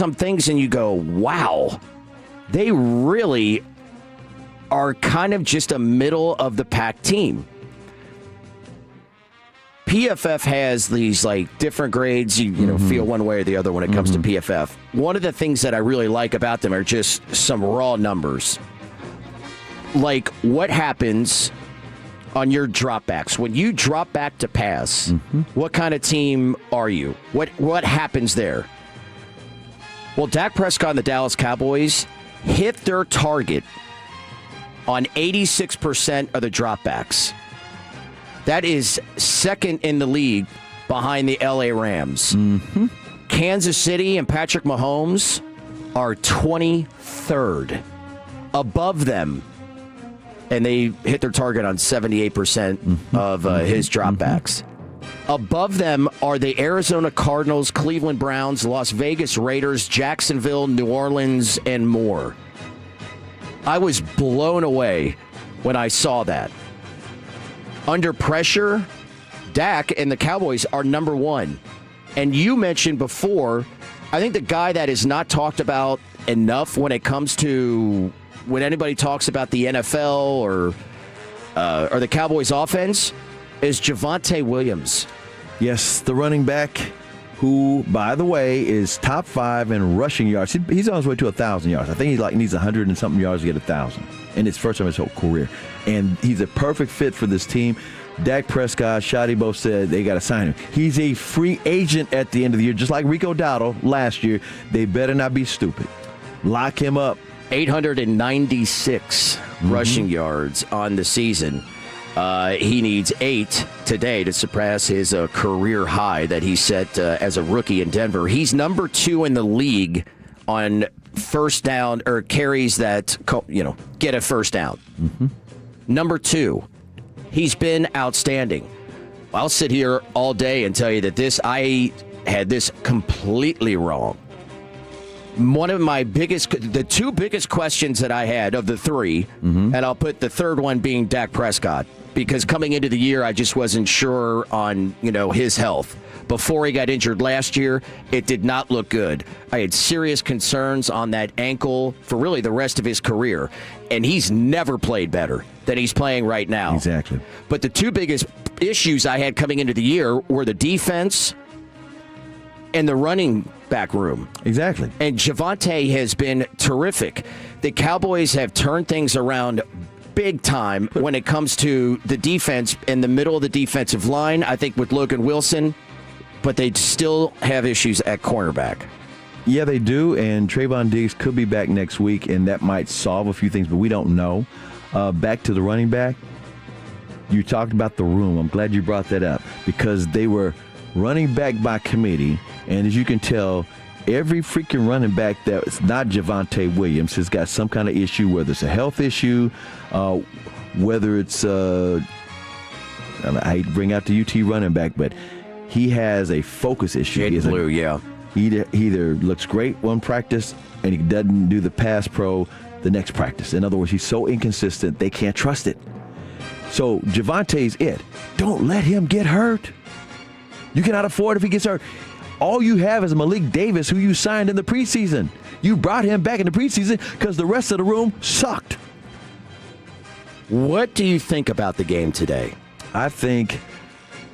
some things and you go, wow, they really are kind of just a middle of the pack team. PFF has these like different grades. You know, feel one way or the other when it comes to PFF. One of the things that I really like about them are just some raw numbers. Like what happens on your dropbacks when you drop back to pass? What kind of team are you? What happens there? Well, Dak Prescott and the Dallas Cowboys hit their target on 86% of the dropbacks. That is second in the league behind the LA Rams. Kansas City and Patrick Mahomes are 23rd. Above them, and they hit their target on 78% of his dropbacks. Above them are the Arizona Cardinals, Cleveland Browns, Las Vegas Raiders, Jacksonville, New Orleans, and more. I was blown away when I saw that. Under pressure, Dak and the Cowboys are number one. And you mentioned before, I think the guy that is not talked about enough when it comes to when anybody talks about the NFL or the Cowboys offense is Javonte Williams. Yes, the running back who, by the way, is top 5 in rushing yards. He's on his way to 1,000 yards. I think he needs 100 and something yards to get 1,000. And it's first time in his whole career. And he's a perfect fit for this team. Dak Prescott, Shotty both said they got to sign him. He's a free agent at the end of the year, just like Rico Dowdle last year. They better not be stupid. Lock him up. 896 rushing yards on the season. He needs 8 today to surpass his career high that he set as a rookie in Denver. He's number 2 in the league on first down or carries that, get a first down. Number 2. He's been outstanding. I'll sit here all day and tell you that I had this completely wrong. One of the 2 biggest questions that I had of the 3, and I'll put the third one being Dak Prescott, because coming into the year, I just wasn't sure on, his health. Before he got injured last year, it did not look good. I had serious concerns on that ankle for really the rest of his career, and he's never played better than he's playing right now. Exactly. But the 2 biggest issues I had coming into the year were the defense and the running back room. Exactly. And Javonte has been terrific. The Cowboys have turned things around big time when it comes to the defense in the middle of the defensive line, I think with Logan Wilson, but they still have issues at cornerback. Yeah, they do, and Trayvon Diggs could be back next week, and that might solve a few things, but we don't know. Back to the running back, you talked about the room. I'm glad you brought that up because they were running back by committee, and as you can tell, every freaking running back that's not Javonte Williams has got some kind of issue, whether it's a health issue, whether it's I hate to bring out the UT running back, but he has a focus issue. He either looks great one practice and he doesn't do the pass pro the next practice. In other words, he's so inconsistent they can't trust it. So Javonte's it. Don't let him get hurt. You cannot afford if he gets hurt. All you have is Malik Davis, who you signed in the preseason. You brought him back in the preseason because the rest of the room sucked. What do you think about the game today? I think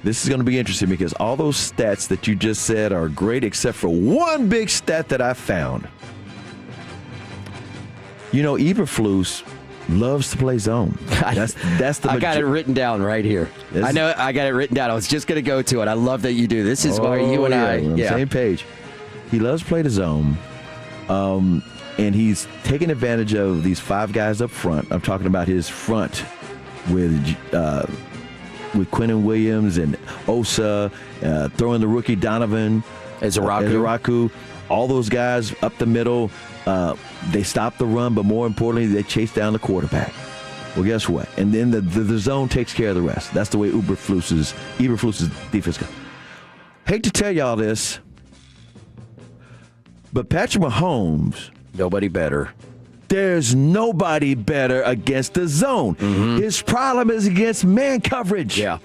this is going to be interesting because all those stats that you just said are great except for one big stat that I found. Eberflus loves to play zone. That's the. I got it written down right here. I know I got it written down. I was just going to go to it. I love that you do. This is why you and I. We're on the same page. He loves to play the zone, and he's taking advantage of these 5 guys up front. I'm talking about his front with Quinnen Williams and Osa, throwing the rookie Donovan Ezeraku. All those guys up the middle. They stop the run, but more importantly, they chase down the quarterback. Well, guess what? And then the zone takes care of the rest. That's the way Eberflus's defense goes. Hate to tell y'all this, but Patrick Mahomes, nobody better. There's nobody better against the zone. His problem is against man coverage. Yeah.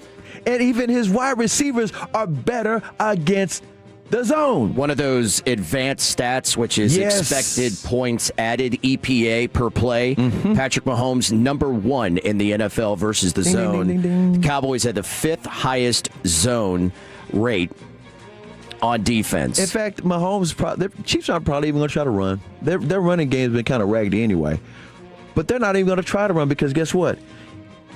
And even his wide receivers are better against The zone. One of those advanced stats, which is expected points added, EPA per play. Patrick Mahomes, number 1 in the NFL versus the zone. Ding, ding, ding. The Cowboys had the 5th highest zone rate on defense. In fact, Mahomes, the Chiefs aren't probably even going to try to run. Their running game's been kind of raggedy anyway. But they're not even going to try to run because guess what?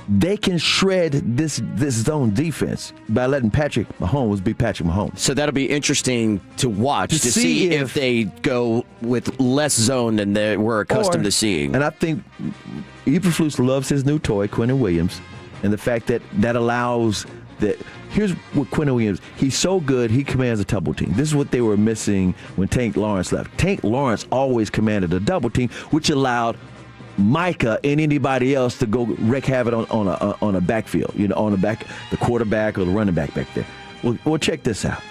They can shred this zone defense by letting Patrick Mahomes be Patrick Mahomes. So that'll be interesting to watch to see if they go with less zone than we're accustomed to seeing. And I think Eberflus loves his new toy, Quinnen Williams, and the fact that allows that. Here's what Quinnen Williams, he's so good, he commands a double team. This is what they were missing when Tank Lawrence left. Tank Lawrence always commanded a double team, which allowed Micah and anybody else to go wreak havoc on a backfield, on the quarterback or the running back there. Well, check this out.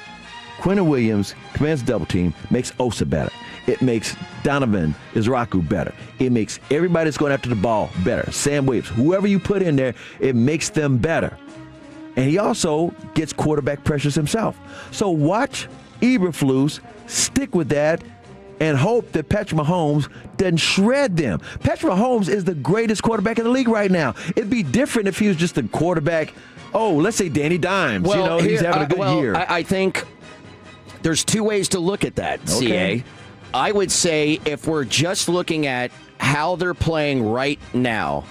Quinnen Williams commands a double team, makes Osa better. It makes Donovan Izraku better. It makes everybody that's going after the ball better. Sam Williams, whoever you put in there, it makes them better. And he also gets quarterback pressures himself. So watch Eberflus stick with that and hope that Patrick Mahomes doesn't shred them. Patrick Mahomes is the greatest quarterback in the league right now. It'd be different if he was just a quarterback, let's say Danny Dimes. Well, he's having a good year. I think there's two ways to look at that, Okay. CA. I would say if we're just looking at how they're playing right now,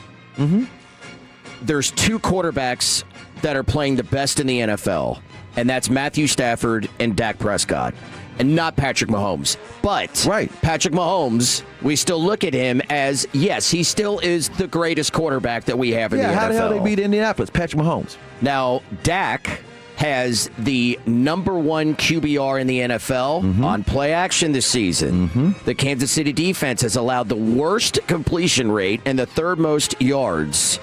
there's 2 quarterbacks that are playing the best in the NFL, and that's Matthew Stafford and Dak Prescott, and not Patrick Mahomes. But Patrick Mahomes, we still look at him as, yes, he still is the greatest quarterback that we have in the NFL. How the hell they beat Indianapolis? Patrick Mahomes. Now, Dak has the number 1 QBR in the NFL on play action this season. The Kansas City defense has allowed the worst completion rate and the 3rd most yards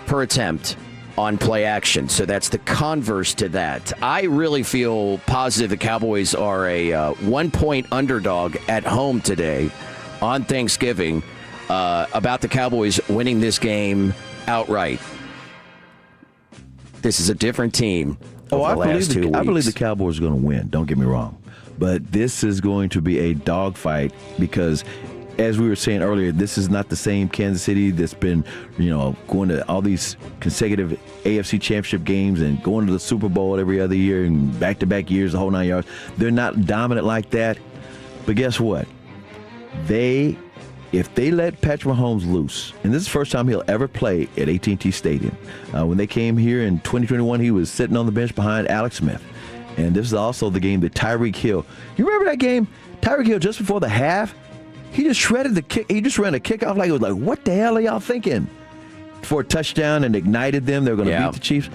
per attempt on play action. So that's the converse to that. I really feel positive the Cowboys are a 1-point underdog at home today on Thanksgiving about the Cowboys winning this game outright. This is a different team over the last 2 weeks. I believe the Cowboys are going to win. Don't get me wrong. But this is going to be a dogfight because, as we were saying earlier, this is not the same Kansas City that's been, going to all these consecutive AFC Championship games and going to the Super Bowl every other year and back-to-back years, the whole 9 yards. They're not dominant like that. But guess what? If they let Patrick Mahomes loose, and this is the first time he'll ever play at AT&T Stadium. When they came here in 2021, he was sitting on the bench behind Alex Smith. And this is also the game that Tyreek Hill. You remember that game? Tyreek Hill, just before the half, he just shredded the kick. He just ran a kickoff like it was like, what the hell are y'all thinking? For a touchdown and ignited them. They're going to beat the Chiefs.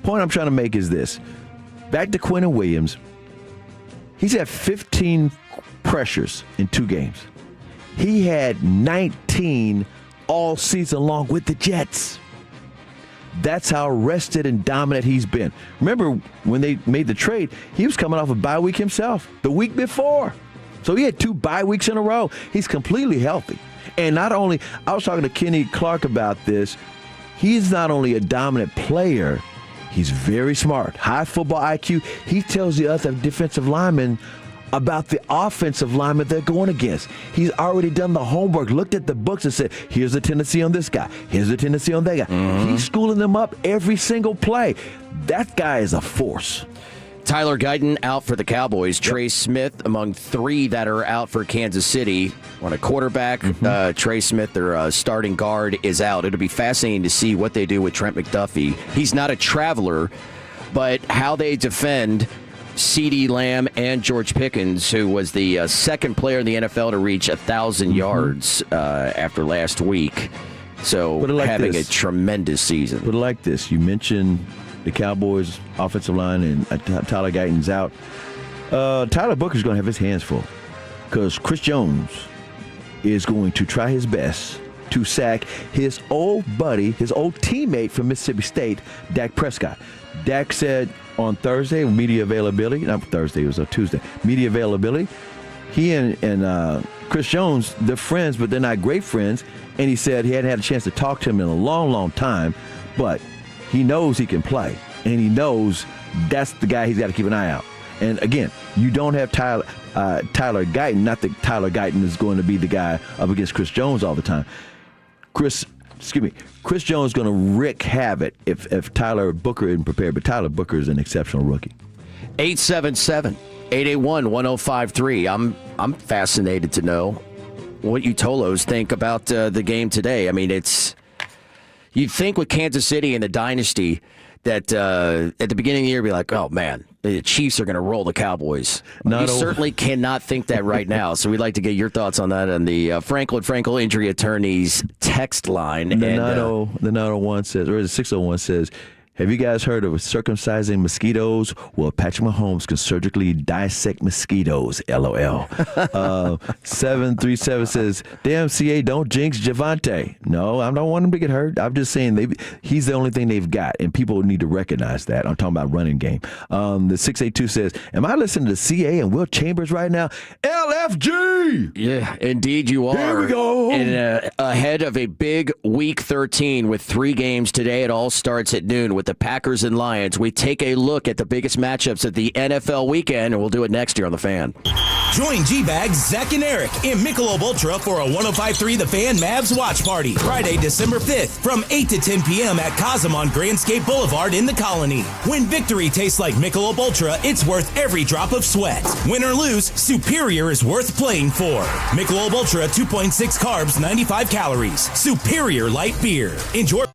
Point I'm trying to make is this. Back to Quinnen Williams. He's had 15 pressures in 2 games. He had 19 all season long with the Jets. That's how rested and dominant he's been. Remember, when they made the trade, he was coming off a bye week himself the week before. So he had 2 bye weeks in a row. He's completely healthy. And not only, I was talking to Kenny Clark about this, he's not only a dominant player, he's very smart. High football IQ. He tells the other defensive linemen about the offensive lineman they're going against. He's already done the homework, looked at the books and said, here's a tendency on this guy. Here's a tendency on that guy. He's schooling them up every single play. That guy is a force. Tyler Guyton out for the Cowboys. Trey Smith among 3 that are out for Kansas City. On a quarterback, Trey Smith, their starting guard, is out. It'll be fascinating to see what they do with Trent McDuffie. He's not a traveler, but how they defend CeeDee Lamb and George Pickens, who was the 2nd player in the NFL to reach 1,000 yards after last week. So having a tremendous season. Put it like this. You mentioned the Cowboys' offensive line and Tyler Guyton's out. Tyler Booker's going to have his hands full because Chris Jones is going to try his best to sack his old buddy, his old teammate from Mississippi State, Dak Prescott. Dak said on Thursday, media availability, not Thursday, it was a Tuesday, media availability, he and Chris Jones, they're friends, but they're not great friends, and he said he hadn't had a chance to talk to him in a long, long time, but he knows he can play, and he knows that's the guy he's got to keep an eye out. And again, you don't have Tyler Guyton. Not that Tyler Guyton is going to be the guy up against Chris Jones all the time. Chris Jones is going to wreak havoc if Tyler Booker isn't prepared. But Tyler Booker is an exceptional rookie. 877-881-1053. I'm fascinated to know what you Tolos think about the game today. I mean, you'd think with Kansas City and the dynasty that at the beginning of the year, be like, oh, man, the Chiefs are going to roll the Cowboys. You certainly cannot think that right now. So we'd like to get your thoughts on that on the Frankel Injury Attorneys text line. The 901 says, or the 601 says, have you guys heard of circumcising mosquitoes? Well, Patrick Mahomes can surgically dissect mosquitoes, LOL. 737 says, damn, CA, don't jinx Javante. No, I don't want him to get hurt. I'm just saying he's the only thing they've got, and people need to recognize that. I'm talking about running game. The 682 says, am I listening to CA and Will Chambers right now? LFG! Yeah, indeed you are. Here we go. And ahead of a big Week 13 with 3 games today. It all starts at noon with the Packers and Lions. We take a look at the biggest matchups of the NFL weekend, and we'll do it next year on The Fan. Join G-Bags, Zach and Eric in Michelob Ultra for a 105.3 The Fan Mavs watch party. Friday, December 5th from 8 to 10 p.m. at Cosm on Grandscape Boulevard in the Colony. When victory tastes like Michelob Ultra, it's worth every drop of sweat. Win or lose, Superior is worth playing for. Michelob Ultra, 2.6 carbs, 95 calories. Superior light beer. Enjoy.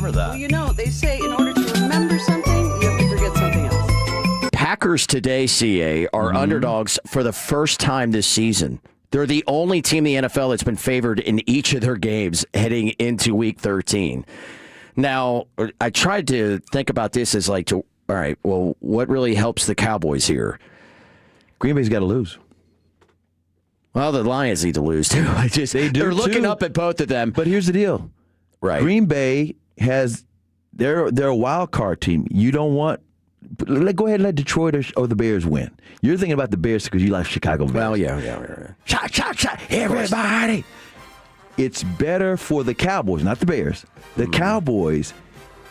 remember that. Well, you know, they say in order to remember something, you have to forget something else. Packers today, CA, are underdogs for the first time this season. They're the only team in the NFL that's been favored in each of their games heading into Week 13. Now, I tried to think about this as all right, well, what really helps the Cowboys here? Green Bay's got to lose. Well, the Lions need to lose, too. They're looking up at both of them. But here's the deal. Right. Green Bay they're a wild card team. You don't want go ahead and let Detroit or the Bears win. You're thinking about the Bears because you like Chicago Bears. Well, yeah. Shot, everybody. It's better for the Cowboys, not the Bears. The Cowboys,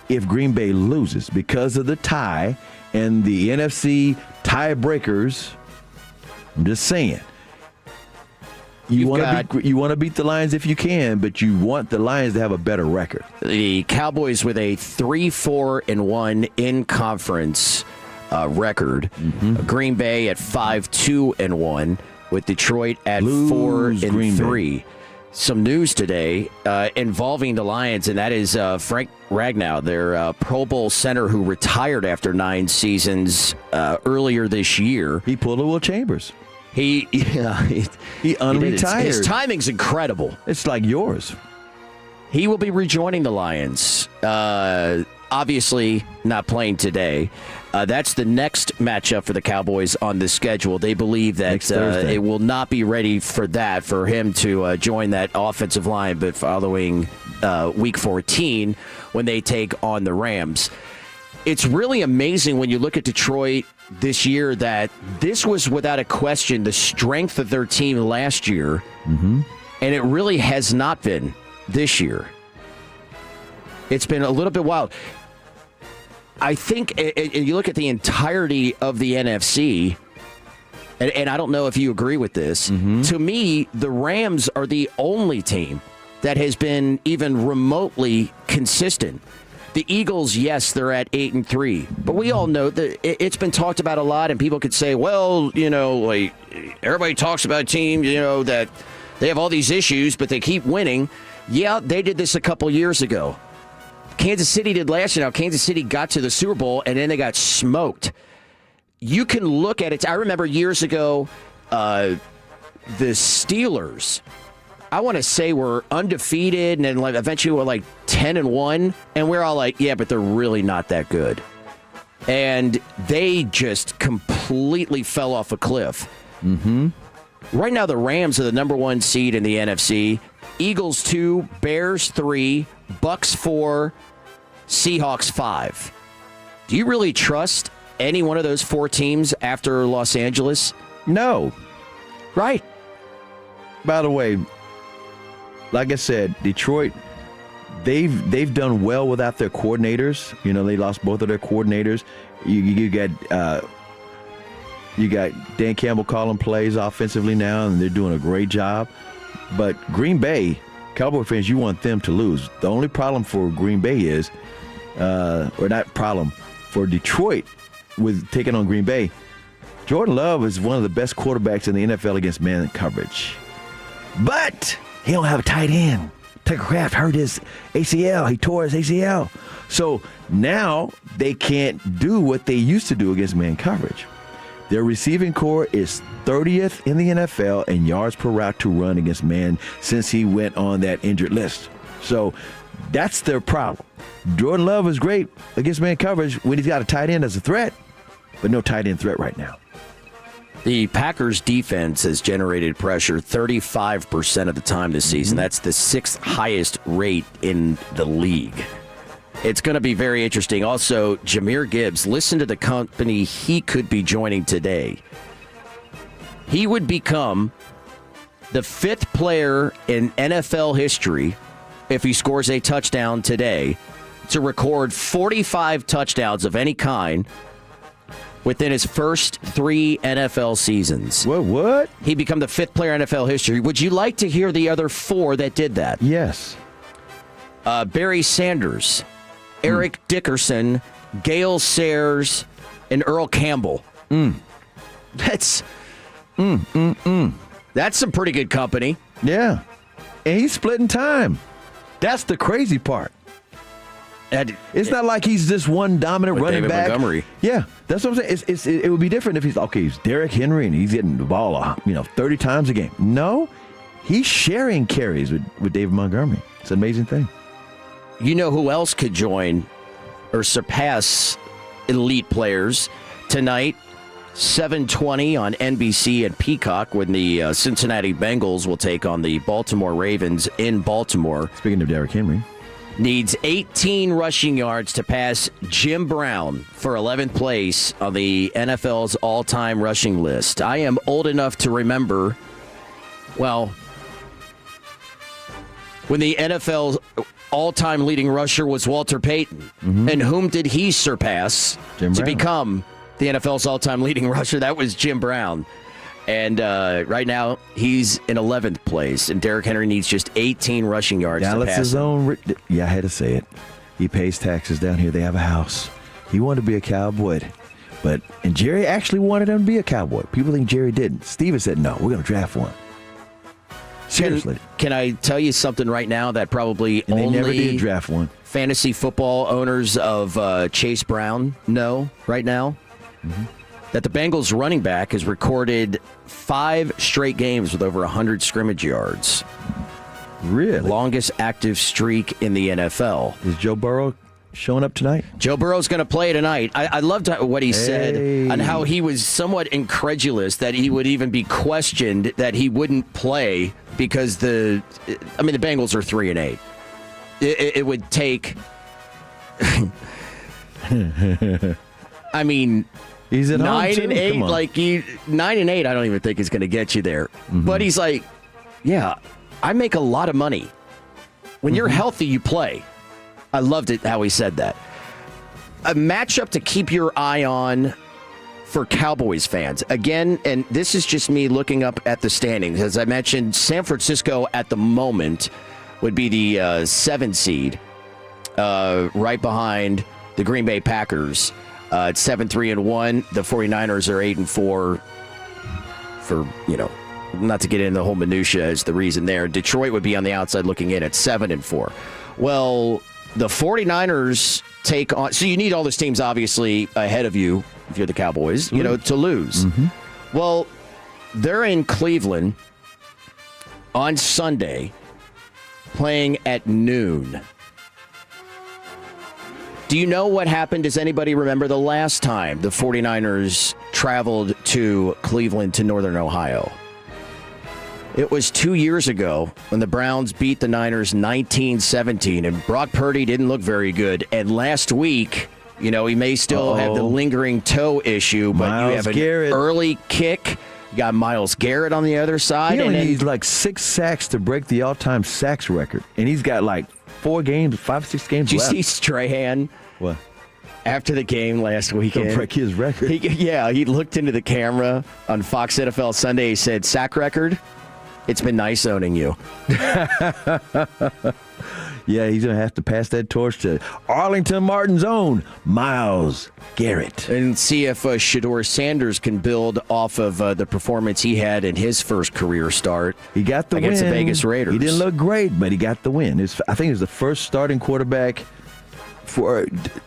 if Green Bay loses because of the tie and the NFC tiebreakers. I'm just saying. You want to beat the Lions if you can, but you want the Lions to have a better record. The Cowboys with a 3-4-1 in conference record. Green Bay at 5-2-1 with Detroit at 4-3. Some news today involving the Lions, and that is Frank Ragnow, their Pro Bowl center who retired after 9 seasons earlier this year. He pulled a Will Chambers. He unretired. His timing's incredible. It's like yours. He will be rejoining the Lions. Obviously, not playing today. That's the next matchup for the Cowboys on the schedule. They believe that it will not be ready for him to join that offensive line, but following Week 14 when they take on the Rams. It's really amazing when you look at Detroit this year that this was without a question the strength of their team last year, and it really has not been this year. It's been a little bit wild. I think you look at the entirety of the NFC, and I don't know if you agree with this. To me, the Rams are the only team that has been even remotely consistent. The Eagles, yes, they're at 8-3, but we all know that it's been talked about a lot, and people could say, well, everybody talks about a team, that they have all these issues, but they keep winning. Yeah, they did this a couple years ago. Kansas City did last year. Now, Kansas City got to the Super Bowl, and then they got smoked. You can look at it. I remember years ago, the Steelers, I want to say, were undefeated, and then eventually were 10-1, and we're all like, yeah, but they're really not that good. And they just completely fell off a cliff. Right now, the Rams are the number 1 seed in the NFC. Eagles 2, Bears 3, Bucks 4, Seahawks 5. Do you really trust any one of those 4 teams after Los Angeles? No. Right. By the way, like I said, Detroit, they've done well without their coordinators. They lost both of their coordinators. You got Dan Campbell calling plays offensively now, and they're doing a great job. But Green Bay, Cowboy fans, you want them to lose. The only problem for Green Bay is, or not problem, for Detroit with taking on Green Bay, Jordan Love is one of the best quarterbacks in the NFL against man coverage. But he don't have a tight end. Tucker Kraft hurt his ACL. He tore his ACL. So now they can't do what they used to do against man coverage. Their receiving core is 30th in the NFL in yards per route to run against man since he went on that injured list. So that's their problem. Jordan Love is great against man coverage when he's got a tight end as a threat, but no tight end threat right now. The Packers defense has generated pressure 35% of the time this season. That's the 6th highest rate in the league. It's going to be very interesting. Also, Jahmyr Gibbs, listen to the company he could be joining today. He would become the 5th player in NFL history, if he scores a touchdown today, to record 45 touchdowns of any kind within his first 3 NFL seasons. What? He'd become the 5th player in NFL history. Would you like to hear the other 4 that did that? Yes. Barry Sanders, Eric Dickerson, Gale Sayers, and Earl Campbell. That's some pretty good company. Yeah. And he's splitting time. That's the crazy part. It's not like he's this one dominant running David back. Montgomery. Yeah, that's what I'm saying. It would be different if he's Derrick Henry and he's getting the ball 30 times a game. No, he's sharing carries with David Montgomery. It's an amazing thing. You know who else could join or surpass elite players tonight? 7:20 on NBC and Peacock when the Cincinnati Bengals will take on the Baltimore Ravens in Baltimore. Speaking of Derrick Henry. Needs 18 rushing yards to pass Jim Brown for 11th place on the NFL's all-time rushing list. I am old enough to remember, when the NFL's all-time leading rusher was Walter Payton. Mm-hmm. And whom did he surpass to become the NFL's all-time leading rusher? That was Jim Brown. And right now, he's in 11th place, and Derrick Henry needs just 18 rushing yards to pass him. Yeah, I had to say it. He pays taxes down here. They have a house. He wanted to be a Cowboy, and Jerry actually wanted him to be a Cowboy. People think Jerry didn't. Steven said, no, we're going to draft one. Seriously. Can I tell you something right now that probably and only they never did draft one. Fantasy football owners of Chase Brown know right now? Mm-hmm. That the Bengals running back has recorded 5 straight games with over 100 scrimmage yards. Really? Longest active streak in the NFL. Is Joe Burrow showing up tonight? Joe Burrow's going to play tonight. I loved what he said and how he was somewhat incredulous that he would even be questioned that he wouldn't play because the Bengals are 3-8. It would take... He's at 9-8, 9-8. I don't even think is going to get you there. Mm-hmm. But he's like, yeah, I make a lot of money. When you're healthy, you play. I loved it how he said that. A matchup to keep your eye on for Cowboys fans. Again, and this is just me looking up at the standings. As I mentioned, San Francisco at the moment would be the 7 seed, right behind the Green Bay Packers. It's 7-3-1. The 49ers are 8-4 for, not to get into the whole minutia as the reason there. Detroit would be on the outside looking in at 7-4. Well, the 49ers take on, so you need all those teams obviously ahead of you if you're the Cowboys, to lose. Mm-hmm. Well, they're in Cleveland on Sunday playing at noon. Do you know what happened? Does anybody remember the last time the 49ers traveled to Cleveland to Northern Ohio? It was 2 years ago when the Browns beat the Niners 19-17, and Brock Purdy didn't look very good. And last week, he may still have the lingering toe issue, but you have an early kick. You got Myles Garrett on the other side. He only needs 6 sacks to break the all-time sacks record, and he's got 5 6 games left. Did you see Strahan? What? After the game last weekend. He'll break his record. He looked into the camera on Fox NFL Sunday. He said, sack record, it's been nice owning you. Yeah, he's going to have to pass that torch to Arlington Martin's own Myles Garrett. And see if Shedeur Sanders can build off of the performance he had in his first career start. He got the against win. The Vegas Raiders. He didn't look great, but he got the win. I think he's the first starting quarterback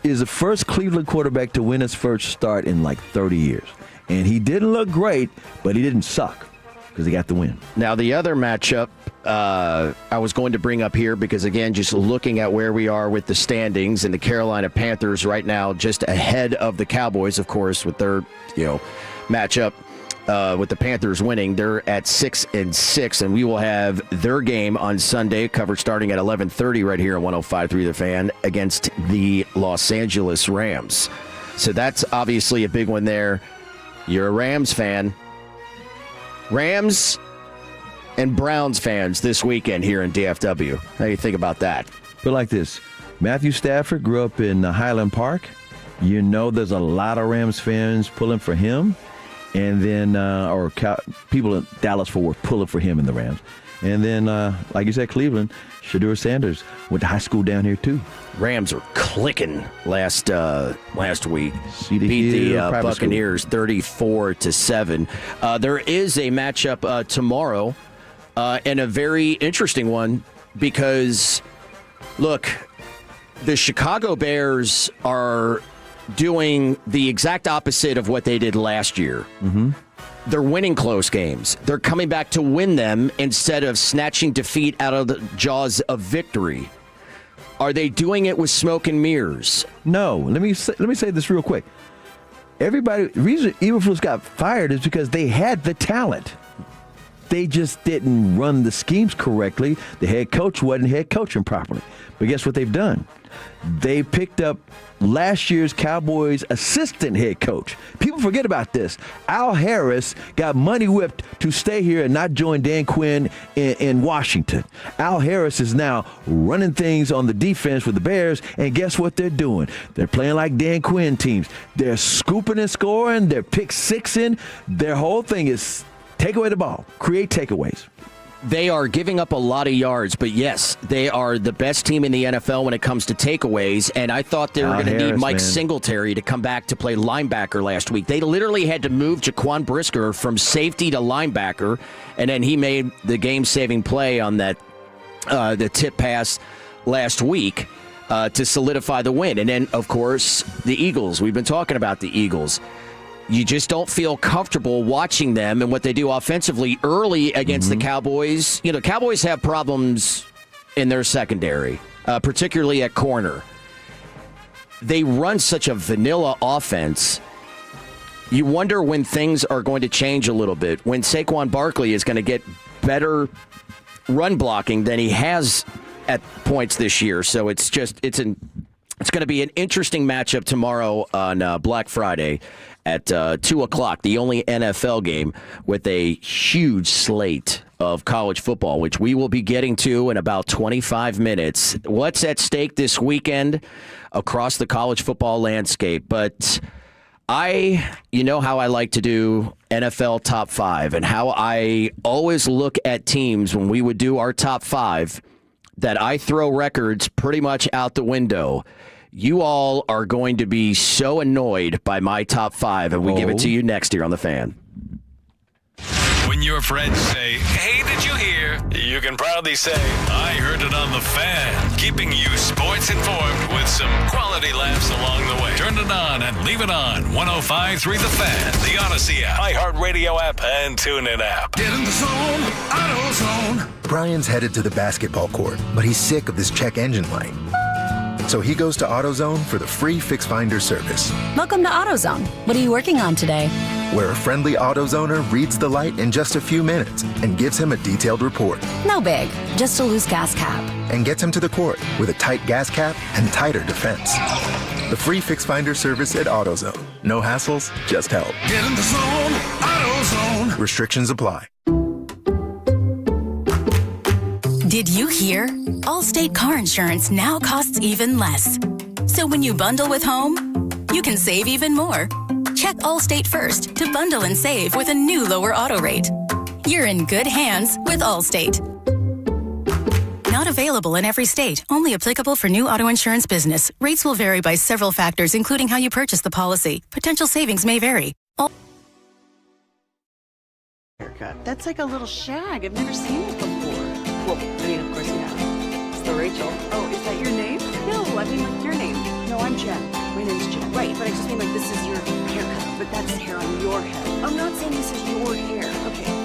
is the first Cleveland quarterback to win his first start in 30 years. And he didn't look great, but he didn't suck because he got the win. Now, the other matchup I was going to bring up here because, again, just looking at where we are with the standings and the Carolina Panthers right now just ahead of the Cowboys, of course, with their matchup with the Panthers winning. They're at 6-6, and we will have their game on Sunday covered starting at 11:30 right here on 105.3 The Fan against the Los Angeles Rams. So that's obviously a big one there. You're a Rams fan. Rams and Browns fans this weekend here in DFW. How do you think about that? But like this, Matthew Stafford grew up in Highland Park. There's a lot of Rams fans pulling for him. And then, people in Dallas-Fort Worth pulling for him in the Rams. And then, like you said, Cleveland, Shedeur Sanders went to high school down here, too. Rams are clicking last week. Beat the Buccaneers 34-7. There is a matchup tomorrow, and a very interesting one because, look, the Chicago Bears are doing the exact opposite of what they did last year. Mm-hmm. They're winning close games. They're coming back to win them instead of snatching defeat out of the jaws of victory. Are they doing it with smoke and mirrors? No. Let me say this real quick. The reason Eberflus got fired is because they had the talent. They just didn't run the schemes correctly. The head coach wasn't head coaching properly. But guess what they've done? They picked up last year's Cowboys assistant head coach. People forget about this. Al Harris got money whipped to stay here and not join Dan Quinn in Washington. Al Harris is now running things on the defense with the Bears, and guess what they're doing? They're playing like Dan Quinn teams. They're scooping and scoring. They're pick sixing. Their whole thing is take away the ball, create takeaways. They are giving up a lot of yards, but yes, they are the best team in the NFL when it comes to takeaways, and I thought they were going to need Mike Singletary to come back to play linebacker last week. They literally had to move Jaquan Brisker from safety to linebacker, and then he made the game-saving play on that the tip pass last week to solidify the win. And then, of course, the Eagles. We've been talking about the Eagles. You just don't feel comfortable watching them and what they do offensively early against the Cowboys. You know, Cowboys have problems in their secondary, particularly at corner. They run such a vanilla offense. You wonder when things are going to change a little bit, when Saquon Barkley is going to get better run blocking than he has at points this year. So it's going to be an interesting matchup tomorrow on Black Friday at 2 o'clock, the only NFL game with a huge slate of college football, which we will be getting to in about 25 minutes. What's at stake this weekend across the college football landscape? But you know how I like to do NFL top 5 and how I always look at teams when we would do our top 5 that I throw records pretty much out the window. You all are going to be so annoyed by my top 5, and we give it to you next year on The Fan. When your friends say, "Hey, did you hear?" you can proudly say, "I heard it on The Fan." Keeping you sports informed with some quality laughs along the way. Turn it on and leave it on. 105.3 The Fan, the Odyssey app, iHeartRadio app, and TuneIn app. Get in the zone, AutoZone. Brian's headed to the basketball court, but he's sick of this check engine light. So he goes to AutoZone for the free Fix Finder service. Welcome to AutoZone. What are you working on today? Where a friendly AutoZoner reads the light in just a few minutes and gives him a detailed report. No big, just a loose gas cap. And gets him to the court with a tight gas cap and tighter defense. The free Fix Finder service at AutoZone. No hassles, just help. Get in the zone, AutoZone. Restrictions apply. Did you hear? Allstate car insurance now costs even less. So when you bundle with home, you can save even more. Check Allstate first to bundle and save with a new lower auto rate. You're in good hands with Allstate. Not available in every state. Only applicable for new auto insurance business. Rates will vary by several factors, including how you purchase the policy. Potential savings may vary. Haircut. That's like a little shag. I've never seen it before. Well, I mean, of course you have. It's the Rachel. Oh, is that your name? No, I mean like your name. No, I'm Jen. My name's Jen. Right, but I just mean like this is your haircut, but that's hair on your head. I'm not saying this is your hair. Okay.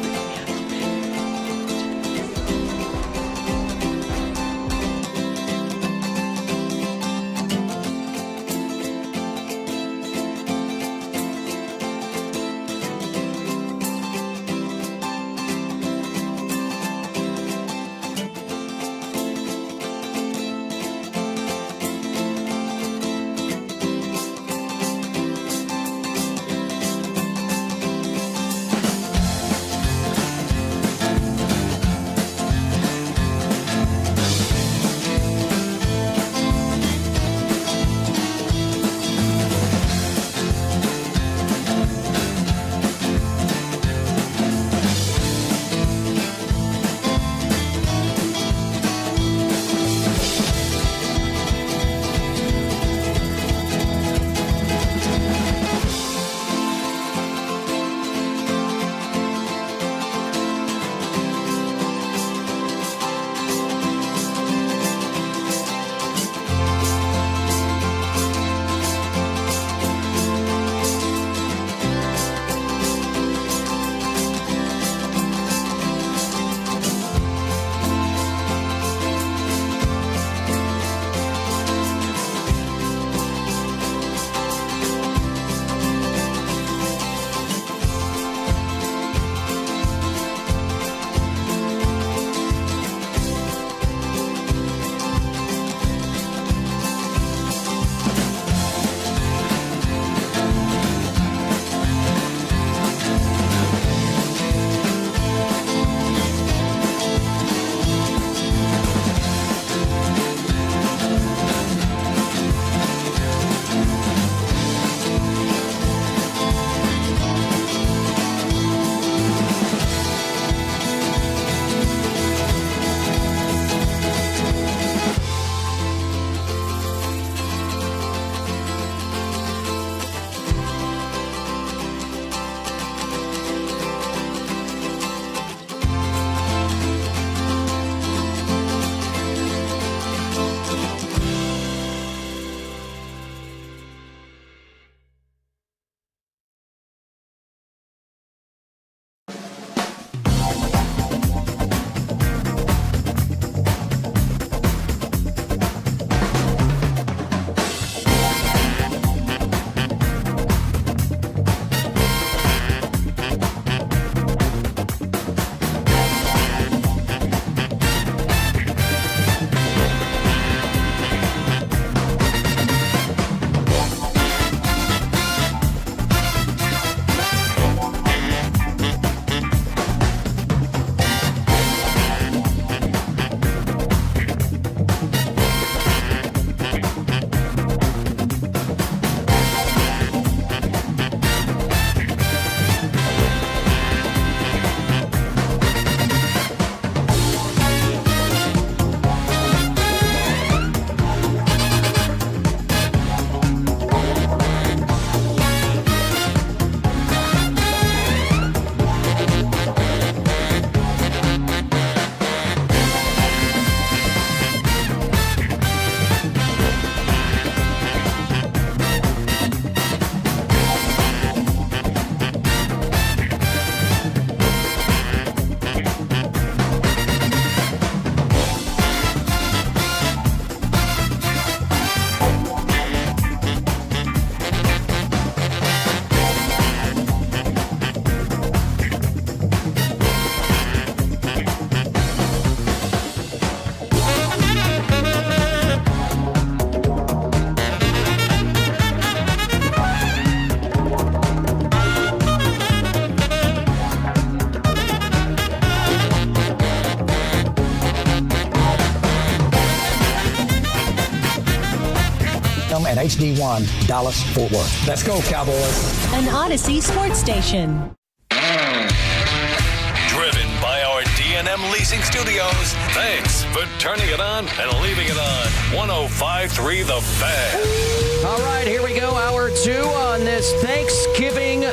HD1, Dallas, Fort Worth. Let's go, Cowboys. An Odyssey sports station. Driven by our D&M Leasing Studios. Thanks for turning it on and leaving it on. 105.3 The Fan. All right, here we go. Hour 2 on this Thanksgiving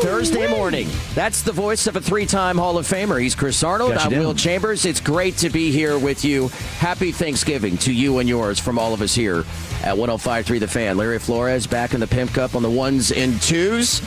Thursday morning. That's the voice of a 3-time Hall of Famer. He's Chris Arnold. I'm Will Chambers. It's great to be here with you. Happy Thanksgiving to you and yours from all of us here at 105.3 The Fan. Larry Flores back in the Pimp Cup on the 1s and 2s.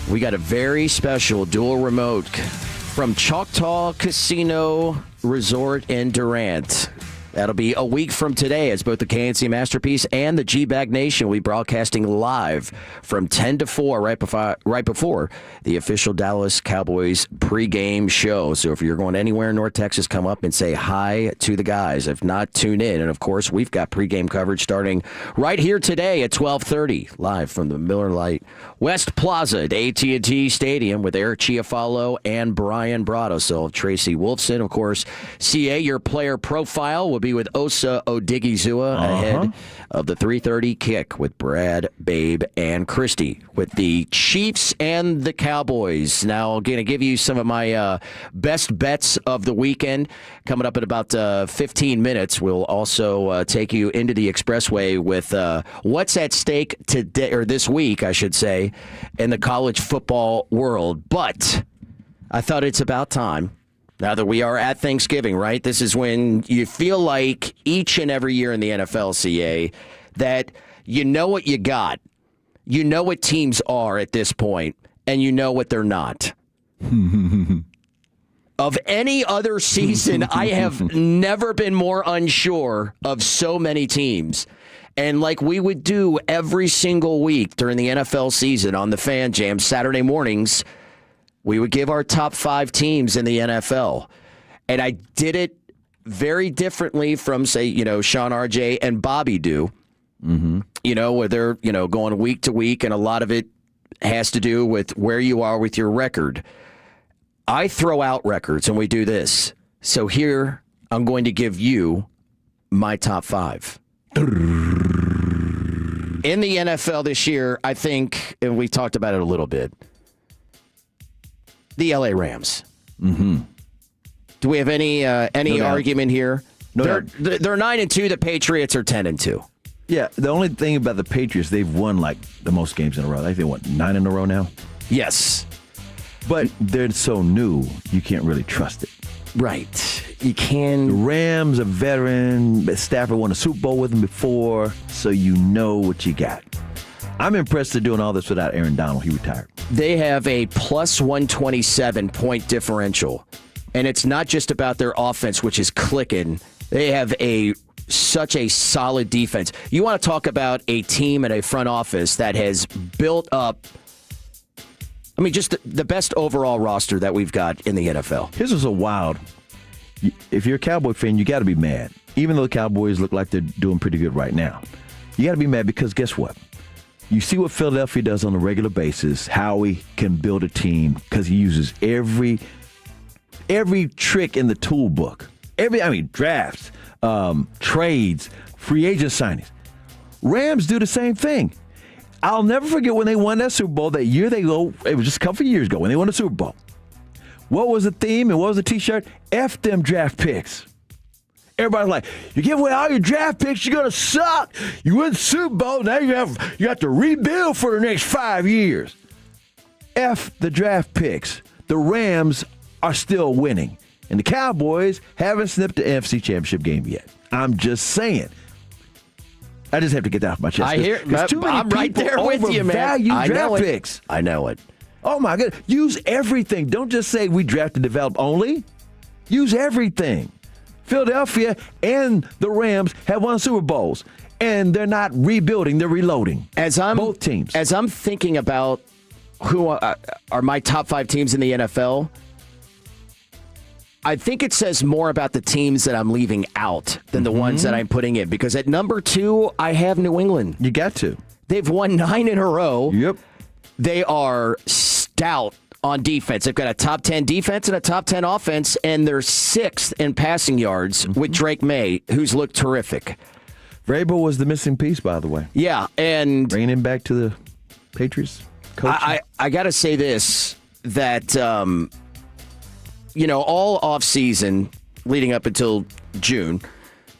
We got a very special dual remote from Choctaw Casino Resort in Durant. That'll be a week from today as both the KNC Masterpiece and the G-Bag Nation will be broadcasting live from 10 to 4 right before the official Dallas Cowboys pregame show. So if you're going anywhere in North Texas, come up and say hi to the guys. If not, tune in. And, of course, we've got pregame coverage starting right here today at 12:30, live from the Miller Lite West Plaza at AT&T Stadium with Eric Chiafalo and Brian Brado. So Tracy Wolfson, of course, CA, your player profile will be with Osa Odigizua ahead of the 3:30 kick with Brad, Babe, and Christy with the Chiefs and the Cowboys. Now, I'm going to give you some of my best bets of the weekend. Coming up in about 15 minutes, we'll also take you into the expressway with what's at stake today, or this week, I should say, in the college football world. But I thought it's about time. Now that we are at Thanksgiving, right? This is when you feel like each and every year in the NFL, CA, that you know what you got. You know what teams are at this point, and you know what they're not. Of any other season, I have never been more unsure of so many teams. And like we would do every single week during the NFL season on the Fan Jam Saturday mornings, we would give our top 5 teams in the NFL. And I did it very differently from, say, Sean RJ and Bobby do. Where they're, going week to week, and a lot of it has to do with where you are with your record. I throw out records, and we do this. So here, I'm going to give you my top 5. In the NFL this year, I think, and we talked about it a little bit, the LA Rams. Do we have any argument here? No, they're 9-2. The Patriots are 10-2. Yeah, the only thing about the Patriots, they've won like the most games in a row. I think they won 9 in a row now. Yes. But they're so new, you can't really trust it. Right. You can. The Rams are veteran. Stafford won a Super Bowl with them before, so you know what you got. I'm impressed they're doing all this without Aaron Donald. He retired. They have a plus 127 point differential. And it's not just about their offense, which is clicking. They have such a solid defense. You want to talk about a team and a front office that has built up, just the best overall roster that we've got in the NFL. Here's what's so wild. If you're a Cowboy fan, you got to be mad. Even though the Cowboys look like they're doing pretty good right now. You got to be mad because guess what? You see what Philadelphia does on a regular basis, how he can build a team because he uses every trick in the tool book. Drafts, trades, free agent signings. Rams do the same thing. I'll never forget when they won that Super Bowl that year. It was just a couple of years ago when they won the Super Bowl. What was the theme and what was the T-shirt? F them draft picks. Everybody's like, you give away all your draft picks, you're going to suck. You win the Super Bowl, now you have to rebuild for the next 5 years. F the draft picks. The Rams are still winning. And the Cowboys haven't snipped the NFC Championship game yet. I'm just saying. I just have to get that off my chest. I hear. I'm right there with you, man. I know draft picks. I know it. Oh my God! Use everything. Don't just say we draft and develop only. Use everything. Philadelphia and the Rams have won Super Bowls, and they're not rebuilding; they're reloading. Both teams. As I'm thinking about who are my top 5 teams in the NFL. I think it says more about the teams that I'm leaving out than the ones that I'm putting in. Because at number 2, I have New England. You got to. They've won 9 in a row. Yep. They are stout on defense. They've got a top 10 defense and a top 10 offense, and they're 6th in passing yards with Drake May, who's looked terrific. Vrabel was the missing piece, by the way. Yeah, and bringing him back to the Patriots coach. I got to say this, that, all offseason leading up until June,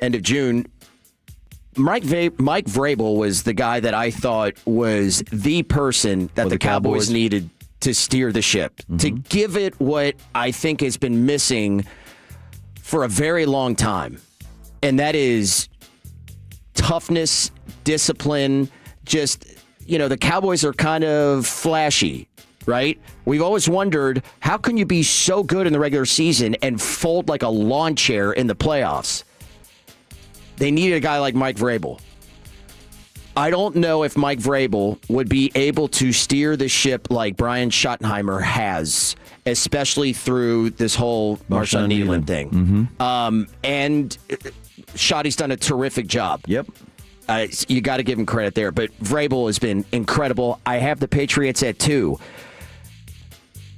end of June, Mike Vrabel was the guy that I thought was the person that the Cowboys needed to steer the ship, to give it what I think has been missing for a very long time. And that is toughness, discipline, just, the Cowboys are kind of flashy, right? We've always wondered, how can you be so good in the regular season and fold like a lawn chair in the playoffs? They needed a guy like Mike Vrabel. I don't know if Mike Vrabel would be able to steer the ship like Brian Schottenheimer has, especially through this whole Marshawn Nealon thing. And Schotty's done a terrific job. Yep. You got to give him credit there. But Vrabel has been incredible. I have the Patriots at 2.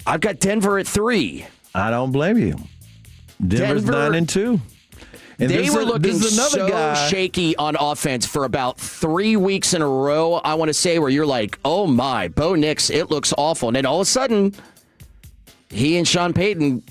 I've got Denver at 3. I don't blame you. Denver's 9-2. And they were looking so shaky on offense for about 3 weeks in a row, I want to say, where you're like, oh my, Bo Nix, it looks awful. And then all of a sudden, he and Sean Payton,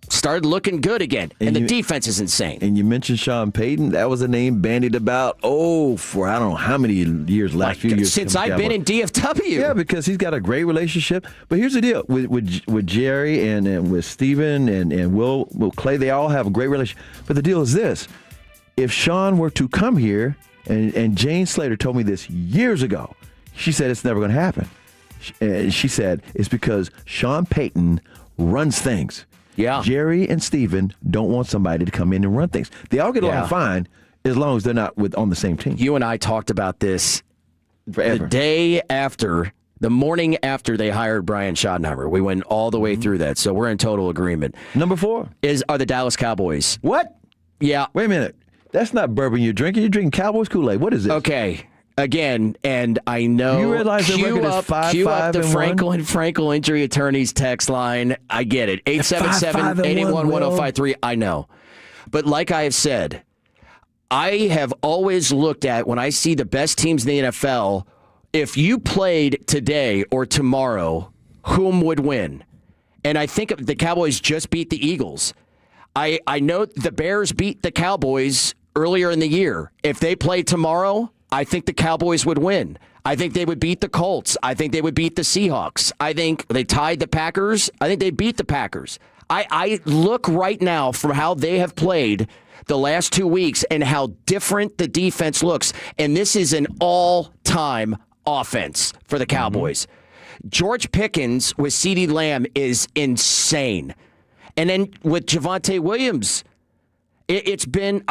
started looking good again. And the defense is insane. And you mentioned Sean Payton. That was a name bandied about, for I don't know how many years, few years. Since I've been in DFW. Yeah, because he's got a great relationship. But here's the deal. With Jerry and with Steven and Will Clay, they all have a great relationship. But the deal is this. If Sean were to come here, and Jane Slater told me this years ago, she said it's never going to happen. She said it's because Sean Payton runs things. Yeah. Jerry and Steven don't want somebody to come in and run things. They all get along fine as long as they're not on the same team. You and I talked about this forever. The morning after they hired Brian Schottenheimer. We went all the way through that, so we're in total agreement. Number 4 are the Dallas Cowboys. What? Yeah. Wait a minute. That's not bourbon you're drinking. You're drinking Cowboys Kool-Aid. What is this? Okay. Again, and I know you realize the record is 5-5 the and Frankel Injury Attorneys text line. I get it. 877-881-1053. I know. But like I have said, I have always looked at, when I see the best teams in the NFL, if you played today or tomorrow, whom would win? And I think the Cowboys just beat the Eagles. I know the Bears beat the Cowboys earlier in the year. If they play tomorrow, I think the Cowboys would win. I think they would beat the Colts. I think they would beat the Seahawks. I think they tied the Packers. I think they beat the Packers. I look right now from how they have played the last 2 weeks and how different the defense looks. And this is an all-time offense for the Cowboys. George Pickens with CeeDee Lamb is insane. And then with Javonte Williams, it's been,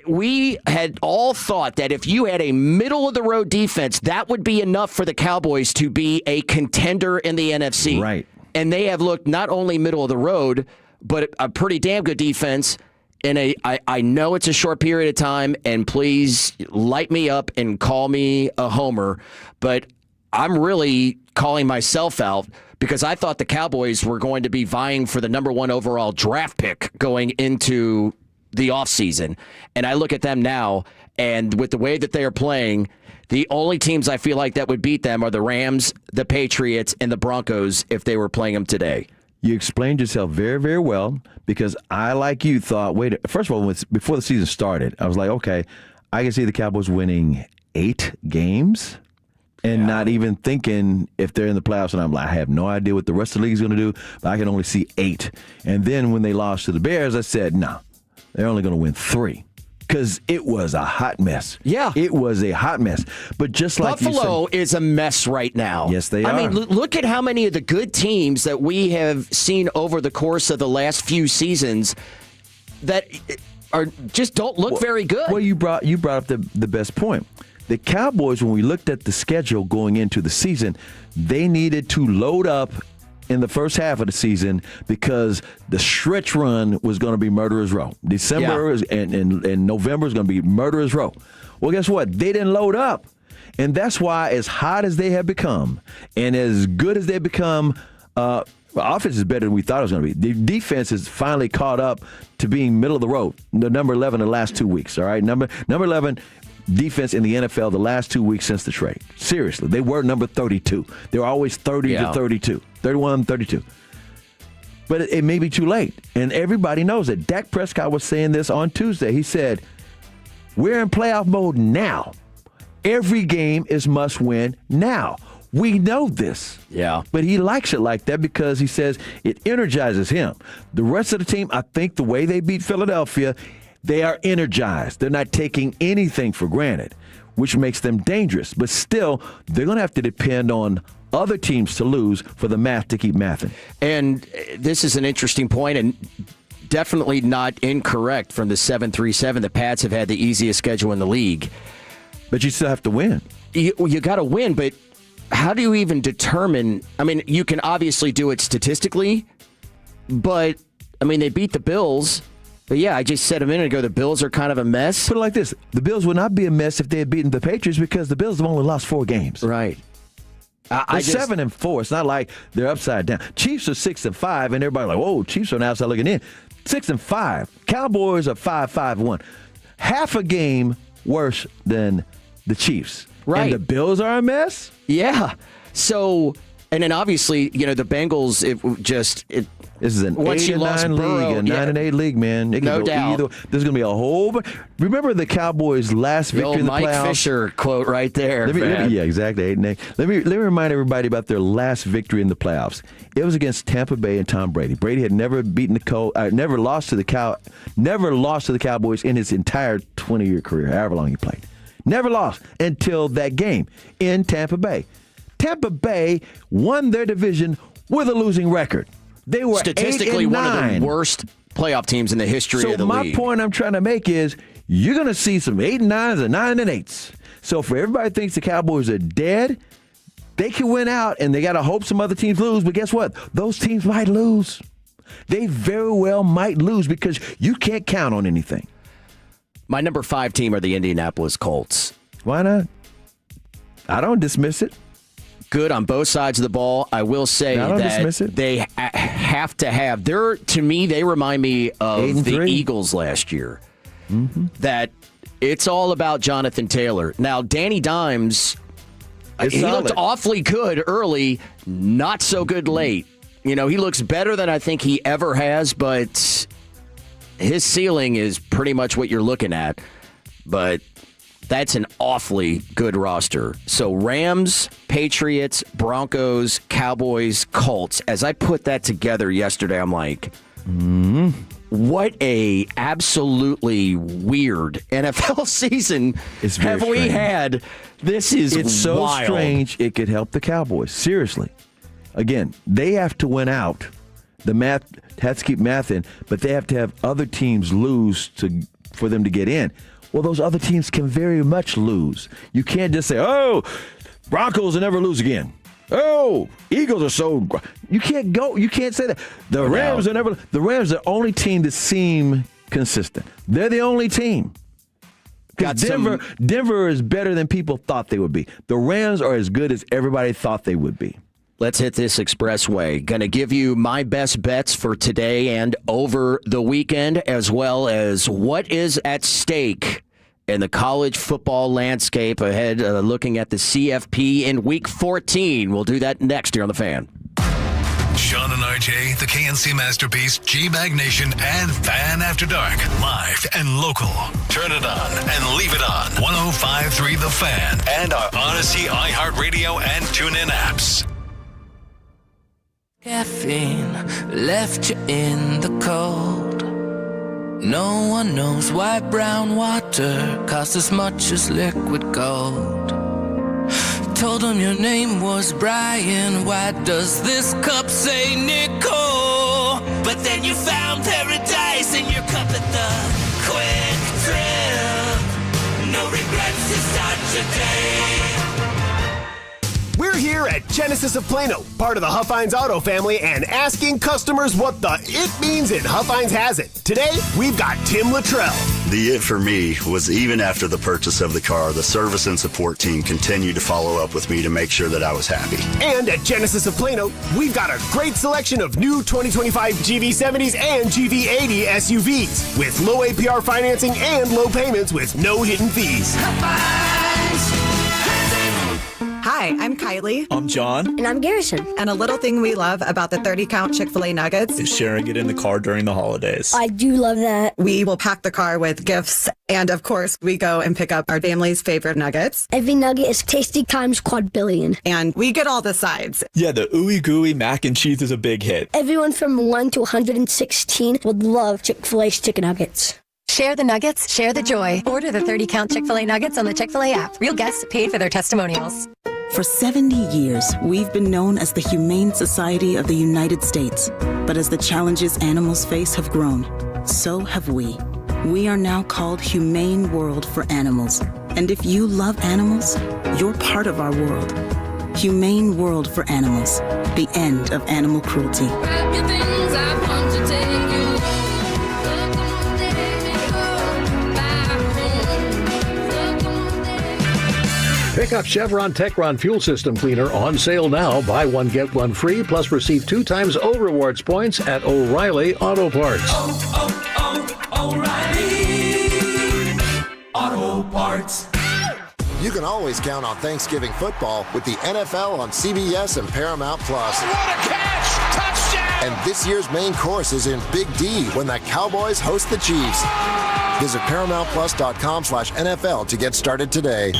we had all thought that if you had a middle-of-the-road defense, that would be enough for the Cowboys to be a contender in the NFC. Right. And they have looked not only middle-of-the-road, but a pretty damn good defense. And I know it's a short period of time, and please light me up and call me a homer, but I'm really calling myself out because I thought the Cowboys were going to be vying for the number 1 overall draft pick going into the offseason. And I look at them now, and with the way that they are playing, the only teams I feel like that would beat them are the Rams, the Patriots, and the Broncos if they were playing them today. You explained yourself very, very well because I, like you, thought, first of all, before the season started, I was like, okay, I can see the Cowboys winning 8 games and not even thinking if they're in the playoffs. And I'm like, I have no idea what the rest of the league is going to do, but I can only see 8. And then when they lost to the Bears, I said, no. They're only going to win 3 because it was a hot mess. Yeah. It was a hot mess. But just like Buffalo is a mess right now. Yes, they are. I mean, look at how many of the good teams that we have seen over the course of the last few seasons that are just don't look very good. Well, you brought up the best point. The Cowboys, when we looked at the schedule going into the season, they needed to load up in the first half of the season because the stretch run was going to be murderer's row. December and November is going to be murderer's row. Well, guess what? They didn't load up. And that's why as hot as they have become and as good as they've become Well, offense is better than we thought it was going to be. The defense has finally caught up to being middle of the road. The number 11 the last 2 weeks, all right? Number 11 defense in the NFL the last 2 weeks since the trade. Seriously, they were number 32. They were always 30 to 32, 31, 32. But it may be too late. And everybody knows it. Dak Prescott was saying this on Tuesday. He said, we're in playoff mode now. Every game is must win now. We know this. Yeah. But he likes it like that because he says it energizes him. The rest of the team, I think the way they beat Philadelphia, they are energized. They're not taking anything for granted, which makes them dangerous. But still, they're going to have to depend on other teams to lose for the math to keep mathing. And this is an interesting point, and definitely not incorrect from the 7-3-7. The Pats have had the easiest schedule in the league. But you still have to win. You got to win, but how do you even determine? I mean, you can obviously do it statistically, but, I mean, they beat the Bills. But, yeah, I just said a minute ago the Bills are kind of a mess. Put it like this. The Bills would not be a mess if they had beaten the Patriots because the Bills have only lost 4 games. Right. They're 7-4. It's not like they're upside down. Chiefs are 6-5, and everybody's like, whoa, Chiefs are on the outside looking in. 6-5. Cowboys are 5-5-1. Half a game worse than the Chiefs. Right. And the Bills are a mess? Yeah. So, and then obviously, the Bengals, this is an 8-9 league, a 9-8 league, man. It can no go doubt. Either. There's going to be a whole. Remember the Cowboys' last victory in the Mike playoffs? Fisher quote right there. Yeah, exactly. 8-8. Let me remind everybody about their last victory in the playoffs. It was against Tampa Bay and Tom Brady. Brady had never lost to the Cowboys in his entire 20-year career, however long he played. Never lost until that game in Tampa Bay. Tampa Bay won their division with a losing record. They were statistically 8-9. one of the worst playoff teams in the history of the league. So my point I'm trying to make is you're going to see some 8-9s and 9-8s. So for everybody who thinks the Cowboys are dead, they can win out and they got to hope some other teams lose. But guess what? Those teams might lose. They very well might lose because you can't count on anything. My number 5 team are the Indianapolis Colts. Why not? I don't dismiss it. Good on both sides of the ball. I will say that they have to have. To me, they remind me of the Eagles last year. Mm-hmm. That it's all about Jonathan Taylor. Now, Danny Dimes, he looked awfully good early, not so good late. He looks better than I think he ever has, but his ceiling is pretty much what you're looking at. But that's an awfully good roster. So Rams, Patriots, Broncos, Cowboys, Colts. As I put that together yesterday, I'm like, what a absolutely weird NFL season have we had. This is It's so wild. strange it could help the Cowboys. Seriously. Again, they have to win out. The math has to keep math in, but they have to have other teams lose for them to get in. Well, those other teams can very much lose. You can't just say, oh, Broncos will never lose again. Oh, Eagles are so... You can't say that. The Rams are the only team that seem consistent. They're the only team. Denver is better than people thought they would be. The Rams are as good as everybody thought they would be. Let's hit this expressway. Going to give you my best bets for today and over the weekend, as well as what is at stake in the college football landscape ahead, looking at the CFP in Week 14. We'll do that next here on The Fan. Sean and RJ, the KNC Masterpiece, G-Bag Nation, and Fan After Dark. Live and local. Turn it on and leave it on. 105.3 The Fan and our Odyssey, iHeartRadio, and TuneIn apps. Caffeine left you in the cold. No one knows why brown water costs as much as liquid gold. Told him your name was Brian. Why does this cup say Nicole? But then you found paradise in your cup at the Quick Trip. No regrets to start your day. We're here at Genesis of Plano, part of the Huffines Auto family, and asking customers what the it means in Huffines has it. Today, we've got Tim Luttrell. The it for me was even after the purchase of the car, the service and support team continued to follow up with me to make sure that I was happy. And at Genesis of Plano, we've got a great selection of new 2025 GV70s and GV80 SUVs with low APR financing and low payments with no hidden fees. Hi, I'm Kylie. I'm John. And I'm Garrison. And a little thing we love about the 30-count Chick-fil-A nuggets is sharing it in the car during the holidays. I do love that. We will pack the car with gifts. And of course, we go and pick up our family's favorite nuggets. Every nugget is tasty times quadrillion. And we get all the sides. Yeah, the ooey gooey mac and cheese is a big hit. Everyone from 1 to 116 would love Chick-fil-A's chicken nuggets. Share the nuggets, share the joy. Order the 30-count Chick-fil-A nuggets on the Chick-fil-A app. Real guests paid for their testimonials. For 70 years, we've been known as the Humane Society of the United States. But as the challenges animals face have grown, so have we. We are now called Humane World for Animals. And if you love animals, you're part of our world. Humane World for Animals. The end of animal cruelty. Pick up Chevron Techron Fuel System Cleaner on sale now. Buy one, get one free, plus receive 2 times O Rewards points at O'Reilly Auto Parts. O'Reilly Auto Parts. You can always count on Thanksgiving football with the NFL on CBS and Paramount Plus. What a catch! Touchdown! And this year's main course is in Big D when the Cowboys host the Chiefs. Visit ParamountPlus.com/NFL to get started today.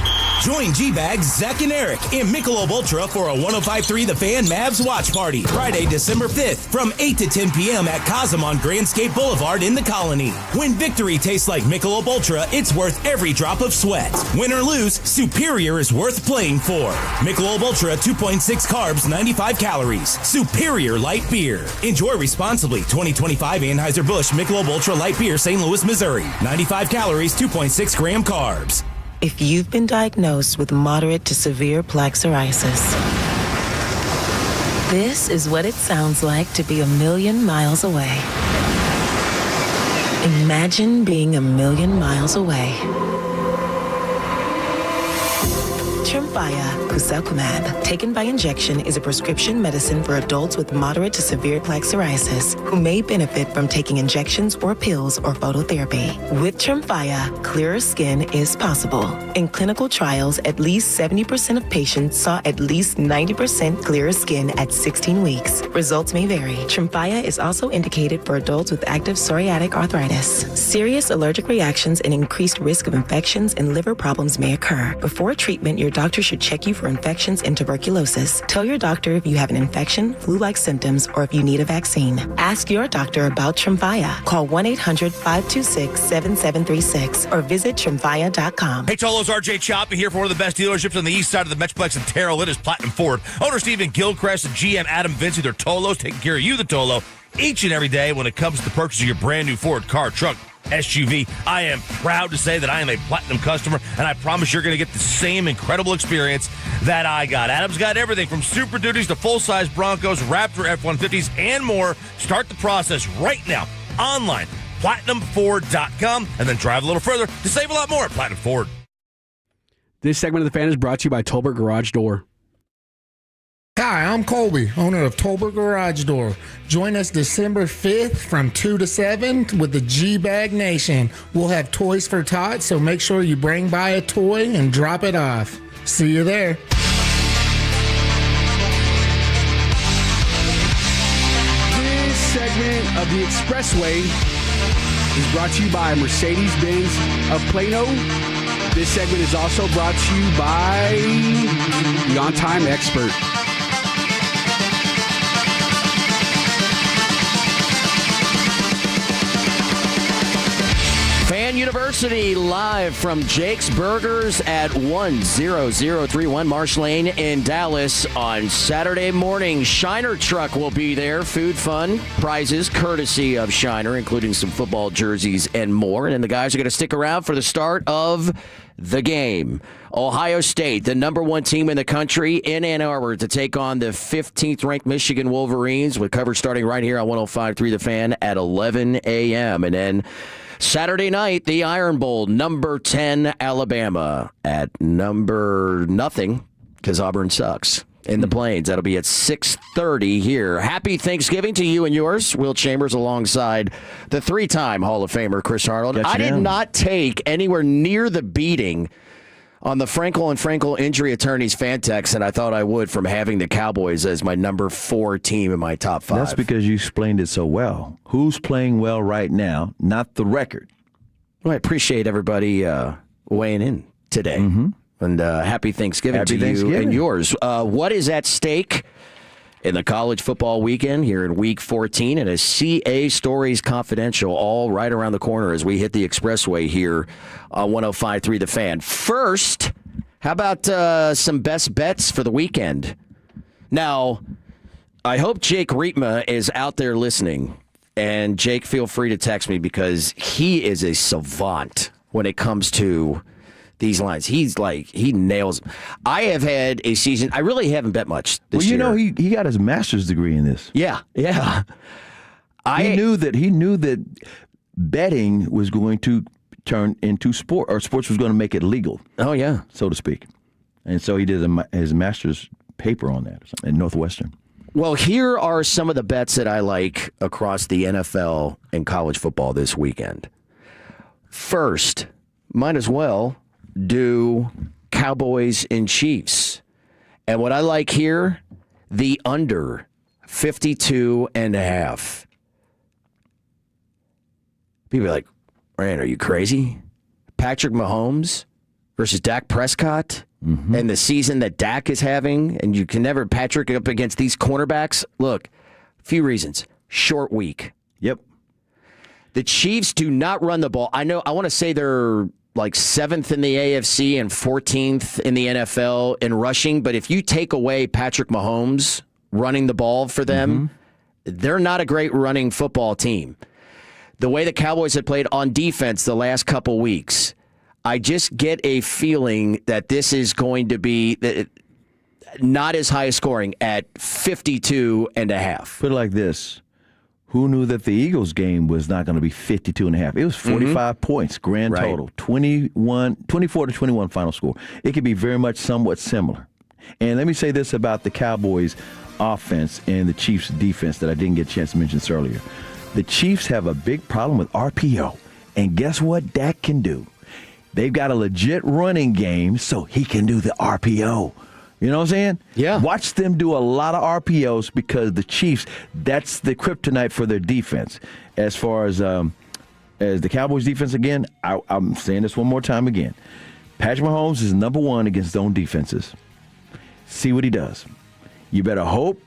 Join G-Bags, Zach and Eric in Michelob Ultra for a 105.3 The Fan Mavs watch party. Friday, December 5th from 8 to 10 p.m. at Cosm on Grandscape Boulevard in the Colony. When victory tastes like Michelob Ultra, it's worth every drop of sweat. Win or lose, Superior is worth playing for. Michelob Ultra, 2.6 carbs, 95 calories. Superior Light Beer. Enjoy responsibly. 2025 Anheuser-Busch Michelob Ultra Light Beer, St. Louis, Missouri. 95 calories, 2.6 gram carbs. If you've been diagnosed with moderate to severe plaque psoriasis, this is what it sounds like to be 1,000,000 miles away. Imagine being 1,000,000 miles away. Tremfya guselkumab, taken by injection, is a prescription medicine for adults with moderate to severe plaque psoriasis who may benefit from taking injections or pills or phototherapy. With Tremfya, clearer skin is possible. In clinical trials, at least 70% of patients saw at least 90% clearer skin at 16 weeks. Results may vary. Tremfya is also indicated for adults with active psoriatic arthritis. Serious allergic reactions and increased risk of infections and liver problems may occur. Before treatment, your doctor should check you for infections and tuberculosis. Tell your doctor if you have an infection, flu-like symptoms, or if you need a vaccine. Ask your doctor about Tremfya. Call 1-800-526-7736 or visit Tremfya.com. Hey, Tolo's RJ Choppy here for one of the best dealerships on the east side of the Metroplex in Terrell. It is Platinum Ford. Owner Stephen Gilchrist and GM Adam Vinci, they're Tolos, taking care of you, the Tolo, each and every day when it comes to the purchase of your brand new Ford car, truck, SUV. I am proud to say that I am a Platinum customer, and I promise you're going to get the same incredible experience that I got. Adam's got everything from Super Duties to full-size Broncos, Raptor F-150s, and more. Start the process right now online, PlatinumFord.com, and then drive a little further to save a lot more at Platinum Ford. This segment of The Fan is brought to you by Tolbert Garage Door. Hi, I'm Colby, owner of Tolbert Garage Door. Join us December 5th from 2 to 7 with the G-Bag Nation. We'll have toys for tots, so make sure you bring by a toy and drop it off. See you there. This segment of The Expressway is brought to you by Mercedes-Benz of Plano. This segment is also brought to you by the On-Time Expert. Fan University live from Jake's Burgers at 10031 Marsh Lane in Dallas on Saturday morning. Shiner Truck will be there. Food, fun, prizes courtesy of Shiner, including some football jerseys and more. And then the guys are going to stick around for the start of the game. Ohio State, the number one team in the country, in Ann Arbor to take on the 15th-ranked Michigan Wolverines, with coverage starting right here on 105.3 The Fan at 11 a.m. And then Saturday night, the Iron Bowl, number 10 Alabama at number nothing, because Auburn sucks, in the Plains. That'll be at 6:30 here. Happy Thanksgiving to you and yours. Will Chambers alongside the three-time Hall of Famer Chris Arnold. I did not take anywhere near the beating on the Frankel and Frankel Injury Attorneys fan text, and I thought I would, from having the Cowboys as my number 4 team in my top 5. That's because you explained it so well. Who's playing well right now, not the record. Well, I appreciate everybody weighing in today. Mm-hmm. And happy Thanksgiving to you and yours. What is at stake in the college football weekend here in Week 14? And a CA Stories Confidential all right around the corner as we hit the expressway here on 105.3 The Fan. First, how about some best bets for the weekend? Now, I hope Jake Rietma is out there listening. And Jake, feel free to text me, because he is a savant when it comes to these lines. He nails them. I have had a season. I really haven't bet much this year. Well, he got his master's degree in this. Yeah. He knew that betting was going to turn into sport, or sports was going to make it legal. Oh yeah, so to speak. And so he did his master's paper on that or something at Northwestern. Well, here are some of the bets that I like across the NFL and college football this weekend. First, might as well do Cowboys and Chiefs. And what I like here, the under 52.5. People are like, Rand, are you crazy? Patrick Mahomes versus Dak Prescott, and the season that Dak is having, and you can never Patrick up against these cornerbacks. Look, a few reasons. Short week. Yep. The Chiefs do not run the ball. I want to say they're like 7th in the AFC and 14th in the NFL in rushing, but if you take away Patrick Mahomes running the ball for them, they're not a great running football team. The way the Cowboys have played on defense the last couple weeks, I just get a feeling that this is going to be not as high scoring at 52.5. Put it like this. Who knew that the Eagles game was not going to be 52.5? It was 45 points, grand total, 24-21 final score. It could be very much somewhat similar. And let me say this about the Cowboys offense and the Chiefs defense that I didn't get a chance to mention this earlier. The Chiefs have a big problem with RPO. And guess what Dak can do? They've got a legit running game, so he can do the RPO. You know what I'm saying? Yeah. Watch them do a lot of RPOs, because the Chiefs, that's the kryptonite for their defense. As far as the Cowboys defense, again, I'm saying this one more time again. Patrick Mahomes is number 1 against zone defenses. See what he does. You better hope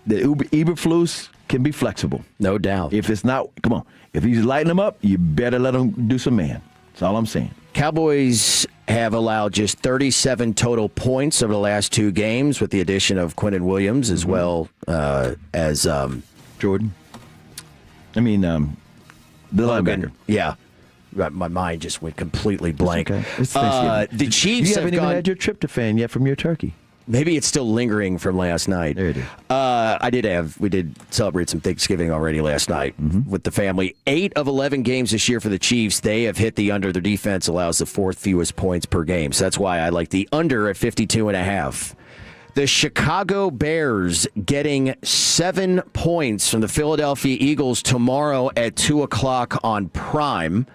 that Eberflus can be flexible. No doubt. If it's not, come on. If he's lighting them up, you better let him do some man. That's all I'm saying. Cowboys have allowed just 37 total points over the last 2 games, with the addition of Quinnen Williams as well as Jordan. I mean, the linebacker. Yeah. My mind just went completely blank. Okay. It's Thanksgiving. The Chiefs you haven't even had your tryptophan yet from your turkey. Maybe it's still lingering from last night. There it is. We did celebrate some Thanksgiving already last night with the family. 8 of 11 games this year for the Chiefs, they have hit the under. Their defense allows the 4th fewest points per game. So that's why I like the under at 52.5. The Chicago Bears getting 7 points from the Philadelphia Eagles tomorrow at 2 o'clock on Prime.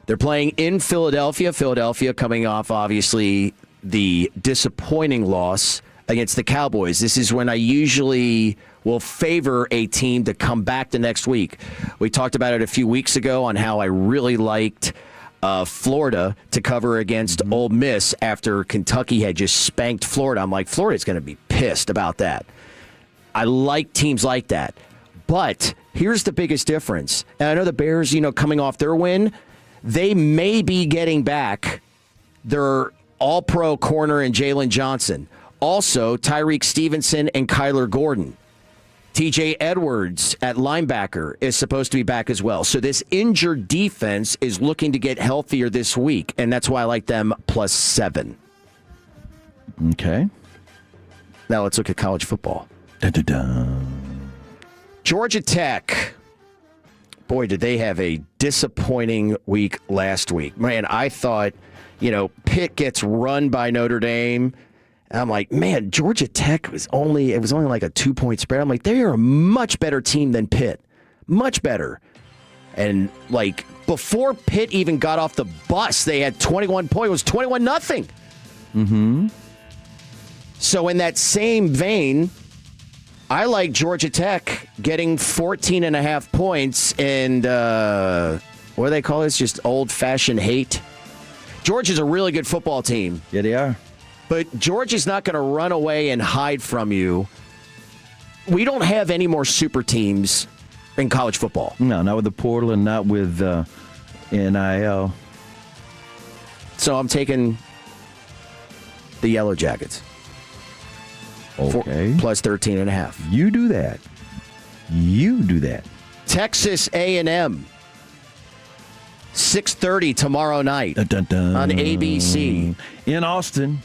They're playing in Philadelphia. Philadelphia coming off, obviously, the disappointing loss against the Cowboys. This is when I usually will favor a team to come back the next week. We talked about it a few weeks ago on how I really liked Florida to cover against Ole Miss after Kentucky had just spanked Florida. I'm like, Florida's going to be pissed about that. I like teams like that. But here's the biggest difference. And I know the Bears, coming off their win, they may be getting back their all-pro corner and Jalen Johnson. Also, Tyreek Stevenson and Kyler Gordon. TJ Edwards at linebacker is supposed to be back as well. So this injured defense is looking to get healthier this week, and that's why I like them +7. Okay. Now let's look at college football. Georgia Tech. Boy, did they have a disappointing week last week. Man, I thought, Pitt gets run by Notre Dame. I'm like, man, Georgia Tech was only like a 2-point spread. I'm like, they are a much better team than Pitt. Much better. And like before Pitt even got off the bus, they had 21 points. It was 21-0. Mm-hmm. So in that same vein, I like Georgia Tech getting 14.5 points and what do they call this? Just old-fashioned hate. Georgia's a really good football team. Yeah, they are. But Georgia's not going to run away and hide from you. We don't have any more super teams in college football. No, not with the portal and not with NIL. So I'm taking the Yellow Jackets. Okay. Plus 13.5. You do that. You do that. Texas A&M. 6:30 tomorrow night dun, dun, dun. on ABC. In Austin.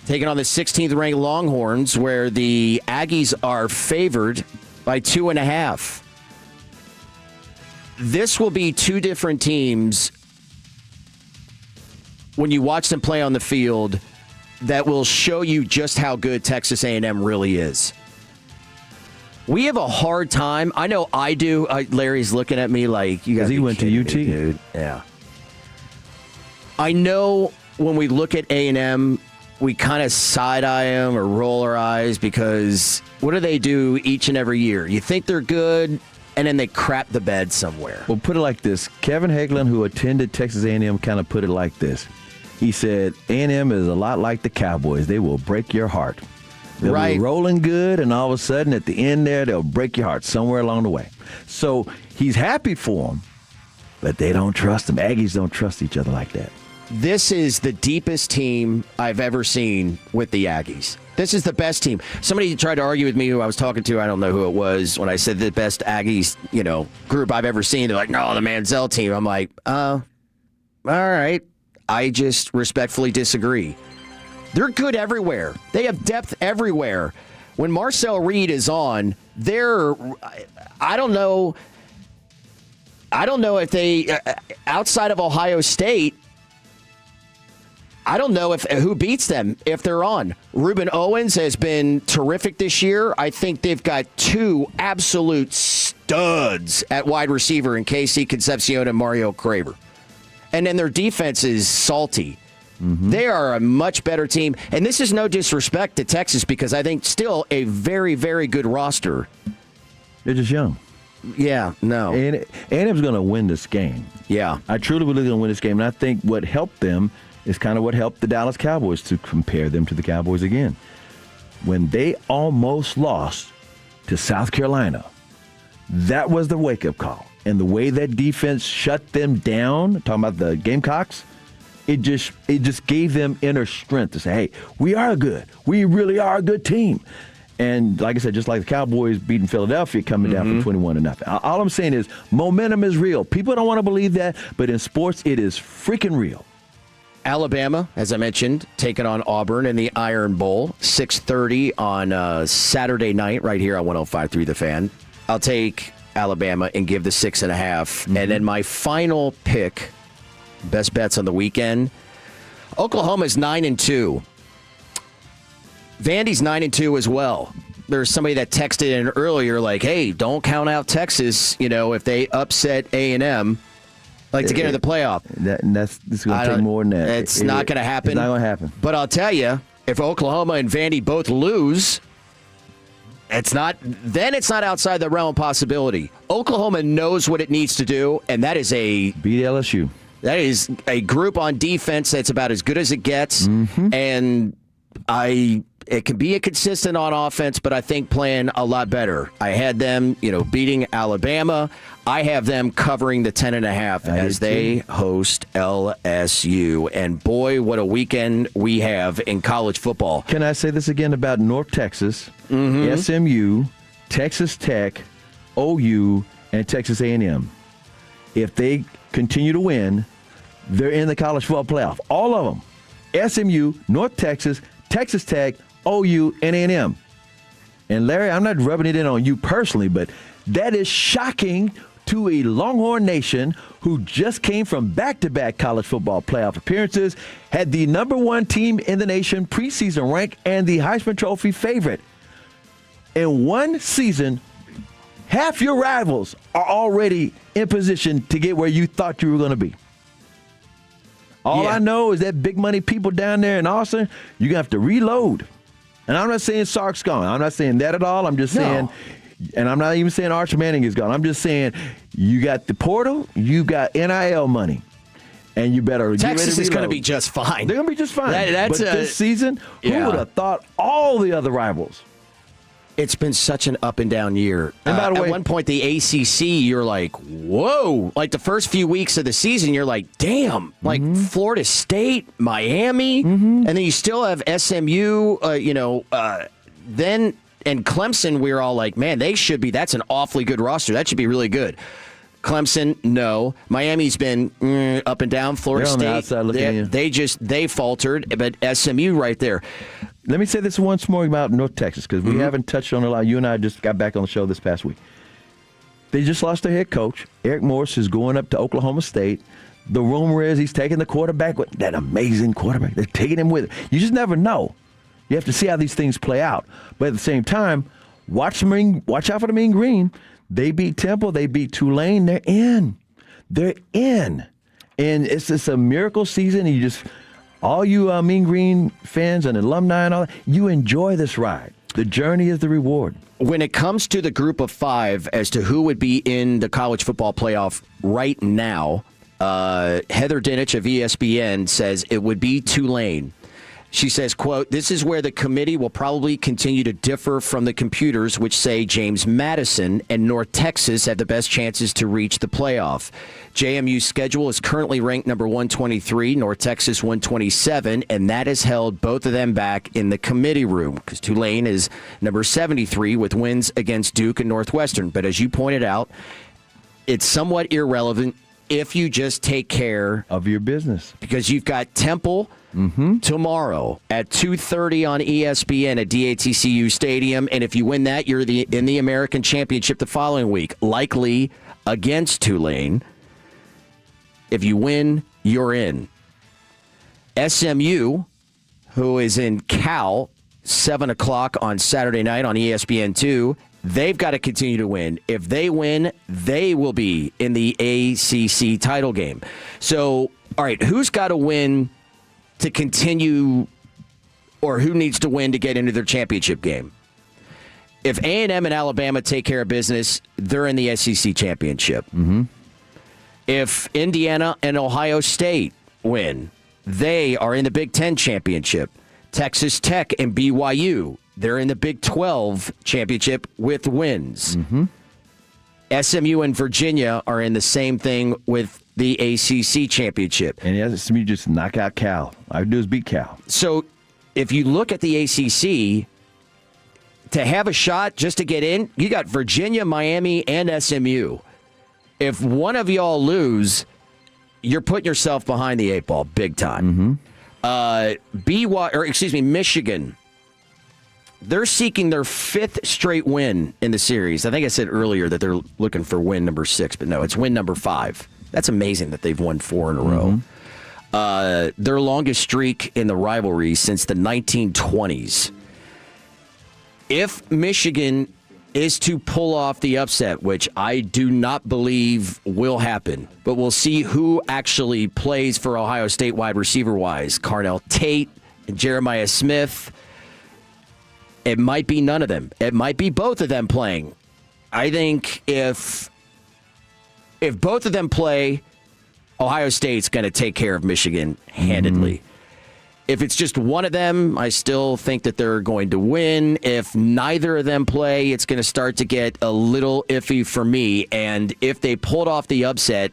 Taking on the 16th ranked Longhorns, where the Aggies are favored by 2.5. This will be two different teams when you watch them play on the field that will show you just how good Texas A&M really is. We have a hard time. I know I do. Larry's looking at me like, you guys. He went to UT? Me, dude. Yeah. I know when we look at A&M, we kind of side-eye them or roll our eyes because what do they do each and every year? You think they're good, and then they crap the bed somewhere. Well, put it like this. Kevin Hagelin, who attended Texas A&M, kind of put it like this. He said, A&M is a lot like the Cowboys. They will break your heart. They'll be rolling good, and all of a sudden, at the end there, they'll break your heart somewhere along the way. So he's happy for them, but they don't trust them. Aggies don't trust each other like that. This is the deepest team I've ever seen with the Aggies. This is the best team. Somebody tried to argue with me who I was talking to. I don't know who it was. When I said the best Aggies, group I've ever seen, they're like, no, the Manziel team. I'm like, all right. I just respectfully disagree. They're good everywhere. They have depth everywhere. When Marcel Reed is on, I don't know if they, outside of Ohio State, I don't know who beats them if they're on. Reuben Owens has been terrific this year. I think they've got two absolute studs at wide receiver in Casey Concepcion and Mario Craver. And then their defense is salty. Mm-hmm. They are a much better team. And this is no disrespect to Texas because I think still a very, very good roster. They're just young. Yeah, no. And A&M's going to win this game. Yeah. I truly believe they're going to win this game. And I think what helped them is kind of what helped the Dallas Cowboys to compare them to the Cowboys again. When they almost lost to South Carolina, that was the wake-up call. And the way that defense shut them down, talking about the Gamecocks, it just gave them inner strength to say, hey, we are good. We really are a good team. And like I said, just like the Cowboys beating Philadelphia, coming down from 21-0. All I'm saying is momentum is real. People don't want to believe that, but in sports, it is freaking real. Alabama, as I mentioned, taking on Auburn in the Iron Bowl, 6:30 on Saturday night right here on 105.3 The Fan. I'll take Alabama and give the 6.5. And then my final pick, best bets on the weekend, Oklahoma's 9-2. Vandy's 9-2 as well. There's somebody that texted in earlier like, hey, don't count out Texas, if they upset A&M. To get into the playoff. It's going to take more than that. It's not going to happen. It's not going to happen. But I'll tell you, if Oklahoma and Vandy both lose, it's not outside the realm of possibility. Oklahoma knows what it needs to do, and that is beat LSU. That is a group on defense that's about as good as it gets. Mm-hmm. And it can be a consistent on offense, but I think playing a lot better. I had them, beating Alabama. I have them covering the 10.5 as they host LSU. And boy, what a weekend we have in college football. Can I say this again about North Texas, SMU, Texas Tech, OU, and Texas A&M. If they continue to win, they're in the college football playoff. All of them. SMU, North Texas, Texas Tech, OU, and A&M. And Larry, I'm not rubbing it in on you personally, but that is shocking to a Longhorn Nation who just came from back-to-back college football playoff appearances, had the number one team in the nation preseason rank, and the Heisman Trophy favorite. In one season, half your rivals are already in position to get where you thought you were going to be. All I know is that big money people down there in Austin, you're going to have to reload. And I'm not saying Sark's gone. I'm not saying that at all. I'm just saying, and I'm not even saying Arch Manning is gone. I'm just saying you got the portal, you got NIL money, and you better get ready to reload. Texas is going to be just fine. They're going to be just fine. But this season, who would have thought all the other rivals? It's been such an up and down year. And by the way, at one point, the ACC, you're like, whoa. Like the first few weeks of the season, you're like, damn. Like Florida State, Miami, and then you still have SMU, then and Clemson, we were all like, man, that's an awfully good roster. That should be really good. Clemson, no. Miami's been up and down. Florida State, they faltered, but SMU right there. Let me say this once more about North Texas, because we haven't touched on it a lot. You and I just got back on the show this past week. They just lost their head coach. Eric Morris is going up to Oklahoma State. The rumor is he's taking the quarterback with that amazing quarterback. They're taking him with it. You just never know. You have to see how these things play out. But at the same time, watch out for the Mean Green. They beat Temple. They beat Tulane. They're in. They're in. And it's just a miracle season. You just... All you Mean Green fans and alumni and all that, you enjoy this ride. The journey is the reward. When it comes to the group of five as to who would be in the college football playoff right now, Heather Dinich of ESPN says it would be Tulane. She says, quote, this is where the committee will probably continue to differ from the computers, which say James Madison and North Texas have the best chances to reach the playoff. JMU's schedule is currently ranked number 123, North Texas 127, and that has held both of them back in the committee room because Tulane is number 73 with wins against Duke and Northwestern. But as you pointed out, it's somewhat irrelevant if you just take care of your business. Because you've got Temple tomorrow at 2:30 on ESPN at DATCU Stadium, and if you win that, you're in the American Championship the following week, likely against Tulane. If you win, you're in. SMU, who is in Cal, 7 o'clock on Saturday night on ESPN2, they've got to continue to win. If they win, they will be in the ACC title game. So, all right, who's got to win to continue, or who needs to win to get into their championship game? If A&M and Alabama take care of business, they're in the SEC championship. If Indiana and Ohio State win, they are in the Big Ten championship. Texas Tech and BYU, they're in the Big 12 championship with wins. SMU and Virginia are in the same thing with the ACC championship. And SMU just knock out Cal. All I would do is beat Cal. So if you look at the ACC, to have a shot just to get in, you got Virginia, Miami, and SMU. If one of y'all lose, you're putting yourself behind the eight ball big time. Michigan. They're seeking their fifth straight win in the series. I think I said earlier that they're looking for win number 6, but no, it's win number 5. That's amazing that they've won 4 in a row. Their longest streak in the rivalry since the 1920s. If Michigan is to pull off the upset, which I do not believe will happen, but we'll see who actually plays for Ohio State wide receiver-wise. Carnell Tate and Jeremiah Smith. It might be none of them. It might be both of them playing. I think if both of them play, Ohio State's going to take care of Michigan handedly. If it's just one of them, I still think that they're going to win. If neither of them play, it's going to start to get a little iffy for me. And if they pulled off the upset,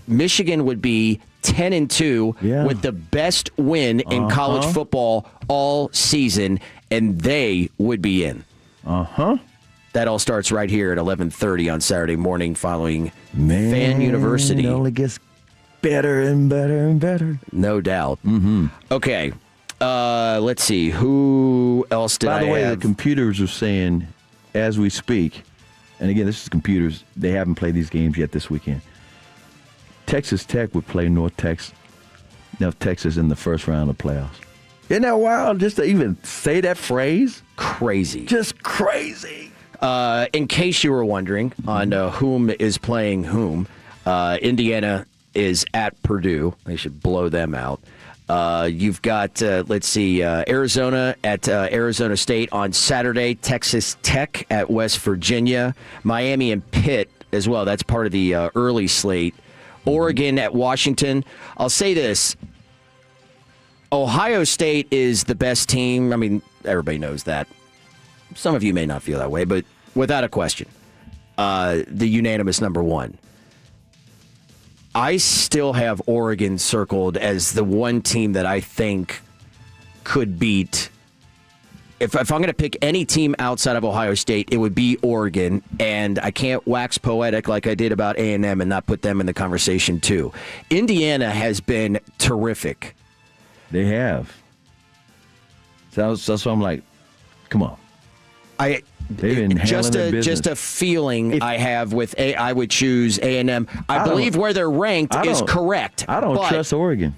Michigan would be 10-2 with the best win in college football all season, and they would be in. That all starts right here at 11:30 on Saturday morning following Fan University. It only gets better and better and better. No doubt. Mm-hmm. Okay. Let's see. Who else did I have? By the way, the computers are saying, as we speak, and again, this is computers, they haven't played these games yet this weekend. Texas Tech would play North Texas in the first round of playoffs. Isn't that wild just to even say that phrase? Crazy. Just crazy. In case you were wondering on whom is playing whom, Indiana is at Purdue. They should blow them out. You've got, Arizona at Arizona State on Saturday, Texas Tech at West Virginia, Miami and Pitt as well. That's part of the early slate. Oregon at Washington. I'll say this. Ohio State is the best team. I mean, everybody knows that. Some of you may not feel that way, but without a question, the unanimous number one. I still have Oregon circled as the one team that I think could beat. If I'm going to pick any team outside of Ohio State, it would be Oregon, and I can't wax poetic like I did about A&M and not put them in the conversation too. Indiana has been terrific. They have. So I'm like, come on. Just a feeling I have with I would choose A&M. I believe where they're ranked is correct. I don't trust Oregon.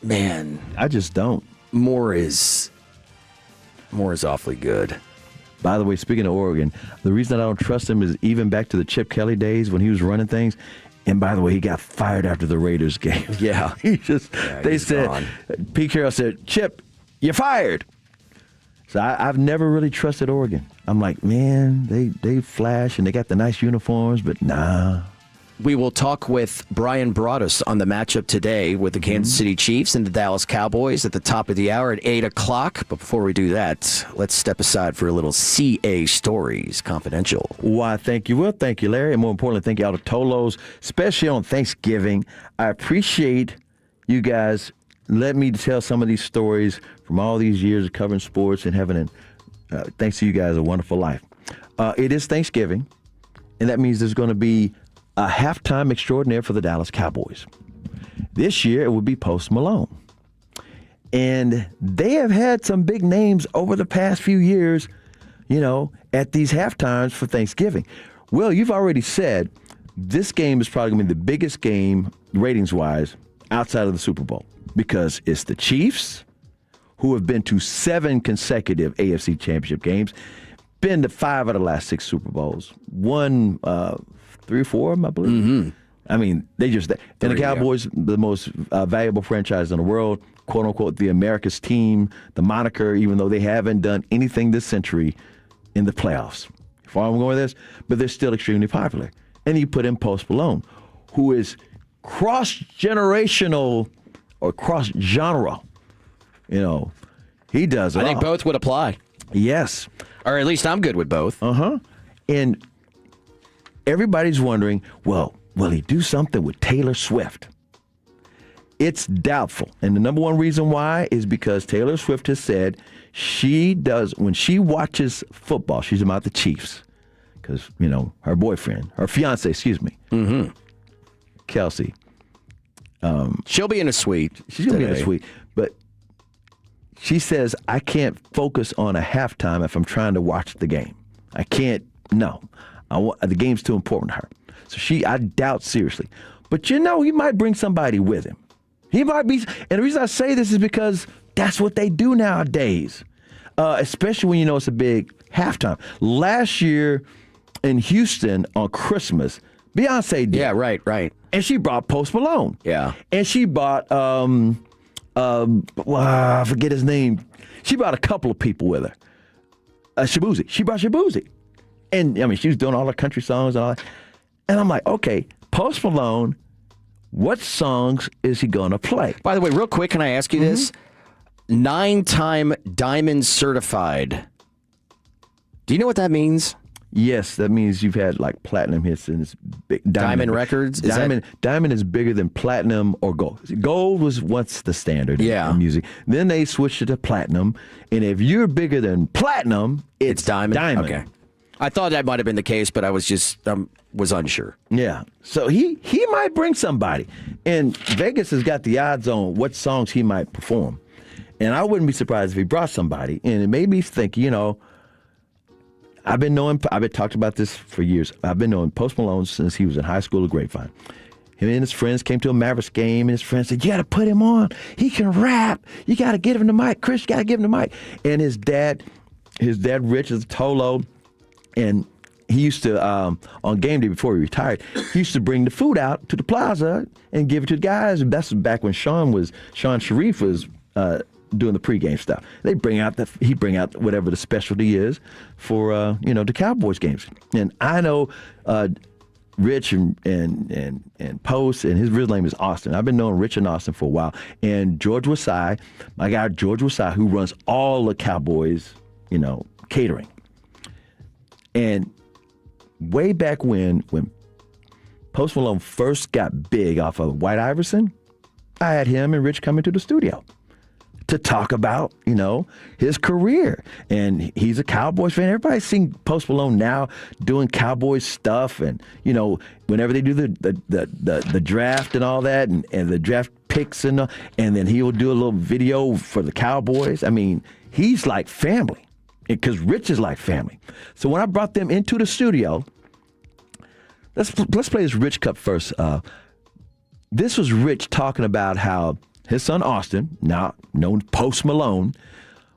Man, I just don't. Moore is awfully good. By the way, speaking of Oregon, the reason I don't trust him is even back to the Chip Kelly days when he was running things. And by the way, he got fired after the Raiders game. Yeah. They said, gone. Pete Carroll said, Chip, you're fired. So I've never really trusted Oregon. I'm like, man, they flash and they got the nice uniforms, but nah. We will talk with Brian Broaddus on the matchup today with the Kansas City Chiefs and the Dallas Cowboys at the top of the hour at 8 o'clock. But before we do that, let's step aside for a little CA Stories Confidential. Why, thank you. Well, thank you, Larry. And more importantly, thank you all to Tolos, especially on Thanksgiving. I appreciate you guys letting me tell some of these stories from all these years of covering sports and having thanks to you guys, a wonderful life. It is Thanksgiving, and that means there's going to be a halftime extraordinaire for the Dallas Cowboys. This year, it would be Post Malone. And they have had some big names over the past few years, at these halftimes for Thanksgiving. Well, you've already said this game is probably going to be the biggest game, ratings-wise, outside of the Super Bowl, because it's the Chiefs, who have been to 7 consecutive AFC Championship games, been to 5 of the last 6 Super Bowls, won 3 or 4 of them, I believe. Mm-hmm. I mean, and the Cowboys, the most valuable franchise in the world, quote unquote, the America's team, the moniker, even though they haven't done anything this century in the playoffs. Far I'm going with this, but they're still extremely popular. And you put in Post Malone, who is cross-generational or cross-genre. He does it. I think both would apply. Yes. Or at least I'm good with both. Uh-huh. And everybody's wondering, well, will he do something with Taylor Swift? It's doubtful. And the number one reason why is because Taylor Swift has said when she watches football, she's about the Chiefs. Because, her fiance, Mm-hmm. Kelsey. She'll be in a suite. She's going to be in a suite. But she says, I can't focus on a halftime if I'm trying to watch the game. I can't, no. The game's too important to her. So I doubt seriously. But he might bring somebody with him. He might be, and the reason I say this is because that's what they do nowadays. Especially when it's a big halftime. Last year in Houston on Christmas, Beyonce did. Yeah, right. And she brought Post Malone. Yeah. And she brought, I forget his name. She brought a couple of people with her. Shabuzi. She brought Shabuzi. And, she was doing all her country songs and all that. And I'm like, okay, Post Malone, what songs is he going to play? By the way, real quick, can I ask you this? 9-time Diamond certified. Do you know what that means? Yes, that means you've had like platinum hits and it's big. Diamond records? Diamond is bigger than platinum or gold. Gold was once the standard in music. Then they switched it to platinum, and if you're bigger than platinum, it's diamond. Okay. I thought that might have been the case, but I was just was unsure. Yeah. So he might bring somebody. And Vegas has got the odds on what songs he might perform. And I wouldn't be surprised if he brought somebody. And it made me think, I've been talked about this for years. I've been knowing Post Malone since he was in high school at Grapevine. Him and his friends came to a Mavericks game, and his friends said, "You got to put him on. He can rap. You got to give him the mic. Chris, you got to give him the mic." And his dad, Rich, is a Tolo, and he used to, on game day before he retired, he used to bring the food out to the plaza and give it to the guys. That's back when Sean Sharif was doing the pregame stuff. He'd bring out whatever the specialty is for the Cowboys games. And I know Rich and Post, and his real name is Austin. I've been knowing Rich and Austin for a while. And George Wasai, my guy George Wasai, who runs all the Cowboys, catering. And way back when Post Malone first got big off of White Iverson, I had him and Rich come into the studio to talk about, his career. And he's a Cowboys fan. Everybody's seen Post Malone now doing Cowboys stuff. And, whenever they do the draft and all that, and the draft picks, and then he will do a little video for the Cowboys. I mean, he's like family, because Rich is like family. So when I brought them into the studio, let's play this Rich Cup first. This was Rich talking about how his son Austin, now known Post Malone,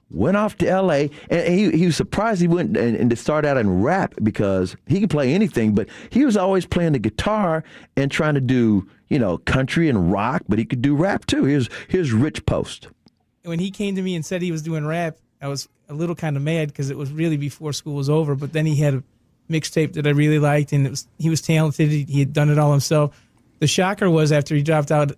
went off to L.A. and he was surprised he went and to start out and rap, because he could play anything, but he was always playing the guitar and trying to do country and rock, but he could do rap too. Here's Rich Post. When he came to me and said he was doing rap, I was a little kind of mad, because it was really before school was over. But then he had a mixtape that I really liked, and he was talented. He had done it all himself. The shocker was after he dropped out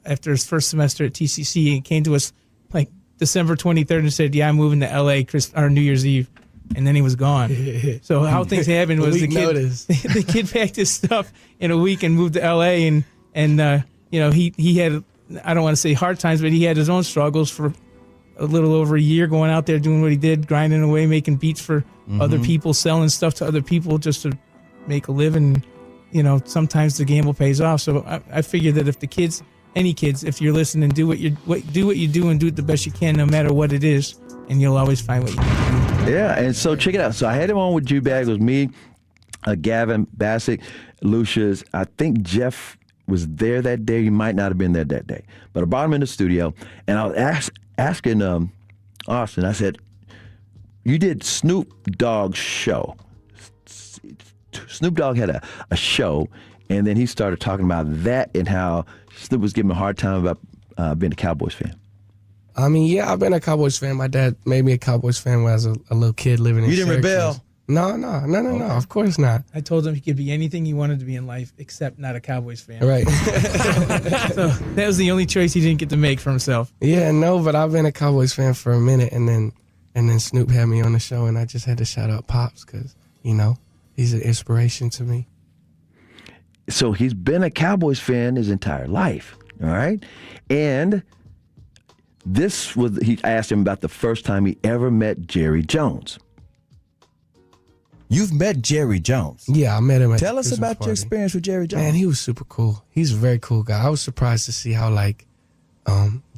after his first semester at TCC, he came to us like December 23rd and said, "Yeah, I'm moving to LA New Year's Eve," and then he was gone. So how things happened was the kid packed his stuff in a week and moved to LA, and he had, I don't want to say hard times, but he had his own struggles for a little over a year, going out there doing what he did, grinding away, making beats for other people, selling stuff to other people just to make a living. Sometimes the gamble pays off. So I figured that if the kids, any kids, if you're listening, do what you do and do it the best you can, no matter what it is, and you'll always find what you can do. Yeah, and so check it out. So I had him on with G-Bag. It was me, Gavin, Bassick, Lucius. I think Jeff was there that day. He might not have been there that day. But I brought him in the studio, and I was asking Austin, I said, "You did Snoop Dogg's show." Snoop Dogg had a show, and then he started talking about that and how Snoop was giving him a hard time about being a Cowboys fan. I mean, yeah, I've been a Cowboys fan. My dad made me a Cowboys fan when I was a little kid living in Syracuse. You didn't rebel? No, of course not. I told him he could be anything he wanted to be in life, except not a Cowboys fan. Right. So that was the only choice he didn't get to make for himself. Yeah, no, but I've been a Cowboys fan for a minute, and then Snoop had me on the show, and I just had to shout out Pops, because, he's an inspiration to me. So he's been a Cowboys fan his entire life, all right? And he asked him about the first time he ever met Jerry Jones. You've met Jerry Jones? Yeah, I met him at Tell us about your experience with Jerry Jones. Man, he was super cool. He's a very cool guy. I was surprised to see how,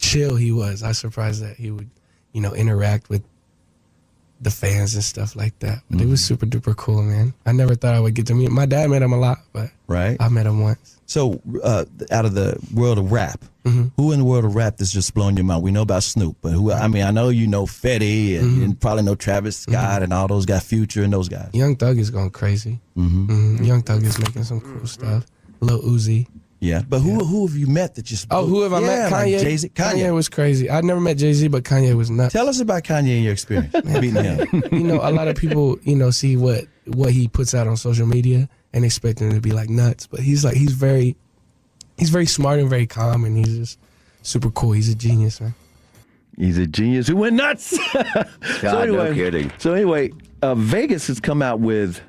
chill he was. I was surprised that he would, interact with the fans and stuff like that. But it was super duper cool, man. I never thought I would get to meet him. My dad met him a lot, but I met him once. So, out of the world of rap, who in the world of rap that's just blowing your mind? We know about Snoop, but who? I mean, I know you know Fetty, and probably know Travis Scott and all those guys, Future and those guys. Young Thug is going crazy. Young Thug is making some cool stuff. Lil Uzi. Yeah, but who have you met that just... Oh, who have I met? Kanye. Like Jay-Z. Kanye was crazy. I'd never met Jay-Z, but Kanye was nuts. Tell us about Kanye and your experience meeting him. A lot of people, see what he puts out on social media and expect him to be like nuts, but he's very smart and very calm, and he's just super cool. He's a genius, man. He's a genius who went nuts. God, no kidding. So anyway, Vegas has come out with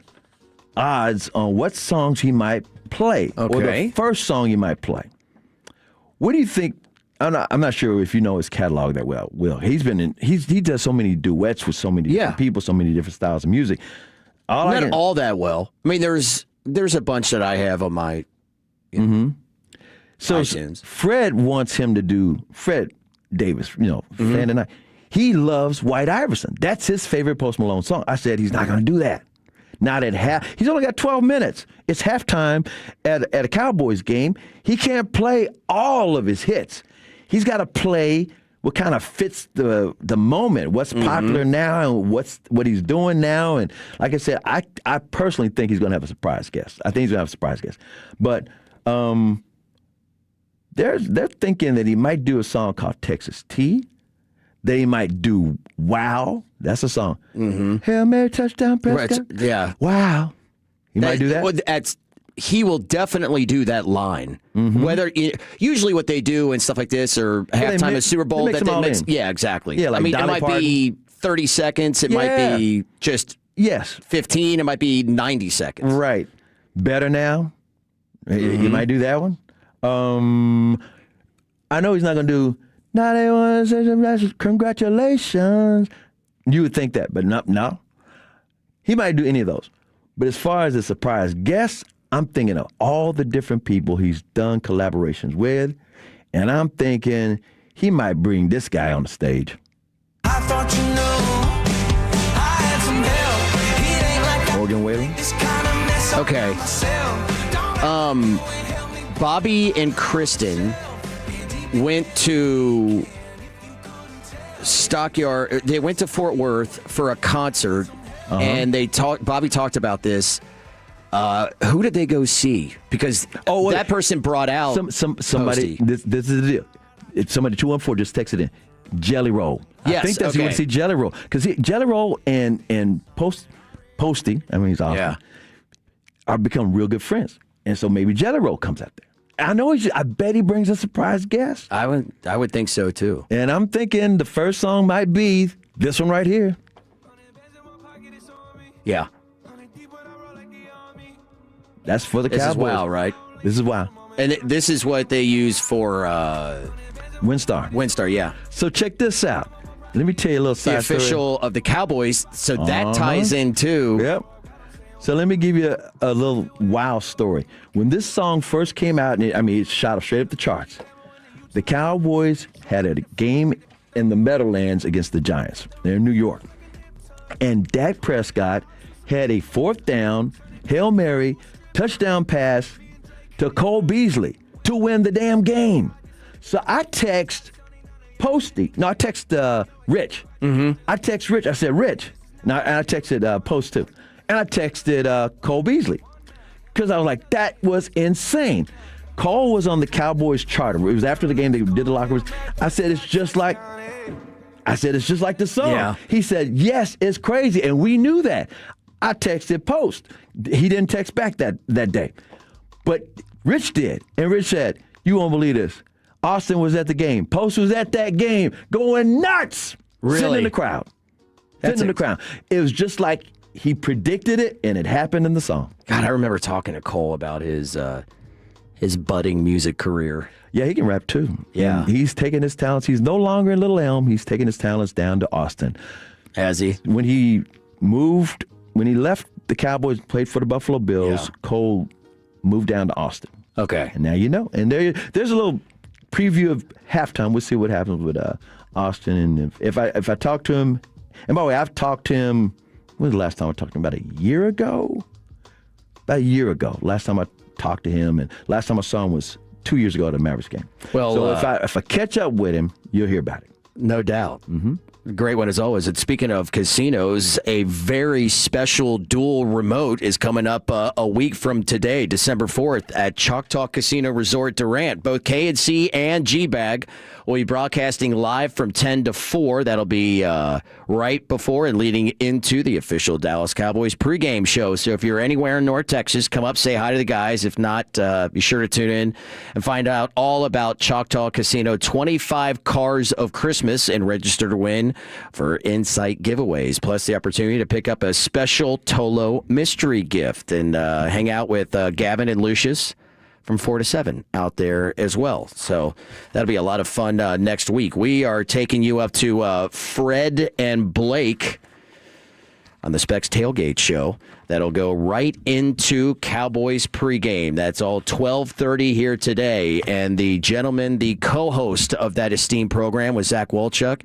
odds on what songs he might play, or the first song he might play. What do you think? I'm not sure if you know his catalog that well. Will, he does so many duets with so many different people, so many different styles of music. Not all that well. I mean, there's a bunch that I have on my so iTunes. Fred wants him to do Fred Davis, fan tonight. He loves White Iverson. That's his favorite Post Malone song. I said he's not going to do that. Not at half. He's only got 12 minutes. It's halftime at a Cowboys game. He can't play all of his hits. He's got to play what kind of fits the moment, what's popular now and what he's doing now. And like I said, I personally think he's going to have a surprise guest. I think he's going to have a surprise guest. But they're thinking that he might do a song called Texas Tea. That he might do Wow. That's a song. Hail Mary, touchdown, Prescott. Right. Yeah. Wow. He might do that? Well, he will definitely do that line. Whether usually what they do and stuff like this or halftime of Super Bowl, yeah, exactly. Yeah, like I mean, Dolly it might be 30 seconds. It might be just 15. It might be 90 seconds. Right. Better Now. He might do that one. I know he's not going to do, now they want to say congratulations. You would think that, but no. He might do any of those. But as far as the surprise guests, I'm thinking of all the different people he's done collaborations with, and I'm thinking he might bring this guy on the stage. I thought I had some help. He ain't like Morgan Wallen? Okay. Bobby and Kristen went to Stockyard. They went to Fort Worth for a concert, and Bobby talked about this. Who did they go see? Because that person brought out somebody. This is the deal. If somebody 214 just texted in Jelly Roll. Yes, I think that's who went to see Jelly Roll because Jelly Roll and Posty. I mean, he's awesome. Yeah. Are become real good friends, and so maybe Jelly Roll comes out there. I bet he brings a surprise guest. I would think so too. And I'm thinking the first song might be this one right here. Yeah. That's for the Cowboys. This is Wow, right? This is Wow. And this is what they use for Windstar. Windstar, yeah. So check this out. Let me tell you a little side story. The official of the Cowboys, so that ties in too. Yep. So let me give you a little Wow story. When this song first came out, it shot straight up the charts. The Cowboys had a game in the Meadowlands against the Giants. They're in New York. And Dak Prescott had a fourth down, Hail Mary, touchdown pass to Cole Beasley to win the damn game. So I text Rich. I text Rich. I said, Rich. And I texted Post too. And I texted Cole Beasley because I was like, that was insane. Cole was on the Cowboys charter. It was after the game. They did the locker rooms. I said, it's just like the song. Yeah. He said, yes, it's crazy. And we knew that. I texted Post. He didn't text back that day. But Rich did. And Rich said, you won't believe this. Austin was at the game. Post was at that game going nuts. Really? Sitting in the crowd. It was just like he predicted it, and it happened in the song. God, I remember talking to Cole about his budding music career. Yeah, he can rap too. Yeah. And he's taking his talents. He's no longer in Little Elm. He's taking his talents down to Austin. Has he? When he left the Cowboys, played for the Buffalo Bills, Cole moved down to Austin. Okay. And now you know. And there's a little preview of halftime. We'll see what happens with Austin. And if I talk to him, and by the way, I've talked to him. When was the last time I talked to him? About a year ago. Last time I talked to him, and last time I saw him was 2 years ago at a Mavericks game. Well, so if I catch up with him, you'll hear about it. No doubt. Great one as always. And speaking of casinos, a very special dual remote is coming up a week from today, December 4th, at Choctaw Casino Resort Durant. Both K&C and G-Bag will be broadcasting live from 10 to 4. That'll be right before and leading into the official Dallas Cowboys pregame show. So if you're anywhere in North Texas, come up, say hi to the guys. If not, be sure to tune in and find out all about Choctaw Casino. 25 cars of Christmas and register to win for Insight giveaways, plus the opportunity to pick up a special Tolo mystery gift and hang out with Gavin and Lucius from 4 to 7 out there as well. So that'll be a lot of fun next week. We are taking you up to Fred and Blake on the Specs Tailgate Show. That'll go right into Cowboys pregame. That's all 12:30 here today. And the gentleman, the co-host of that esteemed program with Zach Wolchuk,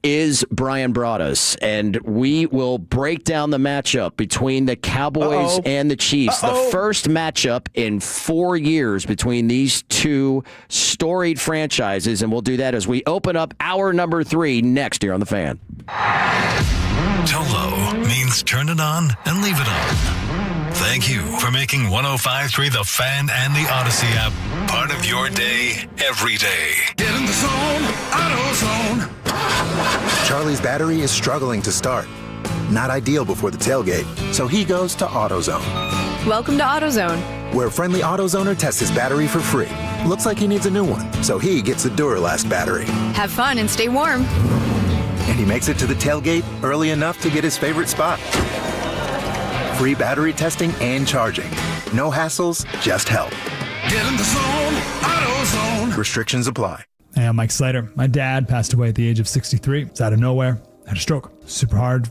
is Brian Broaddus. And we will break down the matchup between the Cowboys and the Chiefs. The first matchup in 4 years between these two storied franchises. And we'll do that as we open up hour number 3 next here on The Fan. Tolo means turn it on and leave it on. Thank you for making 105.3 The Fan and the Odyssey app part of your day every day. Get in the zone, AutoZone. Charlie's battery is struggling to start. Not ideal before the tailgate, so he goes to AutoZone. Welcome to AutoZone, where a friendly AutoZoner tests his battery for free. Looks like he needs a new one, so he gets the Duralast battery. have fun and stay warm. And he makes it to the tailgate early enough to get his favorite spot. Free battery testing and charging. No hassles, just help. Get in the zone, AutoZone. Restrictions apply. Hey, I'm Mike Slater. My dad passed away at the age of 63. It's out of nowhere. Had a stroke. Super hard.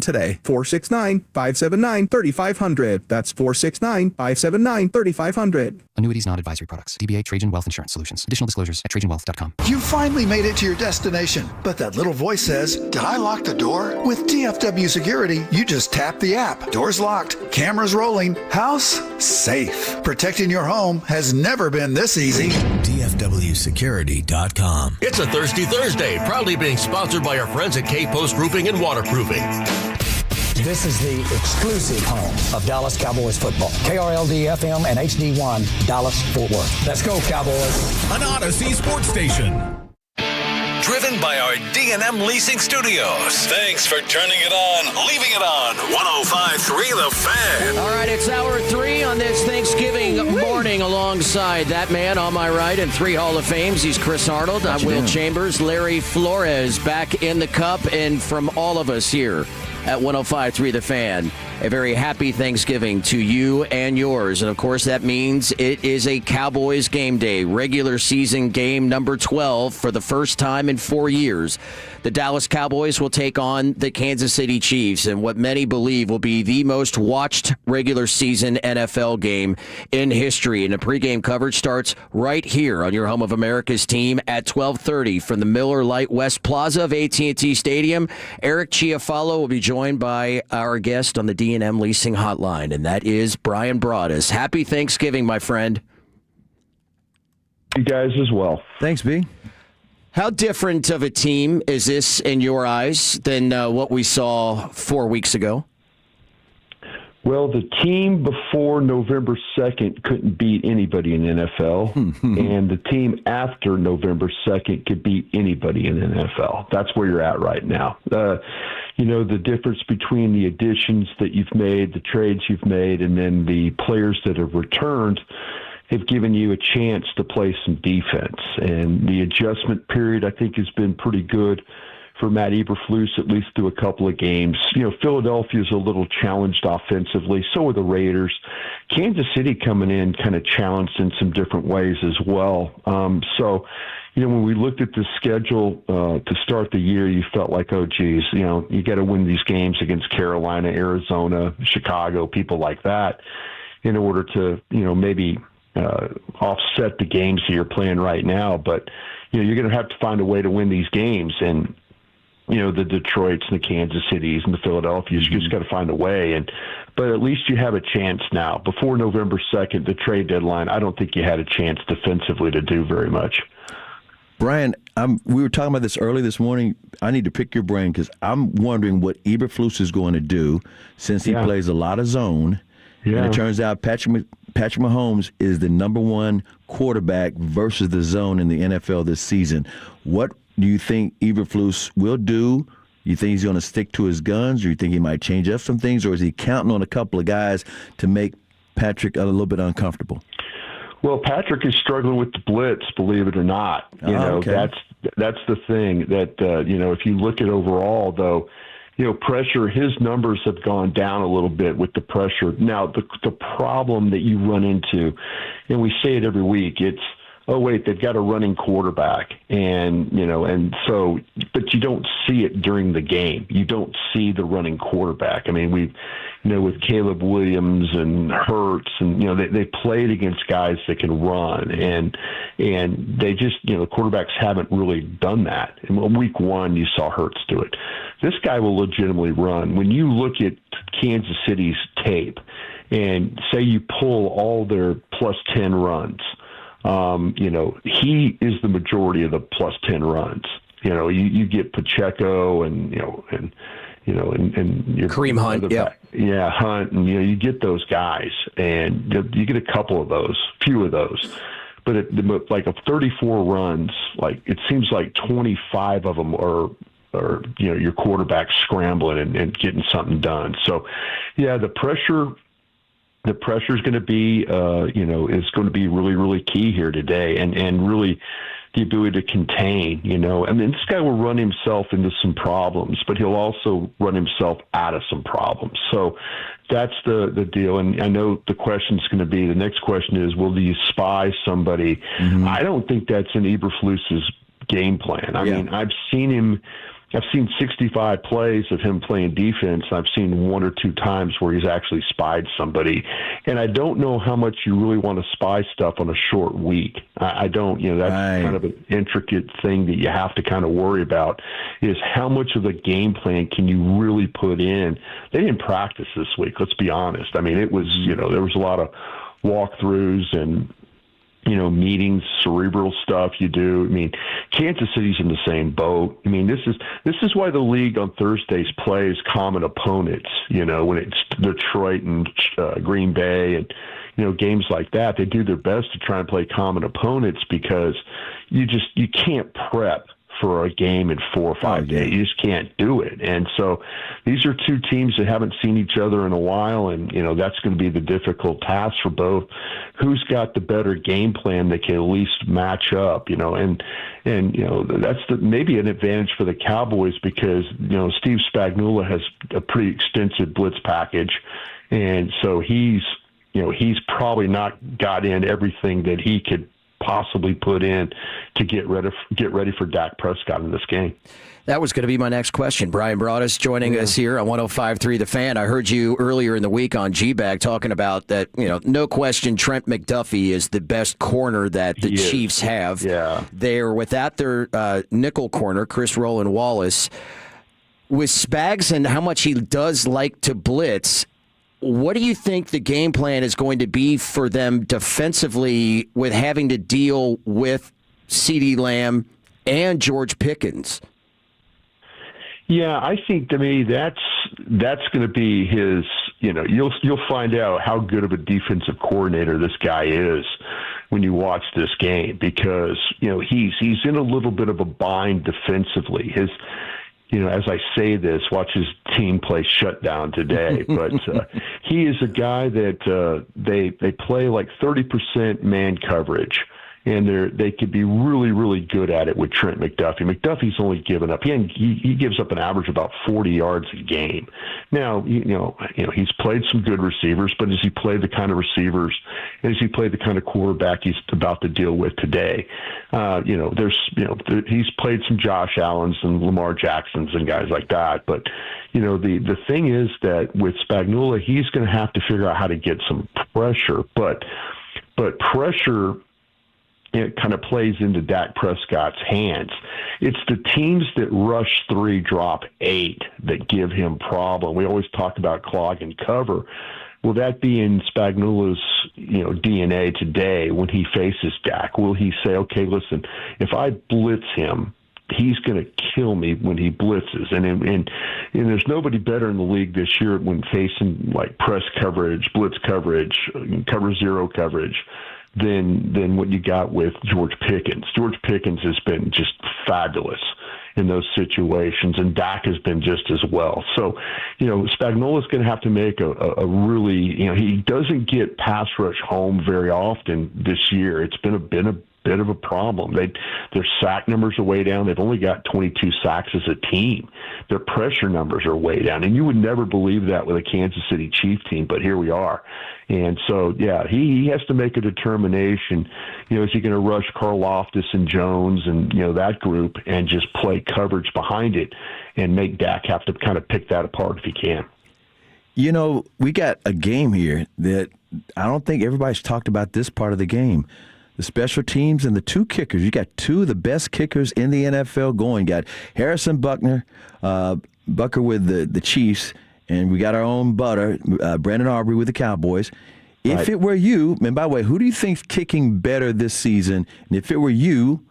today. 469-579-3500. That's 469-579-3500. Annuities not advisory products. DBA Trajan Wealth Insurance Solutions. Additional disclosures at trajanwealth.com. You finally made it to your destination, but that little voice says, did I lock the door? With TFW Security, you just tap the app. Doors locked, cameras rolling, house safe. Protecting your home has never been this easy. TFWsecurity.com. It's a Thirsty Thursday, proudly being sponsored by our friends at K-Post Roofing and Waterproofing. This is the exclusive home of Dallas Cowboys football. KRLD-FM and HD1, Dallas-Fort Worth. Let's go, Cowboys. An Odyssey sports station. Driven by our D&M Leasing Studios. Thanks for turning it on, leaving it on. 105.3 The Fan. All right, it's hour 3 on this Thanksgiving morning alongside that man on my right and 3 Hall of Fames. He's Chris Arnold. I'm Will Chambers. Larry Flores back in the cup. And from all of us here at 105.3 The Fan, a very happy Thanksgiving to you and yours. And, of course, that means it is a Cowboys game day, regular season game number 12 for the first time in 4 years. The Dallas Cowboys will take on the Kansas City Chiefs in what many believe will be the most watched regular season NFL game in history. And the pregame coverage starts right here on your home of America's team at 12:30 from the Miller Lite West Plaza of AT&T Stadium. Eric Chiafalo will be joined by our guest on the D&M Leasing Hotline, and that is Brian Broaddus. Happy Thanksgiving, my friend. You guys as well. Thanks, B. How different of a team is this in your eyes than what we saw 4 weeks ago? Well, the team before November 2nd couldn't beat anybody in the NFL, and the team after November 2nd could beat anybody in the NFL. That's where you're at right now. You know, the difference between the additions that you've made, the trades you've made, and then the players that have returned have given you a chance to play some defense. And the adjustment period, I think, has been pretty good for Matt Eberflus, at least through a couple of games. You know, Philadelphia's a little challenged offensively. So are the Raiders. Kansas City coming in kind of challenged in some different ways as well. So, you know, when we looked at the schedule to start the year, you felt like, oh, geez, you know, you got to win these games against Carolina, Arizona, Chicago, people like that in order to, you know, maybe offset the games that you're playing right now. But, you know, you're going to have to find a way to win these games. And, you know, the Detroits and the Kansas Cities and the Philadelphias, you just got to find a way. But at least you have a chance now. Before November 2nd, the trade deadline, I don't think you had a chance defensively to do very much. Brian, we were talking about this early this morning. I need to pick your brain because I'm wondering what Eberflus is going to do since he plays a lot of zone. Yeah. And it turns out Patrick Mahomes is the number one quarterback versus the zone in the NFL this season. What do you think Eberflus will do? You think he's going to stick to his guns, or you think he might change up some things, or is he counting on a couple of guys to make Patrick a little bit uncomfortable? Well, Patrick is struggling with the blitz, believe it or not. You know, okay. That's the thing that, you know, if you look at overall, though, you know, pressure, his numbers have gone down a little bit with the pressure. Now, the problem that you run into, and we say it every week, it's, oh, wait, they've got a running quarterback. And, you know, and so, but you don't see it during the game. You don't see the running quarterback. I mean, we've, you know, with Caleb Williams and Hurts, and, you know, they played against guys that can run, and they just, you know, the quarterbacks haven't really done that. In week one, you saw Hurts do it. This guy will legitimately run. When you look at Kansas City's tape and say you pull all their plus 10 runs, you know, he is the majority of the plus 10 runs. You know, you get Pacheco and your Kareem Hunt, Hunt, and, you know, you get those guys, and you get a couple of those, few of those. But like of 34 runs, like it seems like 25 of them are, you know, your quarterback scrambling and getting something done. So, yeah, the pressure is going to be, you know, is going to be really, really key here today, and really the ability to contain, you know. I mean, this guy will run himself into some problems, but he'll also run himself out of some problems. So that's the deal. And I know the next question is, will you spy somebody? Mm-hmm. I don't think that's in Eberflus's game plan. I mean, I've seen him I've seen 65 plays of him playing defense. I've seen 1 or 2 times where he's actually spied somebody. And I don't know how much you really want to spy stuff on a short week. I don't, that's kind of an intricate thing that you have to kind of worry about, is how much of the game plan can you really put in. They didn't practice this week, let's be honest. I mean, it was, there was a lot of walkthroughs and, meetings, cerebral stuff you do. I mean, Kansas City's in the same boat. I mean, this is why the league on Thursdays plays common opponents, when it's Detroit and Green Bay and, games like that. They do their best to try and play common opponents because you can't prep for a game in 4 or 5 days. You just can't do it. And so these are 2 teams that haven't seen each other in a while, and that's going to be the difficult task for both. Who's got the better game plan that can at least match up, and that's maybe an advantage for the Cowboys because Steve Spagnuolo has a pretty extensive blitz package, and so he's probably not got in everything that he could possibly put in to get ready for Dak Prescott in this game. That was going to be my next question. Brian Broaddus joining us here on 105.3 The Fan. I heard you earlier in the week on G-Bag talking about that, no question Trent McDuffie is the best corner that the Chiefs have. Yeah. They're without their nickel corner, Chris Roland Wallace. With Spags and how much he does like to blitz, what do you think the game plan is going to be for them defensively with having to deal with CeeDee Lamb and George Pickens? Yeah, I think to me that's going to be his. You'll find out how good of a defensive coordinator this guy is when you watch this game because he's in a little bit of a bind defensively. As I say this, watch his team play shutdown today. But he is a guy that they play like 30% man coverage, and they could be really, really good at it with Trent McDuffie. McDuffie's only given up. He gives up an average about 40 yards a game. Now, he's played some good receivers, but has he played the kind of receivers, and has he played the kind of quarterback he's about to deal with today? He's played some Josh Allens and Lamar Jacksons and guys like that. But, the thing is that with Spagnuolo, he's going to have to figure out how to get some pressure. But pressure, it kind of plays into Dak Prescott's hands. It's the teams that rush 3, drop 8 that give him problem. We always talk about clog and cover. Will that be in Spagnuolo's, DNA today when he faces Dak? Will he say, okay, listen, if I blitz him, he's going to kill me when he blitzes. And there's nobody better in the league this year when facing like press coverage, blitz coverage, cover zero coverage than what you got with George Pickens. George Pickens has been just fabulous in those situations, and Dak has been just as well. So, Spagnuolo's going to have to make a really, he doesn't get pass rush home very often this year. It's been a bit of a problem. Their sack numbers are way down. They've only got 22 sacks as a team. Their pressure numbers are way down, and you would never believe that with a Kansas City Chiefs team, but here we are. And so, yeah, he has to make a determination. Is he going to rush Karlaftis and Jones and, that group and just play coverage behind it and make Dak have to kind of pick that apart if he can? We got a game here that I don't think everybody's talked about this part of the game. The special teams and the 2 kickers. You got 2 of the best kickers in the NFL going. You got Harrison Bucker with the Chiefs, and we got our own Butter, Brandon Aubrey with the Cowboys. If it were you, and by the way, who do you think's kicking better this season? And if it were you,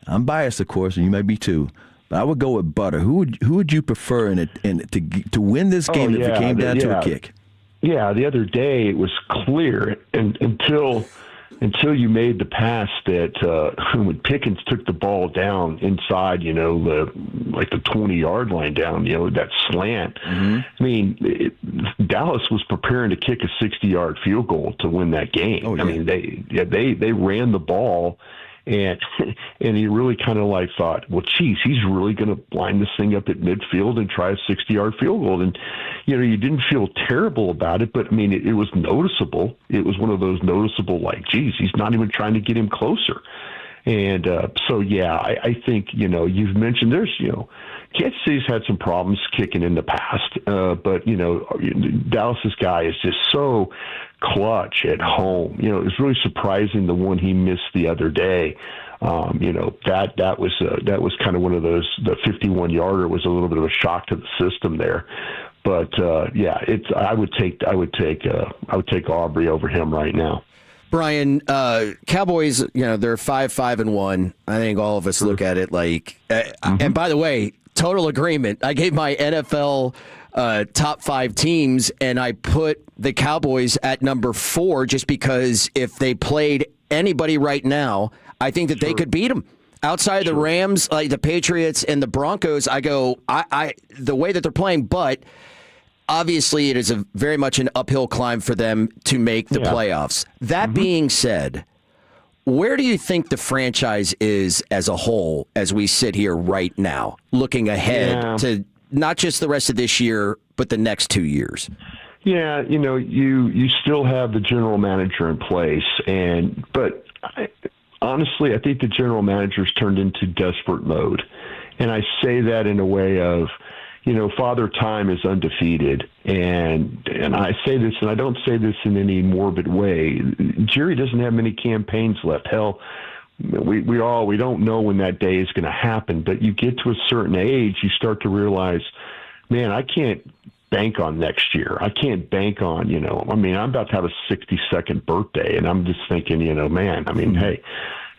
I'm biased, of course, and you may be too, but I would go with Butter. Who would you prefer to win this game if it came down to a kick? Yeah, the other day it was clear until you made the pass that when Pickens took the ball down inside, the 20-yard line down, that slant. Mm-hmm. I mean, Dallas was preparing to kick a 60-yard field goal to win that game. Oh, yeah. I mean, they ran the ball. And he really kind of thought, well, geez, he's really going to line this thing up at midfield and try a 60-yard field goal. And, you didn't feel terrible about it, but, I mean, it was noticeable. It was one of those noticeable, geez, he's not even trying to get him closer. And I think, you've mentioned there's, Kansas City's had some problems kicking in the past, but, Dallas's guy is just so clutch at home. It was really surprising the one he missed the other day. That was kind of one of those, the 51-yarder was a little bit of a shock to the system there. But I would take Aubrey over him right now. Brian, Cowboys, they're 5-5-1. I think all of us look at it like, and by the way, total agreement. I gave my NFL top 5 teams, and I put the Cowboys at number 4 just because if they played anybody right now, I think that they could beat them. Outside the Rams, like the Patriots and the Broncos, I go, the way that they're playing, but obviously it is very much an uphill climb for them to make the playoffs. That being said, where do you think the franchise is as a whole as we sit here right now, looking ahead to not just the rest of this year, but the next 2 years? Yeah, you still have the general manager in place, but honestly, I think the general manager's turned into desperate mode. And I say that in a way of, Father Time is undefeated. And I say this, and I don't say this in any morbid way. Jerry doesn't have many campaigns left. Hell, we don't know when that day is going to happen. But you get to a certain age, you start to realize, man, I can't bank on next year. I can't bank on, I'm about to have a 62nd birthday, and I'm just thinking, hey,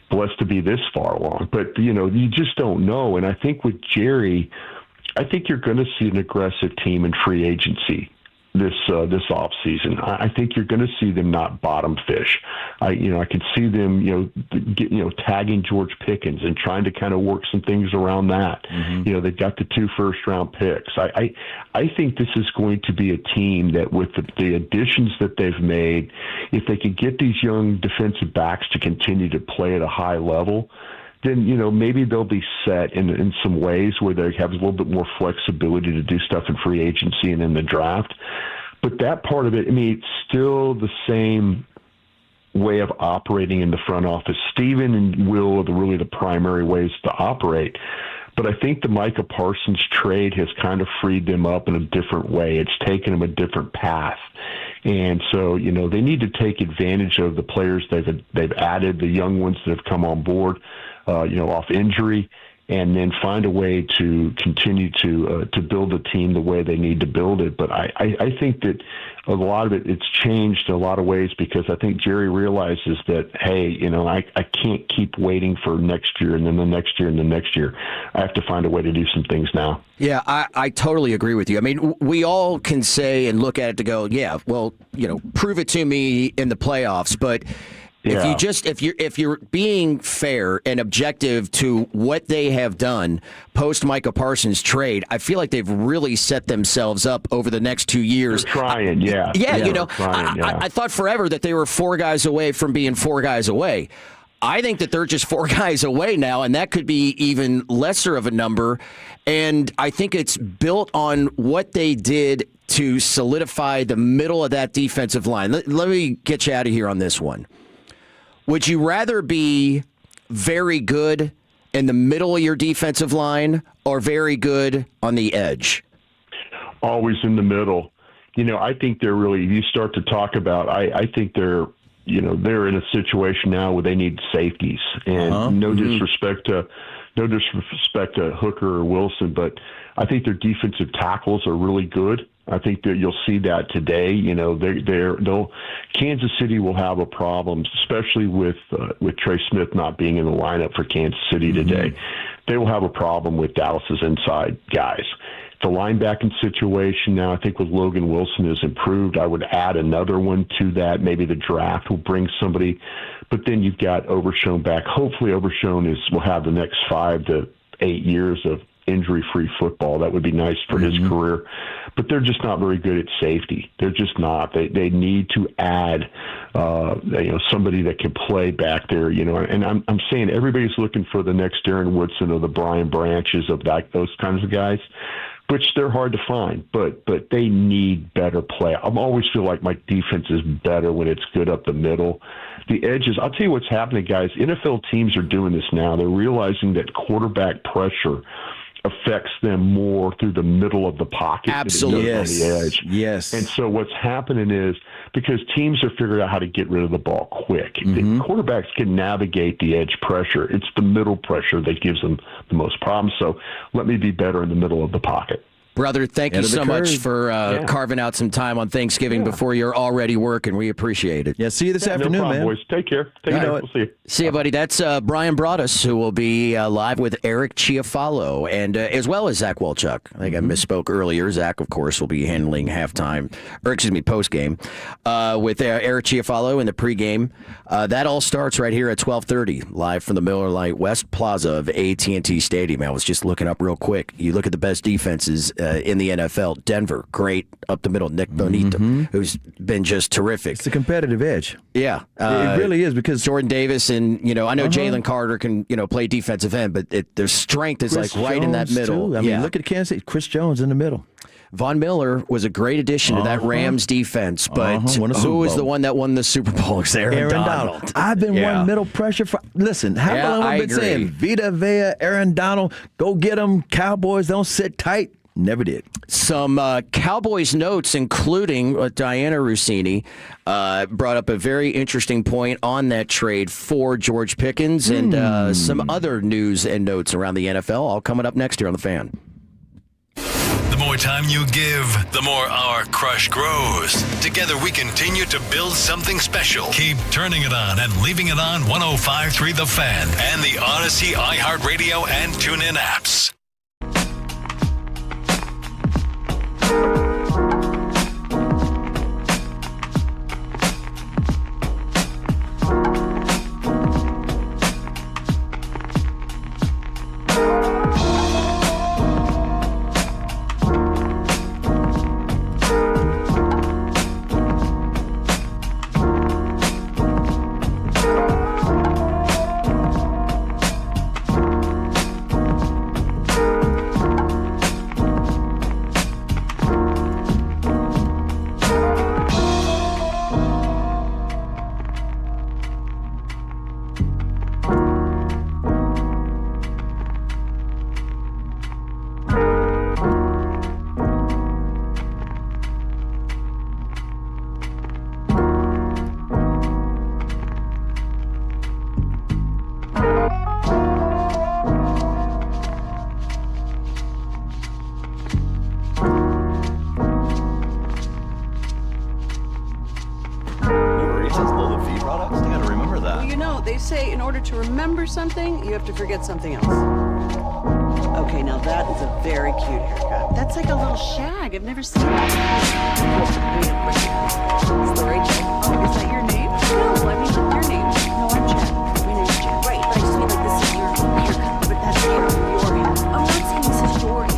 blessed to be this far along. But, you just don't know. And I think with Jerry, I think you're going to see an aggressive team in free agency this offseason. I think you're going to see them not bottom fish. I can see them, tagging George Pickens and trying to kind of work some things around that. They've got the 2 first-round picks. I think this is going to be a team that with the additions that they've made, if they could get these young defensive backs to continue to play at a high level, then, maybe they'll be set in some ways where they have a little bit more flexibility to do stuff in free agency and in the draft. But that part of it, it's still the same way of operating in the front office. Steven and Will are really the primary ways to operate. But I think the Micah Parsons trade has kind of freed them up in a different way. It's taken them a different path. And so, they need to take advantage of the players they've added, the young ones that have come on board, off injury, and then find a way to continue to build the team the way they need to build it. But I think that a lot of it's changed in a lot of ways because I think Jerry realizes that, hey, I can't keep waiting for next year and then the next year and the next year. I have to find a way to do some things now. Yeah, I totally agree with you. We all can say and look at it to go, yeah, well, prove it to me in the playoffs, but if you're being fair and objective to what they have done post Micah Parsons trade, I feel like they've really set themselves up over the next 2 years. They're trying, I thought forever that they were 4 guys away from being 4 guys away. I think that they're just 4 guys away now, and that could be even lesser of a number. And I think it's built on what they did to solidify the middle of that defensive line. Let me get you out of here on this one. Would you rather be very good in the middle of your defensive line or very good on the edge? Always in the middle. I think they're really, you start to talk about, I think they're in a situation now where they need safeties. And no disrespect to Hooker or Wilson, but I think their defensive tackles are really good. I think that you'll see that today. Kansas City will have a problem, especially with Trey Smith not being in the lineup for Kansas City today. They will have a problem with Dallas's inside guys. The linebacking situation now, I think with Logan Wilson has improved. I would add another one to that. Maybe the draft will bring somebody, but then you've got Overshown back. Hopefully Overshown will have the next 5 to 8 years of injury-free football. That would be nice for his career. But they're just not very good at safety. They're just not. They need to add somebody that can play back there. And I'm saying everybody's looking for the next Darren Woodson or the Brian Branches of those kinds of guys. which they're hard to find, but they need better play. I always feel like my defense is better when it's good up the middle. The edges, I'll tell you what's happening, guys. NFL teams are doing this now. They're realizing that quarterback pressure affects them more through the middle of the pocket Absolutely. than it does on the edge. Yes. And so what's happening is because teams are figuring out how to get rid of the ball quick. The quarterbacks can navigate the edge pressure. It's the middle pressure that gives them the most problems. So let me be better in the middle of the pocket. Brother, thank you so much for carving out some time on Thanksgiving before you're already working. We appreciate it. Yeah, see you this afternoon, no problem, man. boys. Take care. We'll see you. See you, buddy. That's Brian Broaddus, who will be live with Eric Chiafalo, and as well as Zach Walchuk. I think I misspoke earlier. Zach, of course, will be handling postgame with Eric Chiafalo in the pregame. That all starts right here at 12:30, live from the Miller Lite West Plaza of AT&T Stadium. I was just looking up real quick. You look at the best defenses in the NFL. Denver, great up the middle. Nick Bonita, who's been just terrific. It's a competitive edge. Yeah. It really is, because Jordan Davis and, I know Jalen Carter can, play defensive end, but their strength is Chris right in that Jones, middle. too. I mean, look at Kansas City. Chris Jones in the middle. Von Miller was a great addition to that Rams defense, but who was the one that won the Super Bowl? It's Aaron Donald. I've been one middle pressure for. Listen, how long have I been saying Vita Vea, Aaron Donald, go get them. Cowboys don't sit tight. Never did. Some Cowboys notes, including Diana Rossini, brought up a very interesting point on that trade for George Pickens and some other news and notes around the NFL. All coming up next here on The Fan. The more time you give, the more our crush grows. Together we continue to build something special. Keep turning it on and leaving it on 105.3 The Fan and the Odyssey, iHeartRadio, and TuneIn apps. Something, you have to forget something else. Okay, now that is a very cute haircut. That's like a little shag. I've never seen that. It's Lori J. Oh, is that your name? No, I mean your name. No, I'm Jen. My name's Jen. Right, but I just mean like this is your haircut, but that's your hair. I'm not saying this is your hair.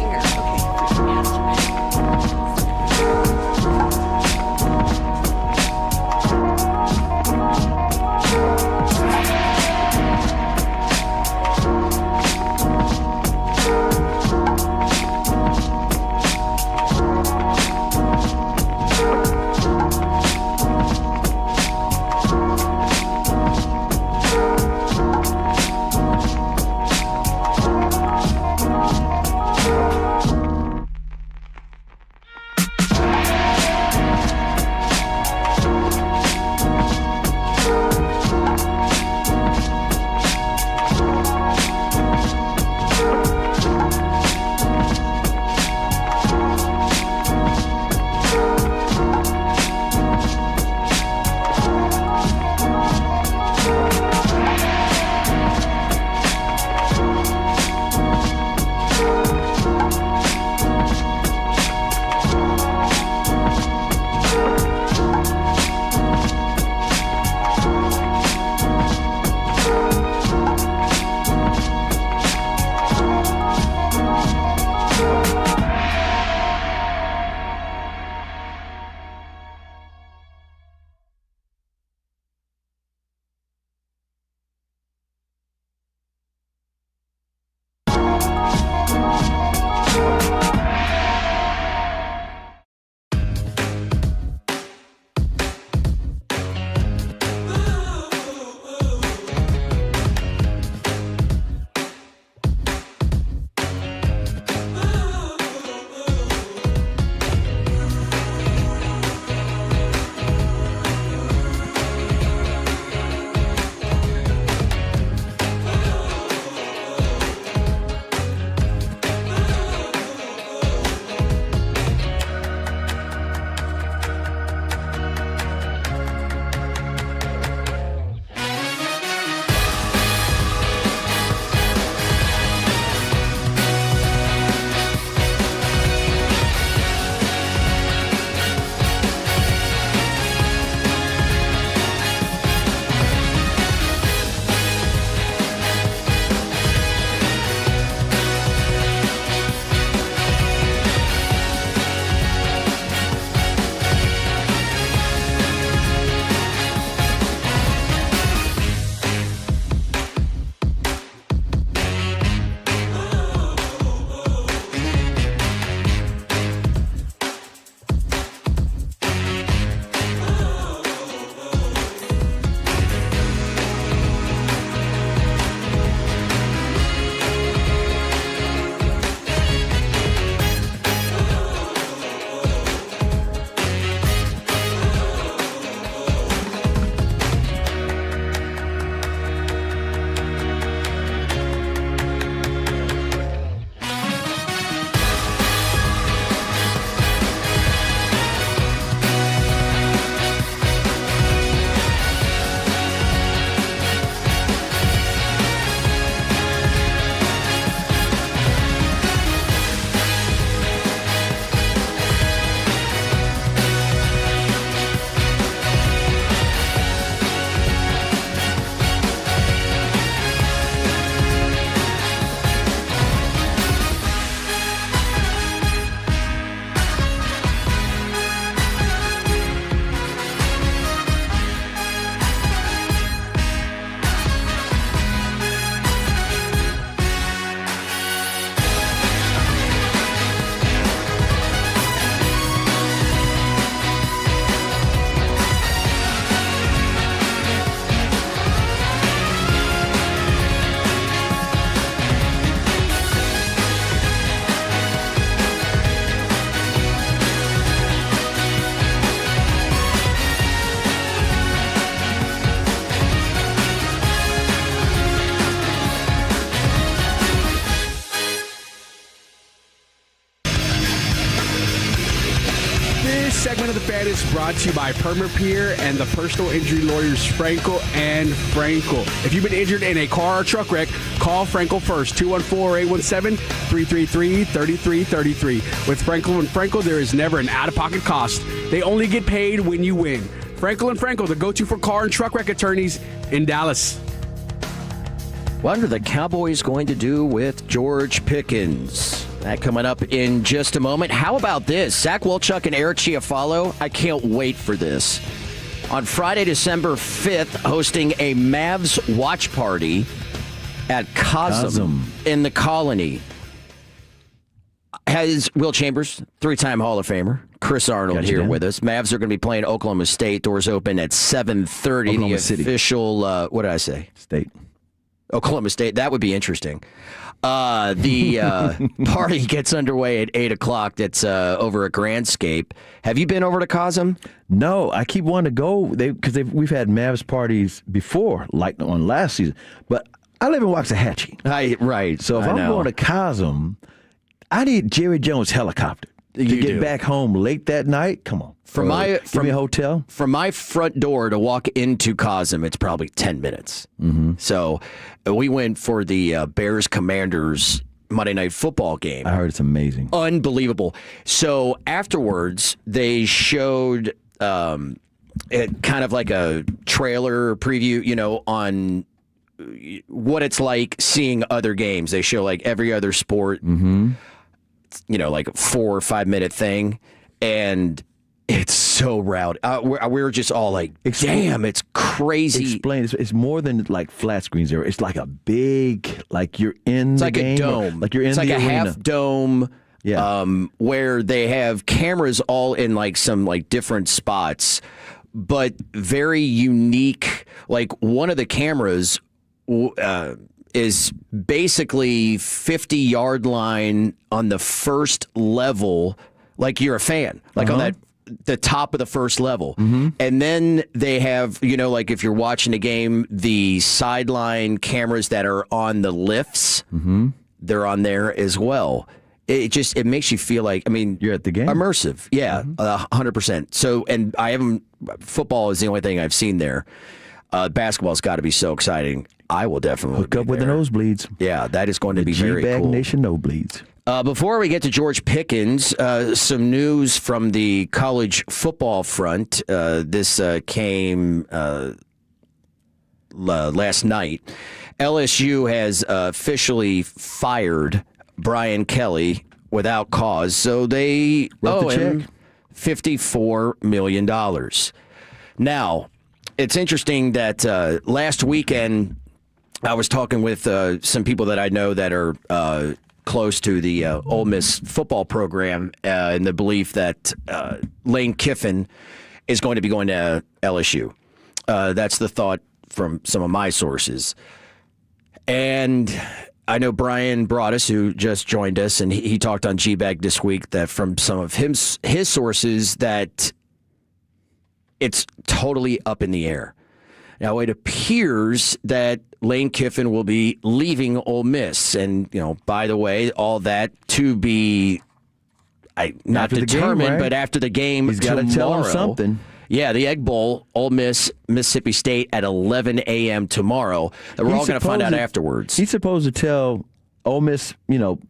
Turn of the Fan is brought to you by Permapeer and the personal injury lawyers Frankel and Frankel. If you've been injured in a car or truck wreck, call Frankel first, 214-817-333-3333. With Frankel and Frankel, there is never an out-of-pocket cost. They only get paid when you win. Frankel and Frankel, the go-to for car and truck wreck attorneys in Dallas. What are the Cowboys going to do with George Pickens? That coming up in just a moment. How about this? Zach Wilczek and Eric Chiafalo. I can't wait for this. On Friday, December 5th, hosting a Mavs watch party at Cosm in the Colony. Has Will Chambers, three-time Hall of Famer, Chris Arnold here with us. Mavs are going to be playing Oklahoma State. Doors open at 7:30. Oklahoma the City. Official, what did I say? State. Oklahoma State. That would be interesting. The party gets underway at 8 o'clock. That's over at Grandscape. Have you been over to Cosm? No, I keep wanting to go because we've had Mavs parties before, like on last season. But I live in Waxahachie. Right. So if I'm going to Cosm, I need Jerry Jones' helicopter to get back home late that night. Come on. Give me a hotel. From my front door to walk into Cosm, it's probably 10 minutes. Mm-hmm. So we went for the Bears-Commanders Monday Night Football game. I heard it's amazing. Unbelievable. So afterwards, they showed it kind of like a trailer preview, on what it's like seeing other games. They show like every other sport, like a 4 or 5 minute thing. And it's so rowdy. We were just all like, damn, it's crazy. Explain. It's more than like flat screens there. It's like a big, like you're in it's the like game. A dome. Like you're in it's the like arena. A half dome. Yeah. Where they have cameras all in like some like different spots, but very unique. Like one of the cameras is basically 50-yard line on the first level, like you're a fan, like on the top of the first level. And then they have, like if you're watching a game, the sideline cameras that are on the lifts, they're on there as well. It makes you feel like, you're at the game. Immersive. Yeah, 100%. So, and football is the only thing I've seen there. Basketball's got to be so exciting. I will definitely hook up with the nosebleeds. Yeah, that is going to be very G-Bag cool. Nation nosebleeds. Before we get to George Pickens, some news from the college football front. This came last night. LSU has officially fired Brian Kelly without cause, so they owe him $54 million. Now, it's interesting that last weekend I was talking with some people that I know that are close to the Ole Miss football program in the belief that Lane Kiffin is going to be going to LSU. That's the thought from some of my sources. And I know Brian Broaddus, who just joined us, and he talked on G-Bag this week that from some of his sources that it's totally up in the air. Now, it appears that Lane Kiffin will be leaving Ole Miss. And, by the way, all that to be not determined, game, right? But after the game he's got to tell him something. Yeah, the Egg Bowl, Ole Miss, Mississippi State at 11 a.m. tomorrow. We're all going to find out afterwards. He's supposed to tell Ole Miss,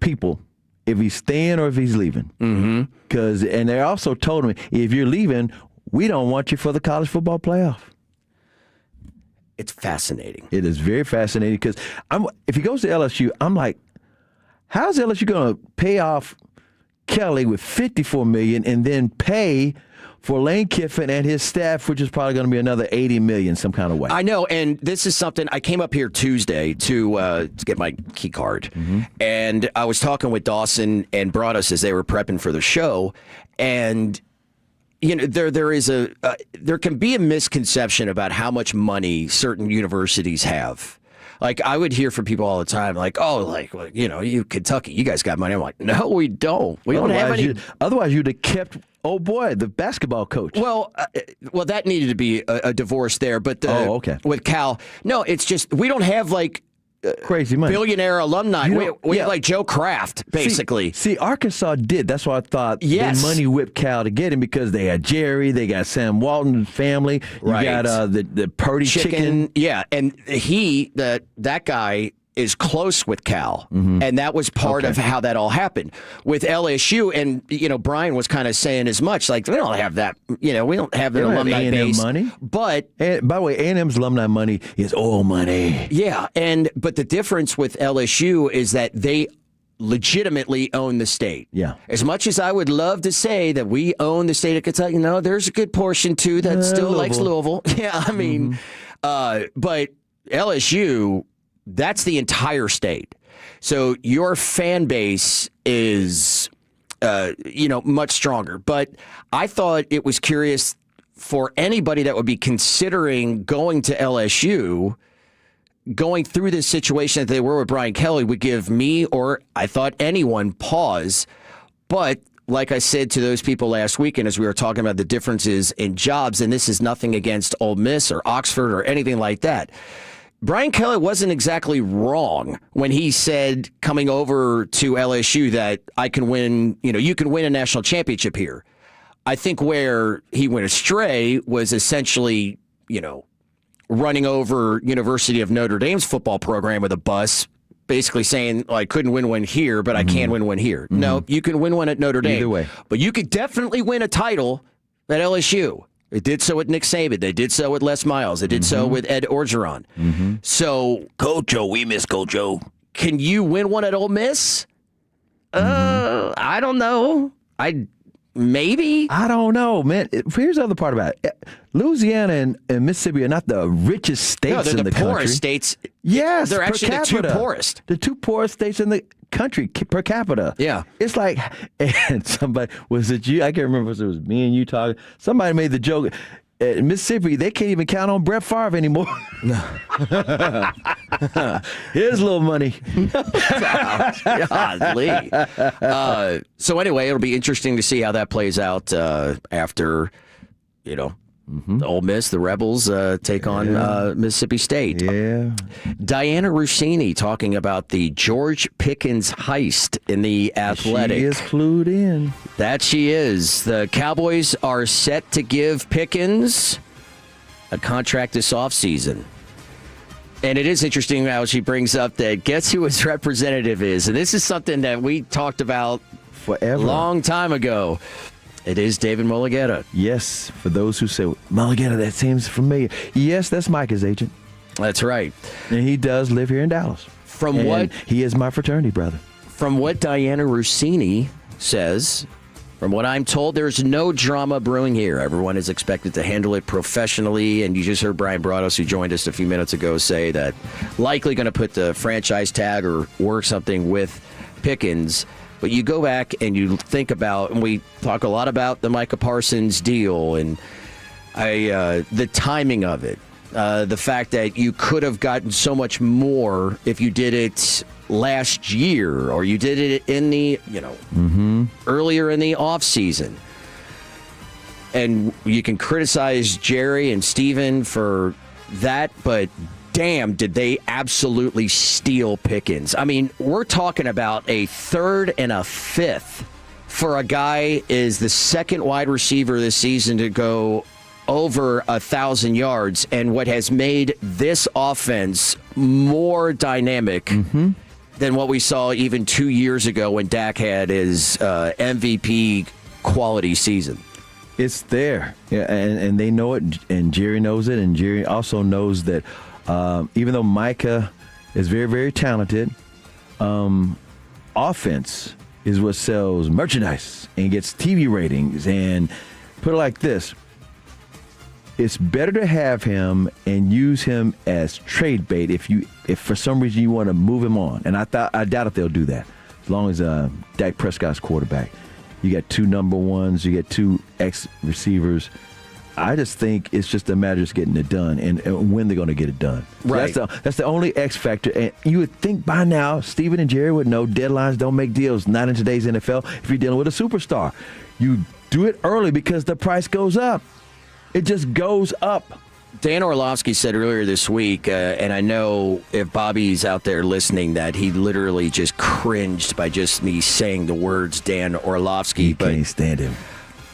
people, if he's staying or if he's leaving. Mm-hmm. And they also told him, if you're leaving, we don't want you for the college football playoff. It's fascinating. It is very fascinating because if he goes to LSU, I'm like, how's LSU going to pay off Kelly with $54 million and then pay for Lane Kiffin and his staff, which is probably going to be another $80 million some kind of way? I know, and this is something I came up here Tuesday to get my key card, and I was talking with Dawson and Broaddus as they were prepping for the show, and there can be a misconception about how much money certain universities have. Like, I would hear from people all the time, like, you Kentucky, you guys got money. I'm like, no, we don't. We don't have any. Otherwise, you'd have kept, the basketball coach. Well, that needed to be a divorce there. But with Cal, no, it's just we don't have, like, crazy money. Billionaire alumni. We yeah. have like Joe Kraft, basically. See, Arkansas did. That's why I thought they money whipped Cal to get him because they had Jerry, they got Sam Walton's family, you got the Purdy chicken. Yeah, and that guy is close with Cal, and that was part of how that all happened with LSU. And Brian was kind of saying as much, like we don't have that, we don't have the alumni A&M base money. But by the way, A&M's alumni money is oil money. Yeah, but the difference with LSU is that they legitimately own the state. Yeah. As much as I would love to say that we own the state of Kentucky, there's a good portion too that still likes Louisville. Yeah, I mean, but LSU, that's the entire state. So your fan base is, much stronger. But I thought it was curious for anybody that would be considering going to LSU, going through this situation that they were with Brian Kelly would give me, or I thought anyone, pause. But like I said to those people last weekend as we were talking about the differences in jobs, and this is nothing against Ole Miss or Oxford or anything like that, Brian Kelly wasn't exactly wrong when he said coming over to LSU that I can win, you can win a national championship here. I think where he went astray was essentially, running over University of Notre Dame's football program with a bus, basically saying, I couldn't win one here, but I can win one here. No, you can win one at Notre Dame. Either way. But you could definitely win a title at LSU. They did so with Nick Saban. They did so with Les Miles. They did so with Ed Orgeron. So, Coach-O, we miss Coach-O. Can you win one at Ole Miss? I don't know. Maybe. I don't know, man. Here's the other part about it. Louisiana and Mississippi are not the richest states in the country. They're the poorest states. Yes, they're actually the two poorest. The two poorest states in the country per capita. Yeah. It's like, and somebody, was it you? I can't remember if it was me and you talking. Somebody made the joke. In Mississippi, they can't even count on Brett Favre anymore. Here's a little money. Godly. So anyway, it'll be interesting to see how that plays out after, the Ole Miss, the Rebels take on Mississippi State. Yeah. Diana Rossini talking about the George Pickens heist in the Athletic. She is clued in. That she is. The Cowboys are set to give Pickens a contract this offseason. And it is interesting how she brings up that guess who his representative is. And this is something that we talked about forever, a long time ago. It is David Mulligetta. Yes, for those who say, Mulligetta, that seems familiar. Yes, that's Micah's agent. That's right. And he does live here in Dallas. He is my fraternity brother. From what Diana Rossini says, from what I'm told, there's no drama brewing here. Everyone is expected to handle it professionally. And you just heard Brian Broaddus, who joined us a few minutes ago, say that likely going to put the franchise tag or work something with Pickens. But you go back and you think about, and we talk a lot about the Micah Parsons deal and the timing of it, the fact that you could have gotten so much more if you did it last year or you did it in the, earlier in the offseason. And you can criticize Jerry and Steven for that, but damn, did they absolutely steal Pickens. I mean, we're talking about a third and a fifth for a guy is the second wide receiver this season to go over 1,000 yards and what has made this offense more dynamic than what we saw even 2 years ago when Dak had his MVP quality season. It's there. Yeah, and they know it, and Jerry knows it, and Jerry also knows that even though Micah is very, very talented, offense is what sells merchandise and gets TV ratings. And put it like this, it's better to have him and use him as trade bait if for some reason you want to move him on. And I doubt if they'll do that as long as Dak Prescott's quarterback. You got two number ones, you got two ex-receivers. I just think it's just a matter of just getting it done and when they're going to get it done. Right. So that's the only X factor. And you would think by now Steven and Jerry would know deadlines don't make deals, not in today's NFL. If you're dealing with a superstar, you do it early because the price goes up. It just goes up. Dan Orlovsky said earlier this week, and I know if Bobby's out there listening, that he literally just cringed by just me saying the words Dan Orlovsky. But can't stand him.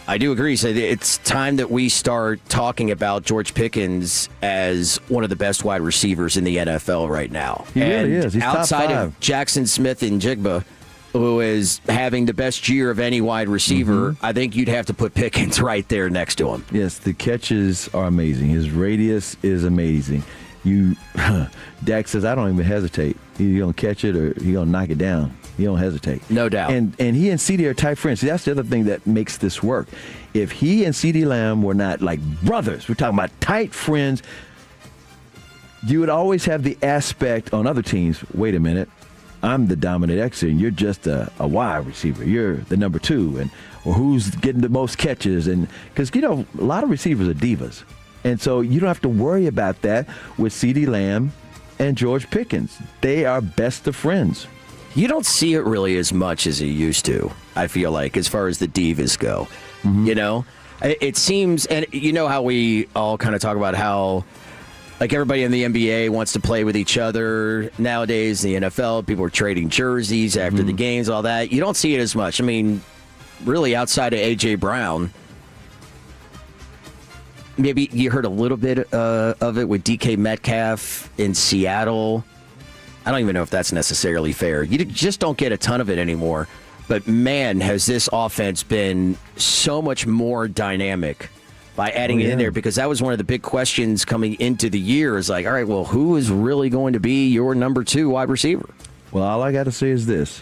I do agree. So it's time that we start talking about George Pickens as one of the best wide receivers in the NFL right now. He really is. He's outside top 5. of Jackson Smith and Jigba, who is having the best year of any wide receiver, I think you'd have to put Pickens right there next to him. Yes, the catches are amazing. His radius is amazing. Dak says, I don't even hesitate. He's going to catch it or he's going to knock it down. He don't hesitate. No doubt. And he and CeeDee are tight friends. See, that's the other thing that makes this work. If he and CeeDee Lamb were not like brothers, we're talking about tight friends, you would always have the aspect on other teams, wait a minute, I'm the dominant Xer, and you're just a wide receiver. You're the number 2, or who's getting the most catches. And because, a lot of receivers are divas. And so you don't have to worry about that with CeeDee Lamb and George Pickens. They are best of friends. You don't see it really as much as you used to, I feel like, as far as the divas go. It seems, and you know how we all kind of talk about how, like, everybody in the NBA wants to play with each other nowadays. In the NFL, people are trading jerseys after the games, all that. You don't see it as much. I mean, really, outside of A.J. Brown, maybe you heard a little bit of it with DK Metcalf in Seattle. I don't even know if that's necessarily fair. You just don't get a ton of it anymore. But, man, has this offense been so much more dynamic by adding it in there, because that was one of the big questions coming into the year is like, all right, well, who is really going to be your number 2 wide receiver? Well, all I got to say is this.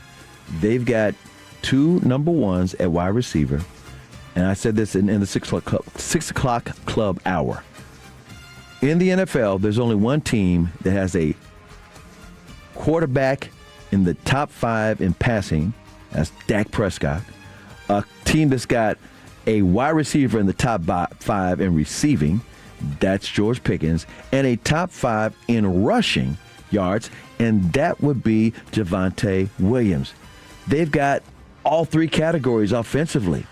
They've got 2 number 1s at wide receiver, and I said this in the 6 o'clock club hour. In the NFL, there's only one team that has a quarterback in the top 5 in passing. That's Dak Prescott. A team that's got a wide receiver in the top 5 in receiving, that's George Pickens, and a top 5 in rushing yards, and that would be Javonte Williams. They've got all 3 categories offensively.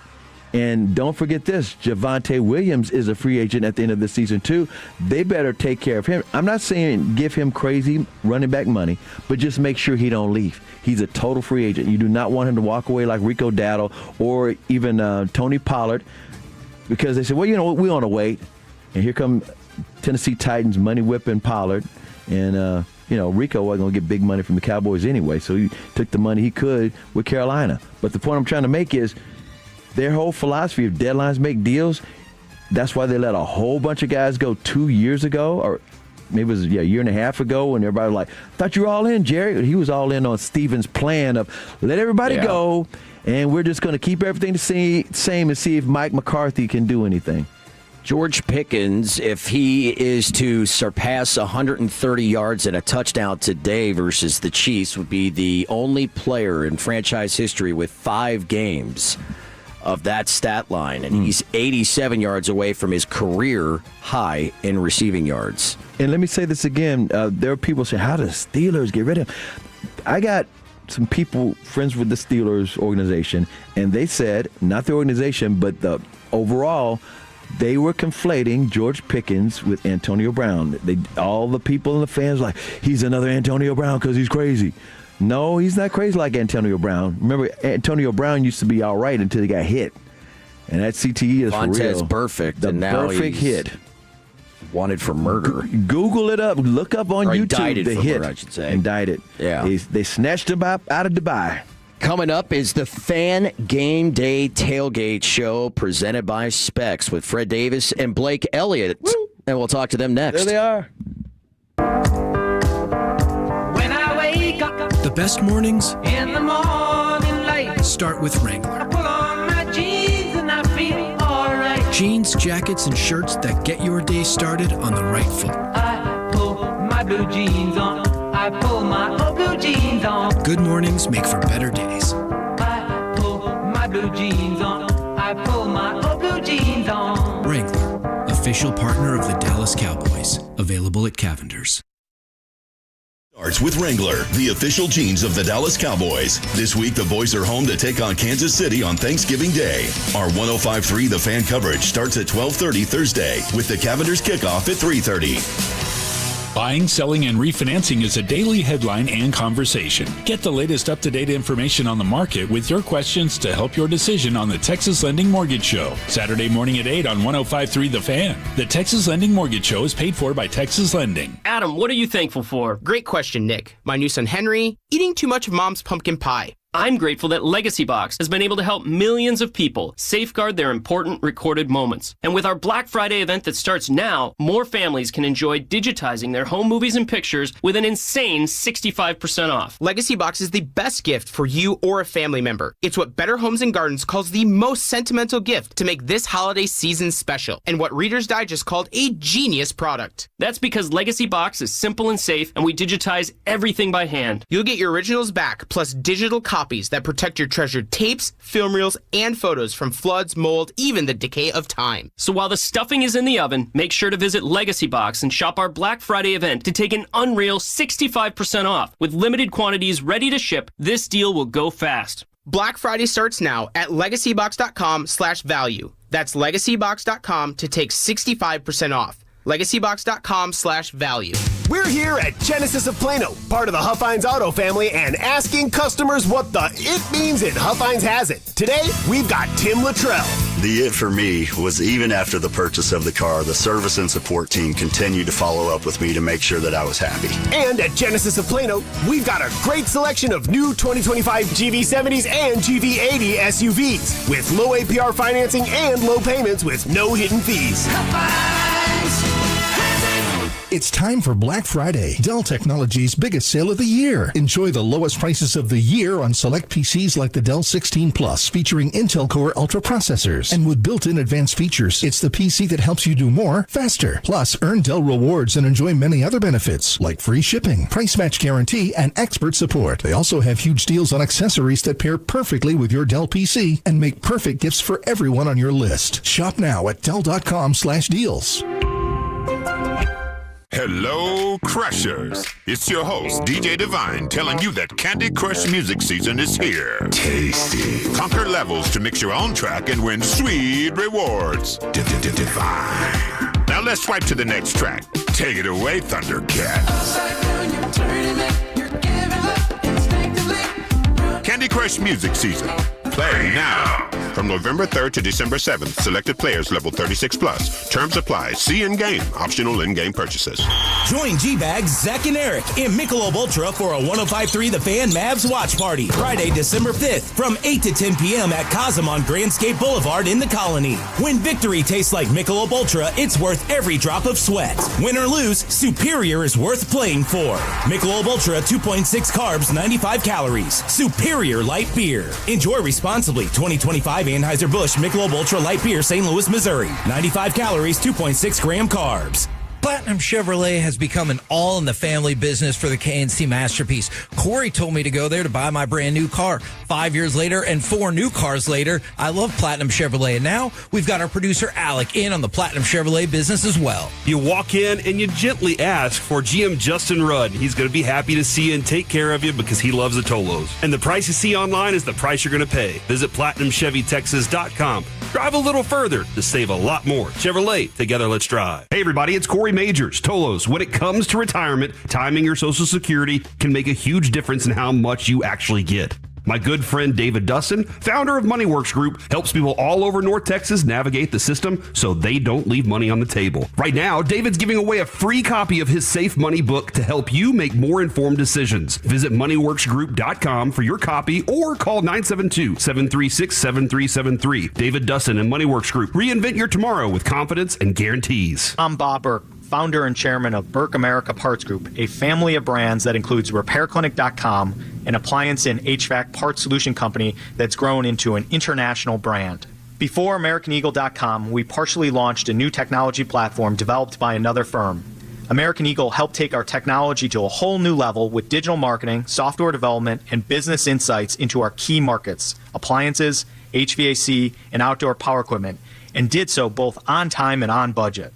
And don't forget this, Javonte Williams is a free agent at the end of the season too. They better take care of him. I'm not saying give him crazy running back money, but just make sure he don't leave. He's a total free agent. You do not want him to walk away like Rico Dowdle or even Tony Pollard, because they said, well, we want to wait. And here come Tennessee Titans money whipping Pollard. And, Rico wasn't going to get big money from the Cowboys anyway, so he took the money he could with Carolina. But the point I'm trying to make is their whole philosophy of deadlines make deals. That's why they let a whole bunch of guys go 2 years ago, or maybe it was a year and a half ago, when everybody was like, thought you were all in, Jerry. He was all in on Steven's plan of let everybody go, and we're just going to keep everything the same and see if Mike McCarthy can do anything. George Pickens, if he is to surpass 130 yards and a touchdown today versus the Chiefs, would be the only player in franchise history with 5 games of that stat line, and he's 87 yards away from his career high in receiving yards. And let me say this again. There are people saying, how do the Steelers get rid of him? I got some people, friends with the Steelers organization, and they said, not the organization, but the overall, they were conflating George Pickens with Antonio Brown. All the people and the fans were like, he's another Antonio Brown because he's crazy. No, he's not crazy like Antonio Brown. Remember, Antonio Brown used to be all right until he got hit. And that CTE is Vontaze for real. Perfect. The and now perfect hit. Wanted for murder. Google it up. Look up on YouTube. Indicted the for hit. murder, I should say. Indicted. Yeah. They snatched him out of Dubai. Coming up is the Fan Game Day Tailgate Show presented by Specs with Fred Davis and Blake Elliott. Woo. And we'll talk to them next. There they are. When I wake up The best mornings in the morning light, start with Wrangler. I pull on my jeans and I feel alright. Jeans, jackets, and shirts that get your day started on the right foot. I pull my blue jeans on. I pull my old blue jeans on. Good mornings make for better days. I pull my blue jeans on. I pull my old blue jeans on. Wrangler, official partner of the Dallas Cowboys. Available at Cavender's. Starts with Wrangler, the official jeans of the Dallas Cowboys. This week, the boys are home to take on Kansas City on Thanksgiving Day. Our 105.3 The Fan coverage starts at 12:30 Thursday with the Cavenders kickoff at 3:30. Buying, selling, and refinancing is a daily headline and conversation. Get the latest up-to-date information on the market with your questions to help your decision on the Texas Lending Mortgage Show. Saturday morning at 8 on 105.3 The Fan. The Texas Lending Mortgage Show is paid for by Texas Lending. Adam, what are you thankful for? Great question, Nick. My new son Henry, eating too much of Mom's pumpkin pie. I'm grateful that Legacy Box has been able to help millions of people safeguard their important recorded moments. And with our Black Friday event that starts now, more families can enjoy digitizing their home movies and pictures with an insane 65% off. Legacy Box is the best gift for you or a family member. It's what Better Homes and Gardens calls the most sentimental gift to make this holiday season special, and what Reader's Digest called a genius product. That's because Legacy Box is simple and safe, and we digitize everything by hand. You'll get your originals back, plus digital copies that protect your treasured tapes, film reels, and photos from floods, mold, even the decay of time. So while the stuffing is in the oven, make sure to visit Legacy Box and shop our Black Friday event to take an unreal 65% off. With limited quantities ready to ship, this deal will go fast. Black Friday starts now at legacybox.com/value. That's legacybox.com to take 65% off. legacybox.com/value. We're here at Genesis of Plano, part of the Huffines Auto family, and asking customers what the it means in Huffines has it. Today, we've got Tim Luttrell. The it for me was even after the purchase of the car, the service and support team continued to follow up with me to make sure that I was happy. And at Genesis of Plano, we've got a great selection of new 2025 GV70s and GV80 SUVs with low APR financing and low payments with no hidden fees. It's time for Black Friday, Dell Technologies' biggest sale of the year. Enjoy the lowest prices of the year on select PCs like the Dell 16 Plus, featuring Intel Core Ultra processors. And with built-in advanced features, it's the PC that helps you do more, faster. Plus, earn Dell rewards and enjoy many other benefits, like free shipping, price match guarantee, and expert support. They also have huge deals on accessories that pair perfectly with your Dell PC and make perfect gifts for everyone on your list. Shop now at Dell.com/deals. Hello, Crushers. It's your host, DJ Divine, telling you that Candy Crush music season is here. Tasty. Conquer levels to mix your own track and win sweet rewards. Divine. Now let's swipe to the next track. Take it away, Thundercat. Candy Crush music season. Play now. From November 3rd to December 7th, selected players level 36 plus. Terms apply. See in-game. Optional in-game purchases. Join G-Bags, Zach, and Eric in Michelob Ultra for a 105.3 The Fan Mavs watch party. Friday, December 5th from 8 to 10 p.m. at Cosm on Grandscape Boulevard in the Colony. When victory tastes like Michelob Ultra, it's worth every drop of sweat. Win or lose, Superior is worth playing for. Michelob Ultra, 2.6 carbs, 95 calories. Superior Light Beer. Enjoy responsibly. 2025 Anheuser-Busch Michelob Ultra Light Beer, St. Louis, Missouri. 95 calories, 2.6 gram carbs. Platinum Chevrolet has become an all-in-the-family business for the KNC Masterpiece. Corey told me to go there to buy my brand new car. 5 years later and 4 new cars later, I love Platinum Chevrolet. And now we've got our producer Alec in on the Platinum Chevrolet business as well. You walk in and you gently ask for GM Justin Rudd. He's going to be happy to see you and take care of you because he loves the Tolos. And the price you see online is the price you're going to pay. Visit PlatinumChevyTexas.com. Drive a little further to save a lot more. Chevrolet, together let's drive. Hey everybody, it's Corey Majors, Tolos. When it comes to retirement, timing your Social Security can make a huge difference in how much you actually get. My good friend David Dustin, founder of MoneyWorks Group, helps people all over North Texas navigate the system so they don't leave money on the table. Right now, David's giving away a free copy of his Safe Money book to help you make more informed decisions. Visit MoneyWorksGroup.com for your copy or call 972-736-7373. David Dustin and MoneyWorks Group. Reinvent your tomorrow with confidence and guarantees. I'm Bob Burke, founder and chairman of Burke America Parts Group, a family of brands that includes RepairClinic.com, an appliance and HVAC parts solution company that's grown into an international brand. Before AmericanEagle.com, we partially launched a new technology platform developed by another firm. American Eagle helped take our technology to a whole new level with digital marketing, software development, and business insights into our key markets, appliances, HVAC, and outdoor power equipment, and did so both on time and on budget.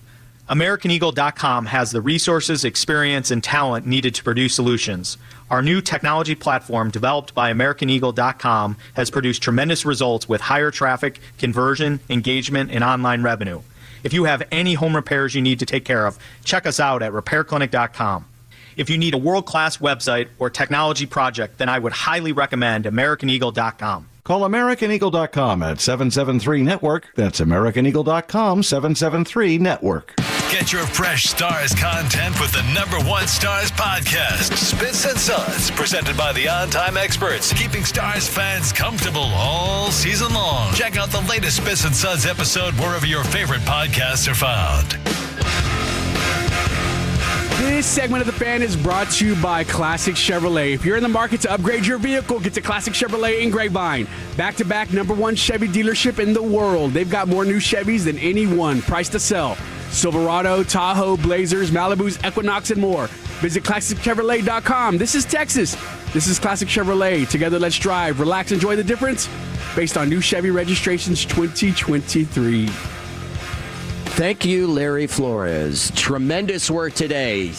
AmericanEagle.com has the resources, experience, and talent needed to produce solutions. Our new technology platform, developed by AmericanEagle.com, has produced tremendous results with higher traffic, conversion, engagement, and online revenue. If you have any home repairs you need to take care of, check us out at RepairClinic.com. If you need a world-class website or technology project, then I would highly recommend AmericanEagle.com. Call AmericanEagle.com at 773-NETWORK. That's AmericanEagle.com, 773-NETWORK. Get your fresh Stars content with the #1 Stars podcast, Spits and Suds, presented by the On Time Experts, keeping Stars fans comfortable all season long. Check out the latest Spits and Suds episode wherever your favorite podcasts are found. This segment of the Fan is brought to you by Classic Chevrolet. If you're in the market to upgrade your vehicle, get to Classic Chevrolet in Grapevine. Back-to-back #1 Chevy dealership in the world. They've got more new Chevys than anyone. Price to sell. Silverado, Tahoe, Blazers, Malibus, Equinox, and more. Visit ClassicChevrolet.com. This is Texas. This is Classic Chevrolet. Together, let's drive, relax, enjoy the difference. Based on new Chevy registrations 2023. Thank you, Larry Flores. Tremendous work today.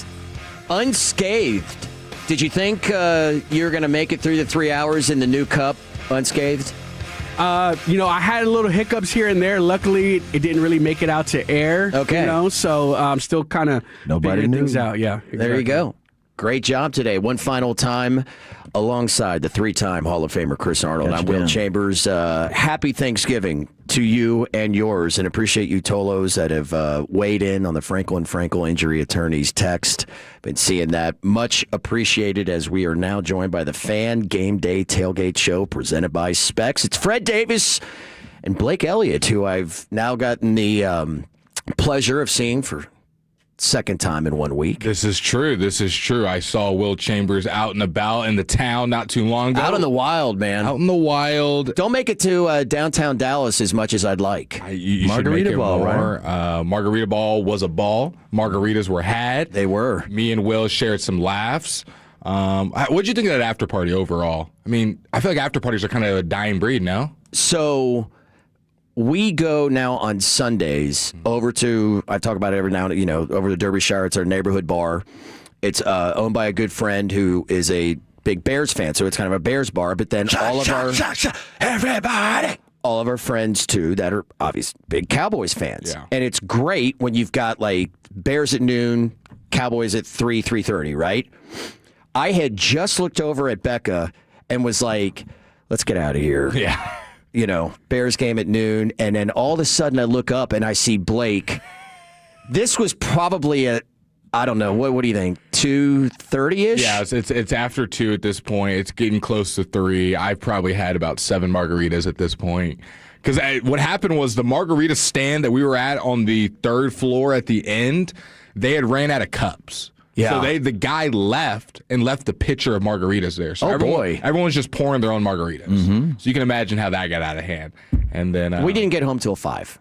Unscathed. Did you think you were going to make it through the 3 hours in the new cup unscathed? I had a little hiccups here and there. Luckily, it didn't really make it out to air. Okay. So I'm still kind of figuring things out. Yeah. Exactly. There you go. Great job today. One final time alongside the 3-time Hall of Famer Chris Arnold. I'm Will Chambers. Happy Thanksgiving to you and yours, and appreciate you Tolos that have weighed in on the Frankel injury attorney's text. Been seeing that. Much appreciated as we are now joined by the Fan Game Day Tailgate Show presented by Specs. It's Fred Davis and Blake Elliott, who I've now gotten the pleasure of seeing for second time in 1 week. This is true. I saw Will Chambers out and about in the town not too long ago. Out in the wild, man. Out in the wild. Don't make it to downtown Dallas as much as I'd like. You Margarita Ball, right? Margarita Ball was a ball. Margaritas were had. They were. Me and Will shared some laughs. What did you think of that after party overall? I mean, I feel like after parties are kind of a dying breed now. So we go now on Sundays over to, I talk about it every now and then, over to Derbyshire. It's our neighborhood bar. It's owned by a good friend who is a big Bears fan, so it's kind of a Bears bar. But then everybody, all of our friends too that are obvious big Cowboys fans, and it's great when you've got like Bears at noon, Cowboys at 3:30, right? I had just looked over at Becca and was like, "Let's get out of here." Yeah. Bears game at noon, and then all of a sudden I look up and I see Blake. This was probably I don't know, what do you think, 2:30-ish? Yeah, it's after 2 at this point. It's getting close to 3. I've probably had about 7 margaritas at this point. Because what happened was the margarita stand that we were at on the 3rd floor at the end, they had ran out of cups. Yeah. So the guy left the pitcher of margaritas there. So everyone was just pouring their own margaritas. Mm-hmm. So you can imagine how that got out of hand. And then we didn't get home till 5.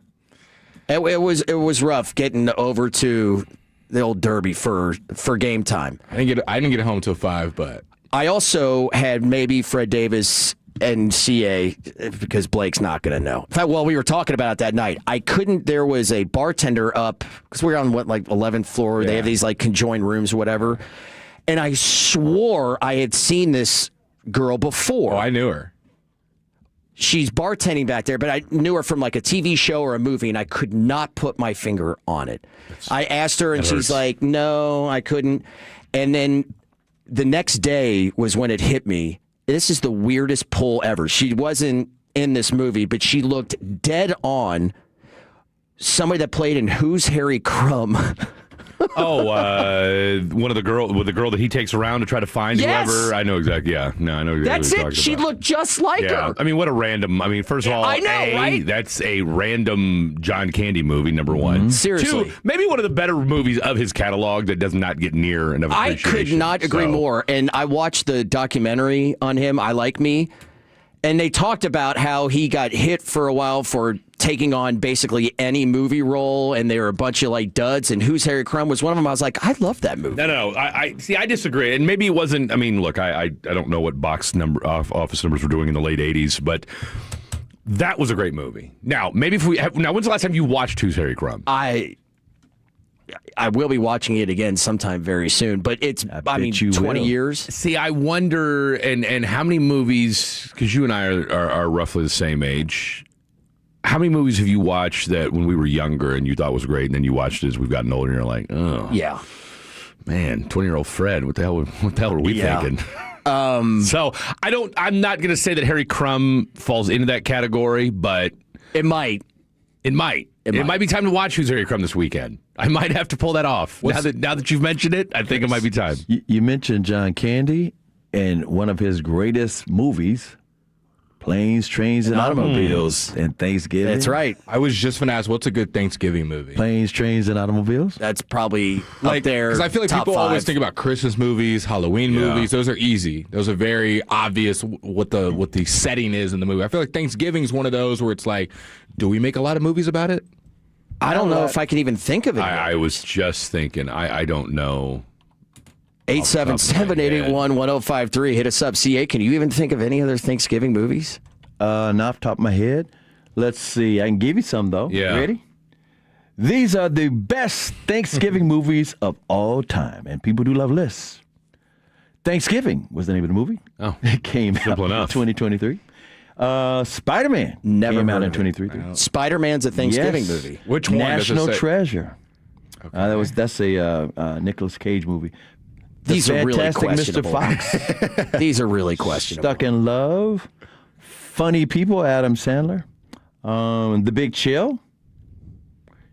It was rough getting over to the old Derby for game time. I didn't get home till 5, but I also had maybe Fred Davis and CA, because Blake's not going to know. In fact, we were talking about it that night. There was a bartender up, because we were on 11th floor. Yeah. They have these conjoined rooms or whatever. And I swore I had seen this girl before. Oh, I knew her. She's bartending back there, but I knew her from a TV show or a movie, and I could not put my finger on it. I asked her, and she's like, no, I couldn't. And then the next day was when it hit me. This is the weirdest pull ever. She wasn't in this movie, but she looked dead on somebody that played in Who's Harry Crumb. One of the girl that he takes around to try to find whoever. I know exactly. Yeah, no, I know exactly. That's what you're it. She looked just like her. I mean, what a random. I mean, first of all, I know, right? That's a random John Candy movie. Number one, seriously. 2, maybe one of the better movies of his catalog that does not get near enough appreciation. I could not agree more. And I watched the documentary on him, I Like Me, and they talked about how he got hit for a while for taking on basically any movie role, and they were a bunch of duds, and Who's Harry Crumb was one of them. I was like, I love that movie. No. I see. I disagree, and maybe it wasn't. I mean, look, I don't know what office numbers were doing in the late '80s, but that was a great movie. Now, maybe when's the last time you watched Who's Harry Crumb? I will be watching it again sometime very soon. But it's, I mean, 20 years. See, I wonder, and how many movies, because you and I are roughly the same age, how many movies have you watched that when we were younger and you thought was great, and then you watched it as we've gotten older and you're like, oh. Yeah. Man, 20-year-old Fred, what the hell were we thinking? So I'm not going to say that Harry Crumb falls into that category, but it might. It might be time to watch Who's Harry Crumb this weekend. I might have to pull that off. Now that you've mentioned it, I think it might be time. You mentioned John Candy, and one of his greatest movies, Planes, Trains, and Automobiles, and Thanksgiving. That's right. I was just going to ask, what's a good Thanksgiving movie? Planes, Trains, and Automobiles. That's probably up there. Because I feel like top people 5. always think about Christmas movies, Halloween movies. Those are easy. Those are very obvious what the setting is in the movie. I feel like Thanksgiving is one of those where it's like, do we make a lot of movies about it? I don't know if I can even think of it. I was just thinking. I don't know. 877-881-1053. Hit us up. CA, can you even think of any other Thanksgiving movies? Not off the top of my head. Let's see. I can give you some, though. Yeah. Ready? These are the best Thanksgiving movies of all time, and people do love lists. Thanksgiving was the name of the movie. Oh, it came out in 2023. Spider-Man never came out heard in of it. 2023. Spider-Man's a Thanksgiving movie. Which one? National does it say? Treasure. Okay. That's a Nicolas Cage movie. These are really Fantastic Mr. questionable. Fox. These are really questionable. Stuck in Love. Funny People, Adam Sandler. The Big Chill.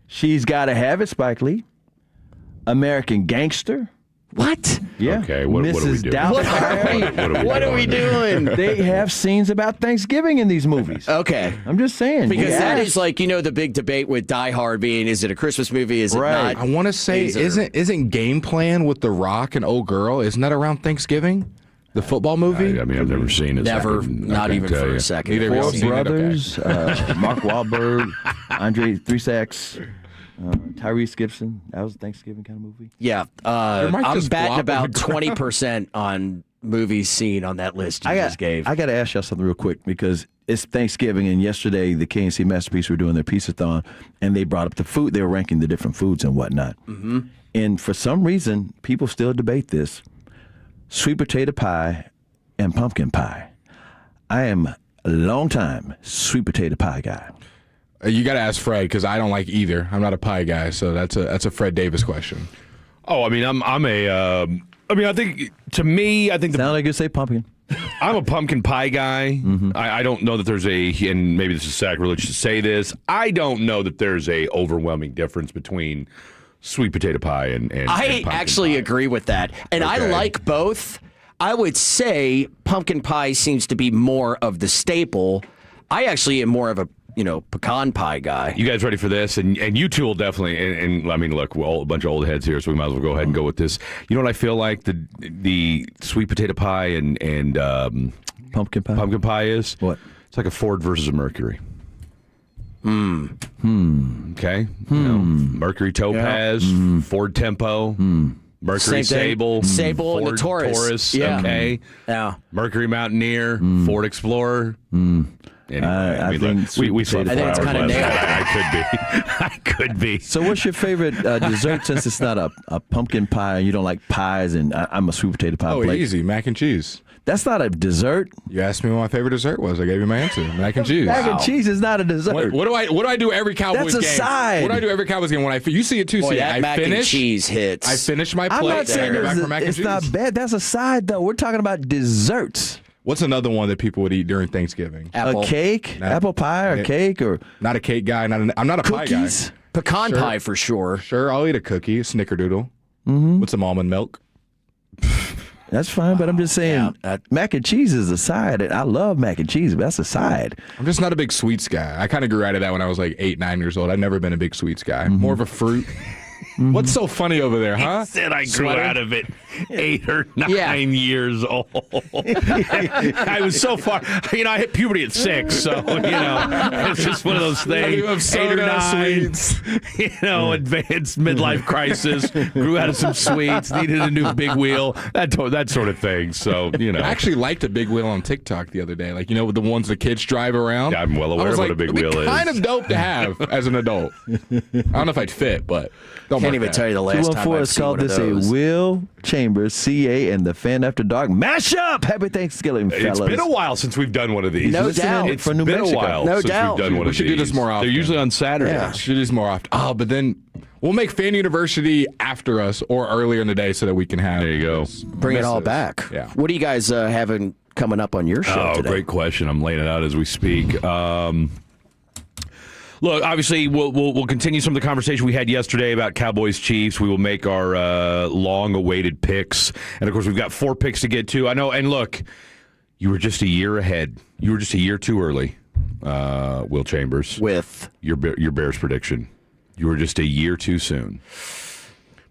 She's Gotta Have It, Spike Lee. American Gangster. What? Yeah. Okay, what are we Mrs. doing? Doubtfire. What are we doing? They have scenes about Thanksgiving in these movies. Okay. I'm just saying. Because yes. that is like, the big debate with Die Hard being, is it a Christmas movie? Is it Right. not? I want to say, These are- isn't Game Plan with The Rock and Old Girl, isn't that around Thanksgiving? The football movie? I mean, I've never seen it. Never, so not even for a second. Neither of y'all Four seen it? Okay. Brothers, Mark Wahlberg, Andre 3 Sacks, Tyrese Gibson. That was a Thanksgiving kind of movie. Yeah. might I'm just batting flop about on the ground. 20% on movies seen on that list you just gave. I got to ask y'all something real quick because it's Thanksgiving, and yesterday the KNC Masterpiece were doing their pizza-thon, and they brought up the food. They were ranking the different foods and whatnot. Mm-hmm. And for some reason, people still debate this. Sweet potato pie and pumpkin pie. I am a long-time sweet potato pie guy. You got to ask Fred because I don't like either. I'm not a pie guy, so that's a Fred Davis question. Oh, I mean, I think to me, I think Sound like you say pumpkin. I'm a pumpkin pie guy. Mm-hmm. I don't know that there's and maybe this is sacrilege to say this, I don't know that there's a overwhelming difference between sweet potato pie and I pumpkin actually pie. agree with that. And I like both. I would say pumpkin pie seems to be more of the staple. I actually am more of a pecan pie guy. You guys ready for this? And you two will definitely. And I mean, look, we're all a bunch of old heads here, so we might as well go ahead and go with this. You know what I feel like the sweet potato pie and pumpkin pie is? What? It's like a Ford versus a Mercury. Okay. Mercury Topaz, Ford Tempo. Mercury Same thing. Sable and the Ford Taurus. Yeah. Okay. Yeah. Mercury Mountaineer, Ford Explorer. Anyway, I think we slept I think it's 4 hours kinda last nailed. night. I could be. So what's your favorite dessert since it's not a pumpkin pie and you don't like pies and I'm a sweet potato pie plate? Easy. Mac and cheese. That's not a dessert. You asked me what my favorite dessert was. I gave you my answer. Mac and cheese. Mac and cheese is not a dessert. What do I do every Cowboys That's a game? side. What do I do every Cowboys game when you see it too? Boy, see, that I mac finish. and cheese hits. I finish my I'm plate. not then I saying go back for mac and it's cheese. not bad. That's a side, though. We're talking about desserts. What's another one that people would eat during Thanksgiving? Apple. A cake, apple pie, or cake, or Not a cake guy. I'm not a pie guy. cookies. Pecan Sure. pie for sure. Sure, I'll eat a cookie, a snickerdoodle with some almond milk. That's fine, but I'm just saying mac and cheese is a side. And I love mac and cheese, but that's a side. I'm just not a big sweets guy. I kind of grew out of that when I was like 8, 9 years old. I've never been a big sweets guy. More of a fruit. What's so funny over there, huh? He said I grew Sweater? out of it 8 or 9 years old. I was so far. I hit puberty at 6, so it's just one of those things. You have 8 or soda, 9, sweets. advanced midlife crisis. Grew out of some sweets. Needed a new big wheel. That sort of thing. So I actually liked a big wheel on TikTok the other day. Like with the ones the kids drive around. Yeah, I'm well aware of what a big wheel is. Kind of dope to have as an adult. I don't know if I'd fit, but don't can't even tell you the last time I've has seen called one of this those. a Will Chambers, CA, and the Fan After Dark mashup. Happy Thanksgiving, fellas. It's been a while since we've done one of these. No doubt. It's For New been Mexico. a while No since doubt. we've done one We of should these. do this more often. They're usually on Saturdays. Yeah. Should do this more often. Oh, but then we'll make Fan University after us or earlier in the day so that we can have. There you go. Bring it all back. Yeah. What do you guys having coming up on your show today? Great question. I'm laying it out as we speak. Look, obviously, we'll continue some of the conversation we had yesterday about Cowboys-Chiefs. We will make our long-awaited picks. And, of course, we've got 4 picks to get to. I know, and look, you were just a year ahead. You were just a year too early, Will Chambers. With your Bears prediction. You were just a year too soon.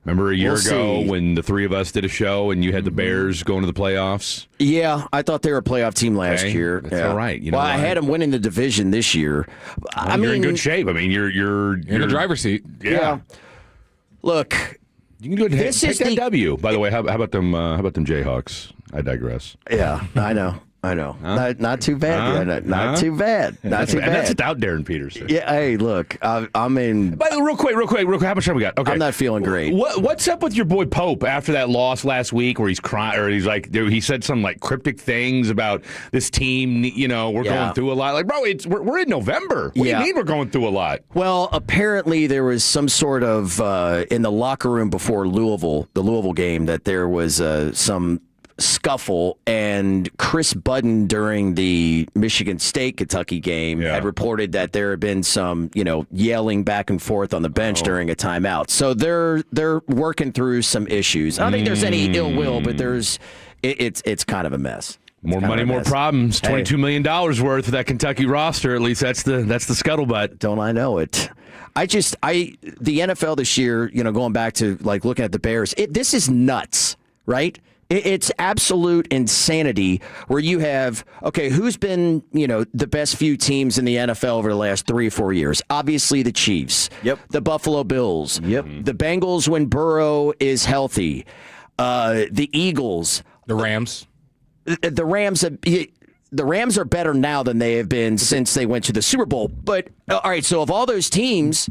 Remember a year ago when the three of us did a show and you had the Bears going to the playoffs? Yeah, I thought they were a playoff team last Okay, year. that's all right. You know I what? had them winning the division this year. I You're mean, in good shape. I mean, you're in the driver's seat. Yeah. Look, you can go ahead and this take is that the W. By the way, how about them? How about them Jayhawks? I digress. Yeah, I know. Huh? Not too bad. Not too bad. Not too bad. And that's without Darren Peterson. Yeah. Hey, look, I'm in. By the way, real quick. How much time we got? Okay. I'm not feeling great. What's up with your boy Pope after that loss last week, where he's crying, or he's like, he said some like cryptic things about this team? You know, we're going through a lot. Like, bro, we're in November. What do you mean we're going through a lot? Well, apparently there was some sort of in the locker room before the Louisville game, that there was some scuffle, and Chris Budden during the Michigan State-Kentucky game had reported that there had been some, yelling back and forth on the bench during a timeout. So they're working through some issues. I don't think there's any ill will, but it's kind of a mess. More money, more problems. $22 million worth of that Kentucky roster. At least that's the scuttlebutt. Don't I know it? The NFL this year, going back to like looking at the Bears, this is nuts, right? It's absolute insanity where you have, who's been, the best few teams in the NFL over the last 3 or 4 years? Obviously the Chiefs. Yep. The Buffalo Bills. Yep. The Bengals when Burrow is healthy. The Eagles. The Rams. The Rams are better now than they have been since they went to the Super Bowl. But, all right, so of all those teams,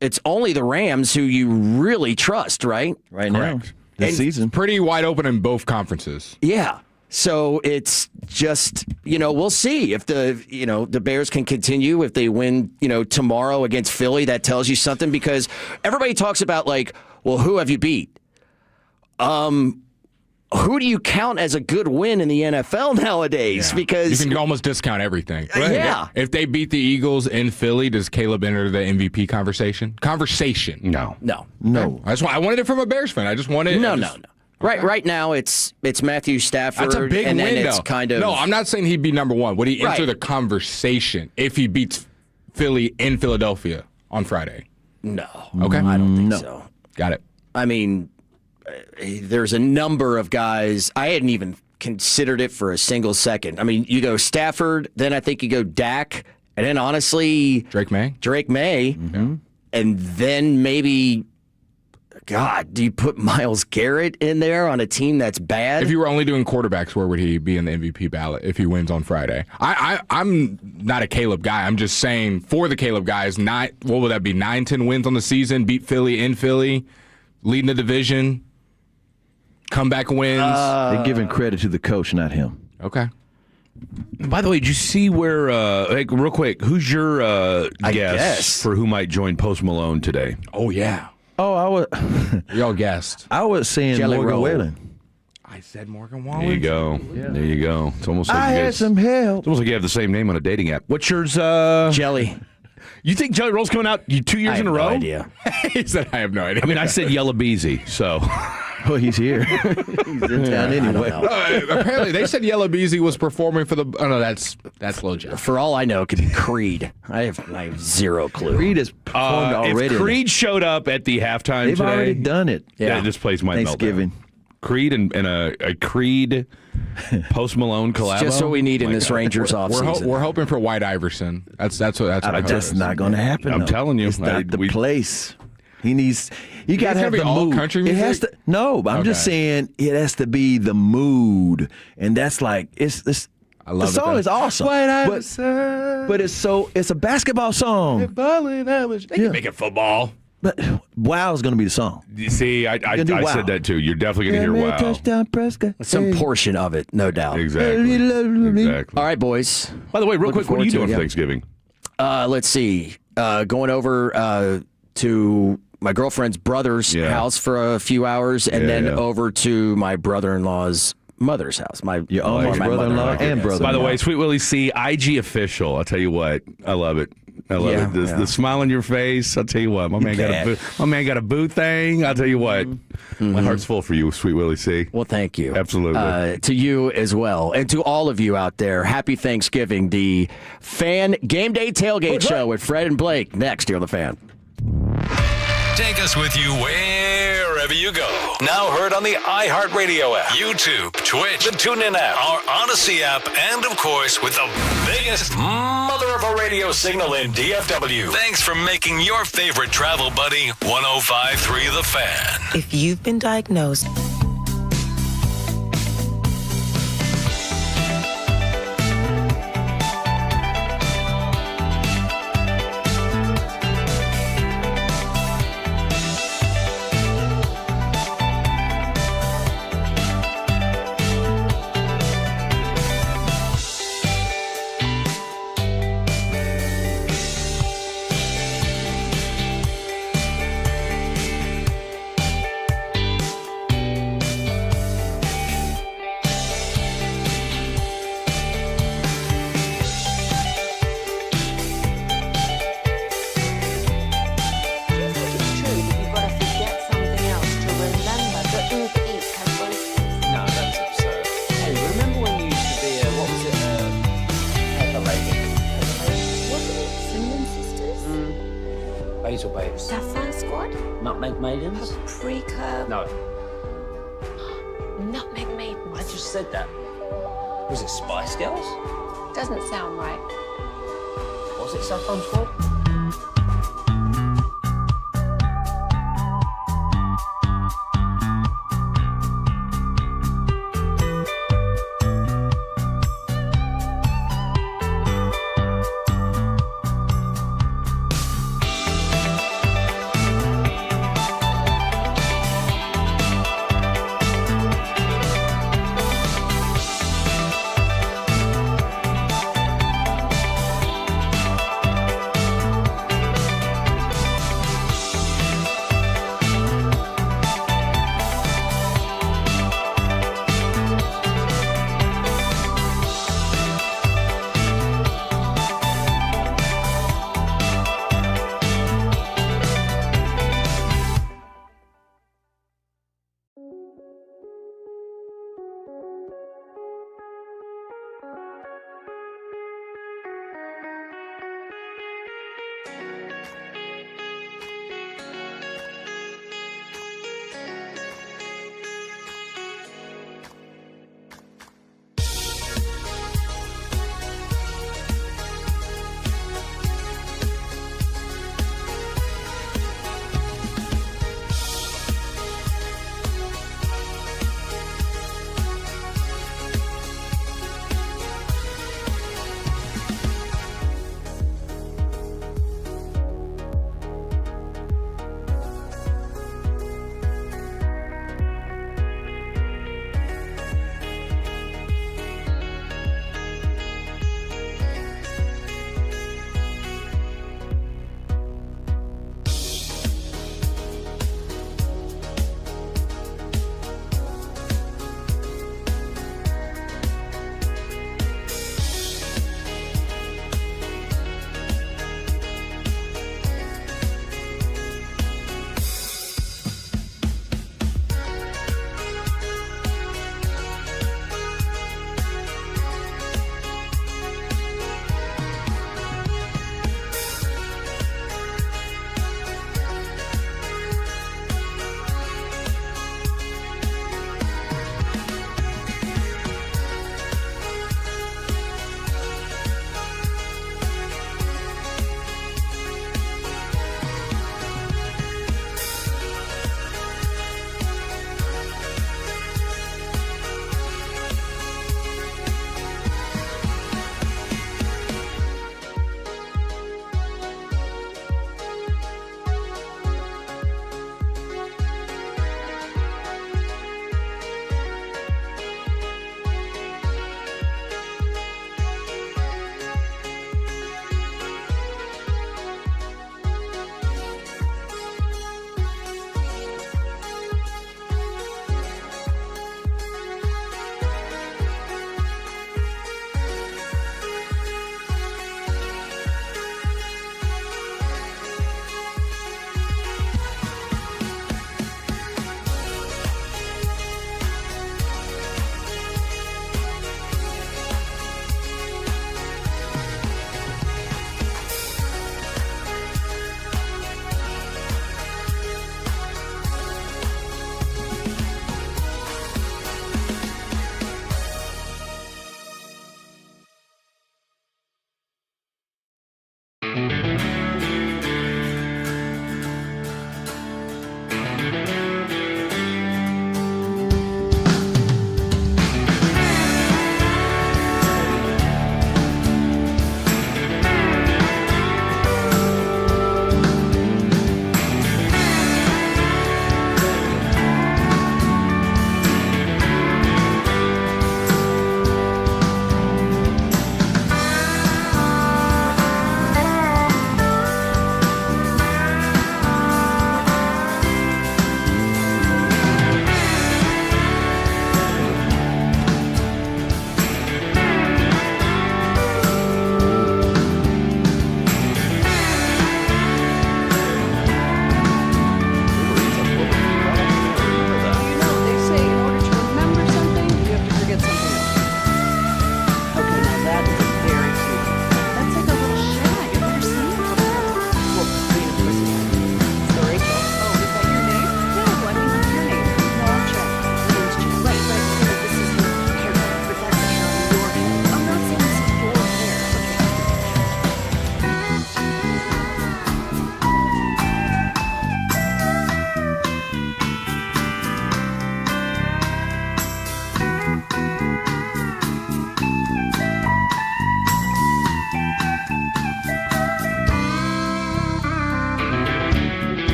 it's only the Rams who you really trust, right? Right now. This season. Pretty wide open in both conferences. Yeah. So it's just, we'll see if the Bears can continue. If they win, tomorrow against Philly, that tells you something, because everybody talks about like, well, who have you beat? Who do you count as a good win in the NFL nowadays? Yeah. Because you can almost discount everything. Right. Yeah. If they beat the Eagles in Philly, does Caleb enter the MVP conversation? No. That's why I wanted it from a Bears fan. I just wanted No. Right now it's Matthew Stafford. That's a big and win, then it's though. kind of. No, I'm not saying he'd be number one. Would he enter the conversation if he beats Philly in Philadelphia on Friday? No. Okay. I don't think so. Got it. I mean, there's a number of guys. I hadn't even considered it for a single second. I mean, you go Stafford, then I think you go Dak, and then honestly, Drake May. Mm-hmm. And then maybe, God, do you put Myles Garrett in there on a team that's bad? If you were only doing quarterbacks, where would he be in the MVP ballot if he wins on Friday? I'm not a Caleb guy. I'm just saying for the Caleb guys, what would that be? 9-10 wins on the season, beat Philly in Philly, leading the division, comeback wins. They're giving credit to the coach, not him. Okay. By the way, did you see where, real quick, who's your guess for who might join Post Malone today? Oh, yeah. Oh, I was. We all guessed. I was saying Jelly Morgan roll. Whalen. I said Morgan Wallen. There you go. Yeah. There you go. It's almost like I you had guys, some help. It's almost like you have the same name on a dating app. What's yours? Jelly. You think Jelly Roll's coming out 2 years in a row? No idea. He said, I have no idea. I mean, I said Yellow Beezy, so. Well, he's here. He's in town anyway. Apparently, they said Yellow Beezy was performing for the. Oh no, that's Lil Jon. For all I know, it could be Creed. I have zero clue. Creed has performed already. If Creed showed up at the halftime They've today, already done it. Yeah, this place might melt Thanksgiving. down. Creed and a Creed Post Malone collab. Just what we need in this Rangers offseason. We're hoping for White Iverson. That's what That's not going to happen. I'm telling you, it's not the place. He needs. You got to have be the all mood. country It music? has to. No, but I'm just saying it has to be the mood, and that's like it's. I love the it, song though. is awesome, but it's a basketball song. They can make it football. But wow is going to be the song. You see, I Wow. said that too. You're definitely going to hear wow. Touchdown, Prescott. Some portion of it, no doubt. Exactly. All right, boys. By the way, real Looking quick, what are you forward doing to for it, Thanksgiving? Let's see. Going over to my girlfriend's brother's house for a few hours, and then over to my brother-in-law's mother's house. Your almost brother-in-law and brother-in-law. By the way, Sweet Willie C, IG official. I'll tell you what, I love it. I love it. The smile on your face. I'll tell you what, my man got a boo thing. I'll tell you what, my heart's full for you, Sweet Willie C. Well, thank you. Absolutely. To you as well, and to all of you out there. Happy Thanksgiving. The Fan Game Day Tailgate Show with Fred and Blake next here on the Fan. Take us with you wherever you go. Now heard on the iHeartRadio app, YouTube, Twitch, the TuneIn app, our Odyssey app, and of course with the biggest mother of a radio signal in DFW. Thanks for making your favorite travel buddy 105.3 The Fan. If you've been diagnosed Basil Babes. Sapphire Squad? Nutmeg Maidens? Paprika? No. Nutmeg Maidens. I just said that. Was it Spice Girls? Doesn't sound right. Was it Saffron Squad?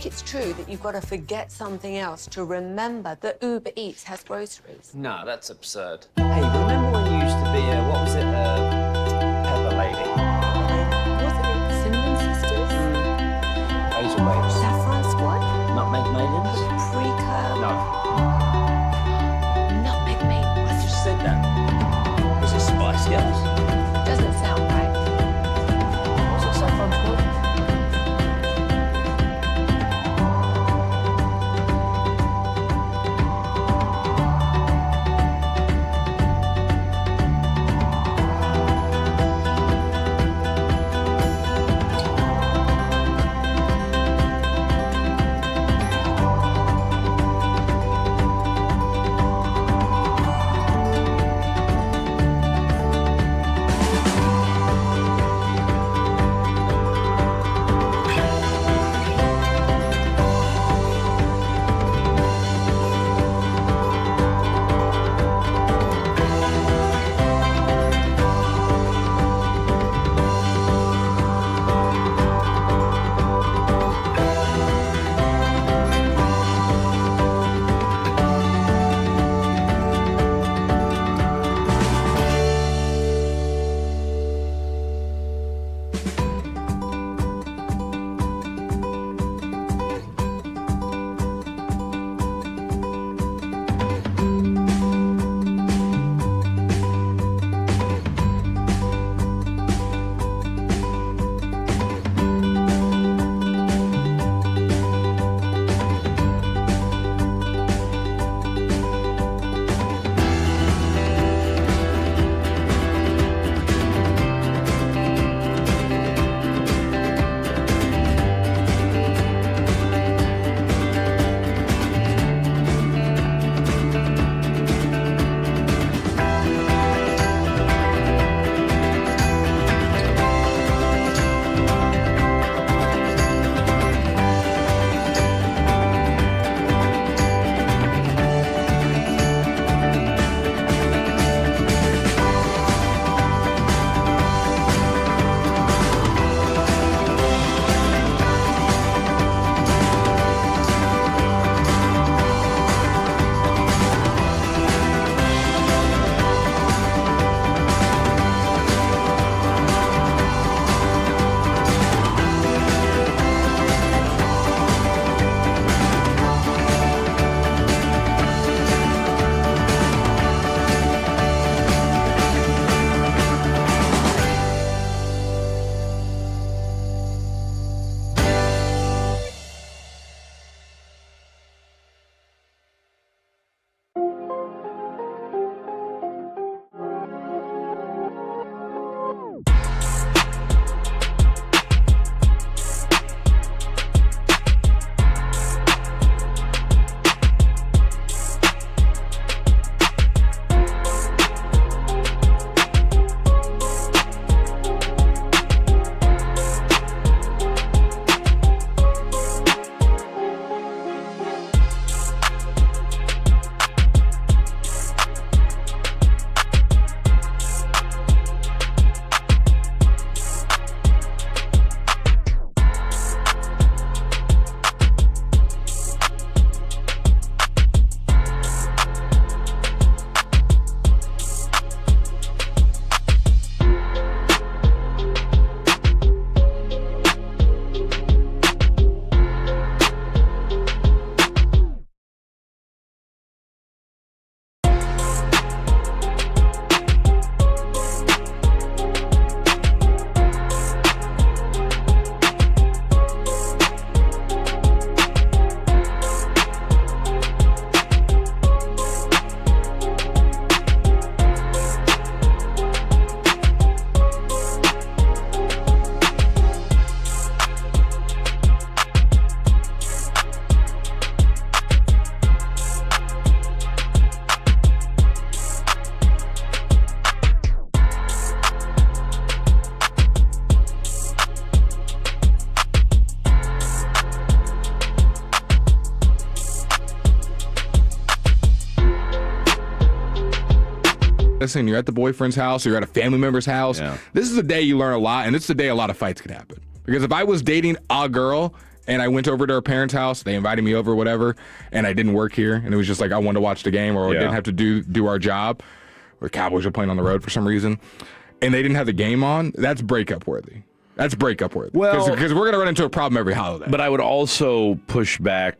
it's true that you've got to forget something else to remember that Uber Eats has groceries? No, that's absurd. Hey, remember when you used to be what was it, Pepper Lady? Wasn't it Cinnamon Sisters? Hazel Babes. Saffron Squad? Nutmeg Maidens? Pre-curl? No. Nutmeg Maidens? I just said that. Was it Spice Girls? Doesn't sound right. Was it Saffron Squad? And you're at the boyfriend's house or you're at a family member's house. Yeah. This is the day you learn a lot, and it's the day a lot of fights could happen. Because if I was dating a girl and I went over to her parents' house. They invited me over, whatever, and I didn't work here. And it was just like I wanted to watch the game, or I didn't have to do our job. Or the Cowboys were playing on the road for some reason, and they didn't have the game on. That's breakup worthy. That's breakup worthy. Well, because we're gonna run into a problem every holiday. But I would also push back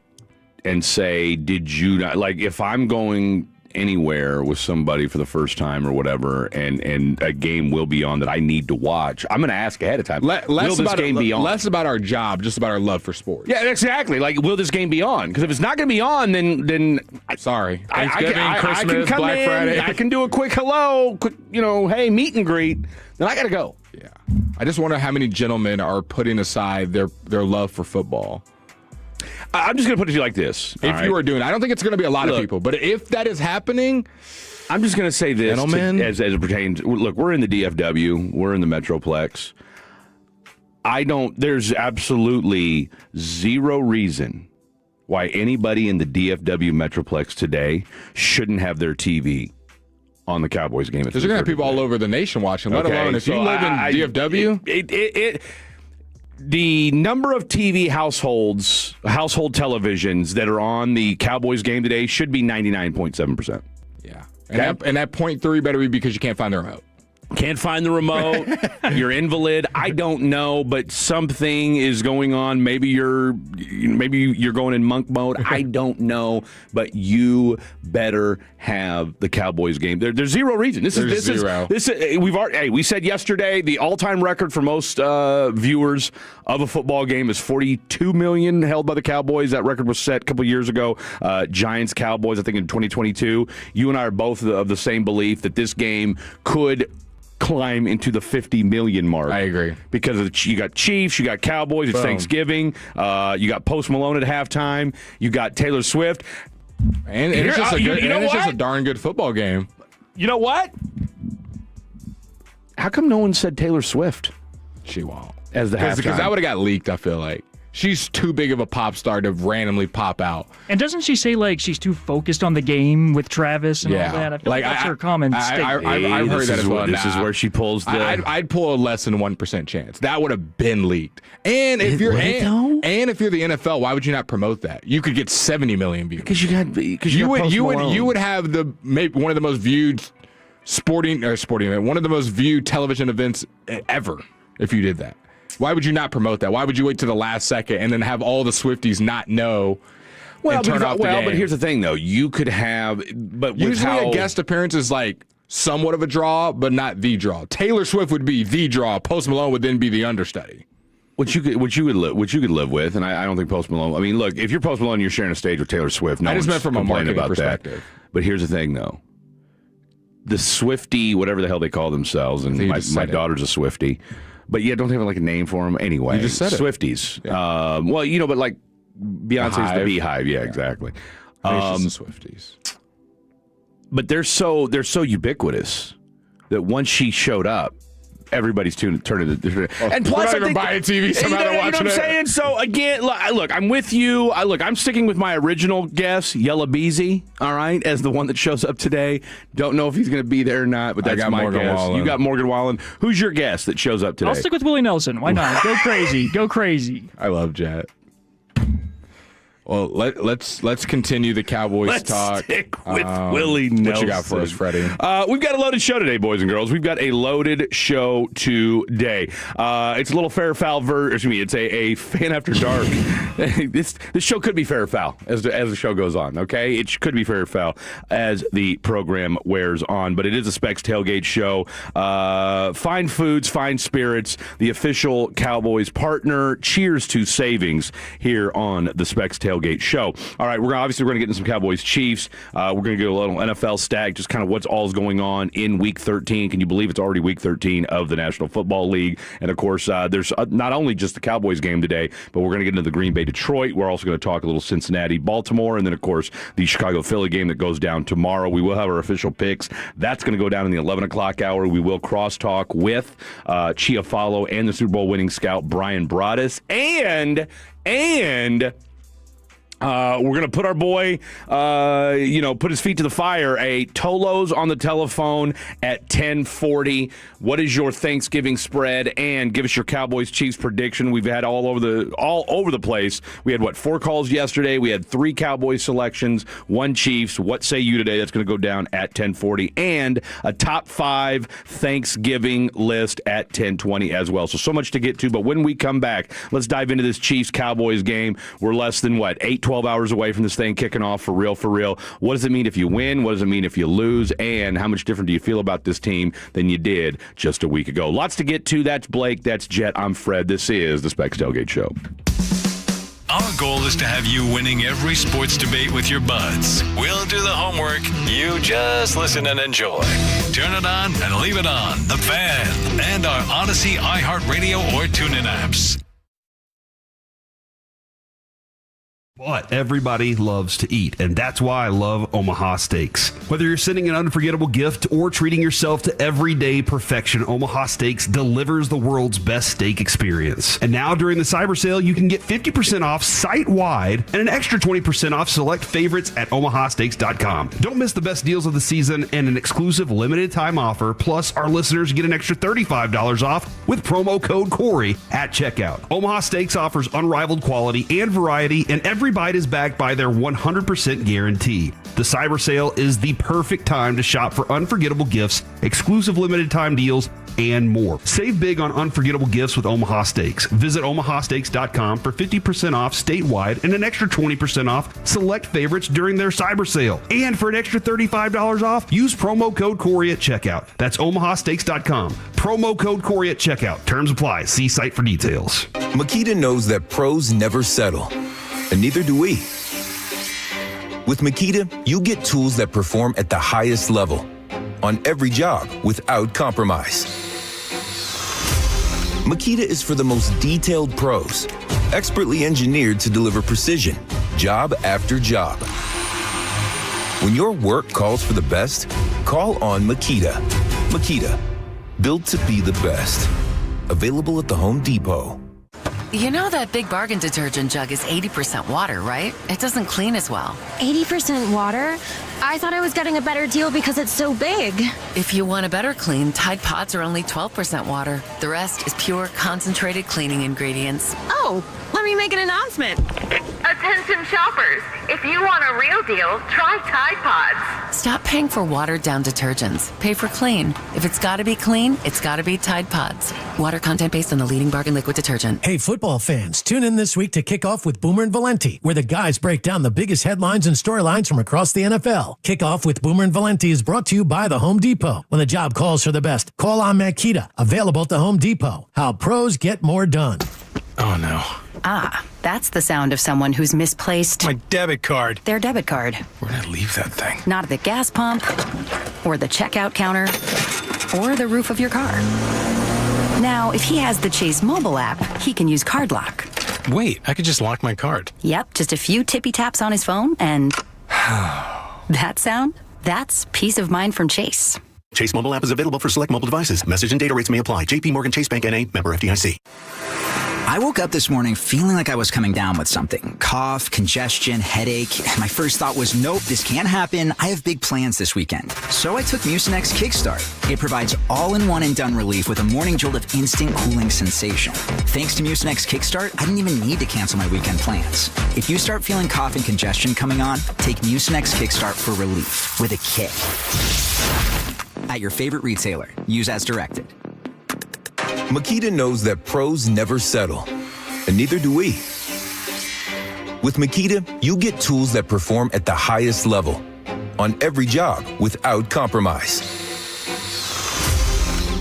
and say, did you not, like, if I'm going anywhere with somebody for the first time or whatever, and a game will be on that I need to watch, I'm going to ask ahead of time. Will this game be on? Less about our job, just about our love for sports. Yeah, exactly. Like, will this game be on? Because if it's not going to be on, then sorry. Thanksgiving, Christmas, I can come Black Friday. I can do a quick hello, quick, hey, meet and greet. Then I got to go. Yeah. I just wonder how many gentlemen are putting aside their love for football. I'm just going to put it to you like this. If you are doing it, I don't think it's going to be a lot of people, but if that is happening, I'm just going to say this, gentlemen, as it pertains. Look, we're in the DFW, we're in the Metroplex. There's absolutely zero reason why anybody in the DFW Metroplex today shouldn't have their TV on the Cowboys game. There's going to have people all over the nation watching, let alone if you live in DFW. The number of TV household televisions that are on the Cowboys game today should be 99.7%. Yeah. And that 0.3 better be because you can't find the remote. Can't find the remote. You're invalid. I don't know, but something is going on. Maybe you're going in monk mode. I don't know, but you better have the Cowboys game. There's zero reason. This is we've already. We said yesterday the all-time record for most viewers of a football game is 42 million held by the Cowboys. That record was set a couple years ago. Giants Cowboys, I think in 2022. You and I are both of the same belief that this game could climb into the 50 million mark. I agree. Because you got Chiefs, you got Cowboys, it's Thanksgiving, you got Post Malone at halftime, you got Taylor Swift. And it's just a darn good football game. You know what? How come no one said Taylor Swift? She won't. As the halftime. Because that would have got leaked, I feel like. She's too big of a pop star to randomly pop out. And doesn't she say, like, she's too focused on the game with Travis and all that? I feel like that's her common statement. I've heard that as well. This is where she pulls the... I'd pull a less than 1% chance. That would have been leaked. And if you're the NFL, why would you not promote that? You could get 70 million views. Because you would have maybe one of the most viewed one of the most viewed television events ever if you did that. Why would you not promote that? Why would you wait to the last second and then have all the Swifties not know? But here's the thing, though. You could have, but usually a guest appearance is like somewhat of a draw, but not the draw. Taylor Swift would be the draw. Post Malone would then be the understudy. Which you could live with, and I don't think Post Malone. I mean, look, if you're Post Malone, you're sharing a stage with Taylor Swift. No, I just meant from a marketing perspective. That. But here's the thing, though. The Swiftie, whatever the hell they call themselves, and my daughter's a Swiftie. But yeah, don't they have like a name for them anyway? You just said it. Swifties. Yeah. But like Beyonce's the Beehive. Yeah, exactly. It's the Swifties. But they're so ubiquitous that once she showed up, everybody's turning to. And plus, we're not even buying TV. Somehow they're watching it. You know what I'm saying? So again, look, I'm with you. I'm sticking with my original guess, Yella Beezy. All right, as the one that shows up today. Don't know if he's going to be there or not, but that's my Morgan guess. Wallen. You got Morgan Wallen. Who's your guess that shows up today? I'll stick with Willie Nelson. Why not? Go crazy. Go crazy. I love Jet. Well, let's continue the Cowboys talk. Stick with Willie Nelson. What you got for us, Freddie? We've got a loaded show today, boys and girls. We've got a loaded show today. It's a little fair foul it's a fan after dark. This show could be fair or foul as the show goes on. Okay, it could be fair or foul as the program wears on. But it is a Specs Tailgate show. Fine foods, fine spirits. The official Cowboys partner. Cheers to savings here on the Specs Tailgate show. All right, we're going to get into some Cowboys-Chiefs. We're going to get a little NFL stack, just kind of what's all's going on in Week 13. Can you believe it's already Week 13 of the National Football League? And, of course, there's not only just the Cowboys game today, but we're going to get into the Green Bay-Detroit. We're also going to talk a little Cincinnati-Baltimore, and then, of course, the Chicago-Philly game that goes down tomorrow. We will have our official picks. That's going to go down in the 11 o'clock hour. We will cross-talk with Chiafalo and the Super Bowl winning scout Brian Broaddus, and We're going to put our boy, put his feet to the fire. A Tolo's on the telephone at 10:40. What is your Thanksgiving spread? And give us your Cowboys-Chiefs prediction. We've had all over the place. We had, 4 calls yesterday. We had 3 Cowboys selections, 1 Chiefs. What say you today? That's going to go down at 10:40. And a top 5 Thanksgiving list at 10:20 as well. So much to get to. But when we come back, let's dive into this Chiefs-Cowboys game. We're less than, 12 hours away from this thing kicking off for real. What does it mean if you win? What does it mean if you lose? And how much different do you feel about this team than you did just a week ago? Lots to get to. That's Blake. That's Jet. I'm Fred. This is the Specs Tailgate Show. Our goal is to have you winning every sports debate with your buds. We'll do the homework. You just listen and enjoy. Turn it on and leave it on. The Fan and our Odyssey, iHeartRadio, or TuneIn apps. But everybody loves to eat, and that's why I love Omaha Steaks. Whether you're sending an unforgettable gift or treating yourself to everyday perfection, Omaha Steaks delivers the world's best steak experience. And now during the Cyber Sale, you can get 50% off site-wide and an extra 20% off select favorites at omahasteaks.com. Don't miss the best deals of the season and an exclusive limited time offer. Plus, our listeners get an extra $35 off with promo code Corey at checkout. Omaha Steaks offers unrivaled quality and variety, and every bite is backed by their 100% guarantee. The Cyber Sale is the perfect time to shop for unforgettable gifts, exclusive limited time deals, and more. Save big on unforgettable gifts with Omaha Steaks. Visit omahasteaks.com for 50% off statewide and an extra 20% off select favorites during their Cyber Sale. And for an extra $35 off, use promo code Corey at checkout. That's omahasteaks.com. Promo code Corey at checkout. Terms apply. See site for details. Makita knows that pros never settle, and neither do we. With Makita, you get tools that perform at the highest level on every job without compromise. Makita is for the most detailed pros, expertly engineered to deliver precision, job after job. When your work calls for the best, call on Makita. Makita, built to be the best. Available at the Home Depot. You know that Big Bargain detergent jug is 80% water, right? It doesn't clean as well. 80% water? I thought I was getting a better deal because it's so big. If you want a better clean, Tide Pods are only 12% water. The rest is pure, concentrated cleaning ingredients. Oh, let me make an announcement. Attention shoppers, if you want a real deal, try Tide Pods. Stop paying for watered-down detergents. Pay for clean. If it's got to be clean, it's got to be Tide Pods. Water content based on the leading bargain liquid detergent. Hey, football fans, tune in this week to kick off with Boomer and Valenti, where the guys break down the biggest headlines and storylines from across the NFL. Kickoff with Boomer and Valenti is brought to you by the Home Depot. When the job calls for the best, call on Makita. Available at the Home Depot. How pros get more done. Oh, no. Ah, that's the sound of someone who's misplaced My debit card. their debit card. Where'd I leave that thing? Not at the gas pump, or the checkout counter, or the roof of your car. Now, if he has the Chase mobile app, he can use Card Lock. Wait, I could just lock my card. Yep, just a few tippy taps on his phone, and that sound? That's peace of mind from Chase. Chase mobile app is available for select mobile devices. Message and data rates may apply. JP Morgan Chase Bank N.A. member FDIC. I woke up this morning feeling like I was coming down with something. Cough, congestion, headache. My first thought was, nope, this can't happen. I have big plans this weekend. So I took Mucinex Kickstart. It provides all-in-one and done relief with a morning jolt of instant cooling sensation. Thanks to Mucinex Kickstart, I didn't even need to cancel my weekend plans. If you start feeling cough and congestion coming on, take Mucinex Kickstart for relief with a kick. At your favorite retailer. Use as directed. Makita knows that pros never settle, and neither do we. With Makita, you get tools that perform at the highest level on every job without compromise.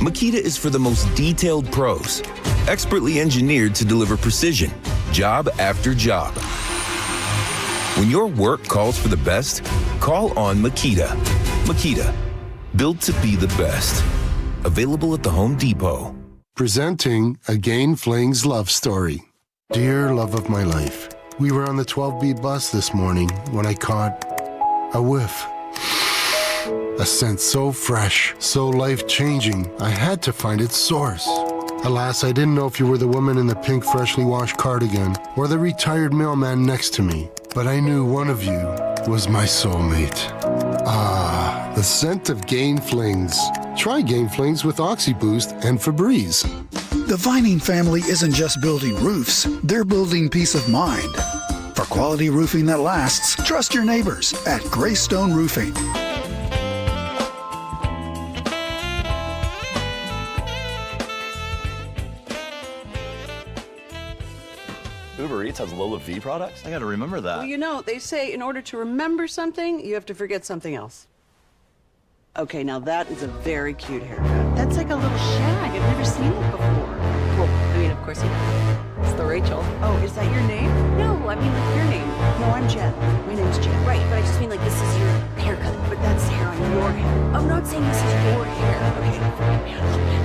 Makita is for the most detailed pros, expertly engineered to deliver precision, job after job. When your work calls for the best, call on Makita. Makita, built to be the best. Available at the Home Depot. Presenting a Gain Flings love story. Dear love of my life, we were on the 12B bus this morning when I caught a whiff. A scent so fresh, so life-changing, I had to find its source. Alas, I didn't know if you were the woman in the pink freshly washed cardigan or the retired mailman next to me. but I knew one of you was my soulmate. Ah, the scent of Gain Flings. Try Gain Flings with OxyBoost and Febreze. The Vining family isn't just building roofs, they're building peace of mind. For quality roofing that lasts, trust your neighbors at Greystone Roofing. Uber Eats has Lola V products? I got to remember that. Well, you know, they say in order to remember something, you have to forget something else. Okay, now that is a very cute haircut. That's like a little shag. I've never seen it before. Well, I mean, of course you know. It's the Rachel. Oh, is that your name? No, I mean like your name. No, I'm Jen. My name's Jen. Right, but I just mean like this is your haircut. But that's the hair on your head. I'm not saying this is your hair. Okay, don't forget me. I love it.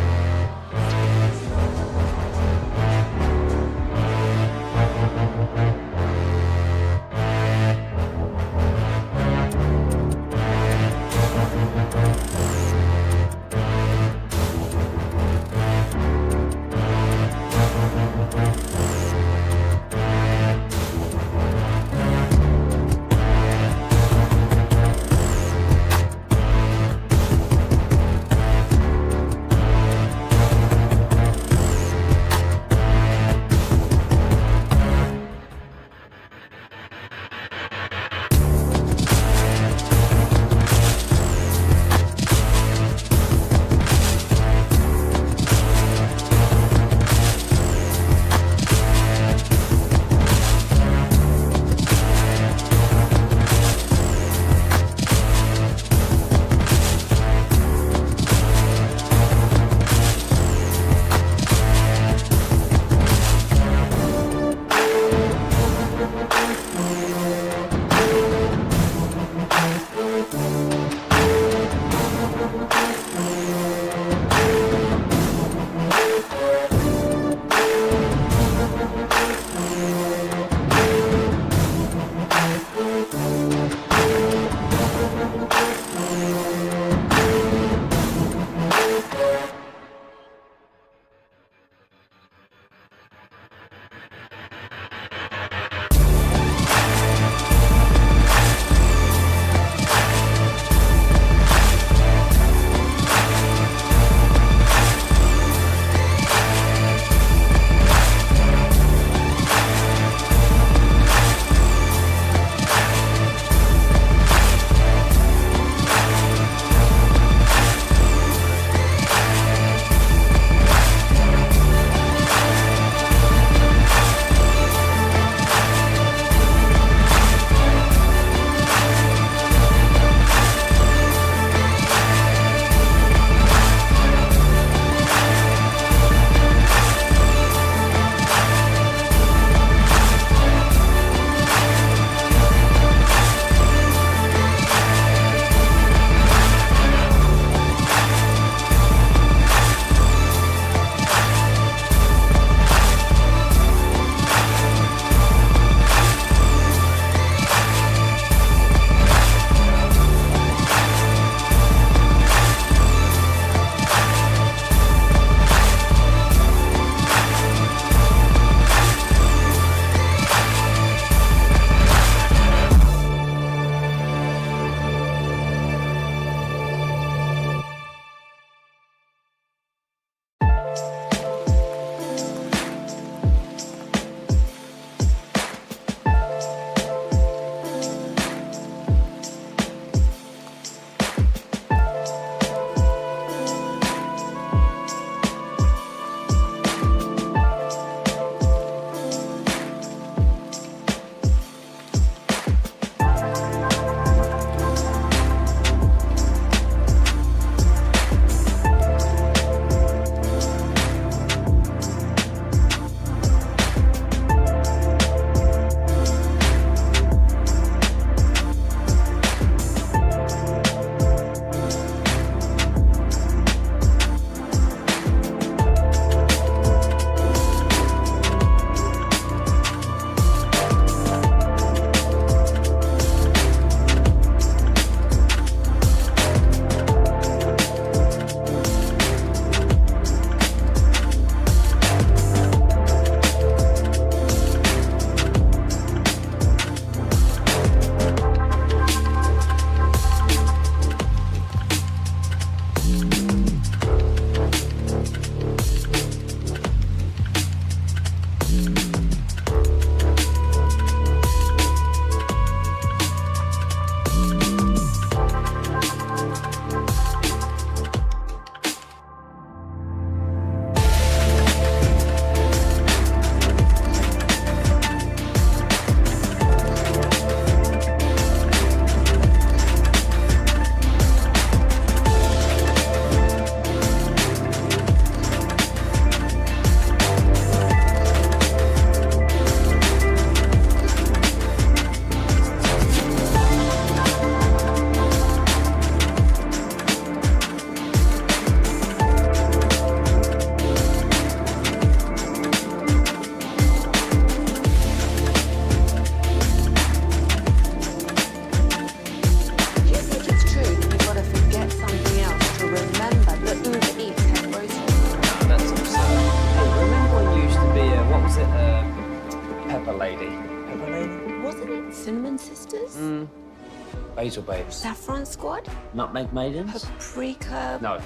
Basil babes. Saffron Squad? Nutmeg maidens? Paprika? No.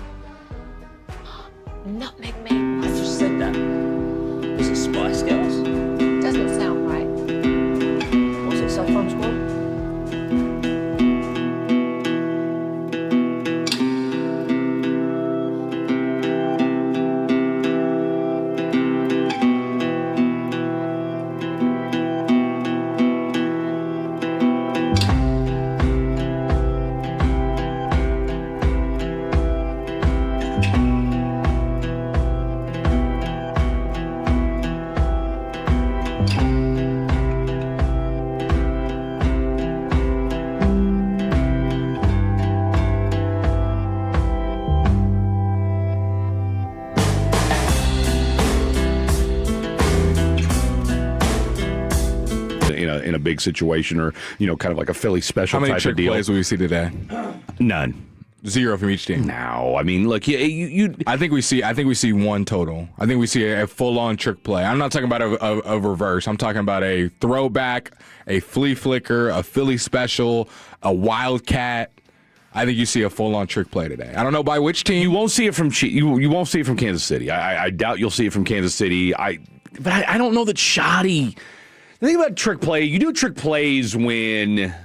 Nutmeg maidens? I just said that. Is it Spice Girls? Doesn't sound right. Was it Saffron Squad? In a big situation, or kind of like a Philly special type of deal. How many trick plays will we see today? None. 0 from each team. No, I mean, look, I think we see one total. I think we see a full-on trick play. I'm not talking about a reverse. I'm talking about a throwback, a flea flicker, a Philly special, a wildcat. I think you see a full-on trick play today. I don't know by which team. You won't see it from you won't see it from Kansas City. I doubt you'll see it from Kansas City. But I don't know that shoddy. The thing about trick play, you do trick plays when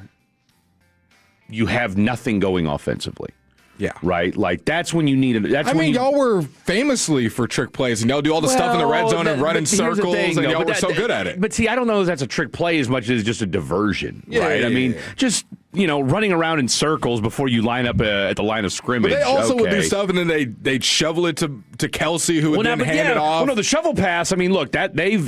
you have nothing going offensively. Yeah. Right? Like, that's when you need it. Y'all were famously for trick plays, and y'all do all the stuff in the red zone and run in circles, and y'all were so good at it. But see, I don't know if that's a trick play as much as just a diversion, right? Yeah, I mean, just, running around in circles before you line up at the line of scrimmage. But they also would do stuff, and then they'd shovel it to Kelsey, who would then hand it off. Well, no, the shovel pass, I mean, look, they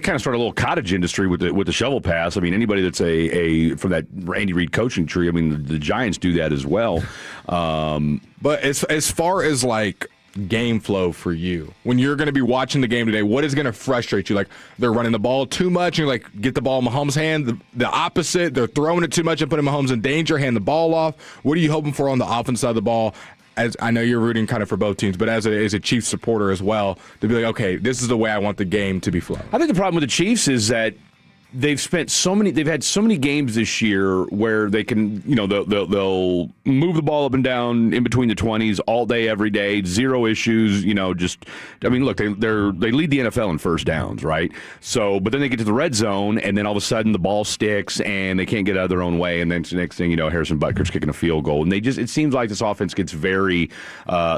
kind of started a little cottage industry with the shovel pass. I mean, anybody that's from that Andy Reid coaching tree, I mean, the Giants do that as well. But as far as like game flow for you, when you're going to be watching the game today, what is going to frustrate you? Like, they're running the ball too much, and you're like, get the ball in Mahomes' hand. The opposite, they're throwing it too much and putting Mahomes in danger, hand the ball off. What are you hoping for on the offense side of the ball? As I know you're rooting kind of for both teams, but as a Chiefs supporter as well, to be like, okay, this is the way I want the game to be flowing. I think the problem with the Chiefs is that they've had so many games this year where they can, they'll move the ball up and down in between the 20s all day, every day, zero issues. Look, they lead the NFL in first downs, right? So, but then they get to the red zone, and then all of a sudden the ball sticks, and they can't get out of their own way, and then the next thing Harrison Butker's kicking a field goal, and it seems like this offense gets very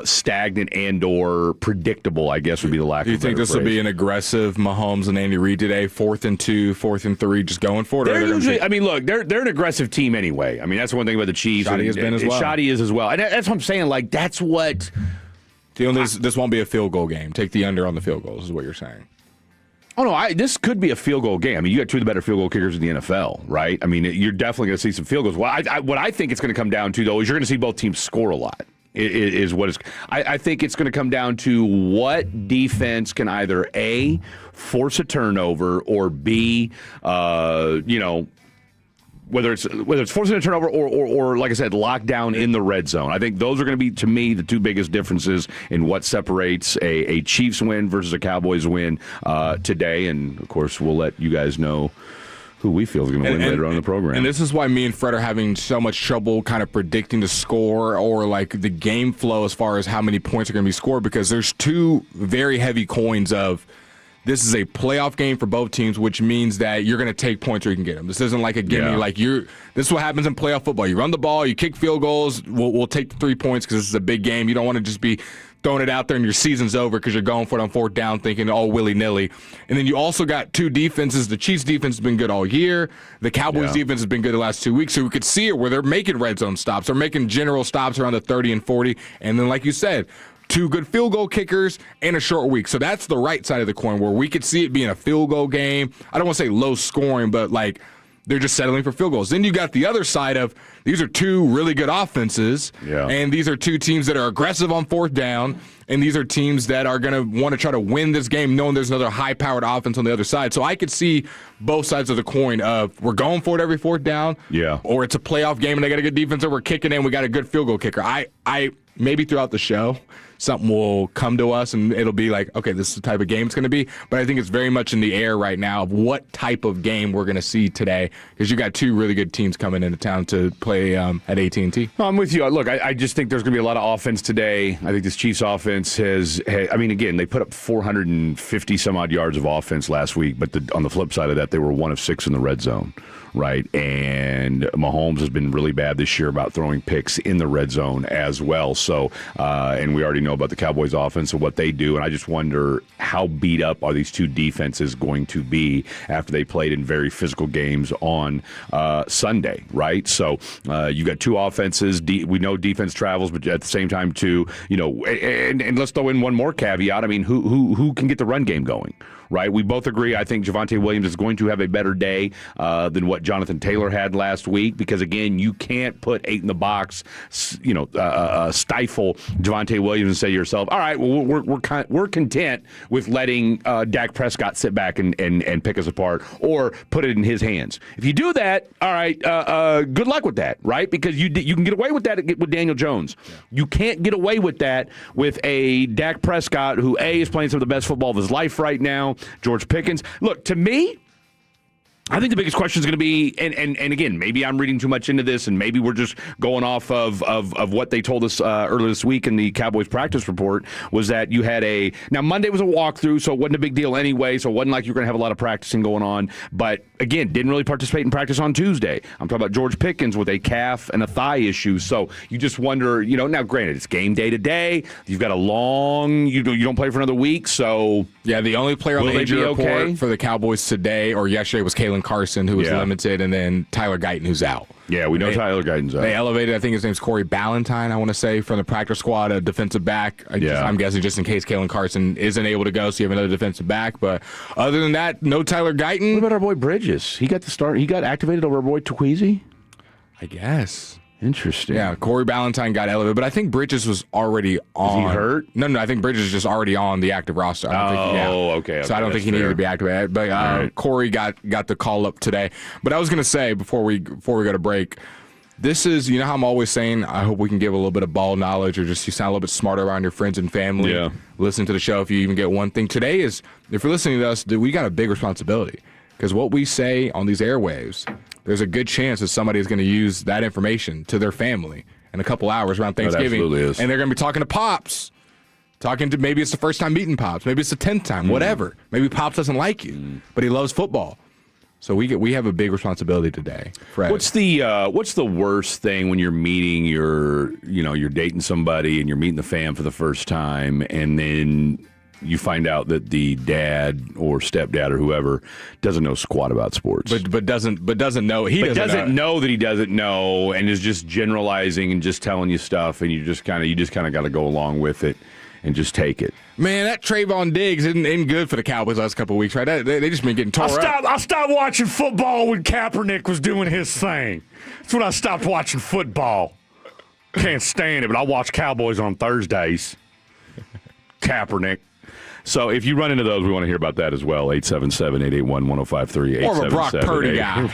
stagnant and/or predictable, I guess would be the lack of a better phrase. Do you think this will be an aggressive Mahomes and Andy Reid today, 4th and 2, 4th and 3, just going for it? They're usually, look, they're an aggressive team anyway. I mean, that's one thing about the Chiefs. Shoddy has been as well. Shoddy is as well. And that's what I'm saying. Like, that's what. This won't be a field goal game. Take the under on the field goals is what you're saying. Oh, no, this could be a field goal game. I mean, you got two of the better field goal kickers in the NFL, right? I mean, you're definitely going to see some field goals. What I think it's going to come down to, though, is you're going to see both teams score a lot. I think it's going to come down to what defense can either A, force a turnover, or B, whether it's forcing a turnover or like I said, lockdown in the red zone. I think those are going to be, to me, the two biggest differences in what separates a Chiefs win versus a Cowboys win today. And, of course, we'll let you guys know who we feel is going to win later on in the program. And this is why me and Fred are having so much trouble kind of predicting the score or like the game flow as far as how many points are going to be scored, because there's two very heavy coins of This is a playoff game for both teams, which means that you're going to take points where you can get them. This isn't like a gimme. This is what happens in playoff football. You run the ball, you kick field goals. We'll take the 3 points because this is a big game. You don't want to just be throwing it out there and your season's over because you're going for it on 4th down thinking, willy-nilly. And then you also got 2 defenses. The Chiefs' defense has been good all year. The Cowboys' defense has been good the last 2 weeks. So we could see it where they're making red zone stops. They're making general stops around the 30 and 40. And then, like you said, 2 good field goal kickers and a short week. So that's the right side of the coin where we could see it being a field goal game. I don't want to say low scoring, but they're just settling for field goals. Then you got the other side of these are 2 really good offenses, and these are 2 teams that are aggressive on 4th down, and these are teams that are going to want to try to win this game knowing there's another high-powered offense on the other side. So I could see both sides of the coin of we're going for it every 4th down, or it's a playoff game and they got a good defense and we're kicking in, we got a good field goal kicker. I maybe throughout the show, something will come to us and it'll be like, okay, this is the type of game it's going to be. But I think it's very much in the air right now of what type of game we're going to see today because you got 2 really good teams coming into town to play at AT&T. I'm with you. Look, I just think there's going to be a lot of offense today. I think this Chiefs offense has again, they put up 450 some odd yards of offense last week, but on the flip side of that, they were 1 of 6 in the red zone. Right, and Mahomes has been really bad this year about throwing picks in the red zone as well. So, and we already know about the Cowboys' offense and what they do, and I just wonder how beat up are these 2 defenses going to be after they played in very physical games on Sunday, right? So you got 2 offenses. We know defense travels, but at the same time, too, and let's throw in one more caveat. I mean, who can get the run game going? Right, we both agree. I think Javonte Williams is going to have a better day than what Jonathan Taylor had last week because, again, you can't put 8 in the box, stifle Javonte Williams and say to yourself, all right, well, we're content with letting Dak Prescott sit back and pick us apart or put it in his hands. If you do that, all right, good luck with that, right? Because you can get away with that with Daniel Jones. Yeah. You can't get away with that with a Dak Prescott who, A, is playing some of the best football of his life right now. George Pickens. Look, to me, I think the biggest question is going to be, and again, maybe I'm reading too much into this, and maybe we're just going off of what they told us earlier this week in the Cowboys practice report, was that you had now Monday was a walkthrough, so it wasn't a big deal anyway, so it wasn't like you were going to have a lot of practicing going on, but again, didn't really participate in practice on Tuesday. I'm talking about George Pickens with a calf and a thigh issue, so you just wonder, now granted, it's game day today, you've got a long, you don't play for another week, so... Yeah, the only player on the injury report for the Cowboys today or yesterday was Kalen Carson, who was limited, and then Tyler Guyton, who's out. Yeah, we know Tyler Guyton's out. They elevated, I think his name's Corey Ballantyne, I want to say, from the practice squad, a defensive back. I'm guessing just in case Kalen Carson isn't able to go, so you have another defensive back. But other than that, no Tyler Guyton. What about our boy Bridges? He got the start. He got activated over our boy Tukwueze? I guess. Interesting. Yeah, Corey Ballantyne got elevated, but I think Bridges was already on. Is he hurt? No, I think Bridges is just already on the active roster. Okay. So I don't think he needed to be activated. But right. Corey got the call up today. But I was going to say, before we go to break, this is, how I'm always saying, I hope we can give a little bit of ball knowledge or just you sound a little bit smarter around your friends and family. Yeah. Listen to the show if you even get one thing. Today is, if you're listening to us, dude, we got a big responsibility. Because what we say on these airwaves, there's a good chance that somebody is going to use that information to their family in a couple hours around Thanksgiving. It absolutely is. And they're going to be talking to Pops. Maybe it's the first time meeting Pops. Maybe it's the 10th time, whatever. Maybe Pops doesn't like you, but he loves football. So we have a big responsibility today. Fred. What's the worst thing when you're meeting you're dating somebody and you're meeting the fam for the first time and then you find out that the dad or stepdad or whoever doesn't know squat about sports, but doesn't know doesn't know that he doesn't know, and is just generalizing and just telling you stuff, and you just kind of got to go along with it and just take it. Man, that Trayvon Diggs isn't good for the Cowboys last couple of weeks, right? They just been getting tore up. I stopped watching football when Kaepernick was doing his thing. That's when I stopped watching football. Can't stand it, but I watch Cowboys on Thursdays. Kaepernick. So if you run into those, we want to hear about that as well. 877-881-1053. Or a Brock Purdy guy.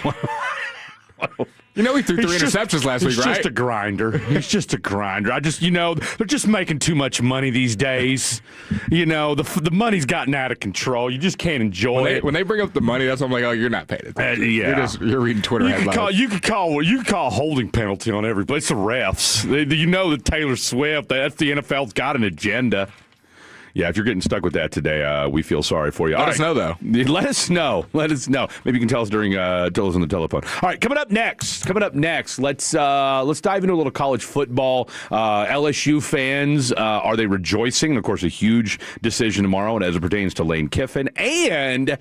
He threw 3 interceptions last week, right? He's just a grinder. He's just a grinder. They're just making too much money these days. The money's gotten out of control. You just can't enjoy it. When they bring up the money, that's when I'm like, oh, you're not paying attention. You're reading Twitter headlines. You could call a holding penalty on everybody. It's the refs. That Taylor Swift, that's the NFL's got an agenda. Yeah, if you're getting stuck with that today, we feel sorry for you. Let us know, though. Let us know. Maybe you can tell us tell us on the telephone. All right, coming up next, let's dive into a little college football. LSU fans, are they rejoicing? And of course, a huge decision tomorrow as it pertains to Lane Kiffin. And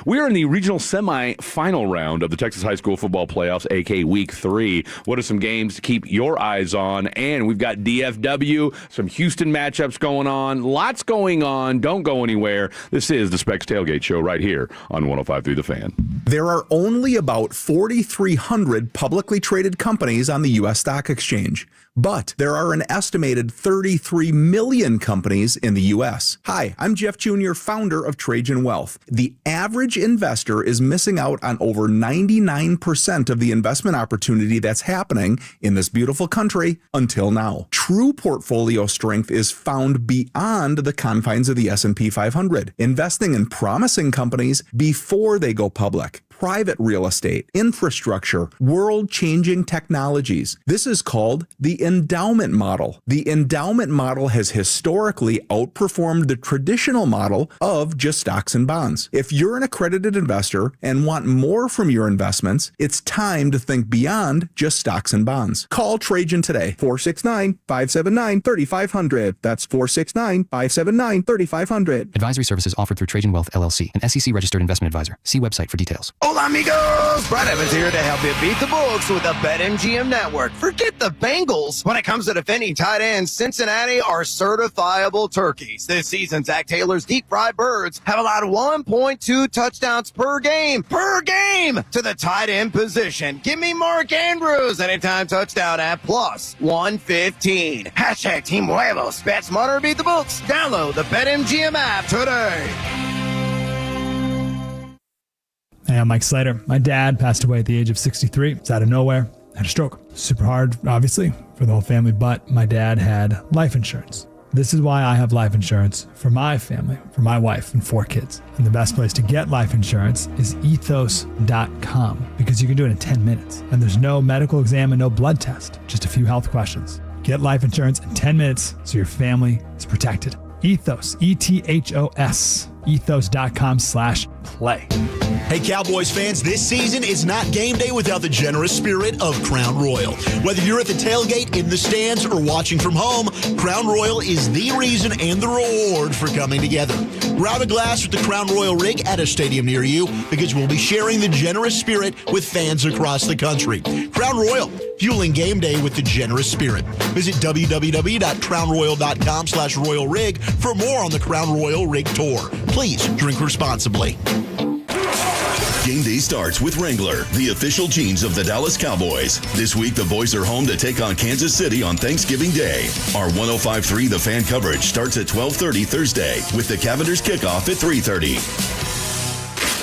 we are in the regional semifinal round of the Texas High School Football Playoffs, aka Week 3. What are some games to keep your eyes on? And we've got DFW, some Houston matchups going on. Lots going on. Don't go anywhere. This is the Specs Tailgate Show right here on 105.3 The Fan. There are only about 4,300 publicly traded companies on the U.S. Stock Exchange, but there are an estimated 33 million companies in the U.S. Hi, I'm Jeff Jr., founder of Trajan Wealth. The average investor is missing out on over 99% of the investment opportunity that's happening in this beautiful country until now. True portfolio strength is found beyond the confines of the S&P 500, investing in promising companies before they go public. Private real estate, infrastructure, world-changing technologies. This is called the endowment model. The endowment model has historically outperformed the traditional model of just stocks and bonds. If you're an accredited investor and want more from your investments, it's time to think beyond just stocks and bonds. Call Trajan today, 469-579-3500. That's 469-579-3500. Advisory services offered through Trajan Wealth, LLC, an SEC-registered investment advisor. See website for details. Hola, amigos! Brad Evans here to help you beat the books with the BetMGM Network. Forget the Bengals. When it comes to defending tight ends, Cincinnati are certifiable turkeys. This season, Zach Taylor's deep-fried birds have allowed 1.2 touchdowns per game to the tight end position. Give me Mark Andrews anytime touchdown at plus 115. Hashtag Team Huevos. Bet smarter, beat the books. Download the BetMGM app today. Hey, I'm Mike Slater. My dad passed away at the age of 63. It's out of nowhere. Had a stroke. Super hard, obviously, for the whole family, but my dad had life insurance. This is why I have life insurance for my family, for my wife and 4 kids. And the best place to get life insurance is ethos.com because you can do it in 10 minutes. And there's no medical exam and no blood test, just a few health questions. Get life insurance in 10 minutes so your family is protected. Ethos, E-T-H-O-S, ethos.com/play. Hey, Cowboys fans, this season is not game day without the generous spirit of Crown Royal. Whether you're at the tailgate, in the stands, or watching from home, Crown Royal is the reason and the reward for coming together. Grab a glass with the Crown Royal rig at a stadium near you because we'll be sharing the generous spirit with fans across the country. Crown Royal, fueling game day with the generous spirit. Visit www.crownroyal.com/royal rig for more on the Crown Royal Rig Tour. Please drink responsibly. Game day starts with Wrangler, the official jeans of the Dallas Cowboys. This week, the boys are home to take on Kansas City on Thanksgiving Day. Our 105.3 The Fan coverage starts at 12:30 Thursday with the Cavenders kickoff at 3:30.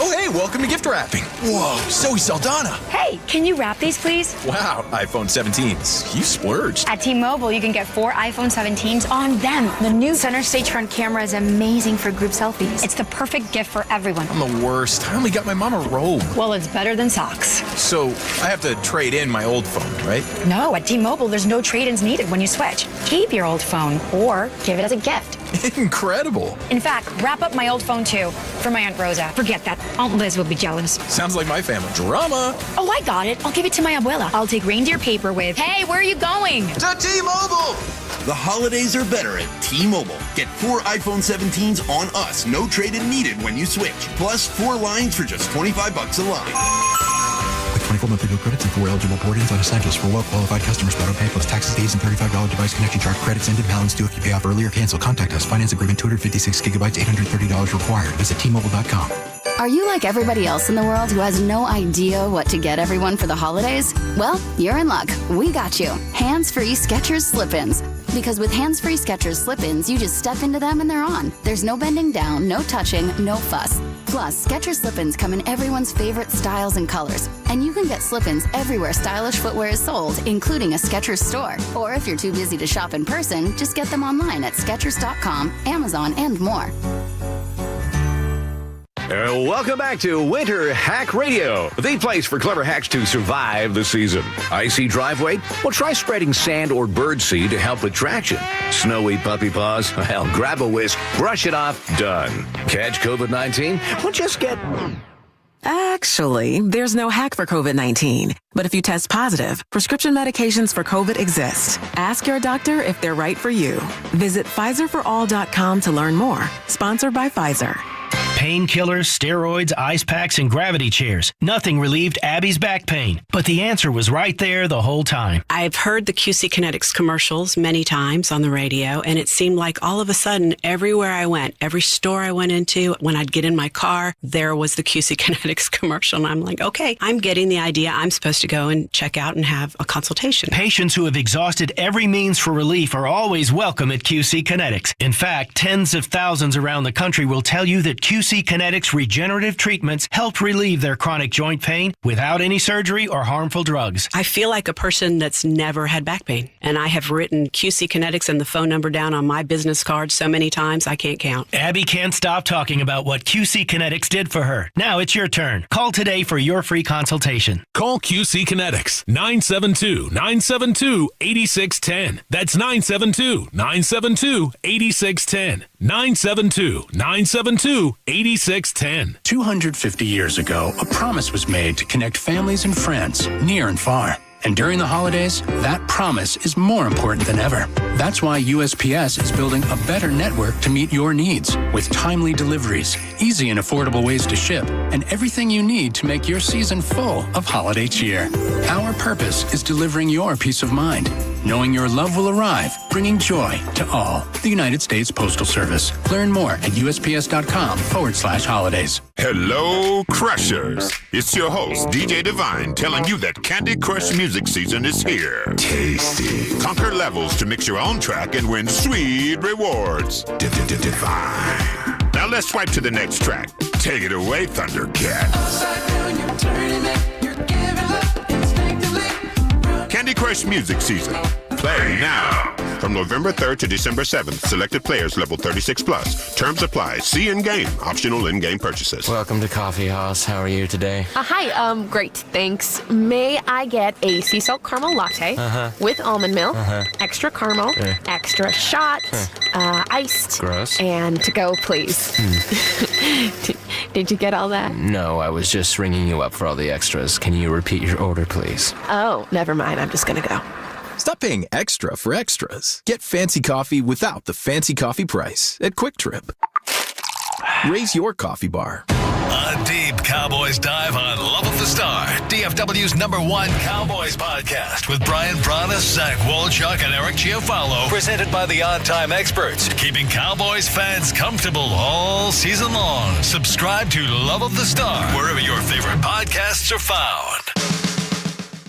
Oh, hey, welcome to gift wrapping. Whoa, Zoe Saldana. Hey, can you wrap these, please? Wow, iPhone 17s. You splurged. At T-Mobile, you can get 4 iPhone 17s on them. The new center stage front camera is amazing for group selfies. It's the perfect gift for everyone. I'm the worst. I only got my mom a robe. Well, it's better than socks. So I have to trade in my old phone, right? No, at T-Mobile, there's no trade-ins needed when you switch. Keep your old phone or give it as a gift. Incredible. In fact, wrap up my old phone, too, for my Aunt Rosa. Forget that. Aunt Liz will be jealous. Sounds like my family. Drama. Oh, I got it. I'll give it to my abuela. I'll take reindeer paper with, hey, where are you going? To T-Mobile. The holidays are better at T-Mobile. Get 4 iPhone 17s on us. No trade-in needed when you switch. Plus 4 lines for just $25 a line. With 24 monthly bill credits and 4 eligible port-ins on essentials for well-qualified customers. Auto pay plus taxes, fees, and $35 device connection charge. Credits end in balance due if you pay off early or cancel. Contact us. Finance agreement 256 gigabytes, $830 required. Visit T-Mobile.com. Are you like everybody else in the world who has no idea what to get everyone for the holidays? Well, you're in luck. We got you. Hands-free Skechers slip-ins. Because with hands-free Skechers slip-ins, you just step into them and they're on. There's no bending down, no touching, no fuss. Plus, Skechers slip-ins come in everyone's favorite styles and colors. And you can get slip-ins everywhere stylish footwear is sold, including a Skechers store. Or if you're too busy to shop in person, just get them online at Skechers.com, Amazon, and more. Welcome back to Winter Hack Radio, the place for clever hacks to survive the season. Icy driveway? Well, try spreading sand or birdseed to help with traction. Snowy puppy paws? Well, grab a whisk, brush it off, done. Catch COVID-19? Well, just get... Actually, there's no hack for COVID-19. But if you test positive, prescription medications for COVID exist. Ask your doctor if they're right for you. Visit PfizerForAll.com to learn more. Sponsored by Pfizer. Painkillers, steroids, ice packs, and gravity chairs. Nothing relieved Abby's back pain. But the answer was right there the whole time. I've heard the QC Kinetics commercials many times on the radio, and it seemed like all of a sudden, everywhere I went, every store I went into, when I'd get in my car, there was the QC Kinetics commercial. And I'm like, okay, I'm getting the idea. I'm supposed to go and check out and have a consultation. Patients who have exhausted every means for relief are always welcome at QC Kinetics. In fact, tens of thousands around the country will tell you that QC Kinetics regenerative treatments help relieve their chronic joint pain without any surgery or harmful drugs. I feel like a person that's never had back pain. And I have written QC Kinetics and the phone number down on my business card so many times I can't count. Abby can't stop talking about what QC Kinetics did for her. Now it's your turn. Call today for your free consultation. Call QC Kinetics 972-972-8610. That's 972-972-8610. 972-972-8610. 250 years ago, a promise was made to connect families and friends near and far. And during the holidays, that promise is more important than ever. That's why USPS is building a better network to meet your needs with timely deliveries, easy and affordable ways to ship, and everything you need to make your season full of holiday cheer. Our purpose is delivering your peace of mind, knowing your love will arrive, bringing joy to all. The United States Postal Service. Learn more at USPS.com/holidays. Hello, Crushers. It's your host, DJ Divine, telling you that Candy Crush music season is here. Tasty. Conquer levels to mix your own track and win sweet rewards. Divine. Now let's swipe to the next track. Take it away, Thundercat. Candy Crush music season. Play now. From November 3rd to December 7th, selected players level 36+. Terms apply. See in-game. Optional in-game purchases. Welcome to Coffee House. How are you today? Hi, great, thanks. May I get a sea salt caramel latte with almond milk, extra caramel, extra shot, iced, Gross. and to go, please. Did you get all that? No, I was just ringing you up for all the extras. Can you repeat your order, please? Oh, never mind. I'm just gonna go. Stop paying extra for extras. Get fancy coffee without the fancy coffee price at Quick Trip. Raise your coffee bar. A deep Cowboys dive on Love of the Star, DFW's #1 Cowboys podcast with Brian Broaddus, Zach Wolchuk, and Eric Chiafalo. Presented by the On Time Experts, keeping Cowboys fans comfortable all season long. Subscribe to Love of the Star wherever your favorite podcasts are found.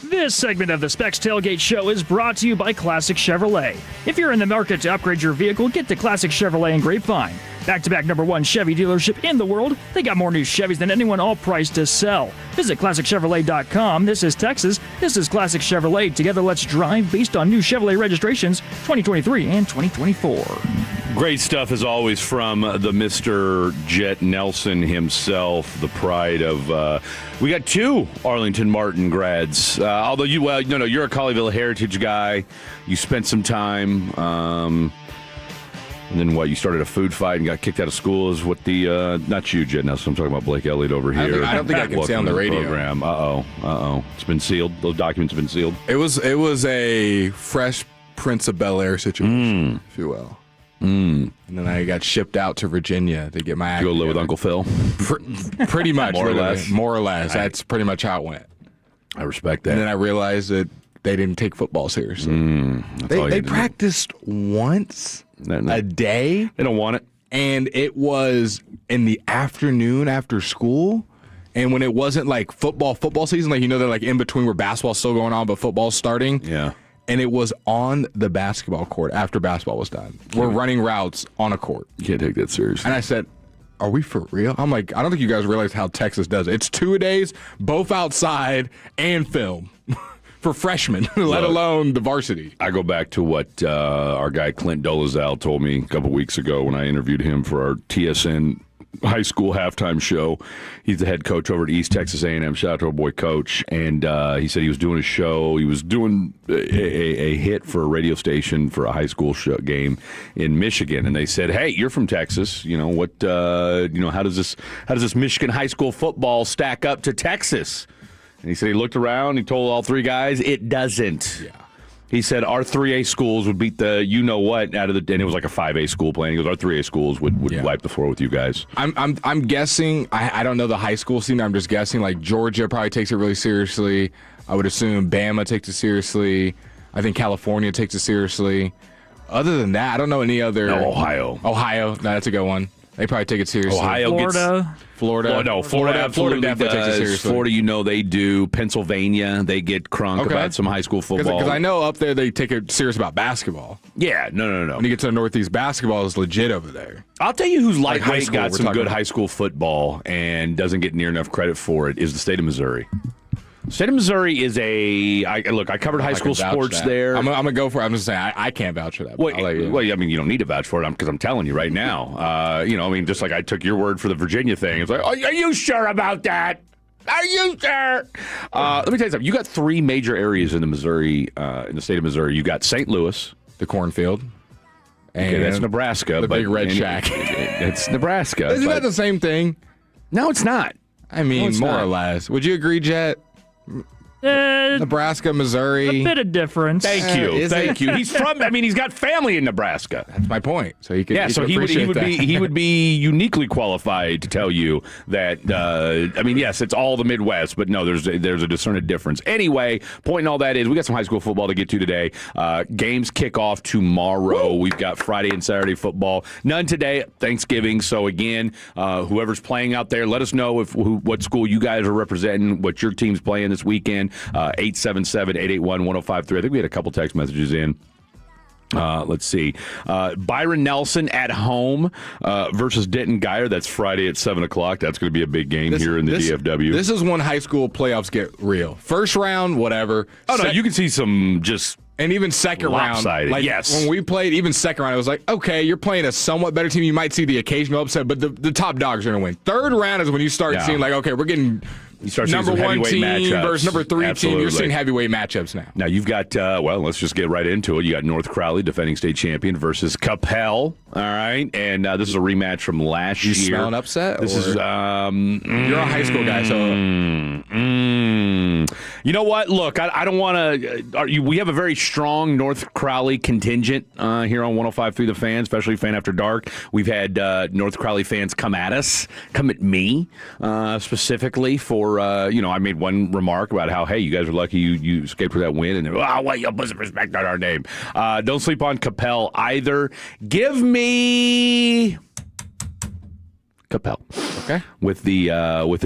This segment of the Specs Tailgate Show is brought to you by Classic Chevrolet. If you're in the market to upgrade your vehicle, get to Classic Chevrolet in Grapevine. Back-to-back #1 Chevy dealership in the world. They got more new Chevys than anyone, all priced to sell. Visit ClassicChevrolet.com. This is Texas. This is Classic Chevrolet. Together, let's drive based on new Chevrolet registrations 2023 and 2024. Great stuff, as always, from the Mr. Jet Nelson himself, the pride of... we got 2 Arlington Martin grads. Although you're a Colleyville Heritage guy. You spent some time... and then what? You started a food fight and got kicked out of school. Is what the not you, Jet Nelson. I'm talking about Blake Elliott over here. I don't think I can say on the radio. Program. Uh-oh. It's been sealed. Those documents have been sealed. It was a Fresh Prince of Bel-Air situation, if you will. And then I got shipped out to Virginia to get my act together. Go live with Uncle Phil? Pretty much. More or less. More or less. That's pretty much how it went. I respect that. And then I realized that they didn't take football seriously. They practiced once a day. They don't want it. And it was in the afternoon after school. And when it wasn't like football season, like, they're like in between where basketball's still going on, but football's starting. Yeah. And it was on the basketball court after basketball was done. We're running routes on a court. You can't take that seriously. And I said, are we for real? I'm like, I don't think you guys realize how Texas does it. It's 2-a-days, both outside and film for freshmen, let alone the varsity. I go back to what our guy Clint Dolezal told me a couple weeks ago when I interviewed him for our TSN high school halftime show. He's the head coach over at East Texas A&M. Shout out to our boy Coach. And he said he was doing a show. He was doing a hit for a radio station for a high school show game in Michigan. And they said, "Hey, you're from Texas. You know what? How does this Michigan high school football stack up to Texas?" And he said he looked around. He told all three guys, "It doesn't." Yeah. He said our 3A schools would beat the you-know-what out of the – and it was like a 5A school playing. He goes, our 3A schools would wipe the floor with you guys. I'm guessing – I don't know the high school scene. I'm just guessing like Georgia probably takes it really seriously. I would assume Bama takes it seriously. I think California takes it seriously. Other than that, I don't know any other – No, Ohio. No, that's a good one. They probably take it seriously. Florida. Florida Florida definitely takes it seriously. Florida, they do. Pennsylvania, they get crunk about some high school football. Because I know up there they take it serious about basketball. Yeah, no. When you get to the Northeast, basketball is legit over there. I'll tell you who's lightweight school, got some good high school football and doesn't get near enough credit for it is the state of Missouri. State of Missouri is I covered high school sports there. I'm going to go for it. I'm just saying, I can't vouch for that. Well, I mean, you don't need to vouch for it because I'm telling you right now. Just like I took your word for the Virginia thing. It's like, are you sure about that? Are you sure? Let me tell you something. You got three major areas in the Missouri, in the state of Missouri. You got St. Louis. The cornfield. Okay, that's Nebraska. The big red shack. It's Nebraska. Isn't that the same thing? No, it's not. I mean, more or less. Would you agree, Jet? Nebraska, Missouri. A bit of difference. Thank you. He's from. I mean, he's got family in Nebraska. That's my point. So he could. Yeah. So he would be uniquely qualified to tell you that. Yes, it's all the Midwest, but no, there's a discernible difference. Anyway, point in all that is we got some high school football to get to today. Games kick off tomorrow. We've got Friday and Saturday football. None today. Thanksgiving. So again, whoever's playing out there, let us know what school you guys are representing, what your team's playing this weekend. 877-881-1053. I think we had a couple text messages in. Let's see. Byron Nelson at home versus Denton Geyer. That's Friday at 7 o'clock. That's going to be a big game here in the DFW. This is when high school playoffs get real. First round, whatever. Oh, no, you can see some just... And even second lopsided. round. Yes. When we played, even second round, it was like, okay, you're playing a somewhat better team. You might see the occasional upset, but the top dogs are going to win. Third round is when you start seeing, like, okay, we're getting... You start number one team matchups. Versus number three Absolutely. team. You're seeing heavyweight matchups now. Now, you've got, let's just get right into it. You got North Crowley, defending state champion, versus Capel. All right. And this is a rematch from last year. You smell an upset? This is. You're a high school guy, so. You know what? Look, I don't want to. We have a very strong North Crowley contingent here on 105.3 The Fan, especially Fan After Dark. We've had North Crowley fans come at me specifically for, I made one remark about how, hey, you guys are lucky you escaped with that win. And, well, you put some respect on our name. Don't sleep on Capel either. Give me Capel. Okay. With the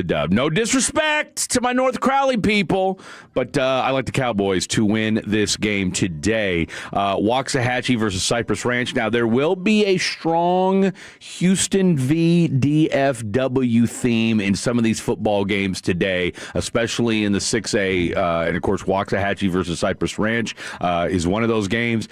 dub. No disrespect to my North Crowley people, but I like the Cowboys to win this game today. Waxahachie versus Cypress Ranch. Now, there will be a strong Houston v. DFW theme in some of these football games today, especially in the 6A. And, of course, Waxahachie versus Cypress Ranch is one of those games.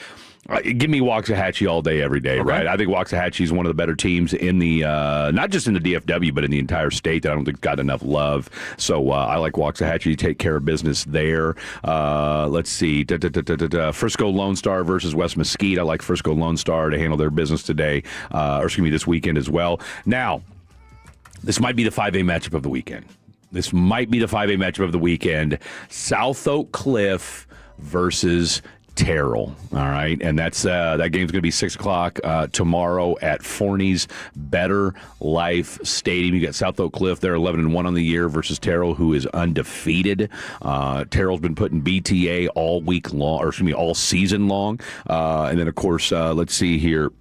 Give me Waxahachie all day, every day, right? I think Waxahachie is one of the better teams in the, not just in the DFW, but in the entire state that I don't think got enough love. So I like Waxahachie to take care of business there. Let's see. Frisco Lone Star versus West Mesquite. I like Frisco Lone Star to handle their business today, this weekend as well. Now, this might be the 5A matchup of the weekend. South Oak Cliff versus Terrell. All right. And that's that game's going to be 6 o'clock tomorrow at Forney's Better Life Stadium. You got South Oak Cliff. They're 11-1 on the year versus Terrell, who is undefeated. Terrell's been putting BTA all season long. And then, of course, let's see here.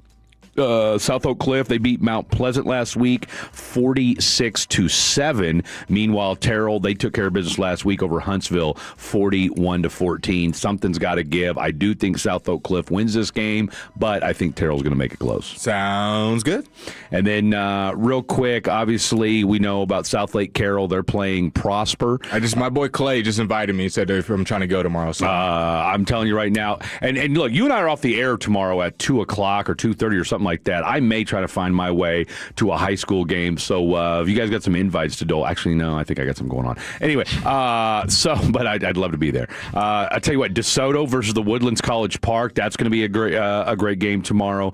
South Oak Cliff, they beat Mount Pleasant last week 46-7. Meanwhile, Terrell, they took care of business last week over Huntsville 41-14. Something's got to give. I do think South Oak Cliff wins this game, but I think Terrell's going to make it close. Sounds good. And then real quick, obviously, we know about South Lake Carroll. They're playing Prosper. My boy Clay just invited me. He said if I'm trying to go tomorrow. So. I'm telling you right now. And look, you and I are off the air tomorrow at 2 o'clock or 2:30 or something something like that. I may try to find my way to a high school game. So if you guys got some invites to Dole, actually, no, I think I got something going on. Anyway, but I'd love to be there. I tell you what, DeSoto versus the Woodlands College Park. That's going to be a great game tomorrow.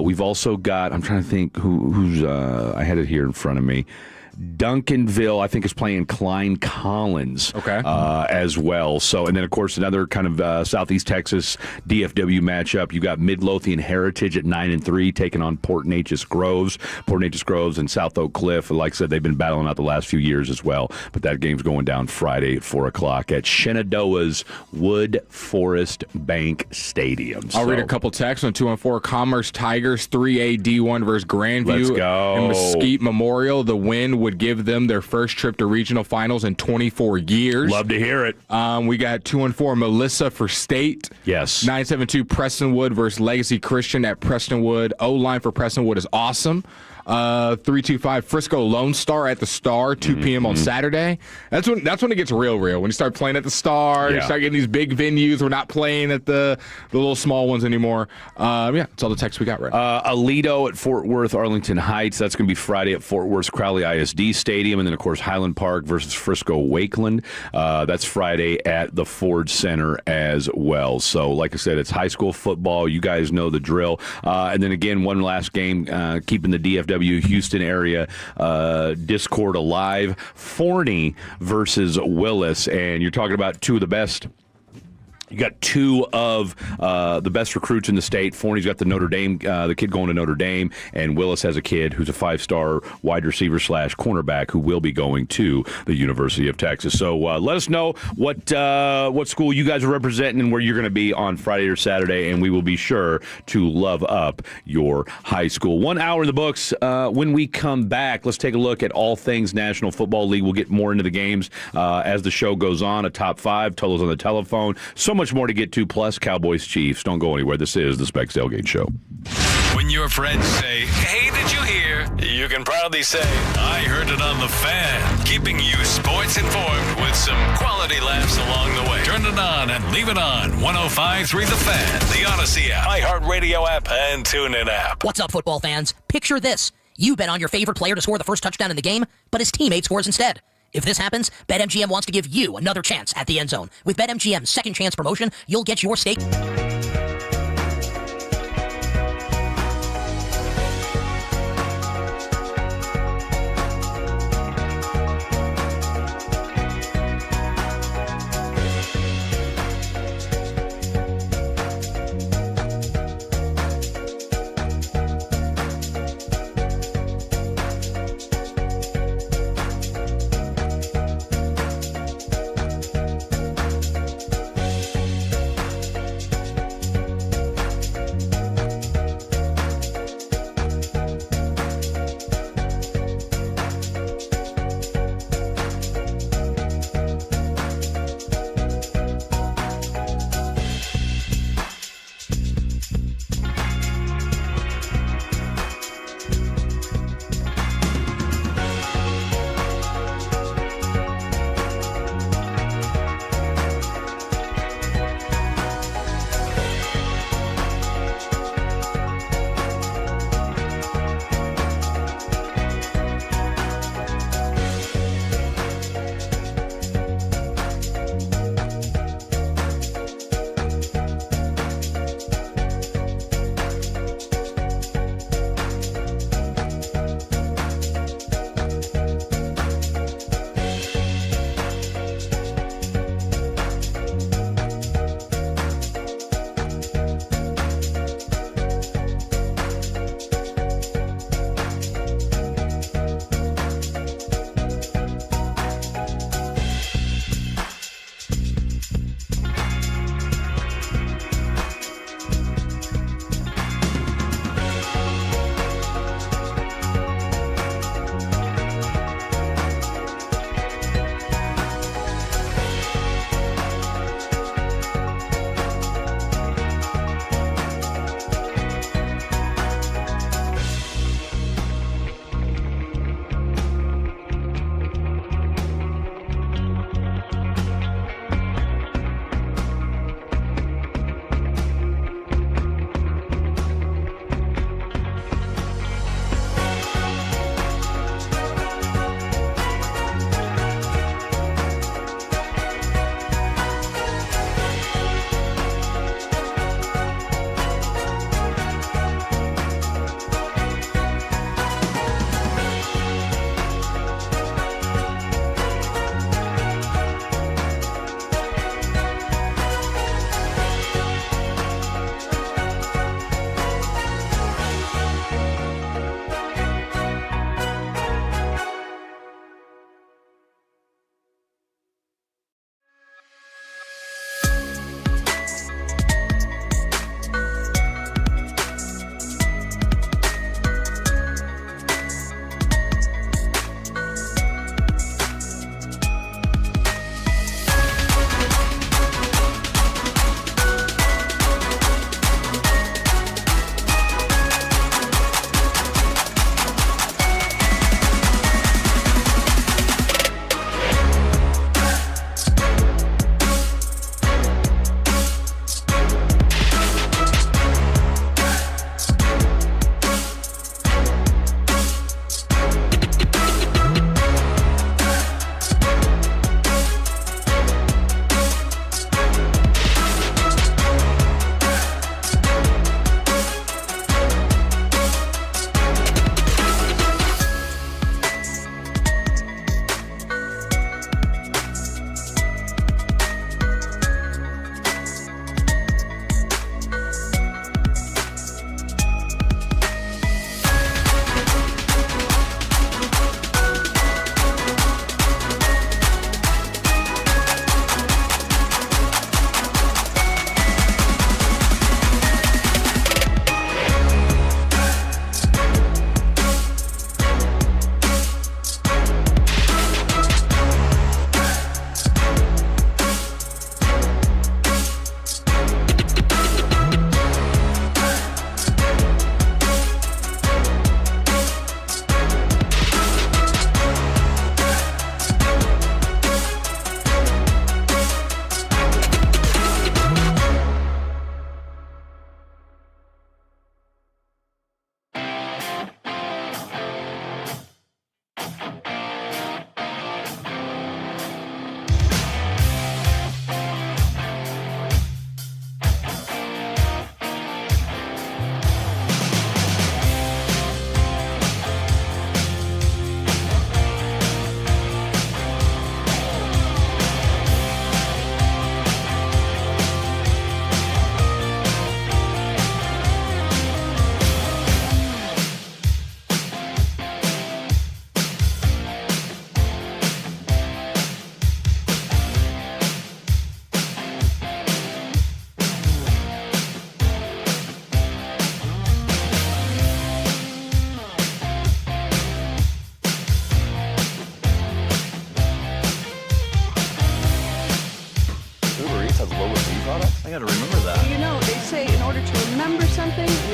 We've also got, I'm trying to think who's I had it here in front of me. Duncanville, I think, is playing Klein Collins as well. So, and then, of course, another kind of Southeast Texas DFW matchup. You got Midlothian Heritage at 9-3 taking on Port Neches Groves. Port Neches Groves and South Oak Cliff. Like I said, they've been battling out the last few years as well. But that game's going down Friday at 4 o'clock at Shenandoah's Wood Forest Bank Stadium. I'll read a couple texts on 214. Commerce Tigers 3A D1 versus Grandview. Let's go. And Mesquite Memorial. The win would give them their first trip to regional finals in 24 years. Love to hear it. We got 214 Melissa for State. Yes. 972 Prestonwood versus Legacy Christian at Prestonwood. O-line for Prestonwood is awesome. 325 Frisco Lone Star at the Star, 2 p.m. on Saturday. That's when it gets real. When you start playing at the Star, you start getting these big venues. We're not playing at the little small ones anymore. That's all the text we got right now. Aledo at Fort Worth, Arlington Heights. That's going to be Friday at Fort Worth's Crowley ISD Stadium. And then, of course, Highland Park versus Frisco Wakeland. That's Friday at the Ford Center as well. So, like I said, it's high school football. You guys know the drill. And then, again, one last game, keeping the DFW Houston area Discord alive. Forney versus Willis, and you're talking about two of the best. You got two of the best recruits in the state. Forney's got the Notre Dame, the kid going to Notre Dame, and Willis has a kid who's a 5-star wide receiver / cornerback who will be going to the University of Texas. So let us know what school you guys are representing and where you're going to be on Friday or Saturday, and we will be sure to love up your high school. 1 hour in the books. When we come back, let's take a look at all things National Football League. We'll get more into the games as the show goes on. A top 5, Tolo's on the telephone. So much more to get to, plus Cowboys-Chiefs. Don't go anywhere. This is the Specs Tailgate Show. When your friends say, "Hey, did you hear?" you can proudly say, "I heard it on the Fan," keeping you sports informed with some quality laughs along the way. Turn it on and leave it on. 105.3 The Fan, the Odyssey app, iHeartRadio app, and TuneIn app. What's up, football fans? Picture this. You bet on your favorite player to score the first touchdown in the game, but his teammate scores instead. If this happens, BetMGM wants to give you another chance at the end zone. With BetMGM's second chance promotion, you'll get your stake.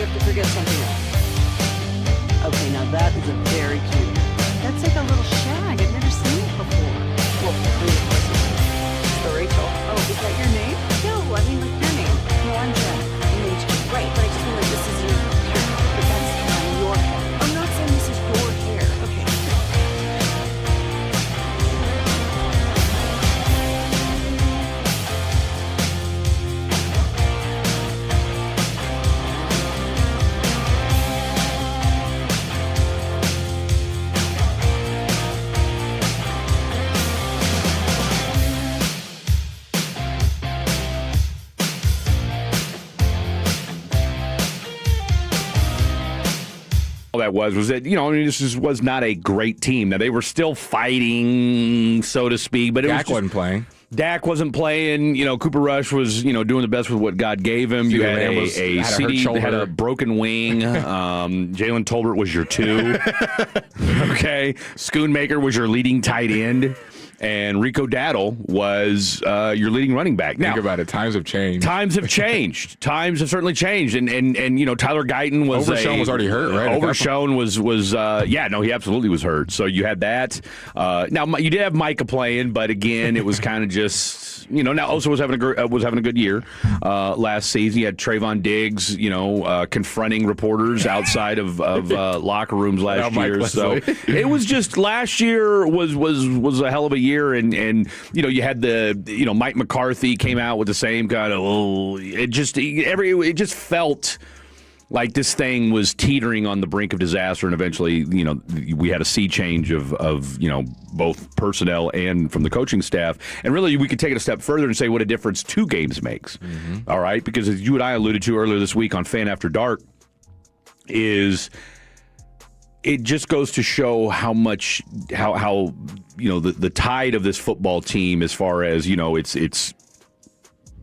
have to forget something else. Okay, now that is a very cute. That's like a little shag. I've never seen it before. Well, it's the Rachel. Oh, is that your name? No, I mean like your name. No, I'm Jen. H. Right, but I just mean like this is your hair. But that's not your hair. I'm not saying this is your hair. Okay. That was that, I mean, was not a great team. Now, they were still fighting, so to speak, but Dak wasn't playing. Dak wasn't playing. Cooper Rush was, doing the best with what God gave him. You had a CD, had a broken wing. Jalen Tolbert was your 2. Okay. Schoonmaker was your leading tight end. And Rico Daddle was your leading running back. Now, think about it. Times have changed. Times have changed. Times have certainly changed. And Tyler Guyton was Overshown was already hurt, right? Overshown he absolutely was hurt. So you had that. Now you did have Micah playing, but again, it was kind of just Now also was having a good year last season. You had Trayvon Diggs, confronting reporters outside of locker rooms last year. So it was just last year was a hell of a year, and you had the Mike McCarthy came out with the same kind of it just felt like this thing was teetering on the brink of disaster, and eventually we had a sea change of both personnel and from the coaching staff, and really we could take it a step further and say what a difference 2 games makes. Mm-hmm. All right, because as you and I alluded to earlier this week on Fan After Dark, it just goes to show how much the tide of this football team, as far as it's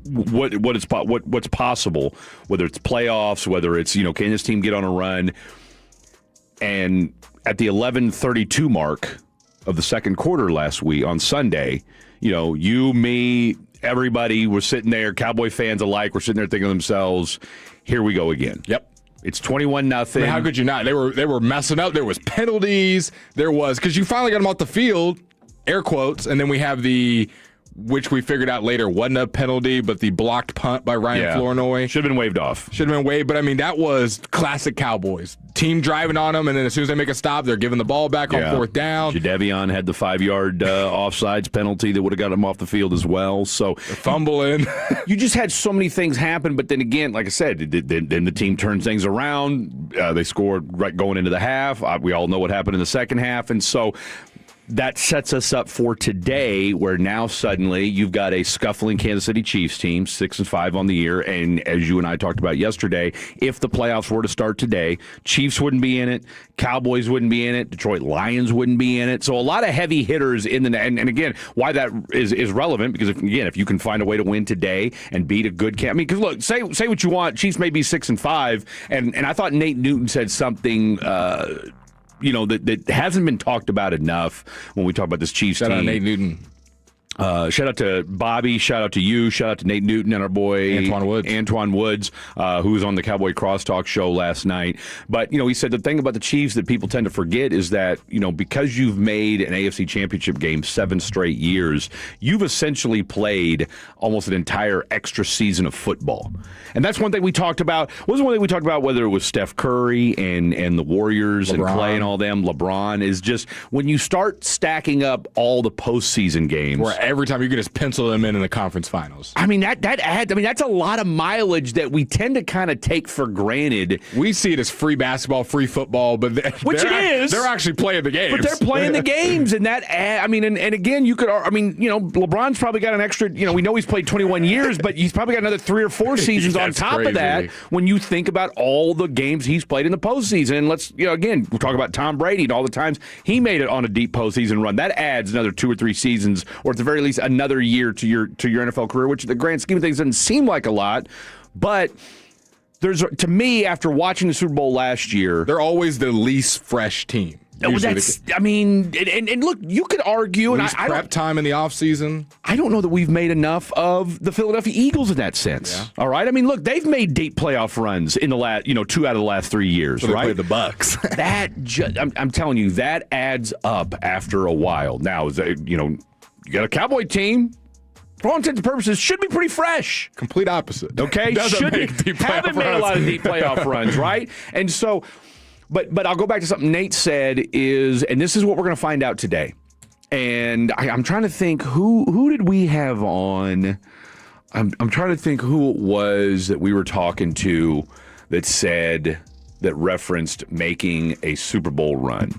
what's possible, whether it's playoffs, whether it's can this team get on a run. And at the 11:32 mark of the second quarter last week on Sunday, you, me, everybody was sitting there, Cowboy fans alike, were sitting there thinking to themselves, here we go again. Yep. It's 21-0. I mean, how could you not? They were messing up. There was penalties. Because you finally got them off the field, air quotes, and then we have which we figured out later wasn't a penalty, but the blocked punt by Ryan Flournoy. Should have been waved off. Should have been waved, but I mean, that was classic Cowboys. Team driving on them, and then as soon as they make a stop, they're giving the ball back on 4th down. Jadeveon had the 5-yard offsides penalty that would have got him off the field as well. So fumbling. You just had so many things happen, but then again, like I said, then the team turns things around. They scored right going into the half. We all know what happened in the second half, and so that sets us up for today, where now suddenly you've got a scuffling Kansas City Chiefs team, 6-5 on the year, and as you and I talked about yesterday, if the playoffs were to start today, Chiefs wouldn't be in it, Cowboys wouldn't be in it, Detroit Lions wouldn't be in it. So a lot of heavy hitters in the and again, why that is relevant, because if you can find a way to win today and beat a good because look, say what you want, Chiefs may be 6-5, and I thought Nate Newton said something. That hasn't been talked about enough when we talk about this Chiefs team. Shout out Nate Newton. Shout out to Bobby. Shout out to you. Shout out to Nate Newton and our boy Antoine Woods, who was on the Cowboy Crosstalk show last night. But he said the thing about the Chiefs that people tend to forget is that because you've made an AFC Championship game 7 straight years, you've essentially played almost an entire extra season of football. And that's one thing we talked about. Wasn't one thing we talked about whether it was Steph Curry and the Warriors LeBron. and Clay and all them. LeBron is just when you start stacking up all the postseason games. Where every time you can just pencil them in the conference finals. I mean, that adds. I mean, that's a lot of mileage that we tend to kind of take for granted. We see it as free basketball, free football, but they're actually playing the games. But they're playing the games, and that. I mean, and again, you could. I mean, LeBron's probably got an extra. We know he's played 21 years, but he's probably got another 3 or 4 seasons on top of that. When you think about all the games he's played in the postseason, and let's again, we'll talk about Tom Brady and all the times he made it on a deep postseason run. That adds another 2 or 3 seasons, or at the very least another year to your NFL career, which the grand scheme of things doesn't seem like a lot, but to me, after watching the Super Bowl last year, they're always the least fresh team. I mean, and look, you could argue, and I prep time in the offseason. I don't know that we've made enough of the Philadelphia Eagles in that sense. Yeah. All right, I mean, look, they've made deep playoff runs in the last, 2 out of the last 3 years, So they right? played the Bucks. I'm telling you, that adds up after a while. Now, you got a Cowboy team. For all intents and purposes, should be pretty fresh. Complete opposite. Okay, haven't made a lot of deep playoff runs, right? And so, but I'll go back to something Nate said and this is what we're going to find out today. And I'm trying to think who did we have on? I'm trying to think who it was that we were talking to that referenced making a Super Bowl run.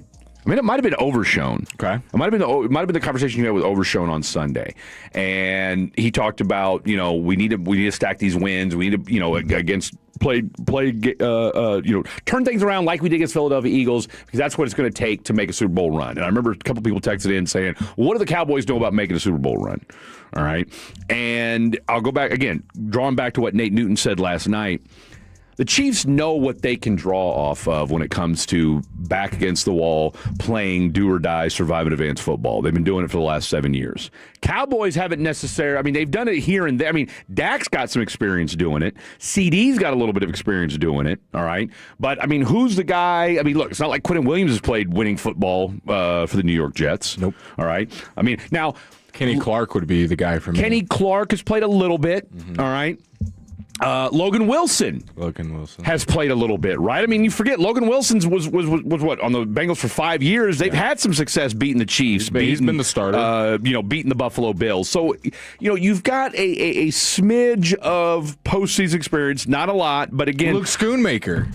I mean, it might have been Overshone. Okay. It might have been the conversation you had with Overshone on Sunday, and he talked about we need to stack these wins. We need to against turn things around like we did against Philadelphia Eagles, because that's what it's going to take to make a Super Bowl run. And I remember a couple people texted in saying, "What do the Cowboys know about making a Super Bowl run?" All right, and I'll go back again, drawing back to what Nate Newton said last night. The Chiefs know what they can draw off of when it comes to back against the wall, playing do-or-die, survive and advance football. They've been doing it for the last 7 years. Cowboys haven't necessarily, I mean, they've done it here and there. I mean, Dak's got some experience doing it. CD's got a little bit of experience doing it, all right? But, I mean, who's the guy? I mean, look, it's not like Quentin Williams has played winning football for the New York Jets. Nope. All right? I mean, now... Kenny Clark would be the guy for me. Kenny Clark has played a little bit, all right? Logan Wilson has played a little bit, right? I mean, you forget Logan Wilson's was what on the Bengals for 5 years. They've had some success beating the Chiefs. He's been the starter. Beating the Buffalo Bills. So, you've got a smidge of postseason experience, not a lot, but again, Luke Schoonmaker.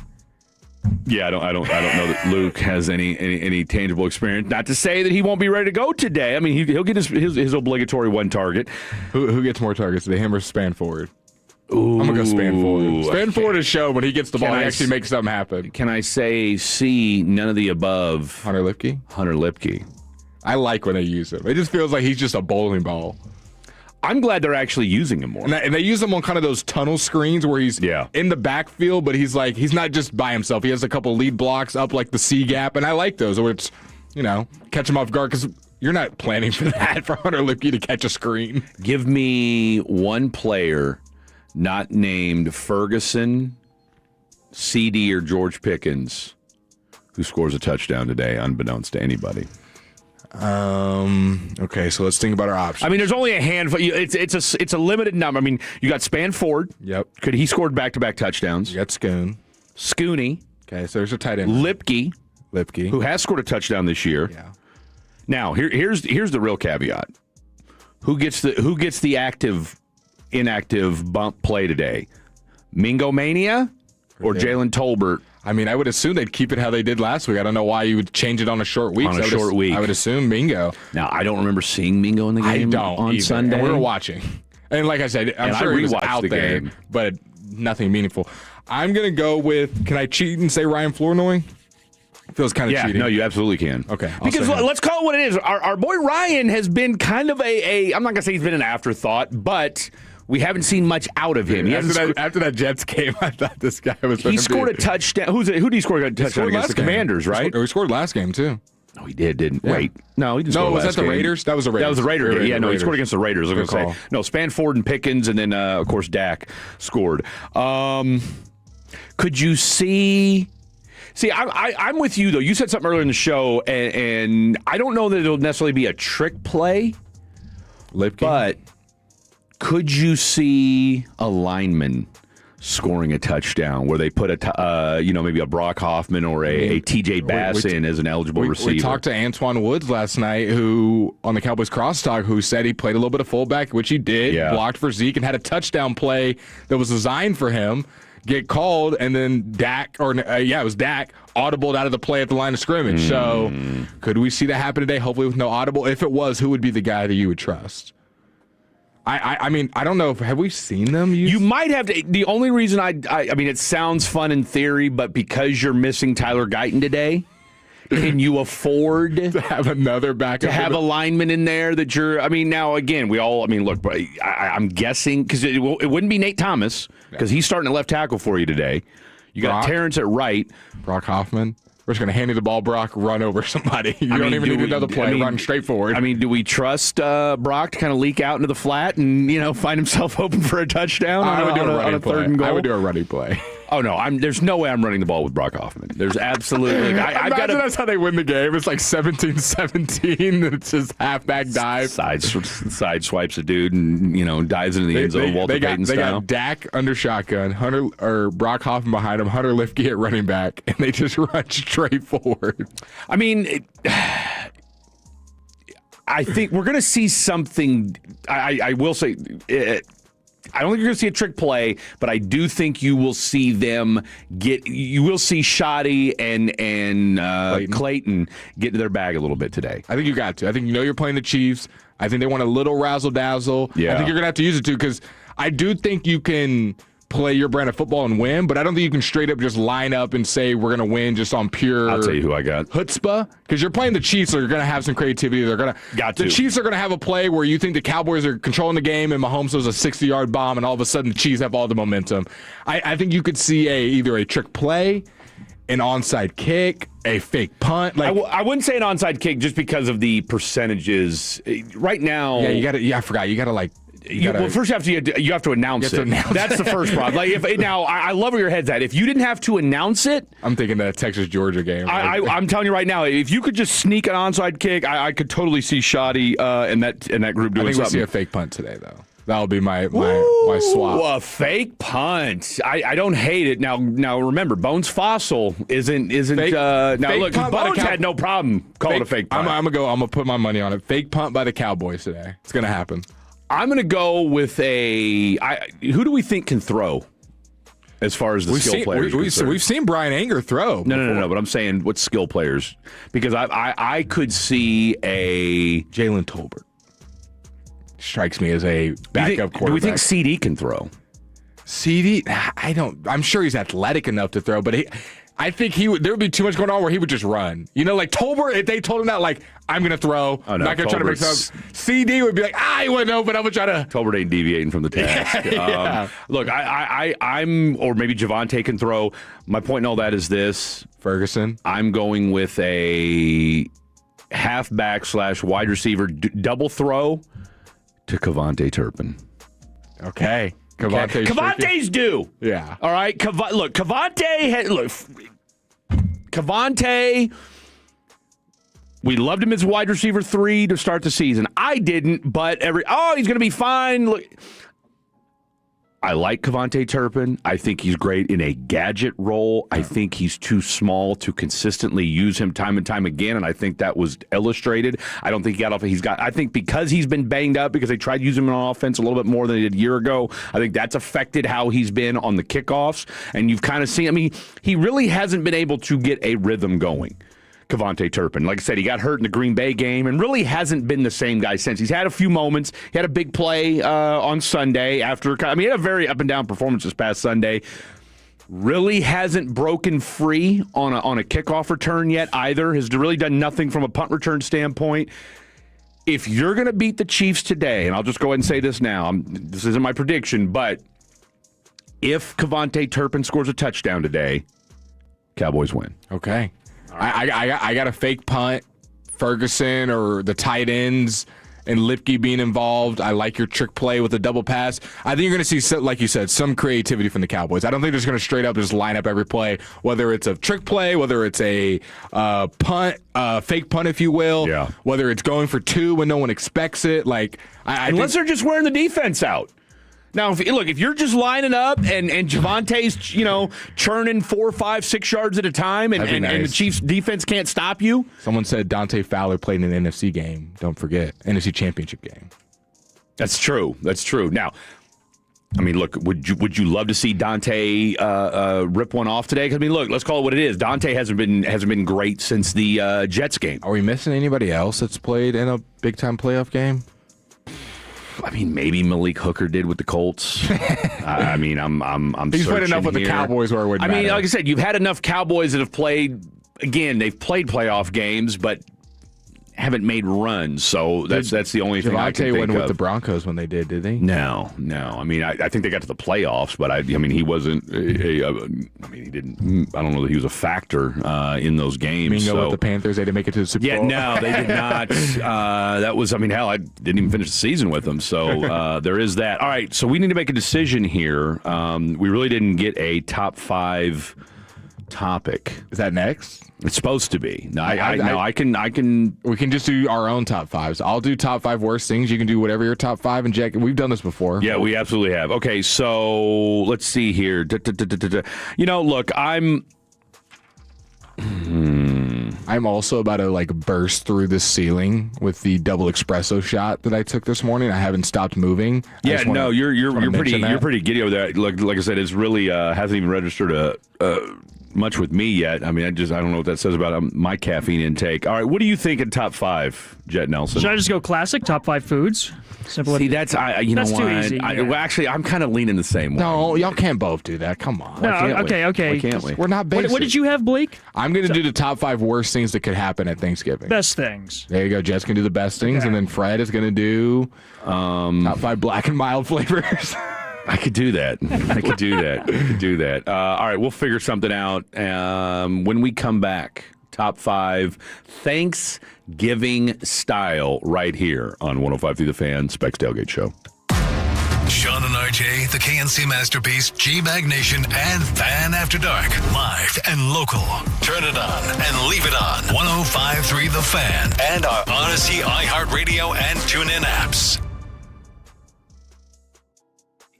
Yeah, I don't know that Luke has any tangible experience. Not to say that he won't be ready to go today. I mean, he'll get his obligatory one target. Who gets more targets today, him or Spanford? Ooh, I'm going to go Spanford. Spanford has shown when he gets the ball, he actually makes something happen. Can I say C, none of the above? Hunter Lipke? Hunter Lipke. I like when they use him. It just feels like he's just a bowling ball. I'm glad they're actually using him more. And they use him on kind of those tunnel screens where he's in the backfield, but he's not just by himself. He has a couple lead blocks up like the C gap, and I like those where it's, catch him off guard, because you're not planning for that, for Hunter Lipke to catch a screen. Give me one player not named Ferguson, CD, or George Pickens who scores a touchdown today, unbeknownst to anybody. Okay, so let's think about our options. I mean, there's only a handful. It's a limited number. I mean, you got Spanford. Yep. He scored back-to-back touchdowns. You got Scooney. Okay, so there's a tight end. Lipke, who has scored a touchdown this year. Yeah. Now, here's the real caveat. Who gets the inactive bump play today? Mingo Mania or Jalen Tolbert? I mean, I would assume they'd keep it how they did last week. I don't know why you would change it on a short week. On a short week. I would assume Mingo. Now, I don't remember seeing Mingo in the game on Sunday. And we were watching. And like I said, I'm sure he was out there, game. But nothing meaningful. I'm going to go with, can I cheat and say Ryan Flournoy? Feels kind of cheating. No, you absolutely can. Okay. Because let's call it what it is. Our boy Ryan has been kind of I'm not going to say he's been an afterthought, but we haven't seen much out of him. After that Jets game, I thought this guy was He scored a touchdown. Who did he score a touchdown against? The Commanders, right? He scored last game, too. No, he didn't. Yeah. Wait. No, he didn't score was last that the game. Raiders? That was the Raiders. That was the Raider game. Yeah, no, he scored against the Raiders. I was going to say. No, Spanford and Pickens, and then, of course, Dak scored. Could you see... See, I'm with you, though. You said something earlier in the show, and I don't know that it'll necessarily be a trick play, but could you see a lineman scoring a touchdown where they put maybe a Brock Hoffman or a TJ Bass in as an eligible receiver? We talked to Antoine Woods last night, who on the Cowboys crosstalk, who said he played a little bit of fullback, which he did, blocked for Zeke, and had a touchdown play that was designed for him. Get called, and then Dak, it was Dak, audibled out of the play at the line of scrimmage. So could we see that happen today? Hopefully with no audible. If it was, who would be the guy that you would trust? I mean, I don't know. Have we seen them use? You might have to. The only reason I mean, it sounds fun in theory, but because you're missing Tyler Guyton today, can you afford to have another backup? To have a lineman in there that you're. I mean, now again, look. I'm guessing because it wouldn't be Nate Thomas because he's starting at left tackle for you today. You got Terrence at right. Brock Hoffman. We're just going to hand you the ball, Brock, run over somebody. You don't even need another play. Run straight forward. I mean, do we trust Brock to kind of leak out into the flat and, find himself open for a touchdown on a third and goal? I would do a running play. Oh, no. There's no way I'm running the ball with Brock Hoffman. There's absolutely... Imagine that's how they win the game. It's like 17-17, and it's just halfback dive. Side swipes a dude and, dives into the end zone, Walter Payton style. They got Dak under shotgun, Brock Hoffman behind him, Hunter Lifke at running back, and they just run straight forward. I mean... I think we're going to see something... I will say... I don't think you're going to see a trick play, but I do think you will see them you will see Shoddy and Clayton get to their bag a little bit today. I think you got to. I think you're playing the Chiefs. I think they want a little razzle-dazzle. Yeah. I think you're going to have to use it too, because I do think you can play your brand of football and win, but I don't think you can straight up just line up and say we're going to win just on pure... I'll tell you who I got. Chutzpah, because you're playing the Chiefs, so you're going to have some creativity. The Chiefs are going to have a play where you think the Cowboys are controlling the game and Mahomes throws a 60-yard bomb, and all of a sudden the Chiefs have all the momentum. I think you could see either a trick play, an onside kick, a fake punt. I wouldn't say an onside kick just because of the percentages. Right now... Yeah, I forgot. You got to first you have to announce it. That's the first problem. I love where your head's at. If you didn't have to announce it, I'm thinking the Texas-Georgia game. I'm telling you right now, if you could just sneak an onside kick, I could totally see Shoddy and that group doing something. I think we'll see a fake punt today, though. That'll be my swap. A fake punt. I don't hate it. Now remember, Bones Fossil isn't. Fake, look, Bones had no problem calling a fake punt. I'm gonna put my money on it. Fake punt by the Cowboys today. It's gonna happen. I'm going to go with who do we think can throw as far as the skill players? We've seen Brian Anger throw. No. But I'm saying what skill players? Because I could see a Jalen Tolbert. Strikes me as a backup quarterback. Do we think CD can throw? CD? I'm sure he's athletic enough to throw, but I think there would be too much going on where he would just run. Like Tolbert, if they told him that, I'm going to throw, I'm not going to try to make sense. CD would be like, he wouldn't know, but I'm going to try to. Tolbert ain't deviating from the task. Yeah. Look, or maybe Javonte can throw. My point in all that is this. Ferguson. I'm going with a halfback / wide receiver double throw to Kevontae Turpin. Okay. Cavante's due. Yeah. All right. Cavante, we loved him as wide receiver 3 to start the season. I didn't, but he's going to be fine. Look, I like Kevontae Turpin. I think he's great in a gadget role. I think he's too small to consistently use him time and time again, and I think that was illustrated. I don't think he got off. I think because he's been banged up, because they tried using him on offense a little bit more than they did a year ago, I think that's affected how he's been on the kickoffs. And you've kind of seen, he really hasn't been able to get a rhythm going. Kevontae Turpin. Like I said, he got hurt in the Green Bay game and really hasn't been the same guy since. He's had a few moments. He had a big play on Sunday he had a very up and down performance this past Sunday. Really hasn't broken free on a kickoff return yet either. Has really done nothing from a punt return standpoint. If you're going to beat the Chiefs today, and I'll just go ahead and say this now, this isn't my prediction, but if Kevontae Turpin scores a touchdown today, Cowboys win. Okay. I got a fake punt, Ferguson or the tight ends and Lipke being involved. I like your trick play with a double pass. I think you're going to see, like you said, some creativity from the Cowboys. I don't think they're just going to straight up just line up every play, whether it's a trick play, whether it's a punt, fake punt, if you will, whether it's going for 2 when no one expects it. Unless they're just wearing the defense out. Now, if you're just lining up and Javonte's, churning 4, 5, 6 yards at a time and the Chiefs defense can't stop you. Someone said Dante Fowler played in an NFC game. Don't forget, NFC Championship game. That's true. Now, look, would you love to see Dante rip one off today? Because let's call it what it is. Dante hasn't been great since the Jets game. Are we missing anybody else that's played in a big time playoff game? Maybe Malik Hooker did with the Colts. I'm He's played enough with the Cowboys where it wouldn't matter. Like I said, you've had enough Cowboys that have played. Again, they've played playoff games, but haven't made runs. So that's the only thing I can think wasn't of. with the Broncos when they did he? No. I mean, I think they got to the playoffs, but I mean, he wasn't. He didn't. I don't know that he was a factor in those games. You mean with the Panthers, they didn't make it to the Super Bowl? Yeah, no, they did not. That was. I mean, hell, I didn't even finish the season with them. So there is that. All right, so we need to make a decision here. We really didn't get a top 5 topic. Is that next? It's supposed to be. No, I can. We can just do our own top 5s. I'll do top 5 worst things. You can do whatever your top 5. And Jack, we've done this before. Yeah, we absolutely have. Okay, so let's see here. Look, I'm also about to burst through the ceiling with the double espresso shot that I took this morning. I haven't stopped moving. Yeah, no, you're pretty giddy over there. Like I said, it's really hasn't even registered much with me yet. I mean, I don't know what that says about my caffeine intake. All right, what do you think in top 5, Jet Nelson? Should I just go classic top 5 foods? Simple. See, that's that's too easy. Well, actually, I'm kind of leaning the same way. No, y'all can't both do that. Come on. No, okay. Why can't we? We're not basic. What did you have, Blake? I'm going to do the top 5 worst things that could happen at Thanksgiving. Best things. There you go. Jet's going to do the best things, and then Fred is going to do top 5 black and mild flavors. I could do that. All right, we'll figure something out when we come back. Top 5 Thanksgiving style right here on 105 The Fan, Specs Tailgate Show. Sean and RJ, the KNC Masterpiece, G-Bag Nation, and Fan After Dark. Live and local. Turn it on and leave it on. 105.3 The Fan and our Odyssey, iHeartRadio, and TuneIn apps.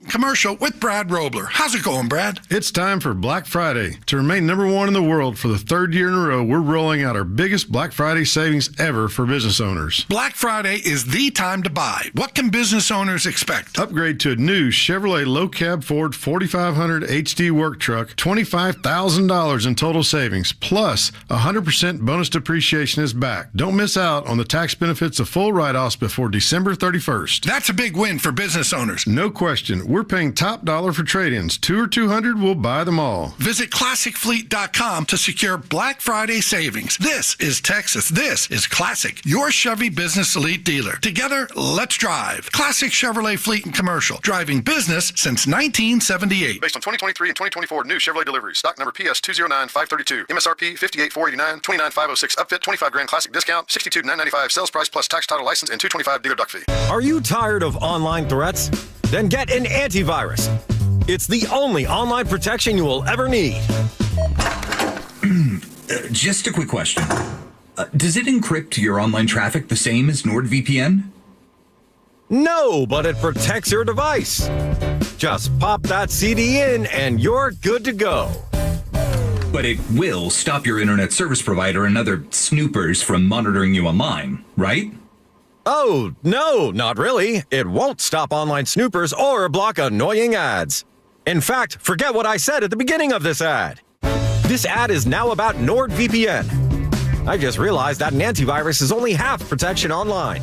Commercial with Brad Robler. How's it going, Brad? It's time for Black Friday. To remain number 1 in the world for the 3rd year in a row, we're rolling out our biggest Black Friday savings ever for business owners. Black Friday is the time to buy. What can business owners expect? Upgrade to a new Chevrolet Low Cab Ford 4500 HD work truck, $25,000 in total savings, plus 100% bonus depreciation is back. Don't miss out on the tax benefits of full write-offs before December 31st. That's a big win for business owners. No question. We're paying top dollar for trade-ins. 2 or 200, we'll buy them all. Visit ClassicFleet.com to secure Black Friday savings. This is Texas. This is Classic, your Chevy business elite dealer. Together, let's drive. Classic Chevrolet Fleet and Commercial, driving business since 1978. Based on 2023 and 2024 new Chevrolet deliveries. Stock number PS 209532. MSRP 58489. 29506 upfit. 25 grand classic discount. 62995 sales price plus tax, title, license, and $225 dealer duck fee. Are you tired of online threats? Then get an antivirus. It's the only online protection you will ever need. Just a quick question. Does it encrypt your online traffic the same as NordVPN? No, but it protects your device. Just pop that CD in and you're good to go. But it will stop your internet service provider and other snoopers from monitoring you online, right? Oh, no, not really. It won't stop online snoopers or block annoying ads. In fact, forget what I said at the beginning of this ad. This ad is now about NordVPN. I just realized that an antivirus is only half protection online.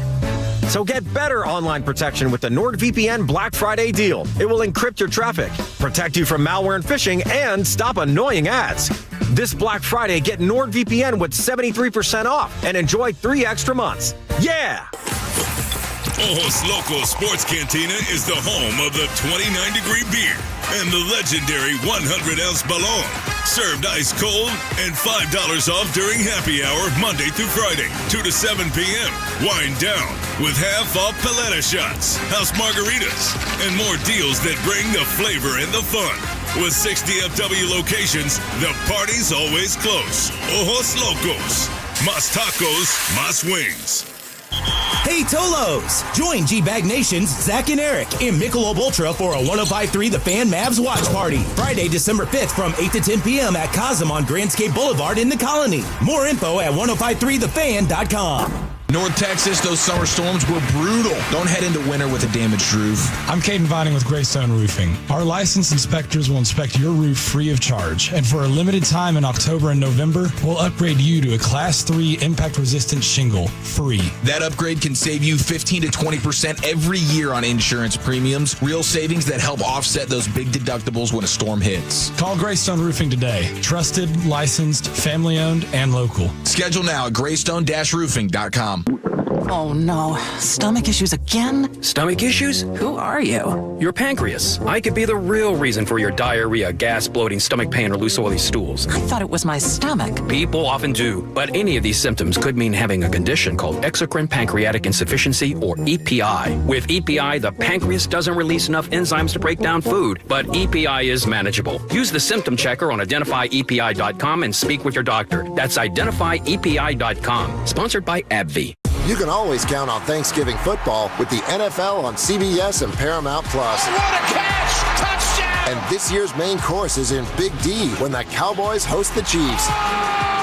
So get better online protection with the NordVPN Black Friday deal. It will encrypt your traffic, protect you from malware and phishing, and stop annoying ads. This Black Friday, get NordVPN with 73% off and enjoy 3 extra months. Yeah! Ojos Locos Sports Cantina is the home of the 29-degree beer and the legendary 100-ounce ballon. Served ice cold and $5 off during happy hour Monday through Friday, 2 to 7 p.m. Wind down with half-off paleta shots, house margaritas, and more deals that bring the flavor and the fun. With 6 DFW locations, the party's always close. Ojos Locos. Más tacos, más wings. Hey Tolos! Join G-Bag Nation's Zach and Eric in Michelob Ultra for a 105.3 The Fan Mavs watch party. Friday, December 5th from 8 to 10 p.m. at Cosm on Grandscape Boulevard in the Colony. More info at 105.3thefan.com. North Texas, those summer storms were brutal. Don't head into winter with a damaged roof. I'm Caden Vining with Greystone Roofing. Our licensed inspectors will inspect your roof free of charge. And for a limited time in October and November, we'll upgrade you to a Class 3 impact-resistant shingle, free. That upgrade can save you 15 to 20% every year on insurance premiums. Real savings that help offset those big deductibles when a storm hits. Call Greystone Roofing today. Trusted, licensed, family-owned, and local. Schedule now at greystone-roofing.com. krld-fm. Oh no, stomach issues again? Stomach issues? Who are you? Your pancreas. I could be the real reason for your diarrhea, gas, bloating, stomach pain, or loose oily stools. I thought it was my stomach. People often do, but any of these symptoms could mean having a condition called exocrine pancreatic insufficiency, or EPI. With EPI, the pancreas doesn't release enough enzymes to break down food, but EPI is manageable. Use the symptom checker on identifyepi.com and speak with your doctor. That's identifyepi.com. Sponsored by AbbVie. You can always count on Thanksgiving football with the NFL on CBS and Paramount Plus. Oh, what a catch! Touchdown! And this year's main course is in Big D when the Cowboys host the Chiefs.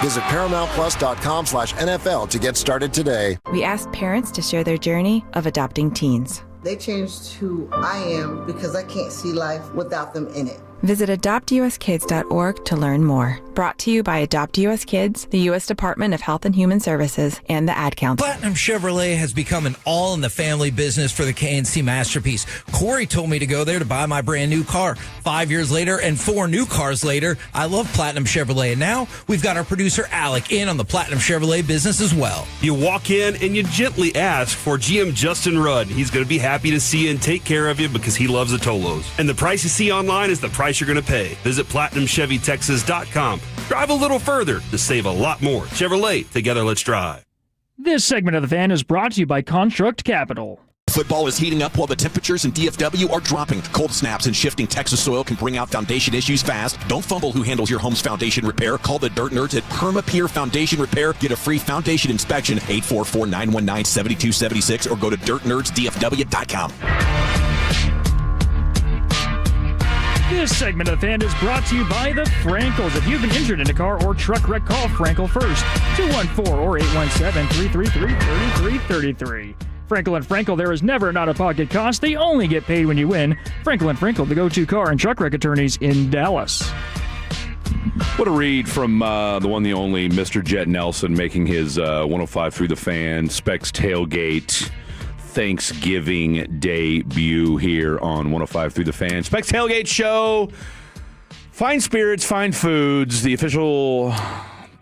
Visit ParamountPlus.com/NFL to get started today. We asked parents to share their journey of adopting teens. They changed who I am because I can't see life without them in it. Visit adoptuskids.org to learn more. Brought to you by Adopt US Kids, the U.S. Department of Health and Human Services, and the Ad Council. Platinum Chevrolet has become an all-in-the-family business for the KNC Masterpiece. Corey told me to go there to buy my brand new car. 5 years later and 4 new cars later, I love Platinum Chevrolet. And now we've got our producer Alec in on the Platinum Chevrolet business as well. You walk in and you gently ask for GM Justin Rudd. He's going to be happy to see you and take care of you because he loves the Tolos. And the price you see online is the price you're going to pay. Visit PlatinumChevyTexas.com. Drive a little further to save a lot more. Chevrolet, together let's drive. This segment of The Fan is brought to you by Construct Capital. Football is heating up while the temperatures in DFW are dropping. Cold snaps and shifting Texas soil can bring out foundation issues fast. Don't fumble who handles your home's foundation repair. Call the Dirt Nerds at PermaPure Foundation Repair. Get a free foundation inspection, 844-919-7276, or go to dirtnerdsdfw.com. This segment of The Fan is brought to you by the Frankels. If you've been injured in a car or truck wreck, call Frankel first. 214 or 817-333-3333. Frankel and Frankel, there is never an out-of-pocket cost. They only get paid when you win. Frankel and Frankel, the go-to car and truck wreck attorneys in Dallas. What a read from the one, the only Mr. Jet Nelson making his 105 Through the Fan Specs Tailgate Thanksgiving debut here on 105 Through the Fan. Specs Tailgate Show. Fine spirits, fine foods. The official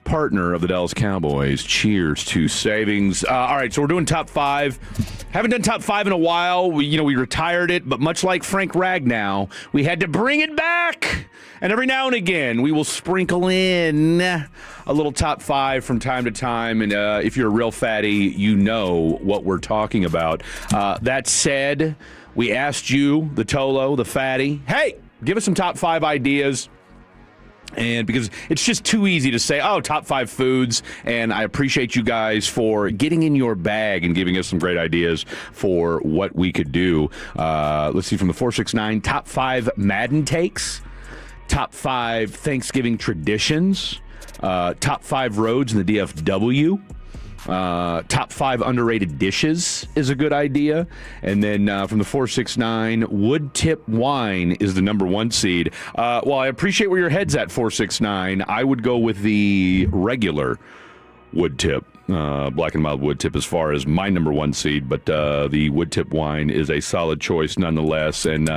partner of the Dallas Cowboys. Cheers to savings. All right, so we're doing top 5. Haven't done top 5 in a while. We retired it, but much like Frank Ragnow, we had to bring it back. And every now and again, we will sprinkle in a little top 5 from time to time. And if you're a real fatty, you know what we're talking about. That said, we asked you, the Tolo, the fatty, hey, give us some top 5 ideas. And because it's just too easy to say, oh, top 5 foods. And I appreciate you guys for getting in your bag and giving us some great ideas for what we could do. Let's see, from the 469, top 5 Madden takes. Top 5 Thanksgiving traditions, top 5 roads in the DFW, top 5 underrated dishes is a good idea. And then from the 469, wood tip wine is the number 1 seed. While I appreciate where your head's at, 469, I would go with the regular wood tip. Black and mild wood tip as far as my number 1 seed, but the wood tip wine is a solid choice nonetheless. And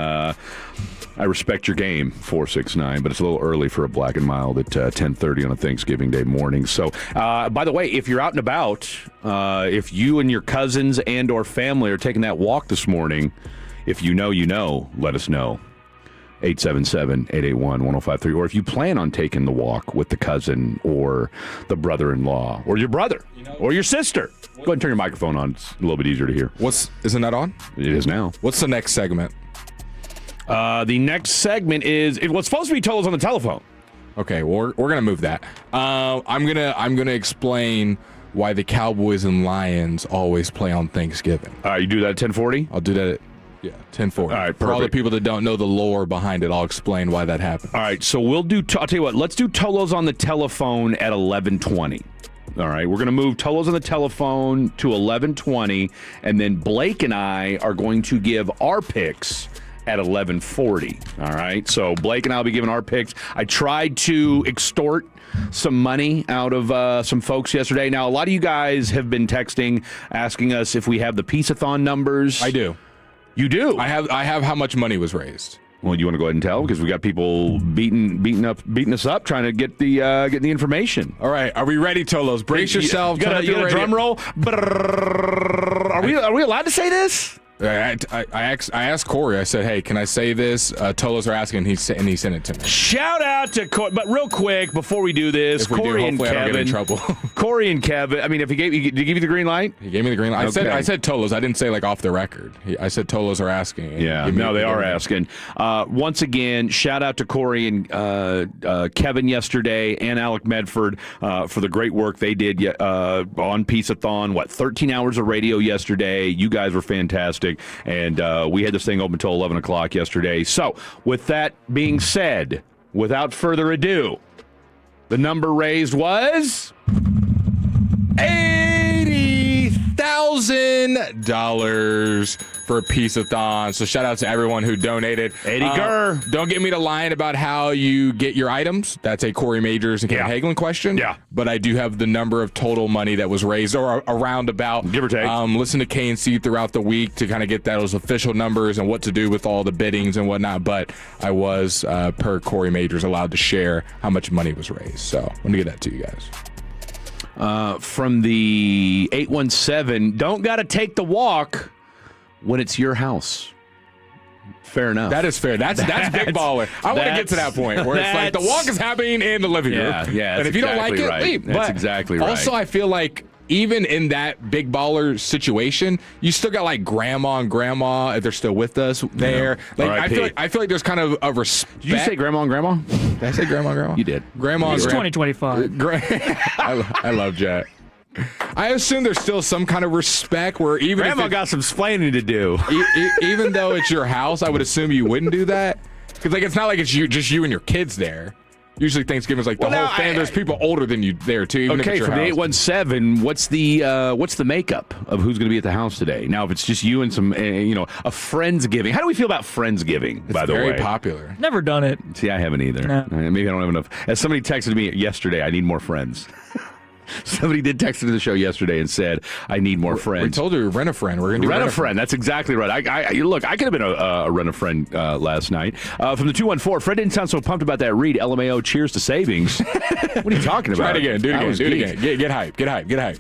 I respect your game, 469, but it's a little early for a black and mild at 10:30 on a Thanksgiving Day morning. So, by the way, if you're out and about, if you and your cousins and or family are taking that walk this morning, if you know, let us know. 877-881-1053. Or if you plan on taking the walk with the cousin or the brother-in-law or your brother or your sister, go ahead and turn your microphone on. It's a little bit easier to hear. Isn't that on? It is now. What's the next segment? The next segment is what's supposed to be told us on the telephone. Okay, well, we're gonna move that. I'm gonna explain why the Cowboys and Lions always play on Thanksgiving. You do that at 10:40? I'll do that at 10:40. All right, for all the people that don't know the lore behind it, I'll explain why that happened. All right, so we'll do. I'll tell you what. Let's do Tolos on the telephone at 11:20. All right, we're going to move Tolos on the telephone to 11:20, and then Blake and I are going to give our picks at 11:40. All right, so Blake and I will be giving our picks. I tried to extort some money out of some folks yesterday. Now, a lot of you guys have been texting, asking us if we have the Peace-a-thon numbers. I do. You do? I have how much money was raised. Well, you want to go ahead and tell because we got people beating us up, trying to get the information. All right, are we ready, Tolos? Brace yourself. You got a drum roll. Are we allowed to say this? I asked Corey. I said, "Hey, can I say this?" Tolos are asking, and he sent it to me. Shout out to Corey, but real quick before we do this, Corey and Kevin. I don't get in trouble. Corey and Kevin. I mean, if did he give you the green light? He gave me the green light. Okay. I said Tolos. I didn't say like off the record. I said Tolos are asking. Yeah, no, they are asking. Once again, shout out to Corey and Kevin yesterday and Alec Medford for the great work they did on Peace-a-thon. 13 hours of radio yesterday. You guys were fantastic. And we had this thing open until 11 o'clock yesterday. So, with that being said, without further ado, the number raised was $80,000 for a Peace-a-thon. So shout out to everyone who donated. 80 gur. Don't get me to lying about how you get your items. That's a Corey Majors and Kevin Hagelin question. Yeah. But I do have the number of total money that was raised, or around about. Give or take. Listen to KNC throughout the week to kind of get those official numbers and what to do with all the biddings and whatnot. But I was, per Corey Majors, allowed to share how much money was raised. So let me get that to you guys. From the 817, don't got to take the walk when it's your house. Fair enough. That is fair. That's big baller. I want to get to that point where it's like the walk is happening in the living room. Yeah. And if you don't like it, leave. That's exactly right. Also, I feel like even in that big baller situation, you still got like grandma and grandma if they're still with us there. Yeah. Like I feel like there's kind of a respect. Did you say grandma and grandma? Did I say grandma and grandma? You did. Grandma and It's grandma. 2025. I love Jack. I assume there's still some kind of respect where even Grandma if got some explaining to do. Even though it's your house, I would assume you wouldn't do that because like it's not like it's just you and your kids there. Usually Thanksgiving's like the whole family. There's people older than you there too. Even if it's your from the house. 817, what's the makeup of who's going to be at the house today? Now, if it's just you and some, a Friendsgiving. How do we feel about Friendsgiving? By the way, very popular. Never done it. See, I haven't either. No. Maybe I don't have enough. As somebody texted me yesterday, I need more friends. Somebody did text into the show yesterday and said, I need more friends. We told you, rent a friend. We're going to do Rent a friend. That's exactly right. Look, I could have been a rent a friend last night. From the 214, Fred didn't sound so pumped about that read. LMAO, cheers to savings. What are you talking about? Try it again. Do it again. Get hype. Get hype. Get hype.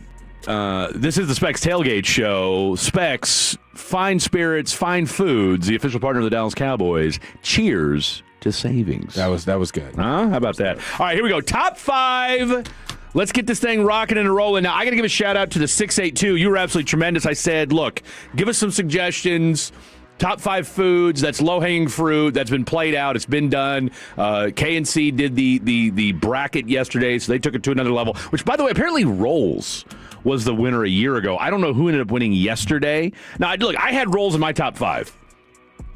This is the Specs Tailgate Show. Specs, fine spirits, fine foods, the official partner of the Dallas Cowboys. Cheers to savings. That was good. Huh? How about that? All right, here we go. Top 5. Let's get this thing rocking and rolling. Now, I got to give a shout-out to the 682. You were absolutely tremendous. I said, look, give us some suggestions. Top 5 foods, that's low-hanging fruit, that's been played out, it's been done. KNC did the bracket yesterday, so they took it to another level, which, by the way, apparently Rolls was the winner a year ago. I don't know who ended up winning yesterday. Now, look, I had Rolls in my top 5.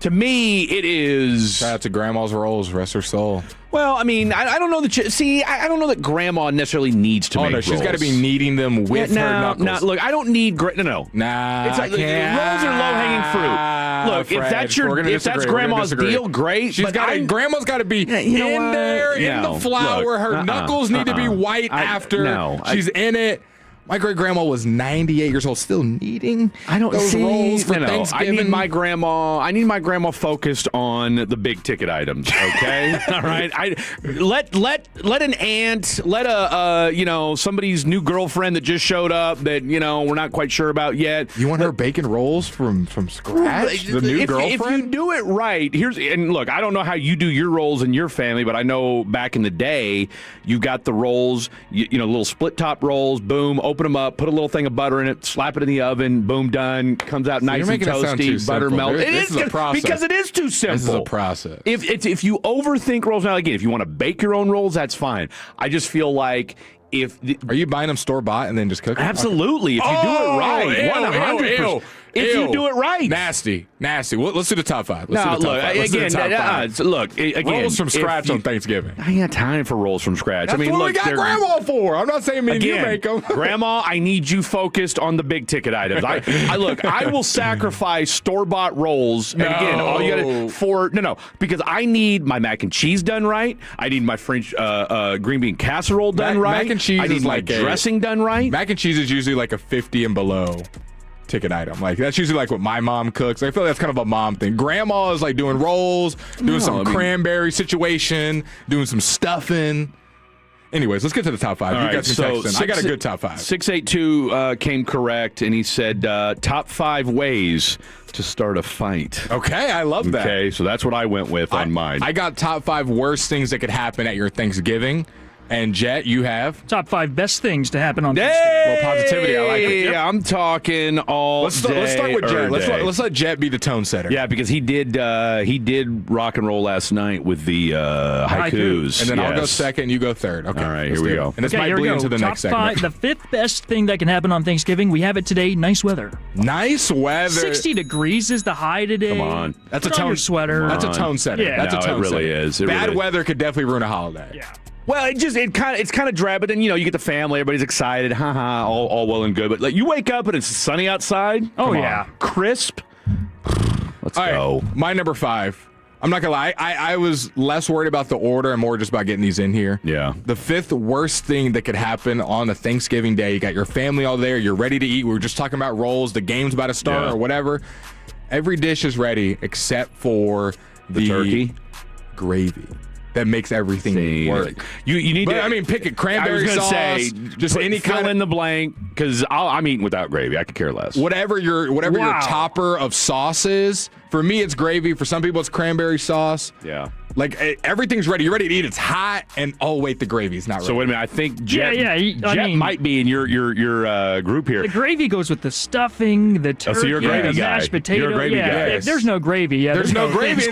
To me, it is... Shout out to Grandma's Rolls, rest her soul. Well, I mean, I don't know that... I don't know that Grandma necessarily needs to make rolls. She's got to be kneading them with her knuckles. No, look, I don't need... No. Nah, it's like, rolls are low-hanging fruit. Look, Fred, if that's Grandma's deal, great. Grandma's got to be in there, in the flour. Her knuckles need to be white after she's in it. My great-grandma was 98 years old, still kneading those rolls for Thanksgiving. I need my grandma focused on the big-ticket items, okay? All right? Let an aunt, let somebody's new girlfriend that just showed up that, we're not quite sure about yet. You want her baking rolls from scratch? The new girlfriend? If you do it right, and look, I don't know how you do your rolls in your family, but I know back in the day, you got the rolls, little split-top rolls, boom, open them up, put a little thing of butter in it, slap it in the oven, boom, done. Comes out nice and toasty, butter melt. This is a process. Because it is too simple. This is a process. If you overthink rolls, now again, if you want to bake your own rolls, that's fine. I just feel like are you buying them store-bought and then just cooking? Absolutely. If you do it right, 100%. If you do it right. Nasty. Well, let's do the top 5. Look, again, rolls from scratch on Thanksgiving. I ain't got time for rolls from scratch. That's what we got Grandma for. I'm not saying you make them. Grandma, I need you focused on the big ticket items. I will sacrifice store-bought rolls. And again, all you got because I need my mac and cheese done right. I need my French green bean casserole done right. Mac and cheese I need is my like dressing done right. Mac and cheese is usually like a 50 and below. ticket item. Like that's usually like what my mom cooks. I feel like that's kind of a mom thing. Grandma is like doing rolls, doing some cranberry situation, doing some stuffing. Anyways, let's get to the top 5. You got some text in. I got a good top 5. 682 came correct, and he said top 5 ways to start a fight. Okay, I love that. Okay, so that's what I went with on mine. I got top 5 worst things that could happen at your Thanksgiving. And Jet, you have? Top 5 best things to happen on Thanksgiving. Well, positivity, I like it. Yeah, I'm talking all Let's start with Jet. Let's let Jet be the tone setter. Yeah, because he did rock and roll last night with the haikus. And then I'll go second, you go third. Okay. All right, here we go. And this might bleed into the next segment. The 5th best thing that can happen on Thanksgiving, we have it today, nice weather. Nice weather. 60 degrees is the high today. Come on. That's Put on your sweater. That's a tone setter. Yeah. That's a tone setter. It really is. Bad weather could definitely ruin a holiday. Yeah. Well, it's kind of drab, but then you get the family, everybody's excited, all well and good. But like you wake up and it's sunny outside. Oh yeah, crisp. Let's go. My number 5. I'm not gonna lie, I was less worried about the order and more just about getting these in here. Yeah. The 5th worst thing that could happen on a Thanksgiving day, you got your family all there, you're ready to eat. We were just talking about rolls, the game's about to start or whatever. Every dish is ready except for the turkey gravy. That makes everything work. You need to. I mean, pick a cranberry sauce. Just any fill kind in the blank because I'm eating without gravy. I could care less. Whatever your topper of sauce is. For me, it's gravy. For some people, it's cranberry sauce. Yeah. Like everything's ready. You're ready to eat. It's hot, and wait, the gravy's not ready. So wait a minute. I think Jet, Jet might be in your group here. The gravy goes with the stuffing, the turkey, so you're a gravy the guy. mashed potato. You're a gravy guy. If there's no gravy, there's no gravy.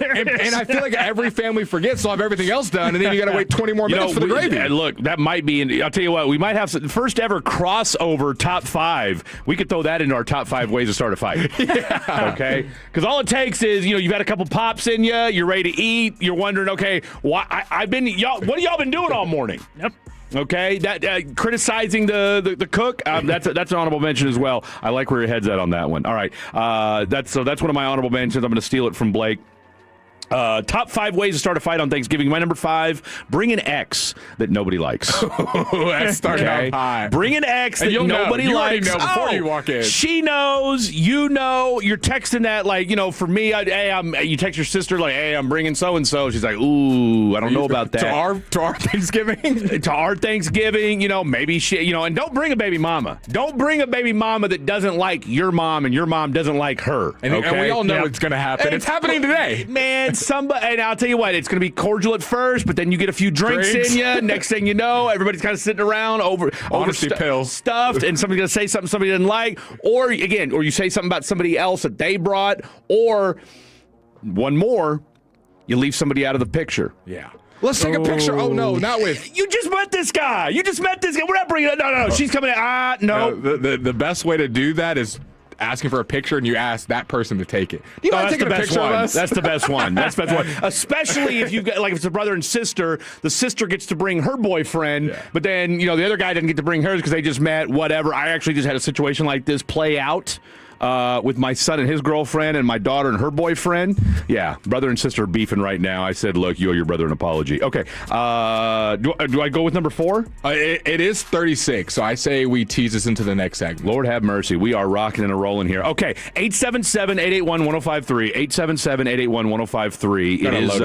And I feel like every family forgets to have everything else done, and then you got to wait 20 more minutes for the gravy. And look, that might be. I'll tell you what. We might have the first ever crossover top 5. We could throw that into our top 5 ways to start a fight. Yeah. Okay. Because all it takes is you've had a couple pops in you. You're ready to eat. You're wondering, okay, what have y'all been doing all morning? Yep. Okay, that criticizing the cook. That's an honorable mention as well. I like where your head's at on that one. All right, that's one of my honorable mentions. I'm going to steal it from Blake. Top 5 ways to start a fight on Thanksgiving. My number 5, bring an ex that nobody likes. That's starting out high. Bring an ex that nobody likes. You before you walk in. She knows, you're texting that for me, you text your sister like, hey, I'm bringing so-and-so. She's like, ooh, I don't know about that. To our Thanksgiving? To our Thanksgiving, maybe she, and don't bring a baby mama. Don't bring a baby mama that doesn't like your mom and your mom doesn't like her. And we all know it's going to happen. It's happening today. Man, and I'll tell you what, it's going to be cordial at first, but then you get a few drinks in you. Next thing you know, everybody's kind of sitting around over stuffed, and somebody's going to say something somebody didn't like, or you say something about somebody else that they brought, or one more, you leave somebody out of the picture. Yeah. Let's take a picture. Oh, no, not with. You just met this guy. We're not bringing it. No. She's coming in. No. The best way to do that is asking for a picture, and you ask that person to take it. Do you want to take a picture of us? That's the best one. That's the best one. Especially if you've got, if it's a brother and sister, the sister gets to bring her boyfriend, but then, the other guy doesn't get to bring hers because they just met, whatever. I actually just had a situation like this play out with my son and his girlfriend and my daughter and her boyfriend. Yeah, brother and sister are beefing right now. I said, look, you owe your brother an apology. Okay. Do I go with number 4? It is 36, so I say we tease this into the next segment. Lord have mercy. We are rocking and rolling here. Okay, 877-881-1053. 877-881-1053. It is,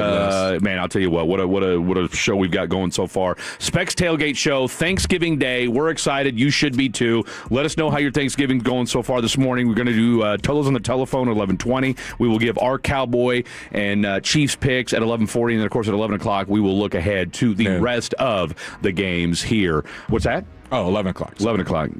man, I'll tell you what a show we've got going so far. Specs Tailgate Show, Thanksgiving Day. We're excited. You should be too. Let us know how your Thanksgiving's going so far this morning. We're going to do Tolos on the telephone at 11:20. We will give our Cowboy and Chiefs picks at 11:40, and then, of course, at 11 o'clock, we will look ahead to the rest of the games here. What's that? Oh, 11 o'clock. 11 o'clock.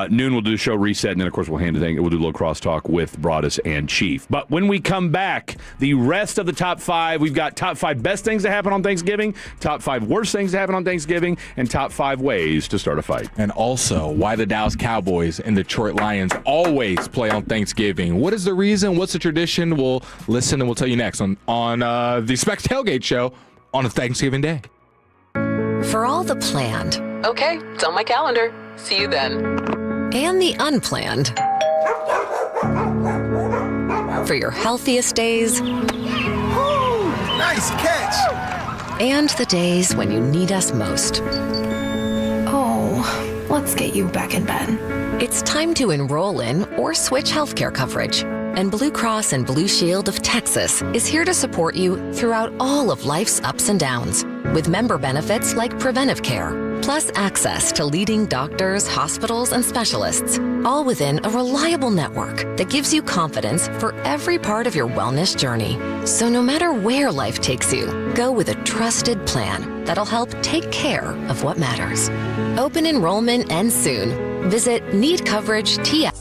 Noon, we'll do show reset, and then, of course, we'll do a little crosstalk with Broadus and Chief. But when we come back, the rest of the top 5, we've got top 5 best things to happen on Thanksgiving, top 5 worst things to happen on Thanksgiving, and top 5 ways to start a fight. And also, why the Dallas Cowboys and Detroit Lions always play on Thanksgiving. What is the reason? What's the tradition? We'll listen, and we'll tell you next on the Specs Tailgate Show on a Thanksgiving Day. For all the planned. Okay, it's on my calendar. See you then. And the unplanned. For your healthiest days. Nice catch. And the days when you need us most. Oh, let's get you back in bed. It's time to enroll in or switch healthcare coverage. And Blue Cross and Blue Shield of Texas is here to support you throughout all of life's ups and downs with member benefits like preventive care, plus access to leading doctors, hospitals, and specialists, all within a reliable network that gives you confidence for every part of your wellness journey. So no matter where life takes you, go with a trusted plan that'll help take care of what matters. Open enrollment ends soon. Visit NeedCoverageTX.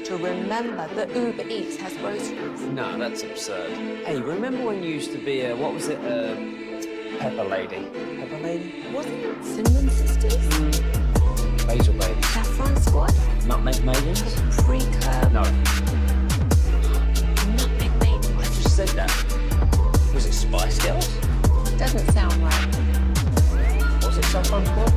To remember that Uber Eats has groceries. No, that's absurd. Hey, remember when you used to be a, what was it, Pepper Lady? Pepper Lady? Wasn't it Cinnamon Sisters? Basil Baby. Saffron Squad? Nutmeg Maidens? Pre-curb? No. Nutmeg Maidens. I just said that. Was it Spice Girls? Doesn't sound right. Was it Saffron Squad?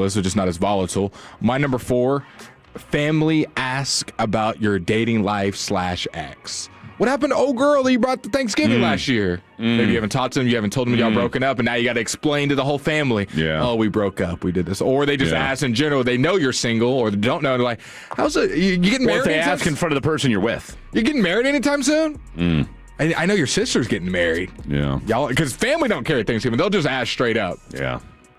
list, they're just not as volatile. My number 4, family ask about your dating life /ex. What happened to old girl that you brought to Thanksgiving last year? Maybe you haven't talked to them, you haven't told them y'all broken up, and now you got to explain to the whole family. Yeah. Oh, we broke up, we did this. Or they just ask in general, they know you're single, or they don't know, and they're like, how's it? You getting married? Or if they ask in front of the person you're with. You getting married anytime soon? I know your sister's getting married. Yeah. Y'all, because family don't care at Thanksgiving. They'll just ask straight up. Yeah.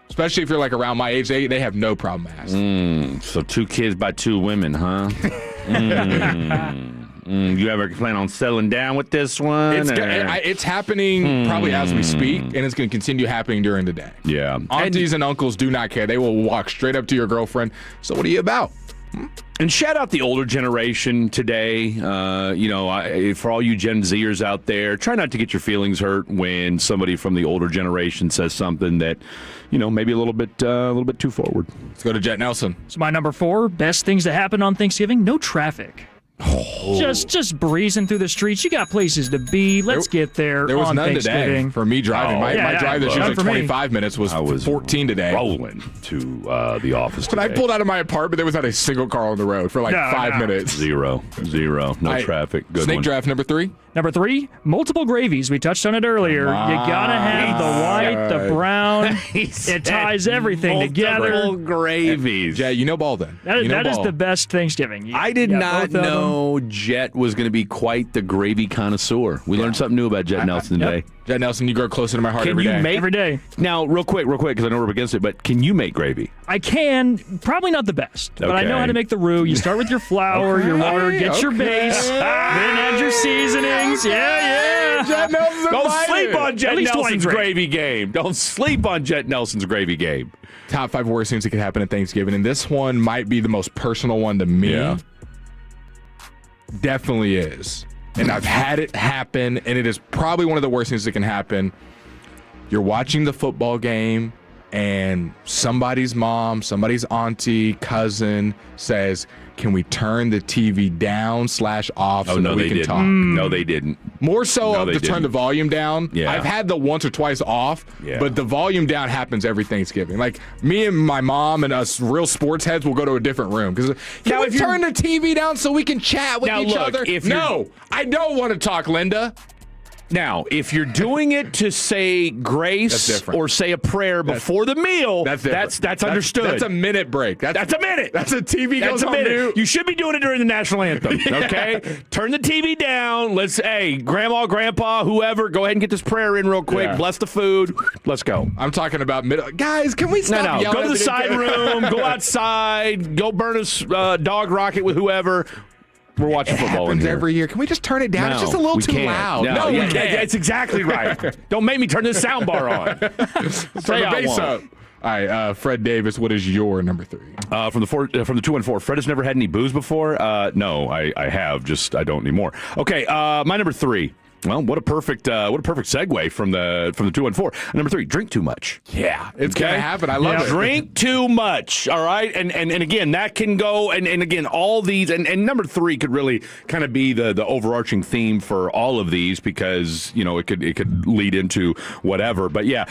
Especially if you're like around my age, they have no problem asking. So 2 kids by 2 women, huh? You ever plan on settling down with this one? It's happening probably as we speak, and it's going to continue happening during the day. Yeah. Aunties and uncles do not care. They will walk straight up to your girlfriend. So what are you about? And shout out the older generation today. For all you Gen Zers out there, try not to get your feelings hurt when somebody from the older generation says something that, maybe a little bit too forward. Let's go to Jet Nelson. So my number 4, best things to happen on Thanksgiving: no traffic. Just breezing through the streets. You got places to be. Let's get there. There was on none Thanksgiving. today for me driving. My drive that's usually 25 minutes was I was 14 today. Rolling to the office When today. I pulled out of my apartment, there was not a single car on the road for like 5 minutes. Zero. No traffic. Good Snake one. draft number 3. Number 3, multiple gravies. We touched on it earlier. You gotta have the white, the brown. It ties everything together. Multiple gravies. Jay, you know ball then. That is the best Thanksgiving. I did not know Jet was going to be quite the gravy connoisseur. We learned something new about Jet Nelson today. Jet Nelson, you grow closer to my heart every day. Every day. Now, real quick, because I know we're up against it, but can you make gravy? I can. Probably not the best, but I know how to make the roux. You start with your flour, your water, get your base, then add your seasonings. Yeah. Jet Nelson's Don't invited. sleep on Jet At least Nelson's 23. gravy game. Don't sleep on Jet Nelson's gravy game. Top 5 worst things that could happen at Thanksgiving, and this one might be the most personal one to me. Yeah. Definitely is. And I've had it happen, and it is probably one of the worst things that can happen. You're watching the football game, and somebody's mom, somebody's auntie, cousin says, can we turn the TV down /off so that we can talk? No, they didn't. More so No, they to turn the volume down. Yeah. I've had the once or twice off, Yeah. but the volume down happens every Thanksgiving. Like me and my mom and us real sports heads will go to a different room because Now, we if you're- turn the TV down so we can chat with Now, each look, other? if you're- No, I don't want to talk, Linda. Now, if you're doing it to say That's grace different. or say a prayer before the meal, That's that's understood. That's a minute break. That's a minute. That's a TV That's goes a on minute. mute. You should be doing it during the national anthem, okay? Turn the TV down. Hey, grandma, grandpa, whoever, go ahead and get this prayer in real quick. Yeah. Bless the food. Let's go. I'm talking about guys, can we stop No. yelling Go to the at side room. Go outside. Go burn a dog rocket with whoever. We're watching football in happens here. every year. Can we just turn it down? No, It's just a little we too can't. loud. No, we yeah, can't. that's exactly right. Don't make me turn this sound bar on. Turn the bass up. All right, Fred Davis, what is your number 3? From the 214, Fred has never had any booze before. No, I have. Just I don't anymore. Okay, my number 3. Well, what a perfect segue from the 214. Number 3, drink too much. Yeah, it's gonna happen. I love it. Drink too much. All right, and again that can go and again all these and number 3 could really kind of be the overarching theme for all of these because it could lead into whatever. But yeah,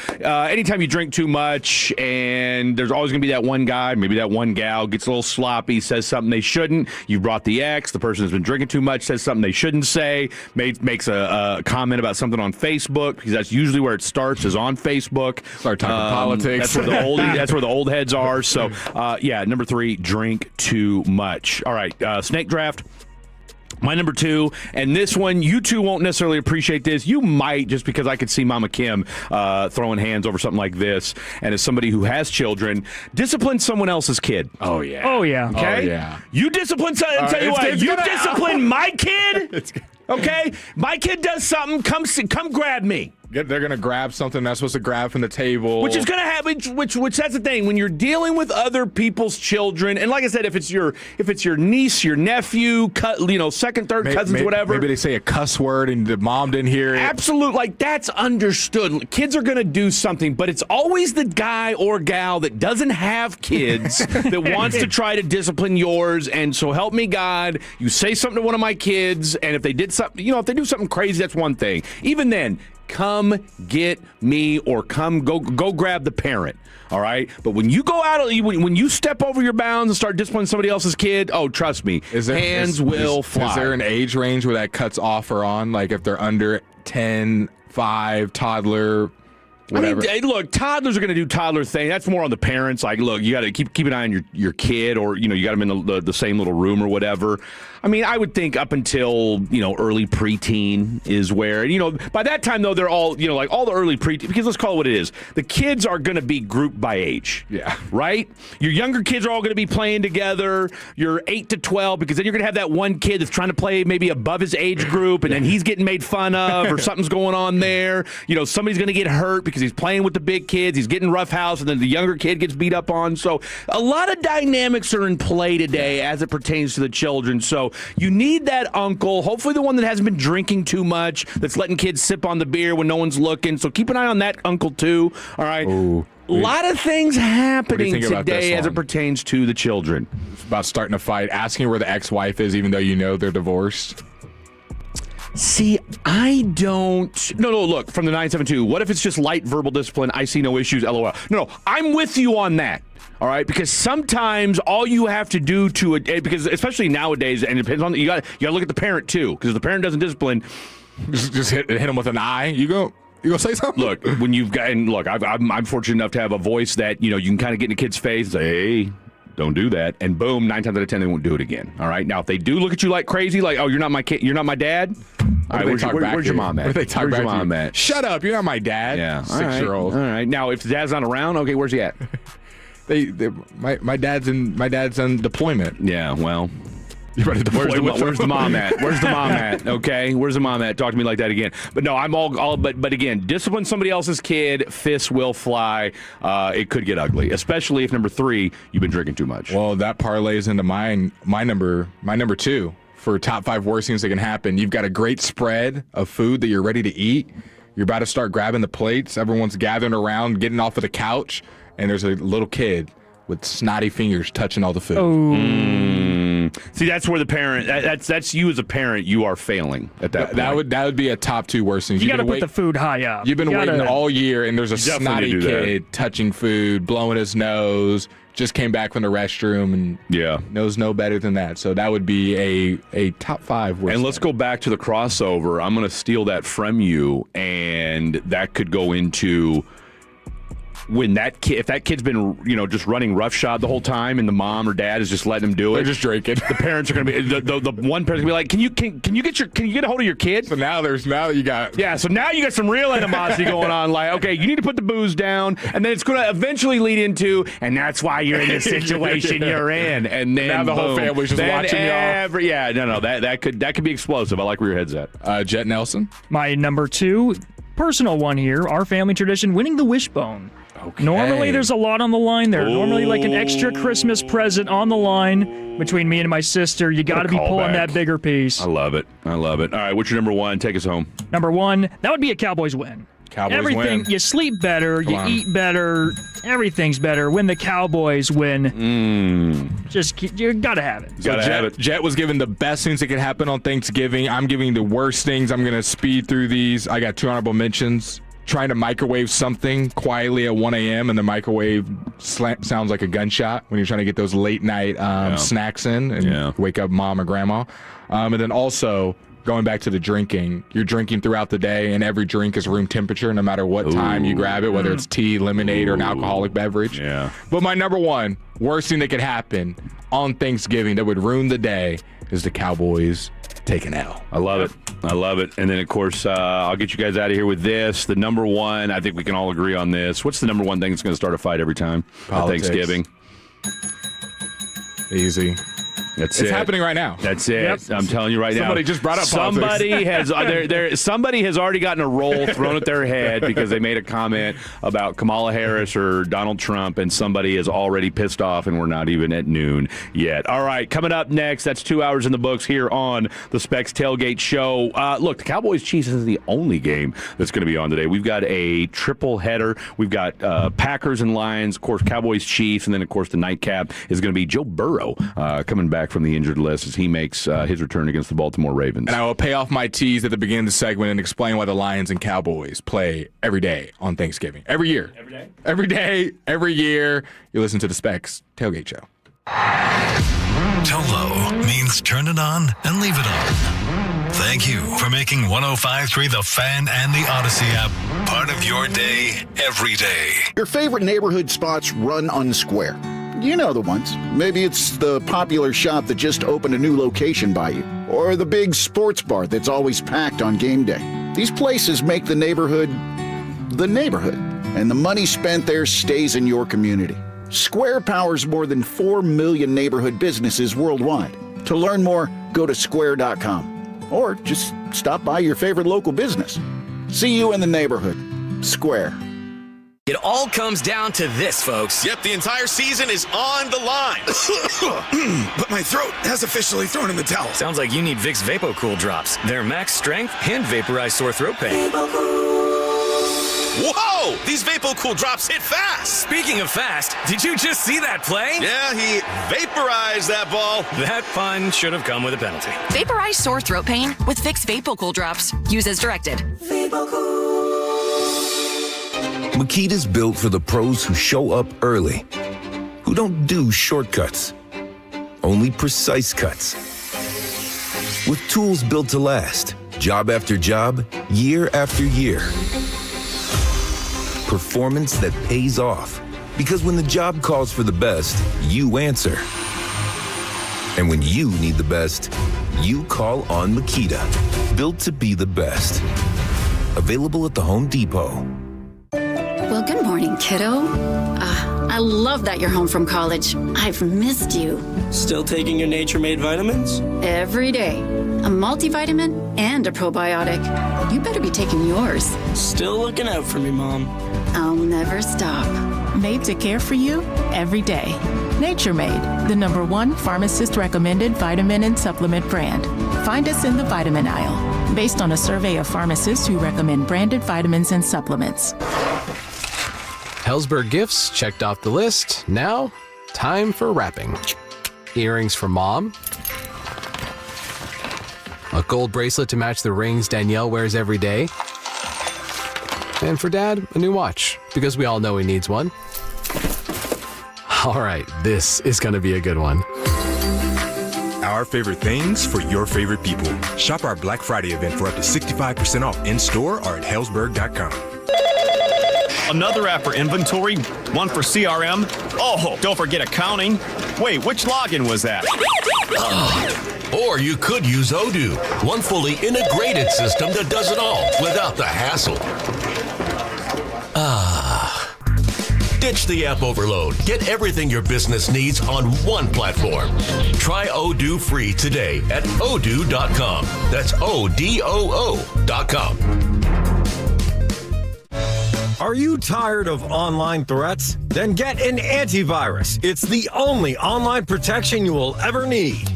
anytime you drink too much and there's always gonna be that one guy, maybe that one gal gets a little sloppy, says something they shouldn't. You brought the ex. The person has been drinking too much, says something they shouldn't say. Makes a comment about something on Facebook because that's usually where it starts is on Facebook. Start talking politics. That's where the old heads are. So number 3, drink too much. All right, snake draft. My number 2, and this one, you two won't necessarily appreciate this. You might, just because I could see Mama Kim throwing hands over something like this. And as somebody who has children, discipline someone else's kid. Oh, yeah. Oh, yeah. Okay? Oh, yeah. You discipline someone. Tell you what, you discipline my kid. It's Okay? My kid does something, come grab me. They're going to grab something that's supposed to grab from the table. Which is going to happen, which that's the thing. When you're dealing with other people's children, and like I said, if it's your niece, your nephew, second, third cousins, whatever. Maybe they say a cuss word and the mom didn't hear it. Absolutely. Like, that's understood. Kids are going to do something, but it's always the guy or gal that doesn't have kids that wants to try to discipline yours. And so help me God, you say something to one of my kids, and if they did something, if they do something crazy, that's one thing. Even then, come get me or go grab the parent. All right? But when you go out, when you step over your bounds and start disciplining somebody else's kid, oh, trust me, hands will fly. Is there an age range where that cuts off or on? Like if they're under 10, 5, toddler, whatever. I mean, look, toddlers are going to do toddler thing. That's more on the parents. Like, look, you got to keep an eye on your kid, or you got them in the same little room or whatever. I mean, I would think up until early preteen is where, by that time though they're all like all the early preteen, because let's call it what it is. The kids are going to be grouped by age. Yeah. Right. Your younger kids are all going to be playing together. You're 8 to 12 because then you're going to have that one kid that's trying to play maybe above his age group, and then he's getting made fun of or something's going on there. Somebody's going to get hurt because he's playing with the big kids. He's getting roughhoused, and then the younger kid gets beat up on. So a lot of dynamics are in play today as it pertains to the children. So you need that uncle, hopefully the one that hasn't been drinking too much, that's letting kids sip on the beer when no one's looking. So keep an eye on that uncle too. All right. Ooh. A lot of things happening today as it one? pertains to the children. It's about starting a fight, asking where the ex-wife is, even though they're divorced. See, I don't. No, look, from the 972, what if it's just light verbal discipline? I see no issues, LOL. No, I'm with you on that. All right, because sometimes all you have to do because especially nowadays, and it depends on you got to look at the parent too, because if the parent doesn't discipline, just hit him with an eye. You go say something. Look, when you've got, and look, I'm fortunate enough to have a voice that you can kind of get in a kid's face and say, hey, don't do that, and boom, 9 times out of 10 they won't do it again. All right, now if they do look at you like crazy, like, oh, you're not my kid, you're not my dad. All right, where's your mom at? Where's your mom at? Shut up, you're not my dad. Yeah, 6-year-old. All right, now if the dad's not around, okay, where's he at? My dad's on deployment. Yeah, well, where's the mom at? Where's the mom at? Okay, where's the mom at? Talk to me like that again. But no, I'm all but again, discipline somebody else's kid, fists will fly. It could get ugly, especially if number 3, you've been drinking too much. Well, that parlays into my number 2 for top 5 worst things that can happen. You've got a great spread of food that you're ready to eat. You're about to start grabbing the plates. Everyone's gathering around, getting off of the couch. And there's a little kid with snotty fingers touching all the food. Oh. See, that's where the parent. That's you as a parent. You are failing at that point. That would be a top 2 worst things. You got to put the food high up. You've been waiting all year, and there's a snotty kid touching food, blowing his nose. Just came back from the restroom and knows no better than that. So that would be a top 5 worst. And let's go back to the crossover. I'm going to steal that from you, and that could go into. When if that kid's been just running roughshod the whole time, and the mom or dad is just letting him do it, they're just drinking. The parents are going to be the one parent's going to be like, can you get a hold of your kid? So now you got So now you got some real animosity going on. Like, okay, you need to put the booze down, and then it's going to eventually lead into, and that's why you're in the situation you're in, and then now the whole family's just watching y'all. That could be explosive. I like where your head's at. Jet Nelson, my number 2, personal one here. Our family tradition: winning the wishbone. Okay. Normally, there's a lot on the line there. Normally, like an extra Christmas present on the line between me and my sister. You got to be pulling that bigger piece. I love it. All right, what's your number 1? Take us home. Number 1, that would be a Cowboys win. Everything, you sleep better, you eat better, everything's better when the Cowboys win. You gotta have it. Jet was given the best things that could happen on Thanksgiving. I'm giving the worst things. I'm gonna speed through these. I got 2 honorable mentions. Trying to microwave something quietly at 1 a.m. and the microwave sounds like a gunshot when you're trying to get those late night snacks in and wake up mom or grandma. And then also going back to the drinking, you're drinking throughout the day, and every drink is room temperature no matter what time you grab it, whether it's tea, lemonade, or an alcoholic beverage. Yeah. But my number 1 worst thing that could happen on Thanksgiving that would ruin the day is the Cowboys take an L. I love it. And then, of course, I'll get you guys out of here with this. The number 1, I think we can all agree on this. What's the number 1 thing that's going to start a fight every time at Thanksgiving? Easy. It's happening right now. That's it. Yep. I'm telling you right now. Somebody just brought up politics. Somebody has already gotten a roll thrown at their head because they made a comment about Kamala Harris or Donald Trump, and somebody is already pissed off, and we're not even at noon yet. All right, coming up next, that's 2 hours in the books here on the Specs Tailgate Show. Look, the Cowboys-Chiefs isn't the only game that's going to be on today. We've got a triple header. We've got Packers and Lions, of course, Cowboys-Chiefs, and then, of course, the nightcap is going to be Joe Burrow coming back back from the injured list as he makes his return against the Baltimore Ravens. And I will pay off my tease at the beginning of the segment and explain why the Lions and Cowboys play every day on Thanksgiving. Every year. Every day? Every day, every year. You listen to the Specs Tailgate Show. Tolo means turn it on and leave it on. Thank you for making 105.3 The Fan and the Odyssey app part of your day every day. Your favorite neighborhood spots run unsquare. You know the ones. Maybe it's the popular shop that just opened a new location by you, or the big sports bar that's always packed on game day. These places make the neighborhood, and the money spent there stays in your community. Square powers more than 4 million neighborhood businesses worldwide. To learn more, go to square.com, or just stop by your favorite local business. See you in the neighborhood. Square. It all comes down to this, folks. Yep, the entire season is on the line. But my throat has officially thrown in the towel. Sounds like you need Vicks VapoCool drops. They're max strength and vaporize sore throat pain. Whoa! These VapoCool drops hit fast. Speaking of fast, did you just see that play? Yeah, he vaporized that ball. That pun should have come with a penalty. Vaporize sore throat pain with Vicks VapoCool drops. Use as directed. Makita's built for the pros who show up early, who don't do shortcuts, only precise cuts. With tools built to last, job after job, year after year. Performance that pays off, because when the job calls for the best, you answer. And when you need the best, you call on Makita. Built to be the best. Available at the Home Depot. Well, good morning, kiddo. I love that you're home from college. I've missed you. Still taking your Nature-Made vitamins? Every day. A multivitamin and a probiotic. You better be taking yours. Still looking out for me, Mom. I'll never stop. Made to care for you every day. Nature-Made, the #1 pharmacist-recommended vitamin and supplement brand. Find us in the vitamin aisle, based on a survey of pharmacists who recommend branded vitamins and supplements. Hellsberg gifts checked off the list. Now, time for wrapping. Earrings for Mom. A gold bracelet to match the rings Danielle wears every day. And for Dad, a new watch, because we all know he needs one. All right, this is going to be a good one. Our favorite things for your favorite people. Shop our Black Friday event for up to 65% off in-store or at hellsberg.com. Another app for inventory, one for CRM. Oh, don't forget accounting. Wait, which login was that? Or you could use Odoo, one fully integrated system that does it all without the hassle. Ditch the app overload. Get everything your business needs on one platform. Try Odoo free today at odoo.com. That's ODOO.com. Are you tired of online threats? Then get an antivirus. It's the only online protection you will ever need.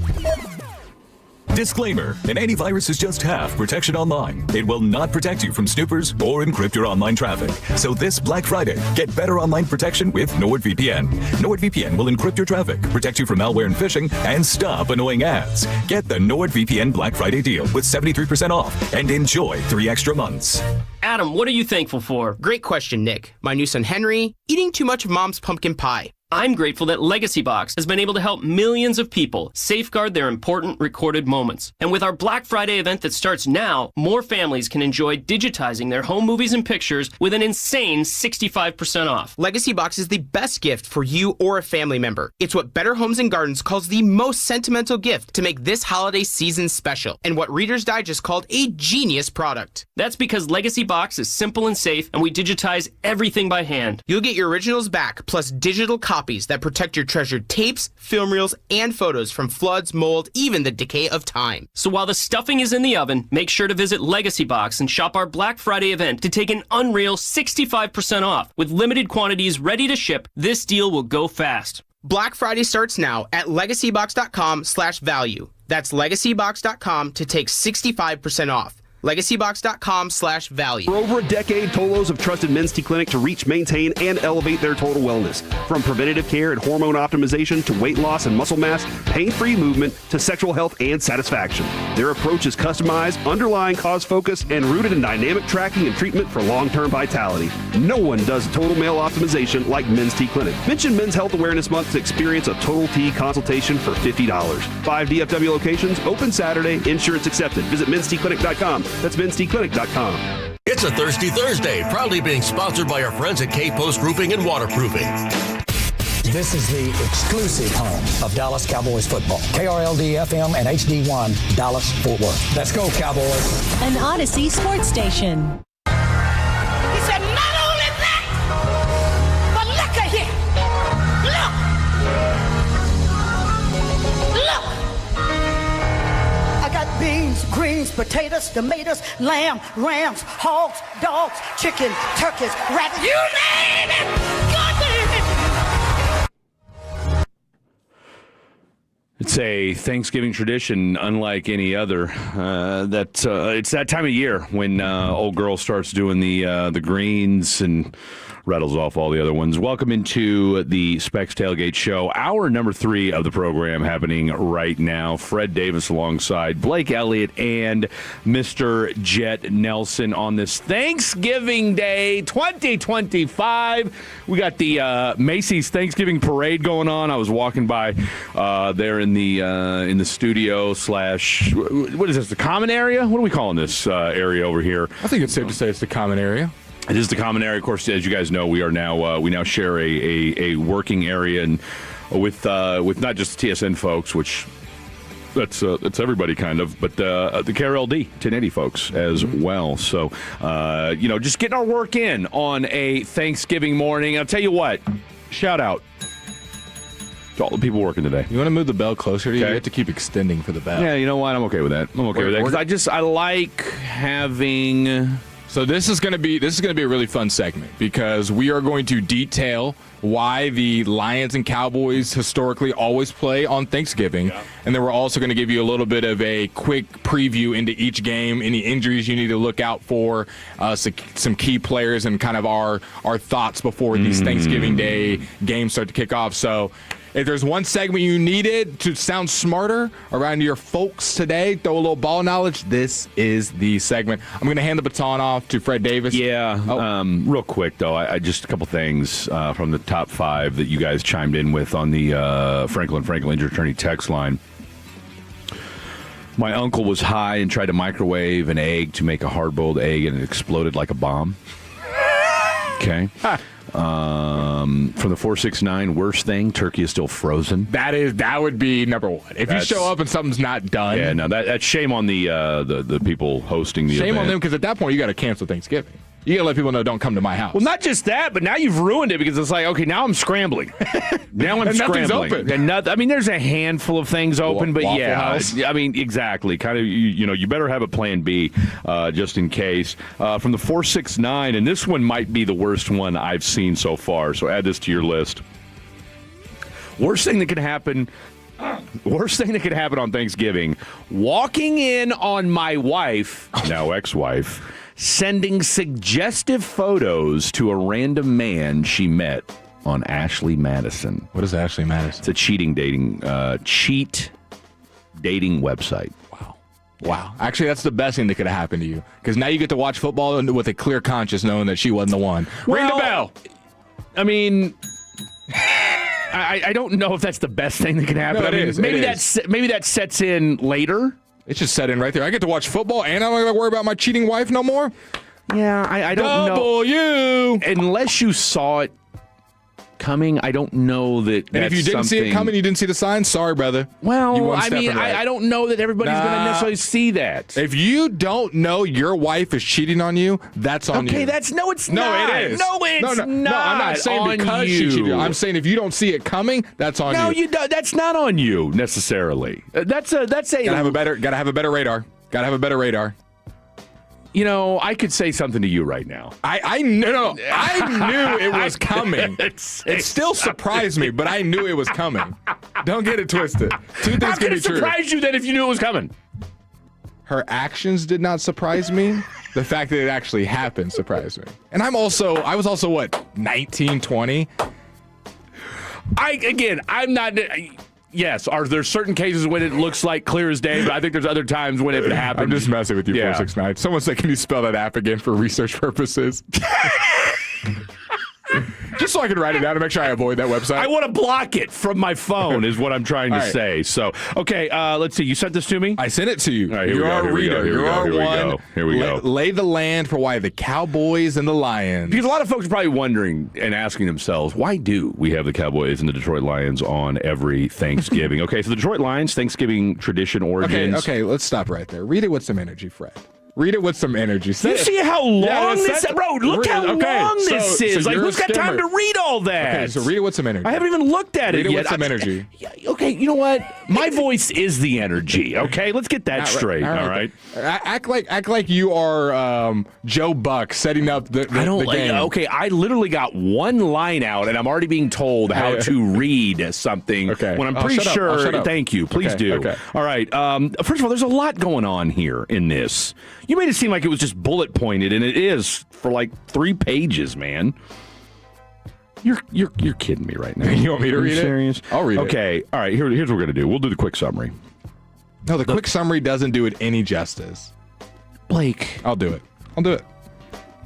Disclaimer, an antivirus is just half protection online. It will not protect you from snoopers or encrypt your online traffic. So this Black Friday, get better online protection with NordVPN. NordVPN will encrypt your traffic, protect you from malware and phishing, and stop annoying ads. Get the NordVPN Black Friday deal with 73% off and enjoy 3 extra months. Adam, what are you thankful for? Great question, Nick. My new son Henry, eating too much of Mom's pumpkin pie. I'm grateful that Legacy Box has been able to help millions of people safeguard their important recorded moments. And with our Black Friday event that starts now, more families can enjoy digitizing their home movies and pictures with an insane 65% off. Legacy Box is the best gift for you or a family member. It's what Better Homes and Gardens calls the most sentimental gift to make this holiday season special, and what Reader's Digest called a genius product. That's because Legacy Box is simple and safe, and we digitize everything by hand. You'll get your originals back, plus digital copies that protect your treasured tapes, film reels, and photos from floods, mold, even the decay of time. So while the stuffing is in the oven, make sure to visit Legacy Box and shop our Black Friday event to take an unreal 65% off. With limited quantities ready to ship, this deal will go fast. Black Friday starts now at legacybox.com/value. That's legacybox.com to take 65% off. LegacyBox.com/value. For over a decade, Tolos have trusted Men's T Clinic to reach, maintain, and elevate their total wellness. From preventative care and hormone optimization to weight loss and muscle mass, pain-free movement to sexual health and satisfaction. Their approach is customized, underlying cause focus, and rooted in dynamic tracking and treatment for long-term vitality. No one does total male optimization like Men's T Clinic. Mention Men's Health Awareness Month to experience a Total T consultation for $50. 5 DFW locations, open Saturday, insurance accepted. Visit mensteclinic.com. That's mensteclinic.com. It's a Thirsty Thursday, proudly being sponsored by our friends at K-Post Roofing and Waterproofing. This is the exclusive home of Dallas Cowboys football. KRLD-FM and HD1, Dallas-Fort Worth. Let's go, Cowboys. An Odyssey sports station. He said, not only that, but look at here. Look. I got beans, greens, potatoes, tomatoes, lamb, rams, hogs, dogs, chicken, turkeys, rabbits. You name it. God damn it. It's a Thanksgiving tradition unlike any other. It's that time of year when old girl starts doing the greens and rattles off all the other ones. Welcome into the Specs Tailgate Show, hour number 3 of the program happening right now. Fred Davis alongside Blake Elliott and Mr. Jet Nelson on this Thanksgiving Day 2025. We got the Macy's Thanksgiving Parade going on. I was walking by there in the studio / what is this, the common area? What are we calling this area over here? I think it's safe to say it's the common area. It is the common area. Of course, as you guys know, we now share a working area and with not just the TSN folks, which that's everybody kind of, but the KRLD 1080 folks as well. So just getting our work in on a Thanksgiving morning. I'll tell you what, shout out to all the people working today. You want to move the bell closer to you? You have to keep extending for the bell. Yeah, you know what? I'm okay with that. I'm okay with that because I like having. So this is going to be a really fun segment because we are going to detail why the Lions and Cowboys historically always play on Thanksgiving. Yeah. And then we're also going to give you a little bit of a quick preview into each game, any injuries you need to look out for, some key players, and kind of our thoughts before these Thanksgiving Day games start to kick off. So if there's one segment you needed to sound smarter around your folks today, throw a little ball knowledge, this is the segment. I'm going to hand the baton off to Fred Davis. Yeah. Real quick, though, I just a couple things from the top 5 that you guys chimed in with on the Franklin Injury Attorney text line. My uncle was high and tried to microwave an egg to make a hard-boiled egg, and it exploded like a bomb. Okay. From the 469, worst thing, turkey is still frozen. That would be number 1. If you show up and something's not done. Yeah, no, that's shame on the people hosting the event. Shame on them, because at that point you got to cancel Thanksgiving. You got to let people know, don't come to my house. Well, not just that, but now you've ruined it because it's like, okay, now I'm scrambling. Now I'm scrambling. Open. And there's a handful of things open, but Waffle yeah, House. I mean, exactly. Kind of, you better have a plan B just in case. From the 469, and this one might be the worst one I've seen so far, so add this to your list. Worst thing that could happen on Thanksgiving, walking in on my wife, now ex-wife, sending suggestive photos to a random man she met on Ashley Madison. What is Ashley Madison? It's a cheat dating website. Wow. Actually, that's the best thing that could have happened to you, because now you get to watch football with a clear conscience knowing that she wasn't the one. Ring the bell. I mean, I don't know if that's the best thing that could happen. No, maybe that sets in later. It's just set in right there. I get to watch football, and I'm not going to worry about my cheating wife no more? Yeah, I don't know. W! Unless you saw it coming, I don't know that. And if you didn't see it coming, you didn't see the sign, sorry, brother. Well, I mean, I don't know that everybody's going to necessarily see that. If you don't know your wife is cheating on you, that's on you. Okay, it's not. No, it is. No, it's not. No, I'm not saying because she cheated. I'm saying if you don't see it coming, that's on you. No, you don't. That's not on you necessarily. That's a. Gotta have a better radar. Gotta have a better radar. I could say something to you right now. I knew it was coming. It still surprised me, but I knew it was coming. Don't get it twisted. Two things can be true. Surprise you then if you knew it was coming. Her actions did not surprise me. The fact that it actually happened surprised me. And I was also what, 19, 20? I'm not. Yes, are there certain cases when it looks like clear as day? But I think there's other times when if it happens. I'm just messing with you, Yeah. 469. Someone said, can you spell that app again for research purposes? Just so I can write it down to make sure I avoid that website. I want to block it from my phone is what I'm trying to All right. say. So, okay, let's see. You sent this to me? I sent it to you. All right, You're our reader. You're our one. Here we go. Lay the land for why the Cowboys and the Lions. Because a lot of folks are probably wondering and asking themselves, why do we have the Cowboys and the Detroit Lions on every Thanksgiving? Okay, so the Detroit Lions, Thanksgiving tradition origins. Okay, let's stop right there. Read it with some energy, Fred. Read it with some energy. You see how long this is? Bro, look how long this is. So like, you're who's a got time skimmer. to read all that? Okay, so read it with some energy. I haven't even looked at Read it it yet. with some energy. Okay, you know what? My voice is the energy, okay? Let's get that straight, all right? Act like you are Joe Buck setting up the I don't the like. game. Okay, I literally got one line out, and I'm already being told how to read something. Okay. When I'm Oh, pretty shut up. sure. Oh, shut up. Thank you. Please Okay, do. okay. All right. First of all, there's a lot going on here in this. You made it seem like it was just bullet pointed, and it is for like 3 pages, man. You're kidding me right now. You want me to Are read you it? serious? I'll read it. Okay. All right. Here's what we're gonna do. We'll do the quick summary. No, the quick summary doesn't do it any justice. Blake, I'll do it. I'll do it.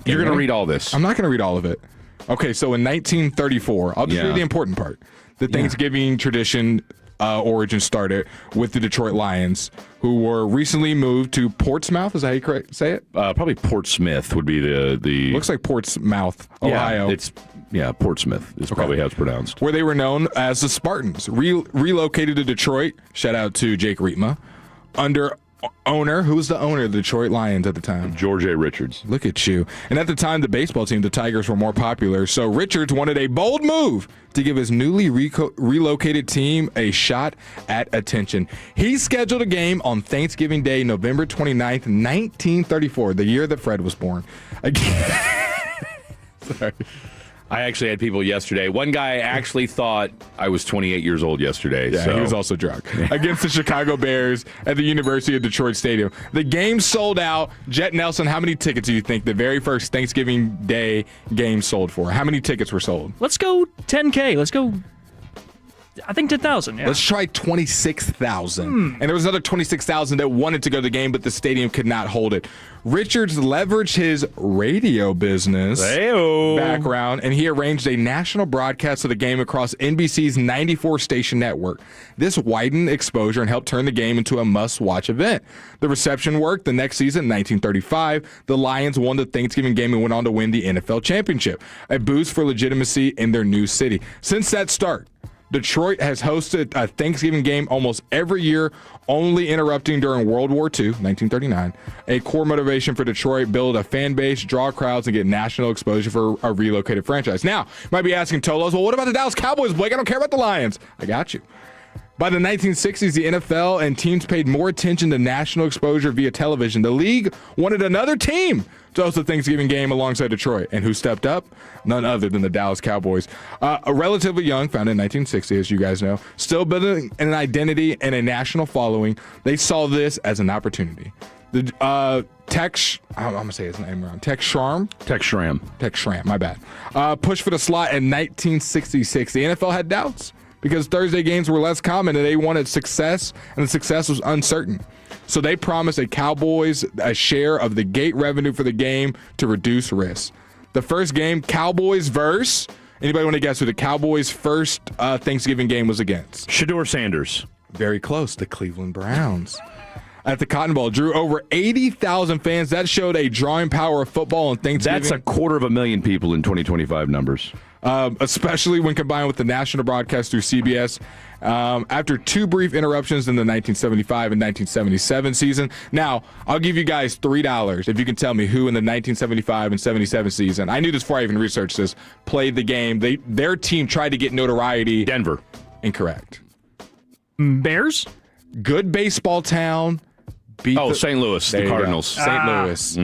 you're gonna ready? read all this. I'm not going to read all of it. Okay, so in 1934, I'll just Yeah. read the important part. The Thanksgiving tradition origin started with the Detroit Lions, who were recently moved to Portsmouth. Is that how you say it? Probably Portsmouth would be the. Looks like Portsmouth, Ohio. Yeah, it's Portsmouth is probably how it's pronounced. Where they were known as the Spartans. Relocated to Detroit. Shout out to Jake Riepma. Under owner, who was the owner of the Detroit Lions at the time? George A. Richards. Look at you. And at the time, the baseball team, the Tigers, were more popular. So Richards wanted a bold move to give his newly relocated team a shot at attention. He scheduled a game on Thanksgiving Day, November 29th, 1934, the year that Fred was born. Again. Sorry. I actually had people yesterday. One guy actually thought I was 28 years old yesterday. Yeah, so. he was also drunk. Against the Chicago Bears at the University of Detroit Stadium. The game sold out. Jet Nelson, how many tickets do you think the very first Thanksgiving Day game sold for? How many tickets were sold? Let's go 10K. Let's go, I think 10,000. Yeah. Let's try 26,000. And there was another 26,000 that wanted to go to the game, but the stadium could not hold it. Richards leveraged his radio business background, and he arranged a national broadcast of the game across NBC's 94-station network. This widened exposure and helped turn the game into a must-watch event. The reception worked. The next season, 1935, the Lions won the Thanksgiving game and went on to win the NFL championship, a boost for legitimacy in their new city. Since that start, Detroit has hosted a Thanksgiving game almost every year, only interrupting during World War II, 1939. A core motivation for Detroit, build a fan base, draw crowds, and get national exposure for a relocated franchise. Now, you might be asking Tolos, well, what about the Dallas Cowboys, Blake? I don't care about the Lions. I got you. By the 1960s, the NFL and teams paid more attention to national exposure via television. The league wanted another team to host the Thanksgiving game alongside Detroit. And who stepped up? None other than the Dallas Cowboys. A relatively young, founded in 1960, as you guys know, still building an identity and a national following. They saw this as an opportunity. The Tex, I'm going to say his name wrong. Tex Schramm, my bad. Pushed for the slot in 1966. The NFL had doubts because Thursday games were less common and they wanted success, and the success was uncertain. So they promised a Cowboys a share of the gate revenue for the game to reduce risk. The first game, Cowboys versus, anybody want to guess who the Cowboys' first Thanksgiving game was against? Shedeur Sanders. Very close, the Cleveland Browns. At the Cotton Bowl, drew over 80,000 fans. That showed a drawing power of football on Thanksgiving. That's 250,000 people in 2025 numbers. Especially when combined with the national broadcast through CBS. After 2 brief interruptions in the 1975 and 1977 season. Now, I'll give you guys $3 if you can tell me who in the 1975 and 77 season, I knew this before I even researched this, played the game. Their team tried to get notoriety. Denver. Incorrect. Bears? Good baseball town. St. Louis, the Cardinals. St. Louis.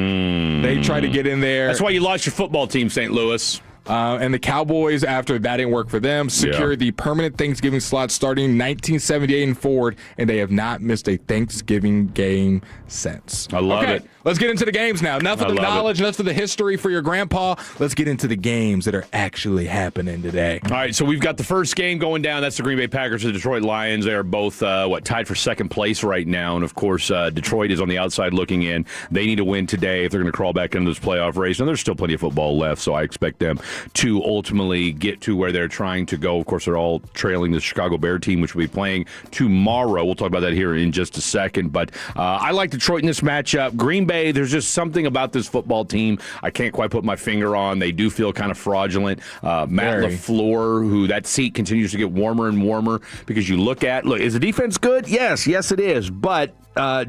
They tried to get in there. That's why you lost your football team, St. Louis. And the Cowboys, after that didn't work for them, secured the permanent Thanksgiving slot starting 1978 and forward, and they have not missed a Thanksgiving game since. I love it. Let's get into the games now. Enough of the knowledge, enough of the history for your grandpa. Let's get into the games that are actually happening today. All right, so we've got the first game going down. That's the Green Bay Packers and the Detroit Lions. They are both, tied for second place right now. And, of course, Detroit is on the outside looking in. They need to win today if they're going to crawl back into this playoff race. And there's still plenty of football left, so I expect them to ultimately get to where they're trying to go. Of course, they're all trailing the Chicago Bear team, which will be playing tomorrow. We'll talk about that here in just a second. But I like Detroit in this matchup. Green Bay, there's just something about this football team I can't quite put my finger on. They do feel kind of fraudulent. Matt LaFleur, who that seat continues to get warmer and warmer because you look, is the defense good? Yes, it is. But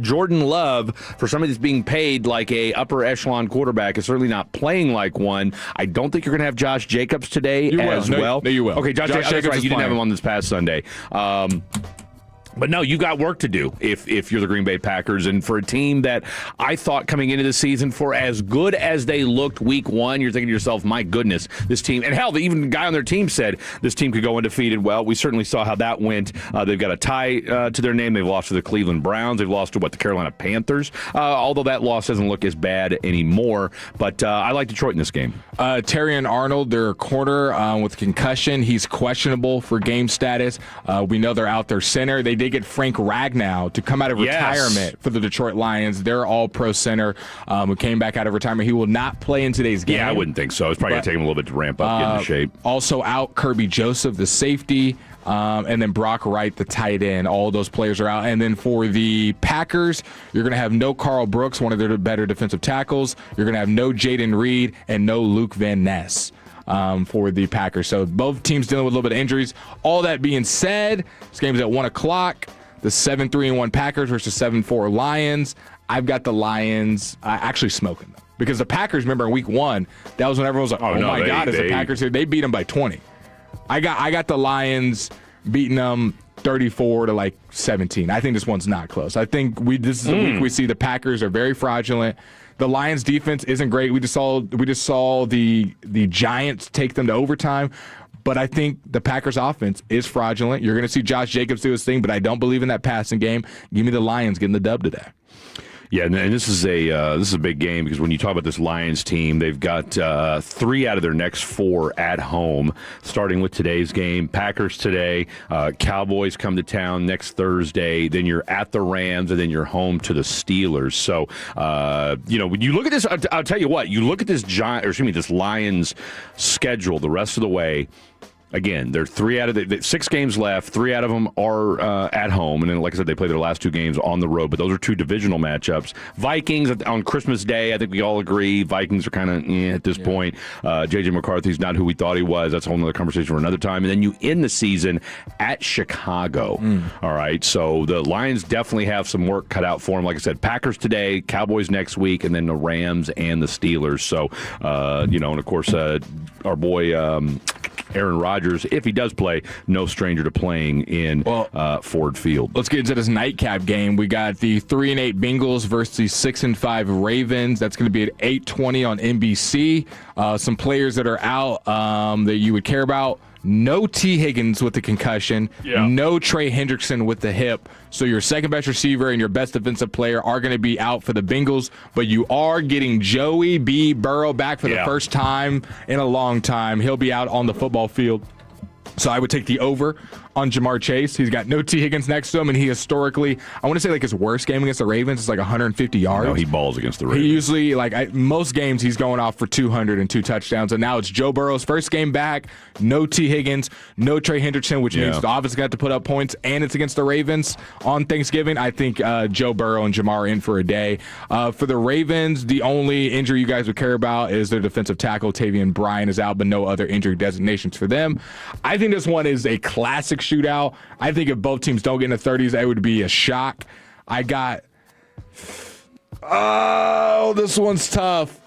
Jordan Love, for somebody that's being paid like a upper echelon quarterback, is certainly not playing like one. I don't think you're going to have Josh Jacobs today as well. No, you will. Okay, Josh Jacobs, right. You didn't have him on this past Sunday. But no, you got work to do if you're the Green Bay Packers. And for a team that I thought coming into the season, for as good as they looked week one, you're thinking to yourself, my goodness, this team. And hell, even the guy on their team said this team could go undefeated. Well, we certainly saw how that went. They've got a tie to their name. They've lost to the Cleveland Browns. They've lost to, the Carolina Panthers. Although that loss doesn't look as bad anymore. But I like Detroit in this game. Terrion Arnold, their corner with concussion. He's questionable for game status. We know they're out their center. They did get Frank Ragnow to come out of retirement for the Detroit Lions. They're all-pro center who came back out of retirement. He will not play in today's game. Yeah, I wouldn't think so. It's probably going to take him a little bit to ramp up, get into shape. Also out, Kirby Joseph, the safety, and then Brock Wright, the tight end. All of those players are out. And then for the Packers, you're going to have no Carl Brooks, one of their better defensive tackles. You're going to have no Jaden Reed and no Luke Van Ness. For the Packers. So both teams dealing with a little bit of injuries. All that being said, this game is at 1 o'clock. The 7-3-1 Packers versus 7-4 Lions. I've got the Lions actually smoking them. Because the Packers, remember in week one, that was when everyone was like, my God, is the Packers here? They beat them by 20. I got the Lions beating them 34-17. I think this one's not close. I think this is a week we see the Packers are very fraudulent. The Lions defense isn't great. We just saw the Giants take them to overtime. But I think the Packers offense is fraudulent. You're going to see Josh Jacobs do his thing, but I don't believe in that passing game. Give me the Lions getting the dub today. Yeah, and this is a big game because when you talk about this Lions team, they've got 3 out of their next 4 at home, starting with today's game. Packers today, Cowboys come to town next Thursday, then you're at the Rams, and then you're home to the Steelers. So, when you look at this, I'll tell you what, you look at this this Lions schedule the rest of the way. Again, they're 3 out of the 6 games left. 3 out of them are at home. And then, like I said, they play their last 2 games on the road. But those are 2 divisional matchups. Vikings on Christmas Day, I think we all agree. Vikings are kind of at this point. J.J. McCarthy's not who we thought he was. That's a whole other conversation for another time. And then you end the season at Chicago. All right. So the Lions definitely have some work cut out for them. Like I said, Packers today, Cowboys next week, and then the Rams and the Steelers. So, and of course, our boy Aaron Rodgers, if he does play, no stranger to playing in Ford Field. Let's get into this nightcap game. We got the 3-8 Bengals versus the 6-5 Ravens. That's going to be at 8:20 on NBC. Some players that are out that you would care about. No T. Higgins with the concussion. Yeah. No Trey Hendrickson with the hip. So your second best receiver and your best defensive player are going to be out for the Bengals, but you are getting Joey B. Burrow back for the first time in a long time. He'll be out on the football field. So I would take the over on Jamar Chase. He's got no T. Higgins next to him, and he historically, I want to say his worst game against the Ravens is 150 yards. No, he balls against the Ravens. He usually, most games, he's going off for 200 and 2 touchdowns. And now it's Joe Burrow's first game back. No T. Higgins, no Trey Hendrickson, which means the offense got to put up points, and it's against the Ravens on Thanksgiving. I think Joe Burrow and Jamar are in for a day. For the Ravens, the only injury you guys would care about is their defensive tackle, Tavian Bryan, is out, but no other injury designations for them. I think this one is a classic shootout. I think if both teams don't get in the 30s, that would be a shock. This one's tough.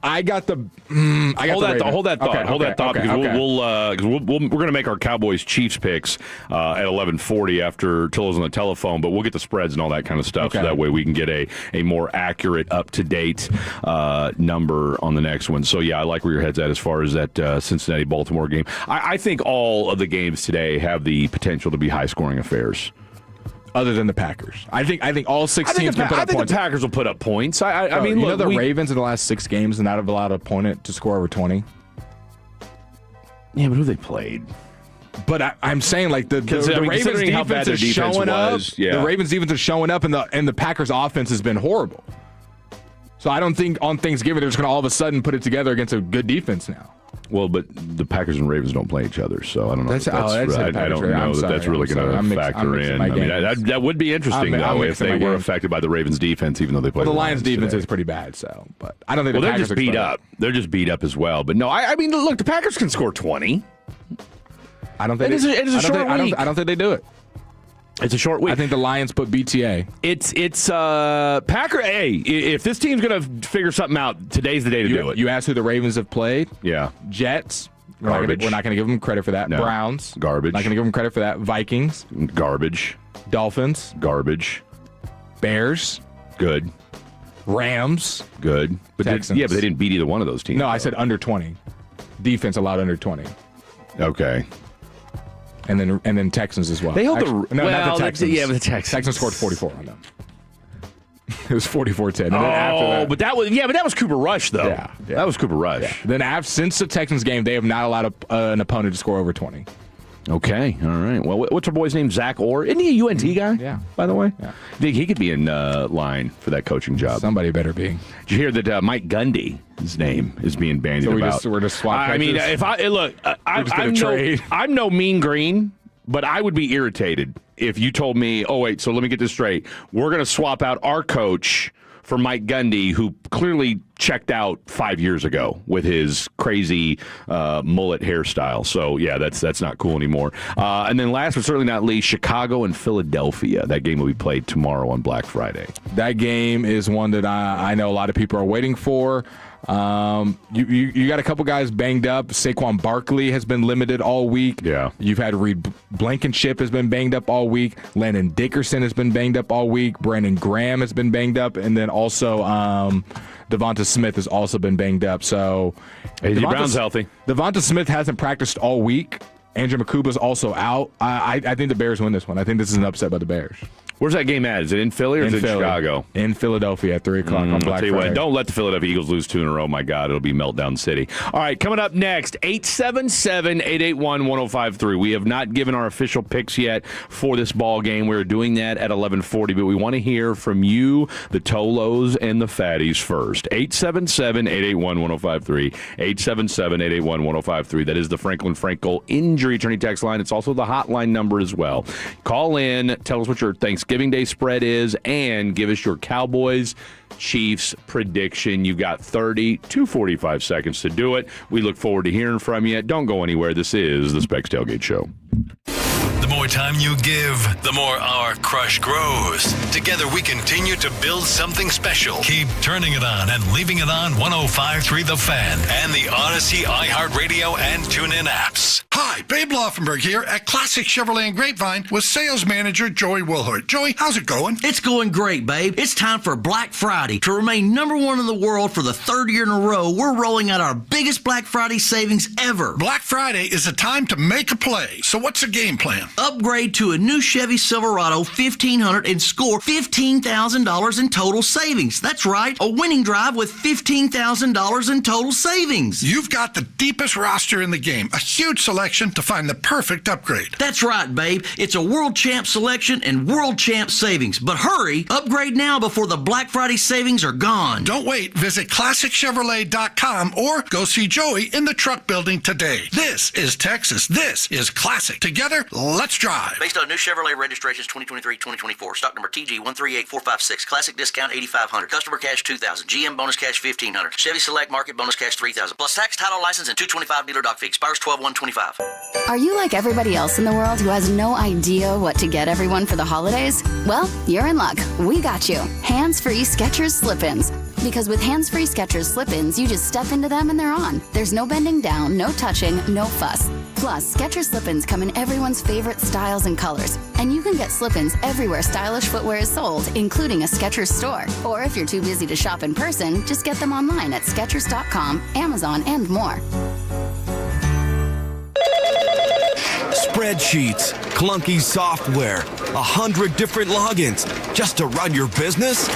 I got the. Hold that thought. Okay, Hold that thought okay, because okay. we're going to make our Cowboys-Chiefs picks at 11:40 after Tillo's on the telephone, but we'll get the spreads and all that kind of stuff, so that way we can get a more accurate, up-to-date number on the next one. So, yeah, I like where your head's at as far as that Cincinnati-Baltimore game. I think all of the games today have the potential to be high-scoring affairs. Other than the Packers. I think all 6 teams can put up points. I think the Packers will put up points. I mean, you look, know the Ravens in the last 6 games have not allowed an opponent to score over 20? Yeah, but who they played? But I'm saying, like, the Ravens defense is showing up. Yeah. The Ravens defense is showing up, and the Packers offense has been horrible. So I don't think on Thanksgiving they're just going to all of a sudden put it together against a good defense now. Well, but the Packers and Ravens don't play each other, so I don't know. I don't know I'm that sorry, that's really going to factor in. I mean, that would be interesting, though, if they were affected by the Ravens' defense, even though they play the Lions defense today. is pretty bad, so. But I don't think the Packers they're just beat up. They're just beat up as well. But no, I mean, look, the Packers can score 20. I don't think it is a short week. I don't think they do it. It's a short week. I think the Lions put BTA. It's Packer. Hey, if this team's going to figure something out, today's the day to do it. You asked who the Ravens have played? Yeah. Jets. Garbage. We're not going to give them credit for that. No. Browns. Garbage. Not going to give them credit for that. Vikings. Garbage. Dolphins. Garbage. Bears. Good. Rams. Good. But Texans. But they didn't beat either one of those teams. No, I said under 20. Defense allowed under 20. Okay. And then Texans as well. They held not the Texans. Yeah, but the Texans. Texans scored 44 on them. It was 44-10. But that was Cooper Rush though. Yeah. That was Cooper Rush. Yeah. Then since the Texans game, they have not allowed an opponent to score over 20. Okay, all right. Well, what's our boy's name? Zach Orr. Isn't he a UNT guy? Yeah. By the way, yeah. I think he could be in line for that coaching job. Somebody better be. Did you hear that Mike Gundy, his name, is being bandied about? We're just swapping. I mean, if I'm no mean green. But I would be irritated if you told me, oh, wait, so let me get this straight. We're going to swap out our coach for Mike Gundy, who clearly checked out 5 years ago with his crazy mullet hairstyle. So, yeah, that's not cool anymore. And then last but certainly not least, Chicago and Philadelphia. That game will be played tomorrow on Black Friday. That game is one that I know a lot of people are waiting for. You got a couple guys banged up. Saquon Barkley has been limited all week. Yeah. You've had Reed Blankenship has been banged up all week. Landon Dickerson has been banged up all week. Brandon Graham has been banged up. And then also Devonta Smith has also been banged up. So A.J. Brown's healthy. Devonta Smith hasn't practiced all week. Andrew Makuba's also out. I think the Bears win this one. I think this is an upset by the Bears. Where's that game at? Is it in Philly or is it in Chicago? In Philadelphia at 3 o'clock on Black Friday. Don't let the Philadelphia Eagles lose 2 in a row. My God, it'll be Meltdown City. All right, coming up next, 877-881-1053. We have not given our official picks yet for this ball game. We're doing that at 11:40, but we want to hear from you, the Tolos and the Fatties first. 877-881-1053. 877-881-1053. That is the Franklin Frankel Injury Attorney text line. It's also the hotline number as well. Call in, tell us what your Thanksgiving Day spread is, and give us your Cowboys-Chiefs prediction. You've got 30 to 45 seconds to do it. We look forward to hearing from you. Don't go anywhere. This is the Specs Tailgate Show. The more time you give, the more our crush grows. Together we continue to build something special. Keep turning it on and leaving it on 105.3 The Fan and the Odyssey, iHeartRadio, and TuneIn apps. Hi, Babe Laufenberg here at Classic Chevrolet and Grapevine with sales manager Joey Wilhort. Joey, how's it going? It's going great, babe. It's time for Black Friday. To remain number one in the world for the third year in a row, we're rolling out our biggest Black Friday savings ever. Black Friday is a time to make a play. So what's the game plan? Upgrade to a new Chevy Silverado 1500 and score $15,000 in total savings. That's right, a winning drive with $15,000 in total savings. You've got the deepest roster in the game, a huge selection to find the perfect upgrade. That's right, babe. It's a world champ selection and world champ savings. But hurry, upgrade now before the Black Friday savings are gone. Don't wait. Visit ClassicChevrolet.com or go see Joey in the truck building today. This is Texas. This is Classic. Together, let's drive. Based on new Chevrolet registrations 2023-2024. Stock number TG138456. Classic discount $8,500. Customer cash $2,000. GM bonus cash $1,500. Chevy Select Market bonus cash $3,000. Plus tax, title, license, and $225 dealer dock fee. Expires 12/1/25. Are you like everybody else in the world who has no idea what to get everyone for the holidays? Well, you're in luck. We got you. Hands-free Skechers slip-ins. Because with hands-free Skechers slip-ins, you just step into them and they're on. There's no bending down, no touching, no fuss. Plus, Skechers slip-ins come in everyone's favorite styles and colors. And you can get slip-ins everywhere stylish footwear is sold, including a Skechers store. Or if you're too busy to shop in person, just get them online at Skechers.com, Amazon, and more. Spreadsheets, clunky software, 100 different logins just to run your business?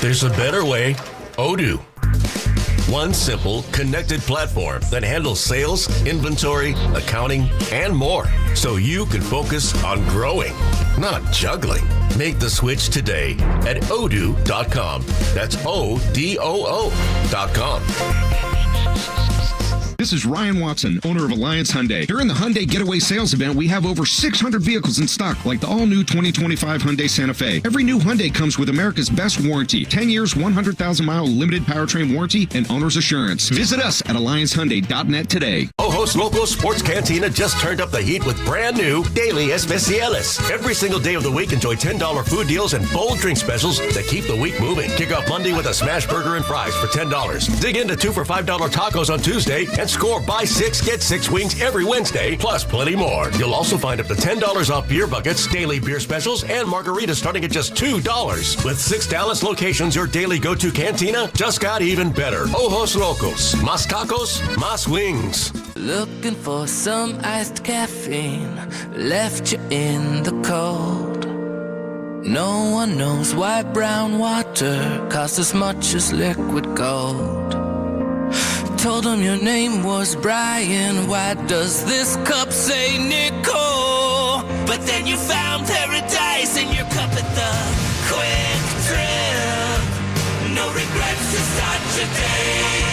There's a better way. Odoo. One simple, connected platform that handles sales, inventory, accounting, and more, so you can focus on growing, not juggling. Make the switch today at odoo.com. That's ODOO.com. This is Ryan Watson, owner of Alliance Hyundai. During the Hyundai Getaway Sales Event, we have over 600 vehicles in stock, like the all-new 2025 Hyundai Santa Fe. Every new Hyundai comes with America's best warranty, 10 years, 100,000-mile limited powertrain warranty, and owner's assurance. Visit us at AllianceHyundai.net today. Ojos Locos Sports Cantina just turned up the heat with brand new Daily Especiales. Every single day of the week, enjoy $10 food deals and bold drink specials that keep the week moving. Kick off Monday with a smash burger and fries for $10. Dig into 2 for $5 tacos on Tuesday and score buy 6, get 6 wings every Wednesday, plus plenty more. You'll also find up to $10 off beer buckets, daily beer specials, and margaritas starting at just $2. With 6 Dallas locations, your daily go-to cantina just got even better. Ojos Locos. Más tacos, más wings. Looking for some iced caffeine, left you in the cold. No one knows why brown water costs as much as liquid gold. Told him your name was Brian, why does this cup say Nicole? But then you found paradise in your cup at the Quick Trip. No regrets to start your day.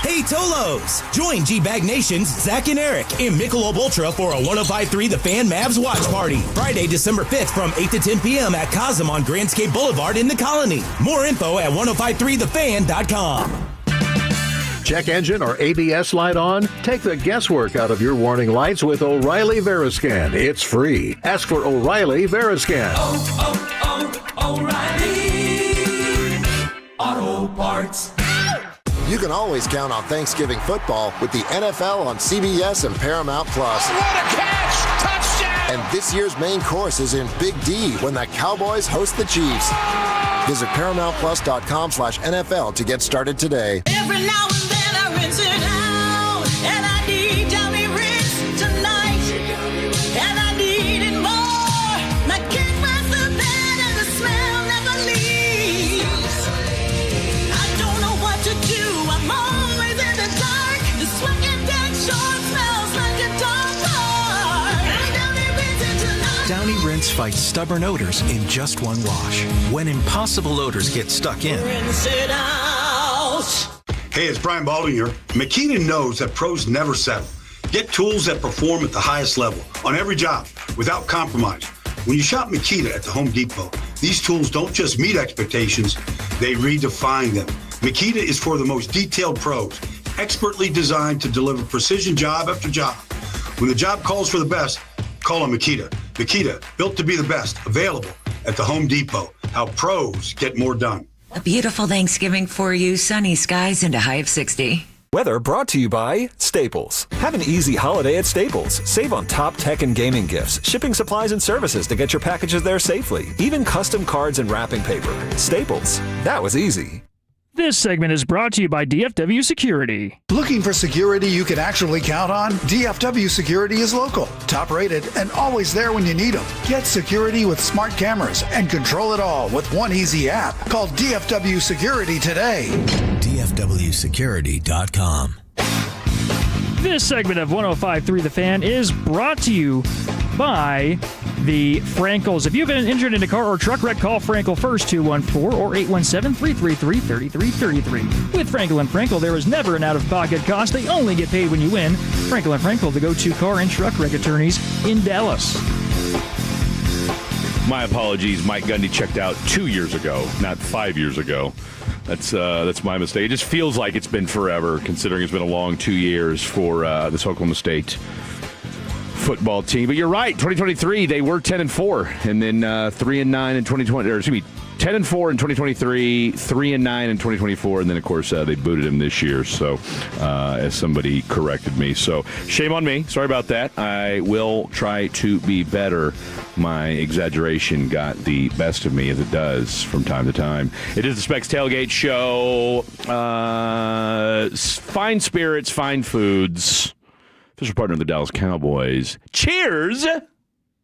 Hey Tolos! Join G-Bag Nation's Zach and Eric in Michelob Ultra for a 105.3 The Fan Mavs watch party. Friday, December 5th from 8 to 10 p.m. at Cosm on Grandscape Boulevard in the Colony. More info at 1053thefan.com. Check engine or ABS light on? Take the guesswork out of your warning lights with O'Reilly Veriscan. It's free. Ask for O'Reilly Veriscan. O'Reilly Auto Parts. You can always count on Thanksgiving football with the NFL on CBS and Paramount+. What a catch! Touchdown! And this year's main course is in Big D when the Cowboys host the Chiefs. Visit ParamountPlus.com/NFL to get started today. Every now and then I rinse it out, and I need Downy Rinse tonight, and I need it more. My kick was the bed and the smell never leaves. I don't know what to do, I'm always in the dark. The sweat and dead short smells like a dog park. Downy Rinse it tonight. Downy Rinse fights stubborn odors in just one wash. When impossible odors get stuck in, Rinse it out. Hey, it's Brian Baldwin here. Makita knows that pros never settle. Get tools that perform at the highest level on every job without compromise. When you shop Makita at the Home Depot, these tools don't just meet expectations, they redefine them. Makita is for the most detailed pros, expertly designed to deliver precision job after job. When the job calls for the best, call on Makita. Makita, built to be the best, available at the Home Depot. How pros get more done. A beautiful Thanksgiving for you. Sunny skies and a high of 60. Weather brought to you by Staples. Have an easy holiday at Staples. Save on top tech and gaming gifts, shipping supplies and services to get your packages there safely, even custom cards and wrapping paper. Staples. That was easy. This segment is brought to you by DFW Security. Looking for security you can actually count on? DFW Security is local, top rated, and always there when you need them. Get security with smart cameras and control it all with one easy app. Call DFW Security today. DFWsecurity.com. This segment of 105.3 The Fan is brought to you by the Frankels. If you've been injured in a car or truck wreck, call Frankel first, 214 or 817-333-3333. With Frankel and Frankel, there is never an out-of-pocket cost. They only get paid when you win. Frankel and Frankel, the go-to car and truck wreck attorneys in Dallas. My apologies. Mike Gundy checked out 2 years ago, not 5 years ago. That's my mistake. It just feels like it's been forever, considering it's been a long 2 years for this Oklahoma State football team. But you're right. 2023, they were 10-4, and then 3-9 in 2020. Or excuse me, 10-4 in 2023, 3-9 in 2024, and then of course they booted him this year. So, as somebody corrected me, so shame on me. Sorry about that. I will try to be better. My exaggeration got the best of me, as it does from time to time. It is the Specs Tailgate Show. Fine spirits, fine foods. Official partner of the Dallas Cowboys. Cheers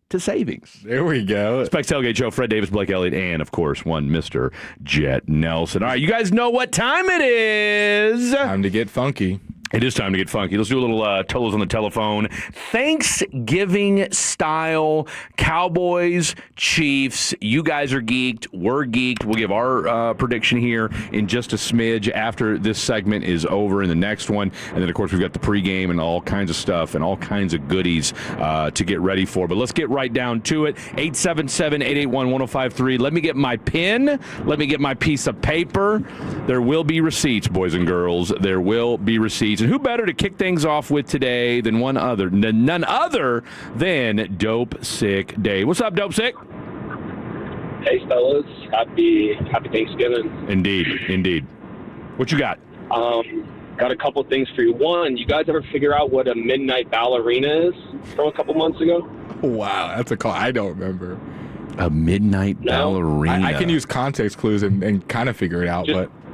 to savings. There we go. Specs Tailgate Show, Fred Davis, Blake Elliott, and, of course, one Mr. Jet Nelson. All right, you guys know what time it is. Time to get funky. It is time to get funky. Let's do a little Tolos on the telephone. Thanksgiving-style Cowboys-Chiefs. You guys are geeked. We're geeked. We'll give our prediction here in just a smidge after this segment is over in the next one. And then, of course, we've got the pregame and all kinds of stuff and all kinds of goodies to get ready for. But let's get right down to it. 877-881-1053. Let me get my pen. Let me get my piece of paper. There will be receipts, boys and girls. There will be receipts. And who better to kick things off with today than none other than Dope Sick Dave. What's up, Dope Sick? Hey, fellas. Happy Thanksgiving. Indeed. What you got? Got a couple things for you. One, you guys ever figure out what a midnight ballerina is from a couple months ago? Wow, that's a call. I don't remember. A midnight ballerina. I can use context clues and kind of figure it out,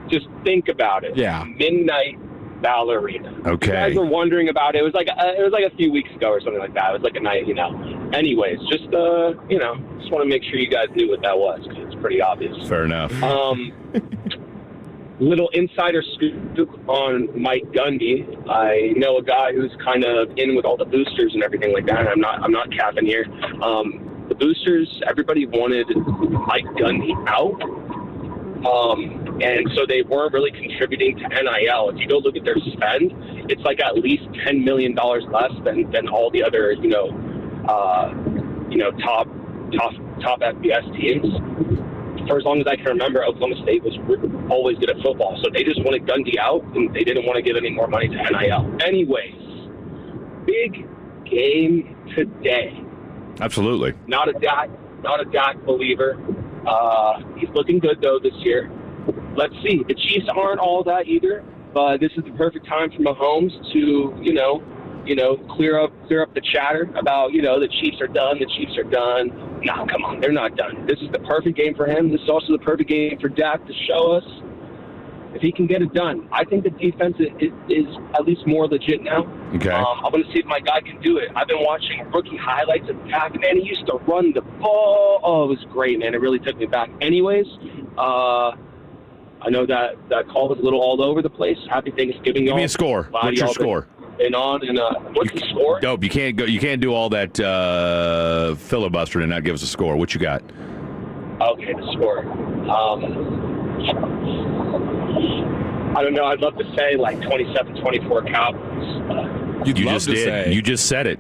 Just think about it. Yeah. Midnight ballerina. Okay. You guys were wondering about it. It was like a few weeks ago or something like that. It was like a night, Anyways, just want to make sure you guys knew what that was because it's pretty obvious. Fair enough. Little insider scoop on Mike Gundy. I know a guy who's kind of in with all the boosters and everything like that. I'm not capping here. The boosters, everybody wanted Mike Gundy out. And so they weren't really contributing to NIL. If you go look at their spend, it's like at least $10 million less than all the other, top FBS teams. For as long as I can remember, Oklahoma State was always good at football. So they just wanted Gundy out, and they didn't want to give any more money to NIL. Anyways, big game today. Absolutely. Not a Dak believer. He's looking good, though, this year. Let's see. The Chiefs aren't all that either, but this is the perfect time for Mahomes to, clear up the chatter about, the Chiefs are done. No, come on. They're not done. This is the perfect game for him. This is also the perfect game for Dak to show us if he can get it done. I think the defense is at least more legit now. Okay. I want to see if my guy can do it. I've been watching rookie highlights of Dak, man. He used to run the ball. Oh, it was great, man. It really took me back. Anyways, I know that call was a little all over the place. Happy Thanksgiving, y'all. Give me a score. What's your score? What's the score? Dope. You can't do all that filibuster and not give us a score. What you got? Okay, the score. I don't know. I'd love to say like 27-24 Cowboys. You just did. You just said it.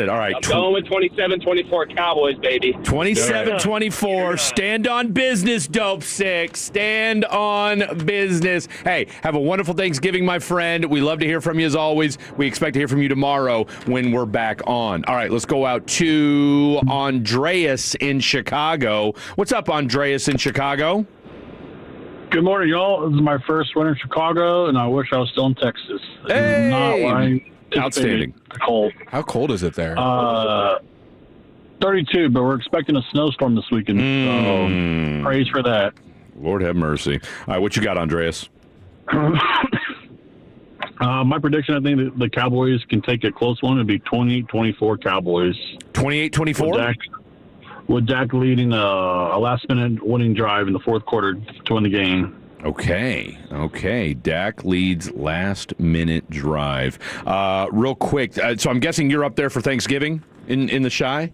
All right. I'm going with 27-24 Cowboys, baby. 27-24. Stand on business, Dope Sick. Stand on business. Hey, have a wonderful Thanksgiving, my friend. We love to hear from you as always. We expect to hear from you tomorrow when we're back on. All right, let's go out to Andreas in Chicago. What's up, Andreas in Chicago? Good morning, y'all. This is my first winter in Chicago, and I wish I was still in Texas. Hey! Not what I Outstanding. Cold. How cold is it there? 32, but we're expecting a snowstorm this weekend. So praise for that. Lord have mercy. All right, what you got, Andreas? My prediction, I think that the Cowboys can take a close one. It'd be 28-24 Cowboys. 28-24? With Dak leading a last-minute winning drive in the fourth quarter to win the game. Okay. Dak leads last-minute drive. Real quick, so I'm guessing you're up there for Thanksgiving in the Chi?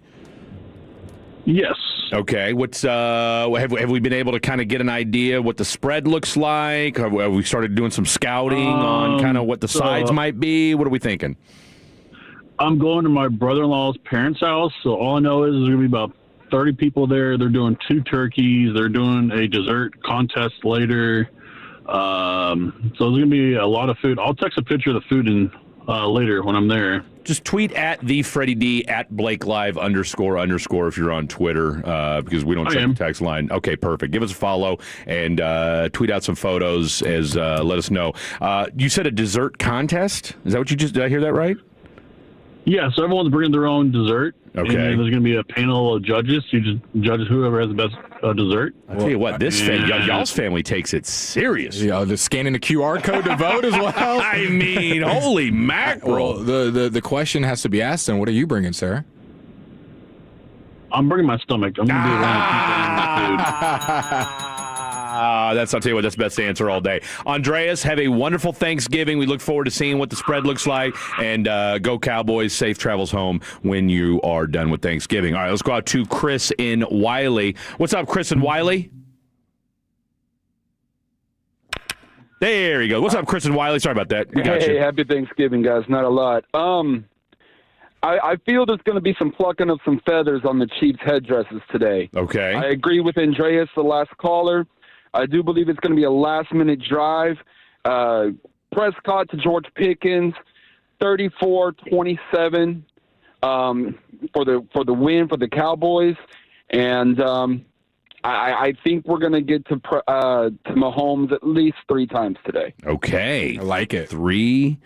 Yes. Okay. What's have we been able to kind of get an idea what the spread looks like? Have we started doing some scouting on kind of what the sides might be? What are we thinking? I'm going to my brother-in-law's parents' house, so all I know is there's going to be about 30 people there. They're doing 2 turkeys. They're doing a dessert contest later. So there's going to be a lot of food. I'll text a picture of the food in later when I'm there. Just tweet at the Freddie D at Blake Live _ if you're on Twitter, because we don't check the text line. Okay, perfect. Give us a follow and tweet out some photos as let us know. You said a dessert contest? Is that what you just did? I hear that right? Yeah, so everyone's bringing their own dessert. Okay. And there's going to be a panel of judges. You just judges whoever has the best dessert. I tell you what, y'all's family takes it serious. Yeah, they're scanning the QR code to vote as well. I mean, holy mackerel. Well, the question has to be asked then, what are you bringing, Sarah? I'm bringing my stomach. I'm going to be around food. I'll tell you what, that's the best answer all day. Andreas, have a wonderful Thanksgiving. We look forward to seeing what the spread looks like. And go Cowboys. Safe travels home when you are done with Thanksgiving. All right, let's go out to Chris in Wiley. What's up, Chris in Wiley? There you go. What's up, Chris in Wiley? Sorry about that. We got you. Happy Thanksgiving, guys. Not a lot. I feel there's going to be some plucking of some feathers on the Chiefs' headdresses today. Okay. I agree with Andreas, the last caller. I do believe it's going to be a last-minute drive. Prescott to George Pickens, 34-27 for the win for the Cowboys. And I think we're going to get to Mahomes at least 3 times today. Okay. I like it. 3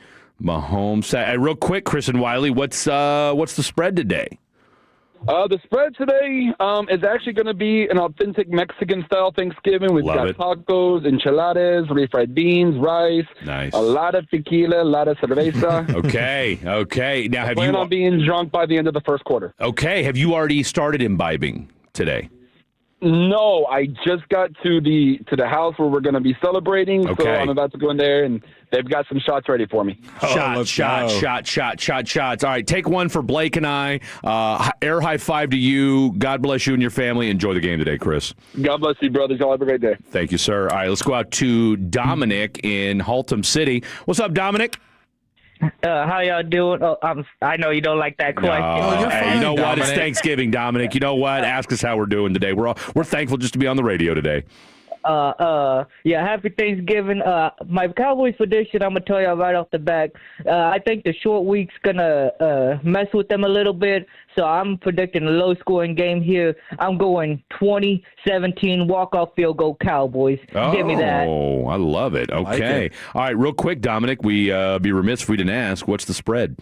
Mahomes. Real quick, Chris and Wiley, what's the spread today? The spread today is actually going to be an authentic Mexican-style Thanksgiving. We've got tacos, enchiladas, refried beans, rice, nice. A lot of tequila, a lot of cerveza. Okay. Now, have plan on being drunk by the end of the first quarter. Okay. Have you already started imbibing today? No, I just got to the house where we're going to be celebrating. Okay. So I'm about to go in there, and they've got some shots ready for me. Shots. All right, take one for Blake and I. Air high five to you. God bless you and your family. Enjoy the game today, Chris. God bless you, brothers. Y'all have a great day. Thank you, sir. All right, let's go out to Dominic in Haltom City. What's up, Dominic? How y'all doing? Oh, I know you don't like that question. No, hey, you know what? It's Thanksgiving, Dominic. You know what? Ask us how we're doing today. We're thankful just to be on the radio today. Happy Thanksgiving. My Cowboys prediction, I'm gonna tell y'all right off the bat. I think the short week's gonna mess with them a little bit. So I'm predicting a low-scoring game here. I'm going 20-17 walk-off field goal Cowboys. Give me that. Oh, I love it. Okay. All right, real quick, Dominic, we be remiss if we didn't ask, what's the spread?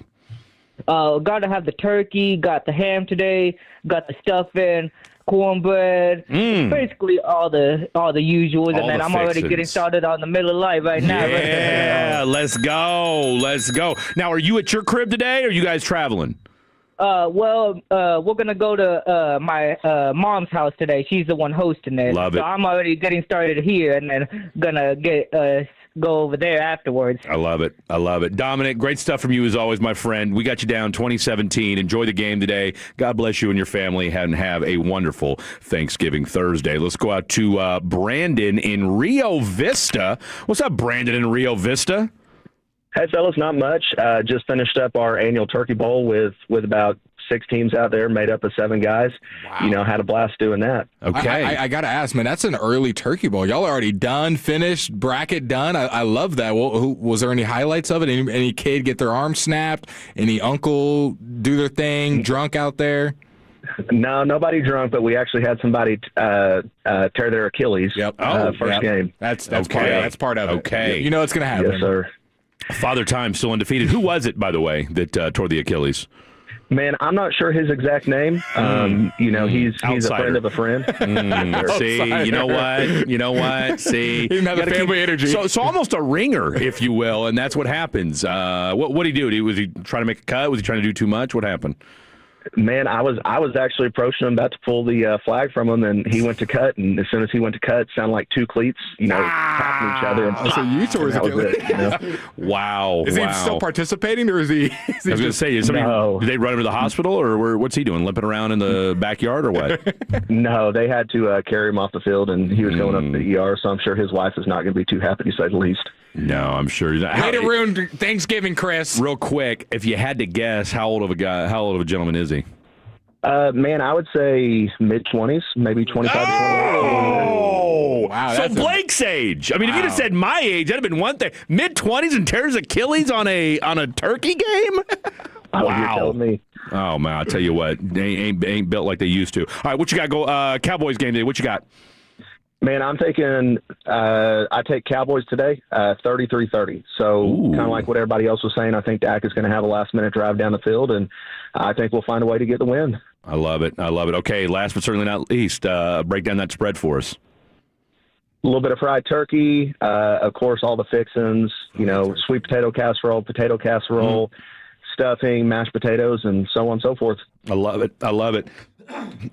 Got to have the turkey, got the ham today, got the stuffing, cornbread, basically all the usuals, and then I'm already getting started on the Miller Lite right now. Yeah, let's go. Now, are you at your crib today, or are you guys traveling? We're gonna go to my mom's house today. She's the one hosting it. Love it. So I'm already getting started here, and then gonna go over there afterwards. I love it. Dominic, great stuff from you as always, my friend. We got you down 2017. Enjoy the game today. God bless you and your family, and have a wonderful Thanksgiving Thursday. Let's go out to Brandon in Rio Vista. What's up, Brandon in Rio Vista? Hey, fellas, not much. Just finished up our annual Turkey Bowl with about 6 teams out there made up of 7 guys. Wow. Had a blast doing that. Okay. I got to ask, man, that's an early Turkey Bowl. Y'all are already done, finished, bracket done. I love that. Was there any highlights of it? Any kid get their arm snapped? Any uncle do their thing, drunk out there? No, nobody drunk, but we actually had somebody tear their Achilles. Yep. First game. That's okay. That's part of it. Okay. You know it's going to happen. Yes, sir. Father Time still undefeated. Who was it, by the way, that tore the Achilles? Man, I'm not sure his exact name. He's a friend of a friend. See, you know what? See, he didn't have the family energy. So almost a ringer, if you will, and that's what happens. What did he do? Was he trying to make a cut? Was he trying to do too much? What happened? Man, I was actually approaching him, about to pull the flag from him, and he went to cut. And as soon as he went to cut, it sounded like 2 cleats, tapping each other. And so you tore his Achilles. Wow. Is he still participating, or is he? I was going to say, did they run him to the hospital, or what's he doing? Limping around in the backyard, or what? No, they had to carry him off the field, and he was going up to the ER. So I'm sure his wife is not going to be too happy, to say the least. No, I'm sure he's not. Way to ruin Thanksgiving, Chris. Real quick, if you had to guess, how old of a gentleman is he? Man, I would say mid-20s, maybe 25 to 28. So Blake's age. I mean, if you'd have said my age, that'd have been one thing. Mid-20s and tears Achilles on a turkey game? Wow. You're telling me. Oh, man, I'll tell you what. They ain't built like they used to. All right, what you got? Go Cowboys game day. What you got? Man, I take Cowboys today, 33-30. So kind of like what everybody else was saying, I think Dak is going to have a last-minute drive down the field, and I think we'll find a way to get the win. I love it. Okay, last but certainly not least, break down that spread for us. A little bit of fried turkey, of course, all the fixins, sweet potato casserole, stuffing, mashed potatoes, and so on and so forth. I love it.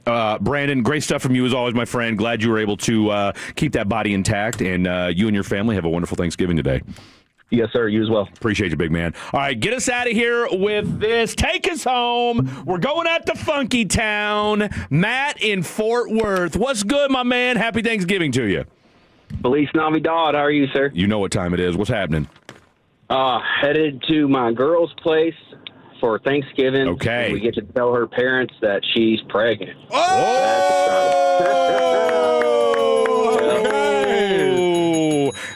Brandon, great stuff from you as always, my friend. Glad you were able to keep that body intact, and you and your family have a wonderful Thanksgiving today. Yes, sir. You as well. Appreciate you, big man. All right, get us out of here with this. Take us home. We're going out to Funky Town. Matt in Fort Worth. What's good, my man? Happy Thanksgiving to you. Feliz Navidad. How are you, sir? You know what time it is. What's happening? Headed to my girl's place for Thanksgiving. Okay. We get to tell her parents that she's pregnant.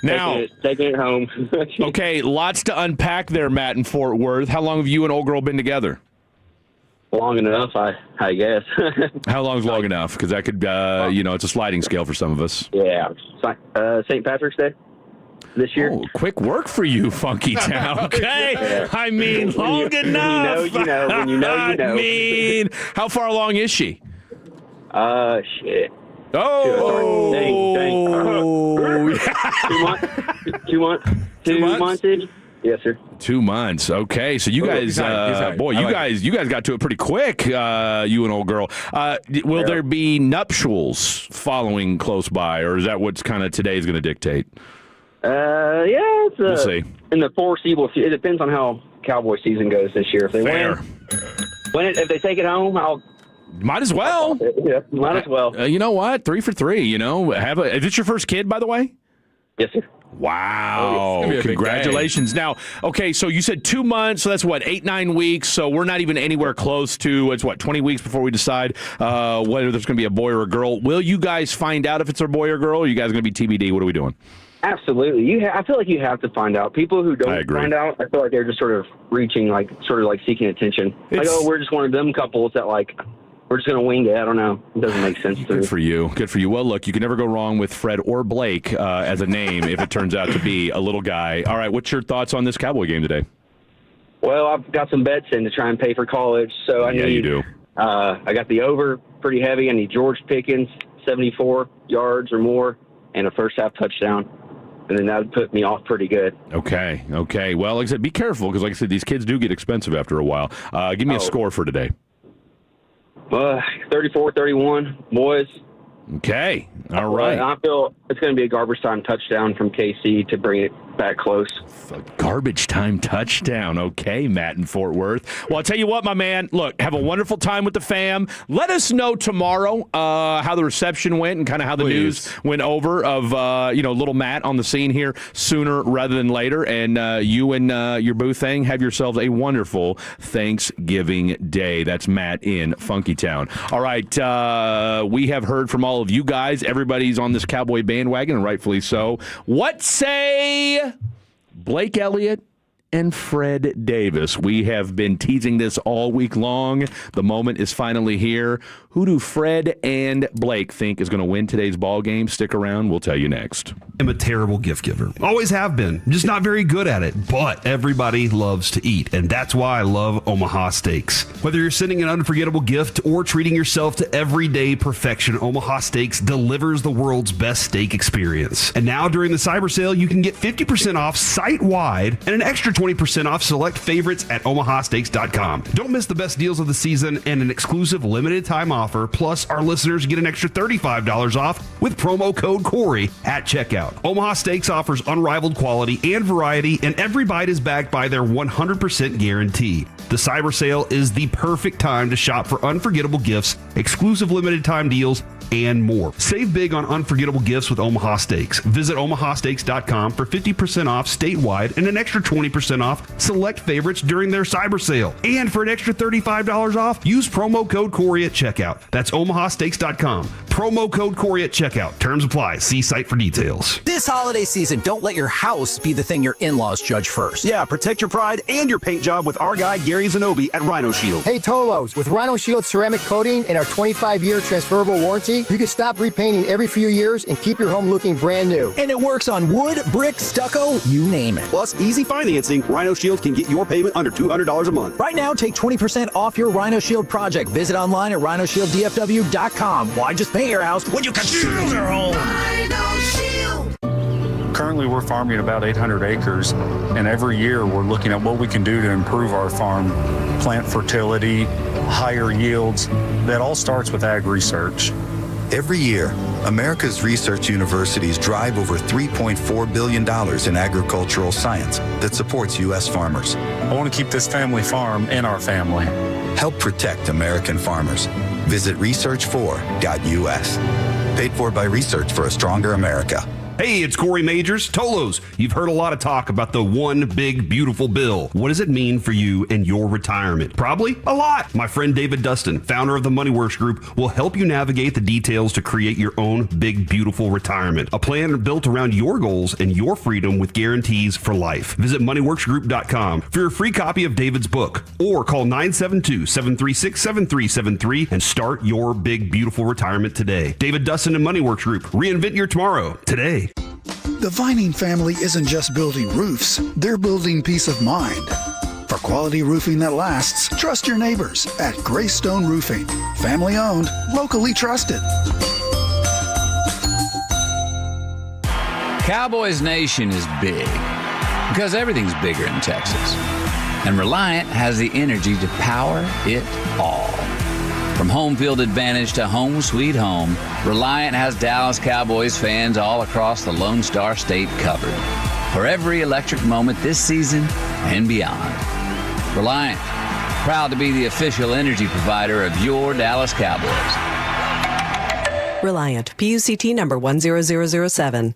Now, taking it home. Okay, lots to unpack there, Matt in Fort Worth. How long have you and old girl been together? Long enough, I guess. How long's long enough? Because that could, it's a sliding scale for some of us. Yeah. St. Patrick's Day this year. Oh, quick work for you, Funky Town. Okay. Yeah. I mean, long enough. When you know. I mean, how far along is she? Shit. Oh. Dang. 2 months. 2 months. Yes, sir. 2 months. Okay, so you guys, you guys got to it pretty quick. You and old girl. Will there be nuptials following close by, or is that what's kind of today's going to dictate? Yeah, we'll see. In the foreseeable, it depends on how Cowboy season goes this year. If they win, if they take it home, I'll. Might as well. Yeah, might as well. You know what? 3 for 3. Is this your first kid, by the way? Yes, sir. Wow. Congratulations. Now, okay, so you said 2 months, so that's what, 8-9 weeks, so we're not even anywhere close to, 20 weeks before we decide whether there's going to be a boy or a girl. Will you guys find out if it's a boy or girl, or are you guys going to be TBD? What are we doing? Absolutely. I feel like you have to find out. People who don't find out, I feel like they're just sort of reaching, seeking attention. We're just one of them couples that, we're just going to wing it. I don't know. It doesn't make sense to me. Good for you. Well, look, you can never go wrong with Fred or Blake as a name if it turns out to be a little guy. All right, what's your thoughts on this Cowboy game today? Well, I've got some bets in to try and pay for college. So I need, you do. I got the over pretty heavy. I need George Pickens, 74 yards or more, and a first-half touchdown. And then that would put me off pretty good. Okay. Well, like I said, be careful because, like I said, these kids do get expensive after a while. Give me a score for today. 34-31, boys. Okay. All right. I feel it's going to be a garbage time touchdown from KC to bring it back close. Garbage time touchdown. Okay, Matt in Fort Worth. Well, I'll tell you what, my man. Look, have a wonderful time with the fam. Let us know tomorrow how the reception went and kind of how the news went over of, little Matt on the scene here sooner rather than later. And you and your boo thing, have yourselves a wonderful Thanksgiving day. That's Matt in Funky Town. All right. We have heard from all of you guys. Everybody's on this Cowboy bandwagon, and rightfully so. What say Blake Elliott and Fred Davis? We have been teasing this all week long. The moment is finally here. Who do Fred and Blake think is going to win today's ball game? Stick around. We'll tell you next. I'm a terrible gift giver. Always have been. Just not very good at it. But everybody loves to eat, and that's why I love Omaha Steaks. Whether you're sending an unforgettable gift or treating yourself to everyday perfection, Omaha Steaks delivers the world's best steak experience. And now during the cyber sale, you can get 50% off site-wide and an extra 20% off select favorites at omahasteaks.com. Don't miss the best deals of the season and an exclusive limited time offer. Plus, our listeners get an extra $35 off with promo code Corey at checkout. Omaha Steaks offers unrivaled quality and variety, and every bite is backed by their 100% guarantee. The cyber sale is the perfect time to shop for unforgettable gifts, exclusive limited time deals, and more. Save big on unforgettable gifts with Omaha Steaks. Visit omahasteaks.com for 50% off statewide and an extra 20% off select favorites during their cyber sale. And for an extra $35 off, use promo code Corey at checkout. That's omahasteaks.com. Promo code Corey at checkout. Terms apply. See site for details. This holiday season, don't let your house be the thing your in-laws judge first. Yeah, protect your pride and your paint job with our guy, Gary Zanobi at Rhino Shield. Hey, Tolos, with Rhino Shield ceramic coating and our 25-year transferable warranty, you can stop repainting every few years and keep your home looking brand new. And it works on wood, brick, stucco, you name it. Plus, easy financing. Rhino Shield can get your payment under $200 a month. Right now, take 20% off your Rhino Shield project. Visit online at rhinoshielddfw.com. Why just paint your house when you can shield your home? Rhino Shield. Currently, we're farming about 800 acres, and every year we're looking at what we can do to improve our farm, plant fertility, higher yields. That all starts with ag research. Every year, America's research universities drive over $3.4 billion in agricultural science that supports U.S. farmers. I want to keep this family farm in our family. Help protect American farmers. Visit research4.us. Paid for by Research for a Stronger America. Hey, it's Corey Majors, Tolos. You've heard a lot of talk about the one big beautiful bill. What does it mean for you and your retirement? Probably a lot. My friend David Dustin, founder of the MoneyWorks Group, will help you navigate the details to create your own big beautiful retirement. A plan built around your goals and your freedom with guarantees for life. Visit moneyworksgroup.com for your free copy of David's book or call 972-736-7373 and start your big beautiful retirement today. David Dustin and MoneyWorks Group. Reinvent your tomorrow today. The Vining family isn't just building roofs, they're building peace of mind. For quality roofing that lasts, trust your neighbors at Greystone Roofing. Family owned, locally trusted. Cowboys Nation is big because everything's bigger in Texas. And Reliant has the energy to power it all. From home field advantage to home sweet home, Reliant has Dallas Cowboys fans all across the Lone Star State covered for every electric moment this season and beyond. Reliant, proud to be the official energy provider of your Dallas Cowboys. Reliant, PUCT number 10007.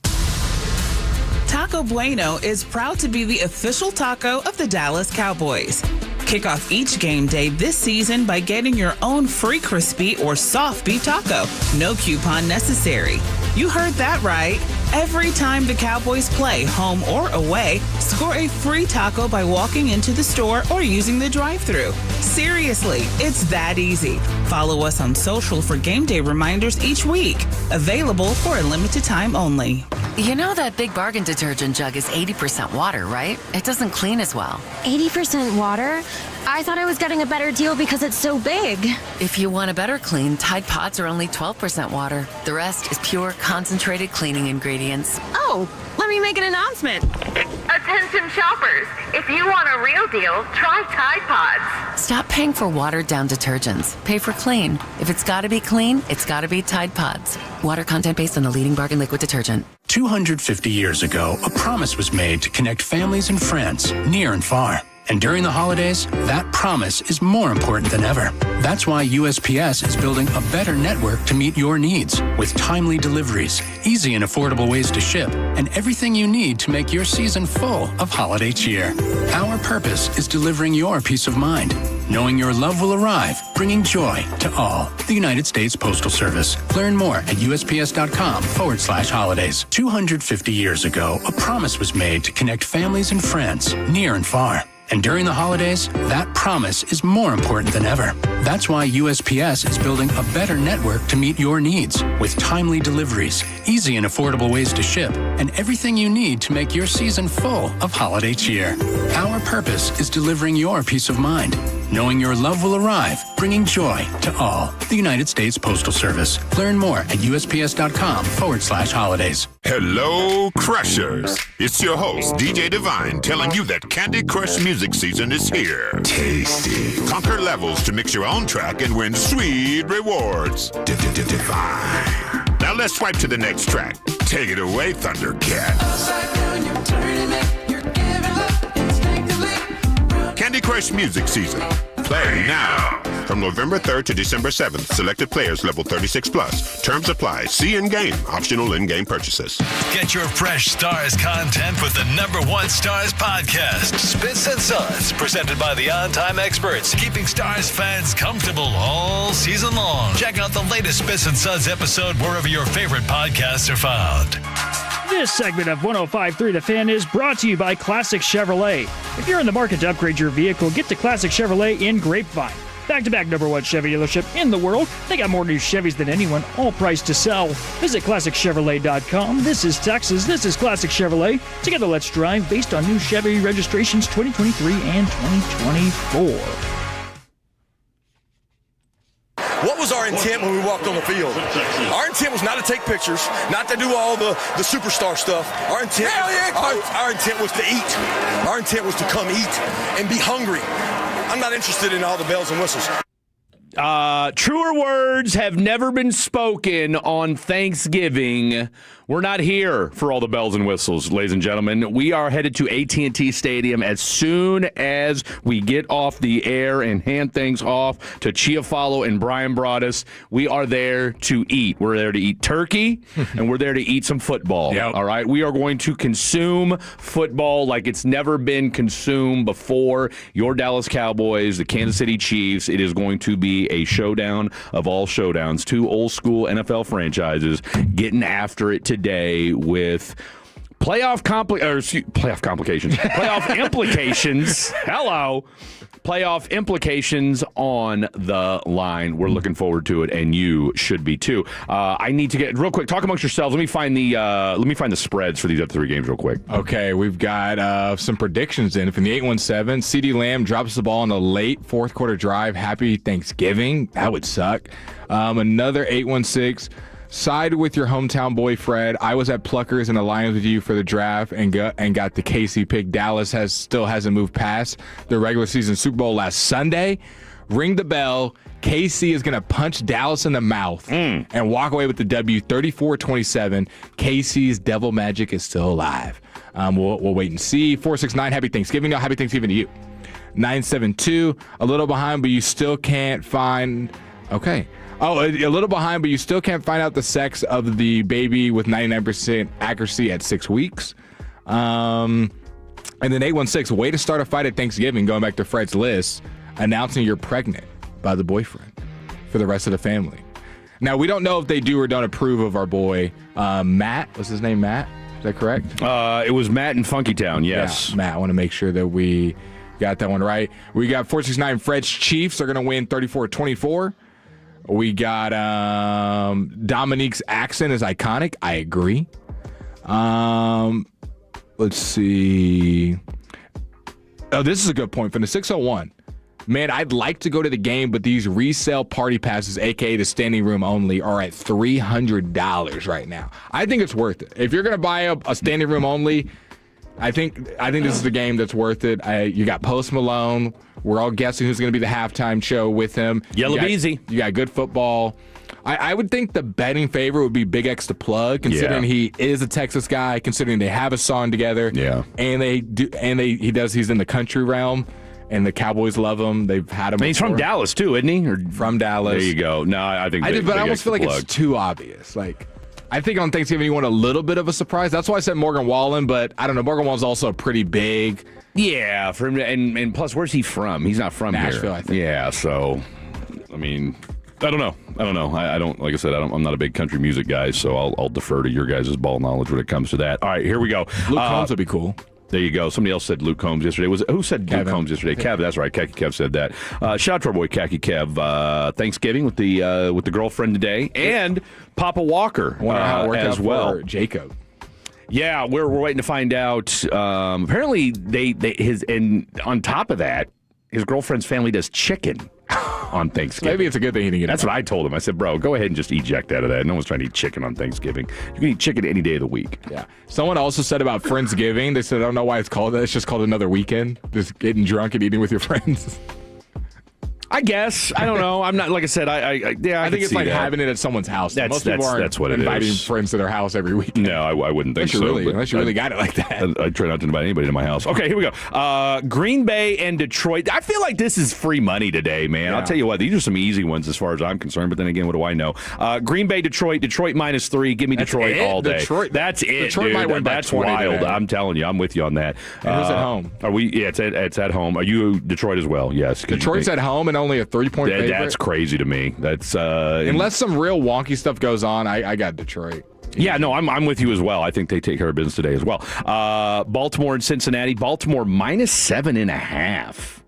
Taco Bueno is proud to be the official taco of the Dallas Cowboys. Kick off each game day this season by getting your own free crispy or soft beef taco. No coupon necessary. You heard that right. Every time the Cowboys play, home or away, score a free taco by walking into the store or using the drive-thru. Seriously, it's that easy. Follow us on social for game day reminders each week. Available for a limited time only. You know that Big Bargain detergent jug is 80% water, right? It doesn't clean as well. 80% water? I thought I was getting a better deal because it's so big. If you want a better clean, Tide Pods are only 12% water. The rest is pure, concentrated cleaning ingredients. Oh, let me make an announcement. Attention shoppers, if you want a real deal, try Tide Pods. Stop paying for watered-down detergents. Pay for clean. If it's got to be clean, it's got to be Tide Pods. Water content based on the leading bargain liquid detergent. 250 years ago, a promise was made to connect families and friends near and far. And during the holidays, that promise is more important than ever. That's why USPS is building a better network to meet your needs with timely deliveries, easy and affordable ways to ship, and everything you need to make your season full of holiday cheer. Our purpose is delivering your peace of mind, knowing your love will arrive, bringing joy to all. The United States Postal Service. Learn more at USPS.com/holidays. 250 years ago, a promise was made to connect families and friends near and far. And during the holidays, that promise is more important than ever. That's why USPS is building a better network to meet your needs with timely deliveries, easy and affordable ways to ship, and everything you need to make your season full of holiday cheer. Our purpose is delivering your peace of mind, knowing your love will arrive, bringing joy to all. The United States Postal Service. Learn more at USPS.com/holidays. Hello, Crushers. It's your host, DJ Divine, telling you that Candy Crush music season is here. Tasty. Conquer levels to mix your own track and win sweet rewards. Divine. Now let's swipe to the next track. Take it away, Thundercat. Candy Crush music season. Play now. From November 3rd to December 7th, selected players level 36 plus. Terms apply. See in-game. Optional in-game purchases. Get your fresh Stars content with the #1 Stars podcast, Spits and Suds, presented by the On-Time Experts, keeping Stars fans comfortable all season long. Check out the latest Spits and Suds episode wherever your favorite podcasts are found. This segment of 105.3 The Fan is brought to you by Classic Chevrolet. If you're in the market to upgrade your vehicle, get to Classic Chevrolet in Grapevine. Back-to-back #1 Chevy dealership in the world. They got more new Chevys than anyone, all priced to sell. Visit ClassicChevrolet.com. This is Texas. This is Classic Chevrolet. Together, let's drive based on new Chevy registrations 2023 and 2024. What was our intent when we walked on the field? Our intent was not to take pictures, not to do all the superstar stuff. Our intent, our intent was to eat. Our intent was to come eat and be hungry. I'm not interested in all the bells and whistles. Truer words have never been spoken on Thanksgiving. We're not here for all the bells and whistles, ladies and gentlemen. We are headed to AT&T Stadium as soon as we get off the air and hand things off to Chiafalo and Brian Broaddus. We are there to eat. We're there to eat turkey, and we're there to eat some football. Yep. All right? We are going to consume football like it's never been consumed before. Your Dallas Cowboys, the Kansas City Chiefs. It is going to be a showdown of all showdowns. Two old-school NFL franchises getting after it today with playoff implications. Hello. Playoff implications on the line. We're looking forward to it, and you should be too. I need to get real quick. Talk amongst yourselves. Let me find the spreads for these other three games real quick. Okay, we've got some predictions in from the 817. CeeDee Lamb drops the ball on a late fourth quarter drive. Happy Thanksgiving. That would suck. Another 816. Side with your hometown boy, Fred. I was at Pluckers and Alliance with you for the draft and got the KC pick. Dallas still hasn't moved past the regular season Super Bowl last Sunday. Ring the bell. KC is going to punch Dallas in the mouth and walk away with the W 34-27. KC's devil magic is still alive. We'll wait and see. 469, happy Thanksgiving. No, happy Thanksgiving to you. 972, a little behind, but you still can't find. Okay. Oh, a little behind, but you still can't find out the sex of the baby with 99% accuracy at 6 weeks. And then 816, way to start a fight at Thanksgiving, going back to Fred's list, announcing you're pregnant by the boyfriend for the rest of the family. Now, we don't know if they do or don't approve of our boy, Matt. What's his name, Matt? Is that correct? It was Matt in Funkytown, yes. Yeah, Matt, I want to make sure that we got that one right. We got 469, Fred's Chiefs are going to win 34-24. We got Dominique's accent is iconic. I agree. Let's see. Oh, this is a good point from the 601. Man, I'd like to go to the game, but these resale party passes, a.k.a. the standing room only, are at $300 right now. I think it's worth it. If you're going to buy a standing room only, I think this is the game that's worth it. You got Post Malone. We're all guessing who's going to be the halftime show with him. Yellow Beezy. You got good football. I would think the betting favorite would be Big X to Plug, considering he is a Texas guy, considering they have a song together. Yeah. And he's in the country realm, and the Cowboys love him. They've had him. He's from Dallas too, isn't he? Or from Dallas. There you go. No, I think. But I almost feel like it's too obvious. Like, I think on Thanksgiving you want a little bit of a surprise. That's why I said Morgan Wallen, but I don't know. Morgan Wallen's also pretty big. Yeah, for him, and plus, where's he from? He's not from Nashville, here. I think. Yeah, so I mean, I don't know. I don't. Like I said, I'm not a big country music guy, so I'll defer to your guys' ball knowledge when it comes to that. All right, here we go. Luke Combs would be cool. There you go. Somebody else said Luke Combs yesterday. Who said Kevin. Luke Combs yesterday? Kev. That's right. Khaki Kev said that. Shout out to our boy Khaki Kev. Thanksgiving with the girlfriend today, and Papa Walker I wonder how it worked as out well. For Jacob. Yeah, we're waiting to find out. Apparently, and on top of that, his girlfriend's family does chicken on Thanksgiving. Maybe it's a good thing he didn't. That's what I told him. I said, bro, go ahead and just eject out of that. No one's trying to eat chicken on Thanksgiving. You can eat chicken any day of the week. Yeah. Someone also said about Friendsgiving. They said, I don't know why it's called that. It's just called another weekend. Just getting drunk and eating with your friends. I guess. I don't know. I'm not, like I said, I think it's like having it at someone's house. Most people aren't what it inviting is. friends to their house every week. No, I wouldn't think so. Unless you really got it like that. I try not to invite anybody to my house. Okay, here we go. Green Bay and Detroit. I feel like this is free money today, man. Yeah. I'll tell you what, these are some easy ones as far as I'm concerned, but then again, what do I know? Green Bay, Detroit -3. Give me Detroit all day. That's it, Detroit dude. might win by That's 20 wild. today. I'm telling you, I'm with you on that. And who's at home? Are we? Yeah, it's at home. Are you Detroit as well? Yes. Detroit's at home and only a 3-point favorite. That's crazy to me. That's unless some real wonky stuff goes on, I got Detroit. Yeah, no, I'm with you as well. I think they take care of business today as well. Baltimore and Cincinnati. Baltimore -7.5.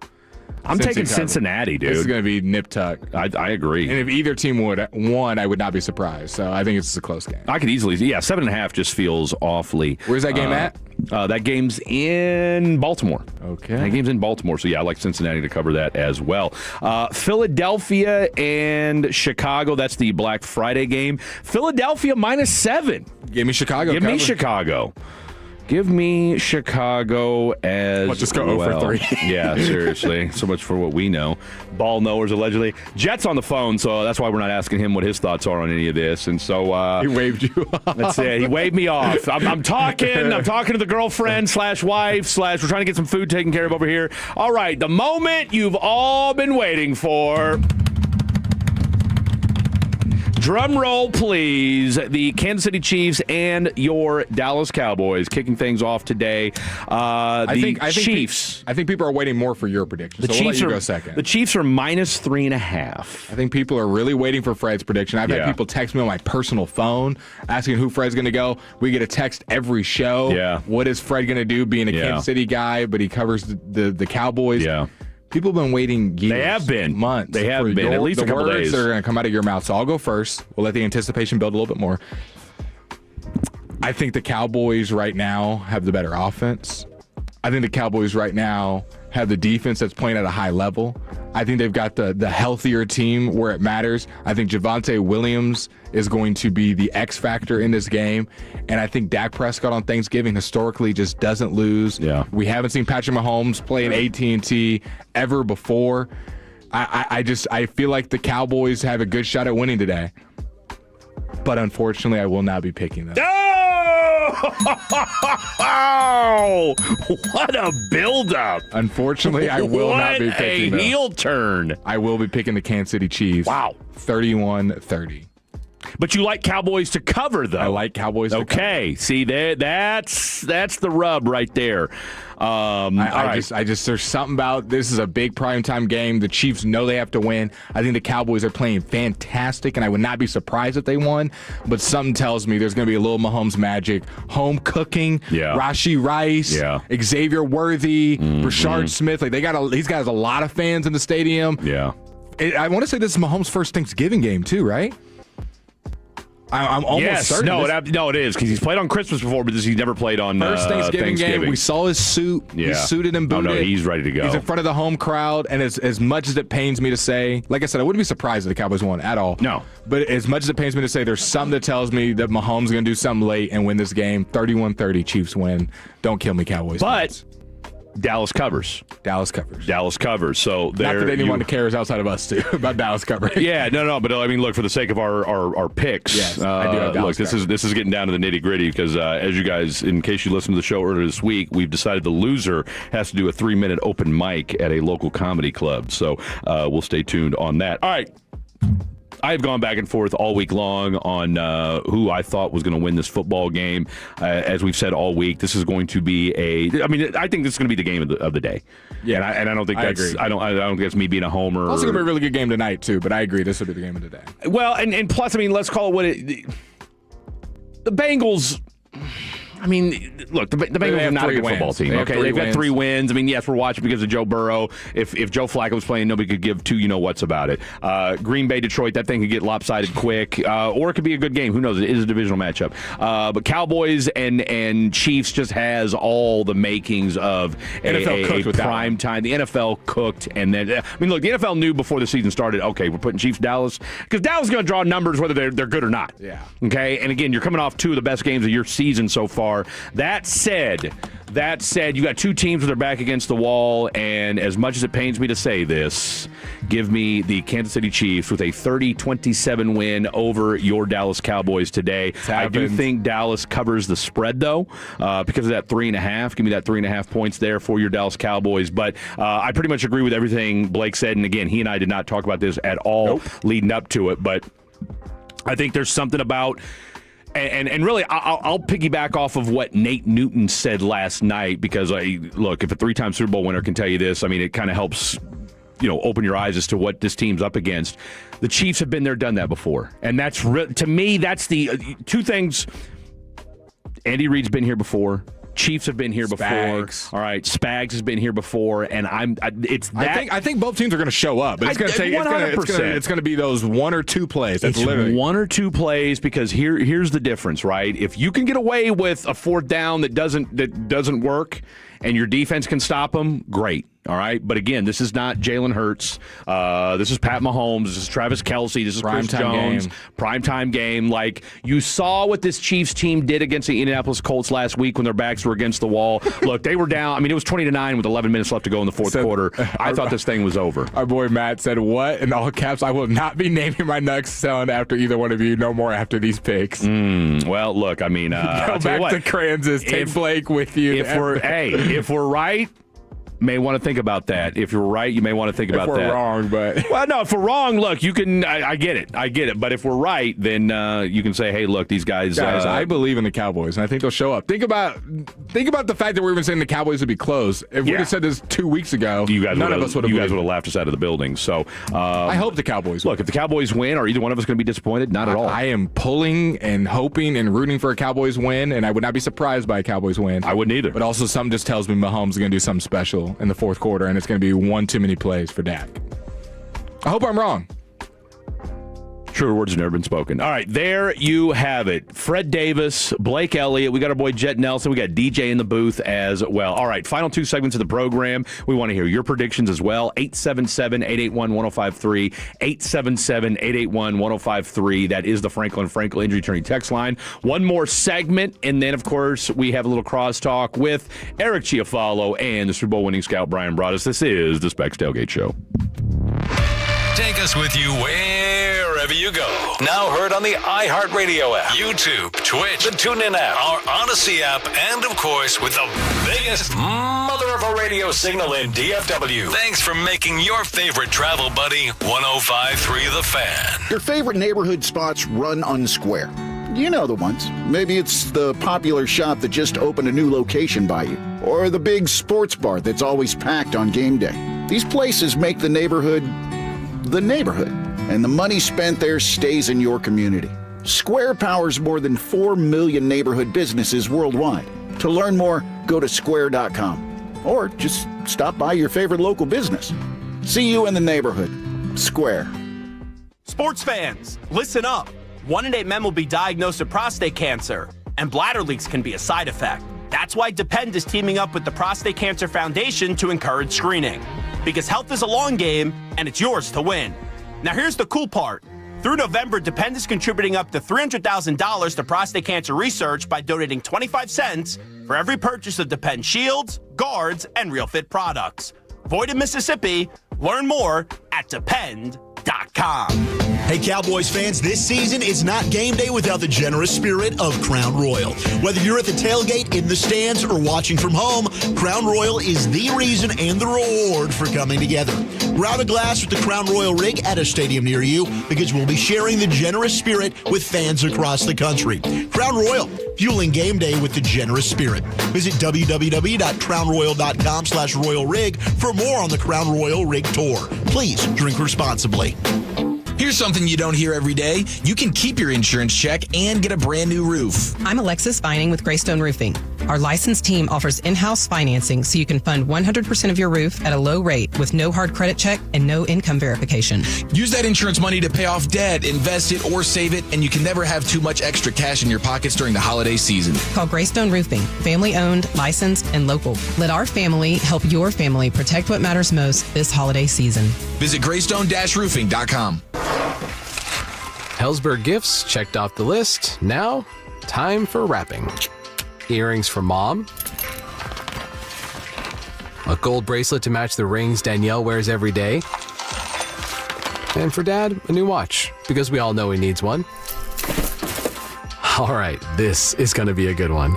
I'm taking Cincinnati, dude. This is going to be nip tuck. I agree. And if either team won, I would not be surprised. So I think it's a close game. I could easily, 7.5 just feels awfully. Where's that game at? That game's in Baltimore. Okay. That game's in Baltimore. So, yeah, I like Cincinnati to cover that as well. Philadelphia and Chicago. That's the Black Friday game. Philadelphia -7. Give me Chicago. Give me Chicago. Give me Chicago as Let's just go 0 for 3. Yeah, seriously. So much for what we know. Ball knowers, allegedly. Jet's on the phone, so that's why we're not asking him what his thoughts are on any of this. And so he waved you off. That's it. He waved me off. I'm talking to the girlfriend /wife/ we're trying to get some food taken care of over here. All right, the moment you've all been waiting for. Drum roll, please. The Kansas City Chiefs and your Dallas Cowboys kicking things off today. I think Chiefs. I think people are waiting more for your prediction. The so Chiefs we'll let you go second. The Chiefs are -3.5. I think people are really waiting for Fred's prediction. I've had people text me on my personal phone asking who Fred's going to go. We get a text every show. Yeah. What is Fred going to do being a Kansas City guy, but he covers the Cowboys? Yeah. People have been waiting years. They have been. Months. They have been. At least a couple days. The words that are going to come out of your mouth. So I'll go first. We'll let the anticipation build a little bit more. I think the Cowboys right now have the better offense. I think the Cowboys right now have the defense that's playing at a high level. I think they've got the healthier team where it matters. I think Javonte Williams is going to be the X factor in this game. And I think Dak Prescott on Thanksgiving historically just doesn't lose. Yeah. We haven't seen Patrick Mahomes play in AT&T ever before. I feel like the Cowboys have a good shot at winning today. But unfortunately, I will not be picking them. Oh, what a build-up. Unfortunately, I will not be picking them. What a heel turn. I will be picking the Kansas City Chiefs. Wow. 31-30. But you like Cowboys to cover, though. I like Cowboys to cover. Okay. See, that's the rub right there. I just there's something about this is a big primetime game. The Chiefs know they have to win. I think the Cowboys are playing fantastic, and I would not be surprised if they won. But something tells me there's going to be a little Mahomes magic. Home cooking, Rashee Rice, Xavier Worthy, Rashard Smith. Like he's got a lot of fans in the stadium. Yeah. I want to say this is Mahomes' first Thanksgiving game too, right? I'm almost certain. No, it is because he's played on Christmas before, but he's never played on first Thanksgiving game. We saw his suit. Yeah. He's suited and booted. Oh, no, he's ready to go. He's in front of the home crowd, and as much as it pains me to say, like I said, I wouldn't be surprised if the Cowboys won at all. No. But as much as it pains me to say, there's something that tells me that Mahomes is going to do something late and win this game. 31-30, Chiefs win. Don't kill me, Cowboys. But Dallas covers. So not that anyone cares outside of us too about Dallas covering. Yeah, no. But I mean, look, for the sake of our picks, yes, I do have Dallas look, this is getting down to the nitty gritty because as you guys, in case you listened to the show earlier this week, we've decided the loser has to do a 3-minute open mic at a local comedy club. So we'll stay tuned on that. All right. I have gone back and forth all week long on who I thought was going to win this football game. As we've said all week, this is going to be I think this is going to be the game of the day. Yeah, and I don't think that's I don't think that's me being a homer. It's also going to be a really good game tonight too. But I agree, this will be the game of the day. Well, and plus, I mean, let's call it the Bengals. I mean, look, the Bengals are not a good football team. They've got 3 wins. I mean, yes, we're watching because of Joe Burrow. If Joe Flacco was playing, nobody could give 2 you-know-whats about it. Green Bay, Detroit, that thing could get lopsided quick. Or it could be a good game. Who knows? It is a divisional matchup. But Cowboys and Chiefs just has all the makings of a prime time. The NFL cooked. And then, I mean, look, the NFL knew before the season started, okay, we're putting Chiefs-Dallas. Because Dallas is going to draw numbers whether they're good or not. Yeah. Okay? And again, you're coming off 2 of the best games of your season so far. far. That said, you got two teams with their back against the wall, and as much as it pains me to say this, give me the Kansas City Chiefs with a 30-27 win over your Dallas Cowboys today. I do think Dallas covers the spread, though, because of that 3.5. Give me that 3.5 points there for your Dallas Cowboys. But I pretty much agree with everything Blake said, and again, he and I did not talk about this at all leading up to it, but I think there's something about... And really, I'll piggyback off of what Nate Newton said last night because, look, if a 3-time Super Bowl winner can tell you this, I mean, it kind of helps, open your eyes as to what this team's up against. The Chiefs have been there, done that before. And that's, to me, that's the two things. Andy Reid's been here before. Chiefs have been here before. All right, Spags has been here before, and I think both teams are going to show up. But it's going to take 100%. It's going to be those one or two plays. That's literally one or two plays because here's the difference, right? If you can get away with a fourth down that doesn't work, and your defense can stop them, great. All right, but again, this is not Jalen Hurts. This is Pat Mahomes. This is Travis Kelce. This is Chris Jones. Primetime game. Like, you saw what this Chiefs team did against the Indianapolis Colts last week when their backs were against the wall. Look, they were down. I mean, it was 20-9 with 11 minutes left to go in the fourth quarter. I thought this thing was over. Our boy Matt said, "What?" in all caps. I will not be naming my next son after either one of you. No more after these picks. Well, look, I mean, go back to Kansas. Take Blake with you. If we're right. May want to think about that. If you're right, you may want to think about that. If we're wrong, but... Well, no, if we're wrong, look, you can... I get it. But if we're right, then you can say, hey, look, these guys... I believe in the Cowboys, and I think they'll show up. Think about the fact that we're even saying the Cowboys would be close. If we had said this 2 weeks ago, none of us would have... You guys would have laughed us out of the building. So I hope the Cowboys win. Look, if the Cowboys win, are either one of us going to be disappointed? Not at all. I am pulling and hoping and rooting for a Cowboys win, and I would not be surprised by a Cowboys win. I wouldn't either. But also, something just tells me Mahomes is going to do something special in the fourth quarter, and it's going to be one too many plays for Dak. I hope I'm wrong. Truer words have never been spoken. All right, there you have it. Fred Davis, Blake Elliott. We got our boy Jet Nelson. We got DJ in the booth as well. All right, final 2 segments of the program. We want to hear your predictions as well. 877-881-1053. 877-881-1053. That is the Franklin Injury Attorney text line. One more segment, and then, of course, we have a little crosstalk with Eric Chiafalo and the Super Bowl winning scout Brian Broaddus. This is the Specs Tailgate Show. Take us with you wherever you go. Now heard on the iHeartRadio app, YouTube, Twitch, the TuneIn app, our Odyssey app, and of course with the biggest mother of a radio signal in DFW. Thanks for making your favorite travel buddy 105.3 The Fan. Your favorite neighborhood spots run unsquare. You know the ones. Maybe it's the popular shop that just opened a new location by you, or the big sports bar that's always packed on game day. These places make the neighborhood, and the money spent there stays in your community. Square powers more than 4 million neighborhood businesses worldwide. To learn more, go to square.com or just stop by your favorite local business. See you in the neighborhood. Square. Sports fans, listen up. 1 in 8 men will be diagnosed with prostate cancer, and bladder leaks can be a side effect. That's why Depend is teaming up with the Prostate Cancer Foundation to encourage screening. Because health is a long game, and it's yours to win. Now here's the cool part. Through November, Depend is contributing up to $300,000 to prostate cancer research by donating 25 cents for every purchase of Depend shields, guards, and Real Fit products. Void in Mississippi. Learn more at Depend.com. Hey, Cowboys fans, this season is not game day without the generous spirit of Crown Royal. Whether you're at the tailgate, in the stands, or watching from home, Crown Royal is the reason and the reward for coming together. Grab a glass with the Crown Royal rig at a stadium near you because we'll be sharing the generous spirit with fans across the country. Crown Royal, fueling game day with the generous spirit. Visit www.crownroyal.com/royalrig for more on the Crown Royal Rig Tour. Please drink responsibly. Here's something you don't hear every day. You can keep your insurance check and get a brand new roof. I'm Alexis Vining with Greystone Roofing. Our licensed team offers in-house financing so you can fund 100% of your roof at a low rate with no hard credit check and no income verification. Use that insurance money to pay off debt, invest it, or save it, and you can never have too much extra cash in your pockets during the holiday season. Call Greystone Roofing, family-owned, licensed, and local. Let our family help your family protect what matters most this holiday season. Visit greystone-roofing.com. Hellsberg Gifts checked off the list. Now, time for wrapping. Earrings for Mom. A gold bracelet to match the rings Danielle wears every day. And for Dad, a new watch, because we all know he needs one. All right, this is going to be a good one.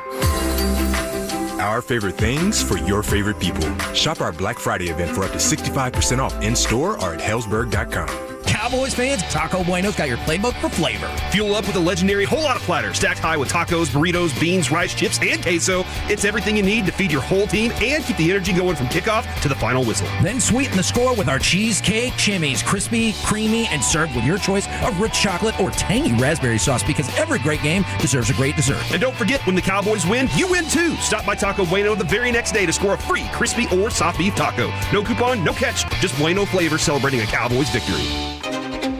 Our favorite things for your favorite people. Shop our Black Friday event for up to 65% off in-store or at Hellsberg.com. Cowboys fans, Taco Bueno's got your playbook for flavor. Fuel up with a legendary whole lot of platter, stacked high with tacos, burritos, beans, rice, chips, and queso. It's everything you need to feed your whole team and keep the energy going from kickoff to the final whistle. Then sweeten the score with our cheesecake chimneys, crispy, creamy, and served with your choice of rich chocolate or tangy raspberry sauce, because every great game deserves a great dessert. And don't forget, when the Cowboys win, you win too. Stop by Taco Bueno the very next day to score a free crispy or soft beef taco. No coupon, no catch, just Bueno flavor celebrating a Cowboys victory.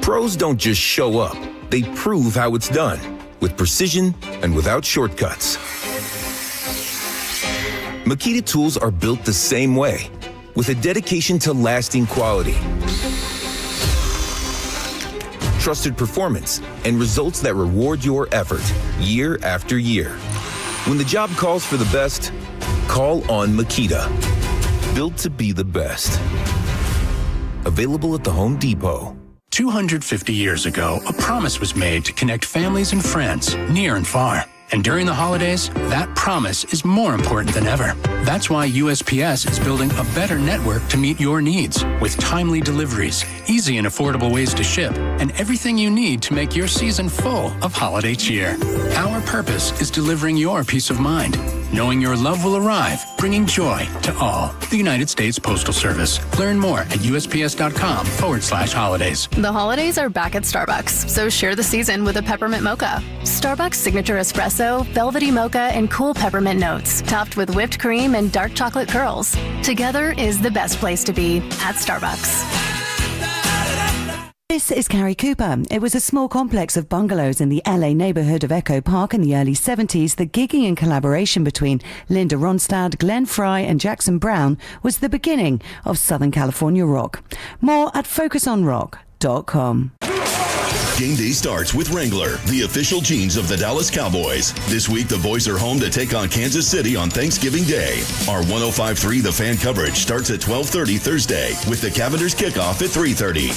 Pros don't just show up. They prove how it's done, with precision and without shortcuts. Makita tools are built the same way, with a dedication to lasting quality, trusted performance, and results that reward your effort year after year. When the job calls for the best, call on Makita. Built to be the best. Available at the Home Depot. 250 years ago, a promise was made to connect families and friends near and far. And during the holidays, that promise is more important than ever. That's why USPS is building a better network to meet your needs, with timely deliveries, easy and affordable ways to ship, and everything you need to make your season full of holiday cheer. Our purpose is delivering your peace of mind, knowing your love will arrive, bringing joy to all. The United States Postal Service. Learn more at USPS.com/holidays. The holidays are back at Starbucks, so share the season with a peppermint mocha. Starbucks signature espresso, velvety mocha, and cool peppermint notes, topped with whipped cream and dark chocolate curls. Together is the best place to be at Starbucks. This is Carrie Cooper. It was a small complex of bungalows in the LA neighborhood of Echo Park in the early 70s. The gigging and collaboration between Linda Ronstadt, Glenn Fry and Jackson Browne was the beginning of Southern California rock. More at focusonrock.com. Game day starts with Wrangler, the official jeans of the Dallas Cowboys. This week, the boys are home to take on Kansas City on Thanksgiving Day. Our 105.3 The Fan coverage starts at 12:30 Thursday with the Cavenders kickoff at 3:30.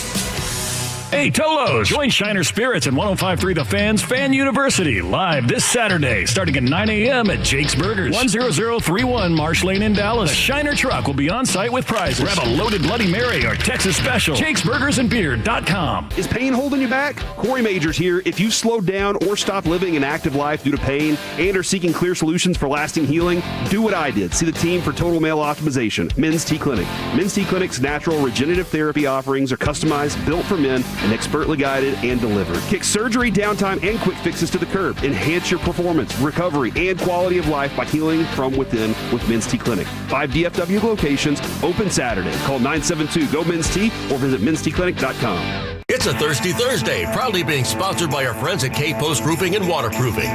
Hey, Tolos! Join Shiner Spirits and 105.3 The Fan's Fan University live this Saturday, starting at 9 a.m. at Jake's Burgers, 10031 Marsh Lane in Dallas. The Shiner truck will be on site with prizes. Grab a loaded Bloody Mary or Texas Special. JakesBurgersandBeer.com. Is pain holding you back? Corey Majors here. If you've slowed down or stopped living an active life due to pain and are seeking clear solutions for lasting healing, do what I did. See the team for Total Male Optimization, Men's T Clinic. Men's T Clinic's natural regenerative therapy offerings are customized, built for men, and expertly guided and delivered. Kick surgery, downtime, and quick fixes to the curb. Enhance your performance, recovery, and quality of life by healing from within with Men's T Clinic. 5 DFW locations, open Saturday. Call 972-GO-MEN'S-T or visit mensteclinic.com. It's a Thirsty Thursday, proudly being sponsored by our friends at K-Post Roofing and Waterproofing.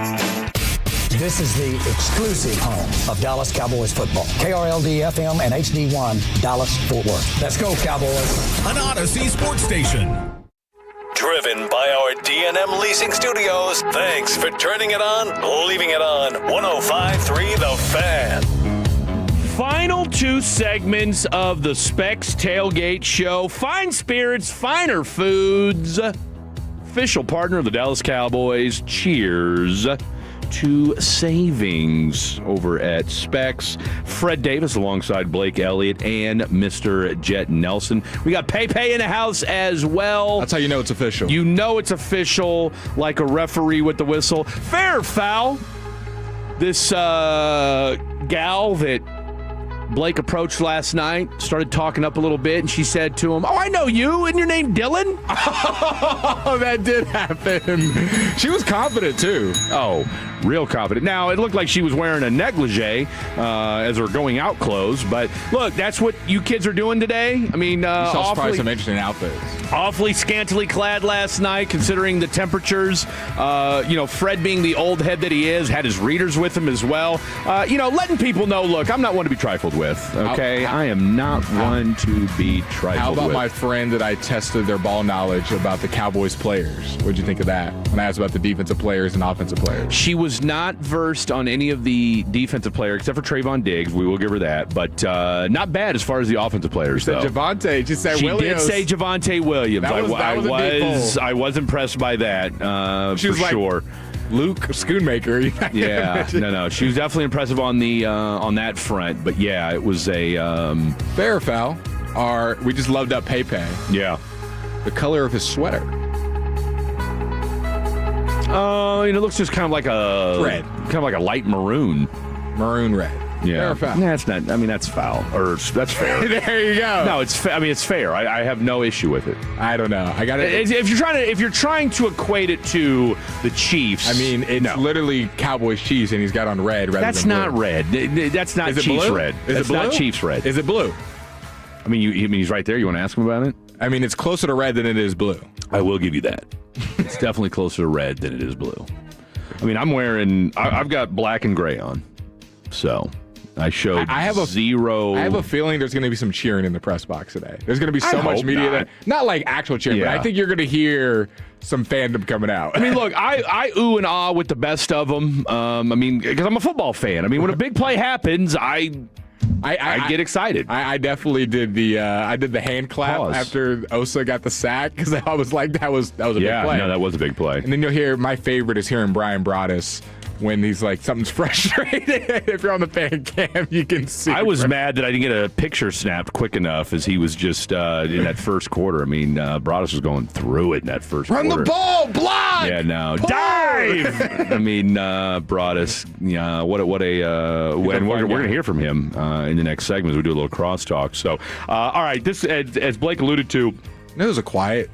This is the exclusive home of Dallas Cowboys football. KRLD-FM and HD1, Dallas-Fort Worth. Let's go, Cowboys. An Odyssey sports station. Driven by our D&M Leasing Studios. Thanks for turning it on, leaving it on. 105.3 The Fan. Final two segments of the Specs Tailgate Show. Fine spirits, finer foods. Official partner of the Dallas Cowboys. Cheers to savings over at Specs. Fred Davis alongside Blake Elliott and Mr. Jet Nelson. We got Pepe in the house as well. That's how you know it's official. You know it's official, like a referee with the whistle. Fair or foul? This gal that Blake approached last night, started talking up a little bit, and she said to him, "Oh, I know you. Isn't your name Dylan?" Oh, that did happen. She was confident, too. Oh, real confident. Now, it looked like she was wearing a negligee as her going out clothes, but look, that's what you kids are doing today. I mean, you saw probably some interesting outfits. Awfully scantily clad last night, considering the temperatures. Fred being the old head that he is, had his readers with him as well. Letting people know, look, I'm not one to be trifled with. with, okay? I am not one to be trifled with. How about my friend that I tested their ball knowledge about the Cowboys players? What'd you think of that? When I asked about the defensive players and offensive players. She was not versed on any of the defensive players, except for Trayvon Diggs. We will give her that. But not bad as far as the offensive players, though. Javonte. She said Williams. Did say Javonte Williams. I was impressed by that, she was for like, sure. Luke Schoonmaker. Yeah, no. She was definitely impressive on the on that front. But yeah, it was a fair or foul. We just loved up Pepe. Yeah, the color of his sweater. It looks just kind of like a red, kind of like a light maroon red. Yeah, fair or foul? Nah, it's not. I mean, that's foul, or that's fair. There you go. No, it's. I mean, it's fair. I have no issue with it. I don't know. I got it. If you're trying to equate it to the Chiefs, I mean, it's literally Cowboys-Chiefs, and he's got on red. That's not red. That's not Chiefs blue? red. Is That's it blue? not Chiefs red. Is it blue? I mean, you mean he's right there. You want to ask him about it? I mean, it's closer to red than it is blue. I will give you that. It's definitely closer to red than it is blue. I mean, I've got black and gray on, so. I showed zero. I have a feeling there's going to be some cheering in the press box today. There's going to be so much media. Not like actual cheering, but I think you're going to hear some fandom coming out. I mean, look, I ooh and ah with the best of them. I mean, because I'm a football fan. I mean, when a big play happens, I get excited. I definitely did the hand clap after Osa got the sack because I was like, that was a big play. No, that was a big play. And then you'll hear my favorite is hearing Brian Broaddus. When he's like, something's frustrated. If you're on the fan cam, you can see. I was mad that I didn't get a picture snapped quick enough as he was just in that first quarter. I mean, Broaddus was going through it in that first quarter. Run the ball, block! Yeah, no. Dive! I mean, Broaddus, what a and we're going to hear from him in the next segment as we do a little crosstalk. So, all right, this, as Blake alluded to. It was a quiet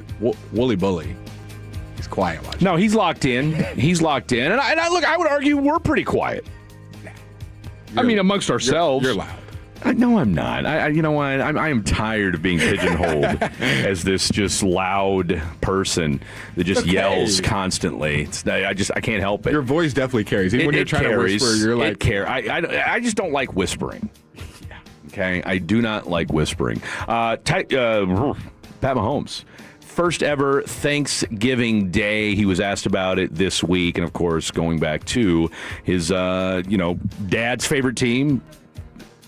woolly bully. He's quiet watching. No, he's locked in. He's locked in. And I look, I would argue we're pretty quiet. I mean, amongst ourselves. You're loud. No, I'm not. You know what? I am tired of being pigeonholed as this just loud person that just yells constantly. I can't help it. Your voice definitely carries. Even when you're trying to whisper, you're like... I just don't like whispering. Okay? I do not like whispering. Pat Mahomes. First ever Thanksgiving Day. He was asked about it this week, and of course, going back to his, dad's favorite team.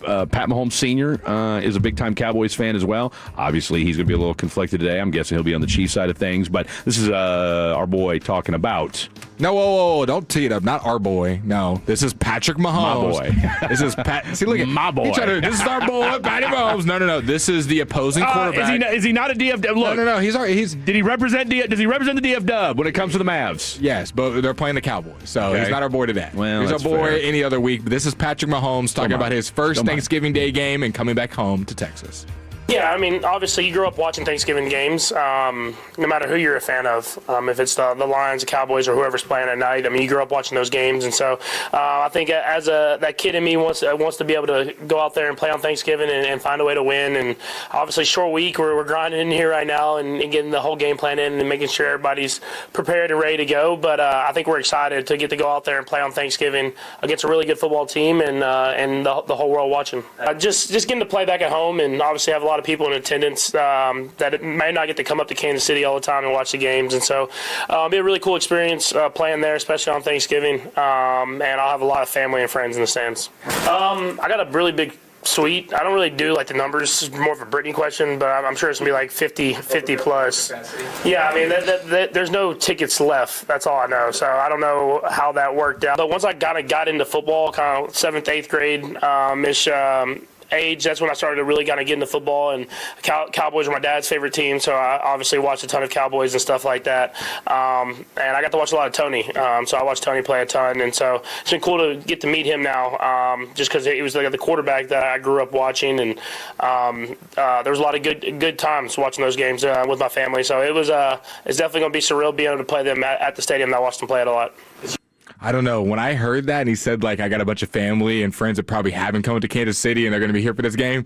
Pat Mahomes Sr. Is a big-time Cowboys fan as well. Obviously, he's going to be a little conflicted today. I'm guessing he'll be on the Chiefs side of things, but this is our boy talking about... No, whoa, don't tee it up. Not our boy. No, this is Patrick Mahomes. My boy. This is Pat. See, look at my boy. This is our boy, Patty Mahomes. No. This is the opposing quarterback. Is he not a DF? Look, no. He's. Did he represent? Does he represent the DF Dub when it comes to the Mavs? Yes, but they're playing the Cowboys, so he's not our boy today. Well, he's our boy fair. any other week. But this is Patrick Mahomes talking about his first Thanksgiving Day game and coming back home to Texas. Yeah, I mean, obviously you grew up watching Thanksgiving games, no matter who you're a fan of. If it's the Lions, the Cowboys, or whoever's playing at night, I mean, you grew up watching those games. And so I think as that kid in me wants to be able to go out there and play on Thanksgiving and find a way to win. And obviously short week, we're grinding in here right now and getting the whole game plan in and making sure everybody's prepared and ready to go. But I think we're excited to get to go out there and play on Thanksgiving against a really good football team and the whole world watching. Just getting to play back at home and obviously have a lot of people in attendance that may not get to come up to Kansas City all the time and watch the games, and so it'll be a really cool experience playing there, especially on Thanksgiving. And I'll have a lot of family and friends in the stands. I got a really big suite. I don't really do like the numbers. It's more of a Brittany question, but I'm sure it's gonna be like 50 plus. Yeah, I mean, there's no tickets left. That's all I know. So I don't know how that worked out. But once I got into football, kind of 7th, 8th grade ish. Age, that's when I started to really kind of get into football, and Cowboys were my dad's favorite team, so I obviously watched a ton of Cowboys and stuff like that. And I got to watch a lot of Tony, so I watched Tony play a ton, and so it's been cool to get to meet him now, just because he was like the quarterback that I grew up watching, and there was a lot of good times watching those games with my family. So it's definitely going to be surreal being able to play them at the stadium that I watched them play it a lot. I don't know. When I heard that and he said, like, I got a bunch of family and friends that probably haven't come to Kansas City and they're going to be here for this game,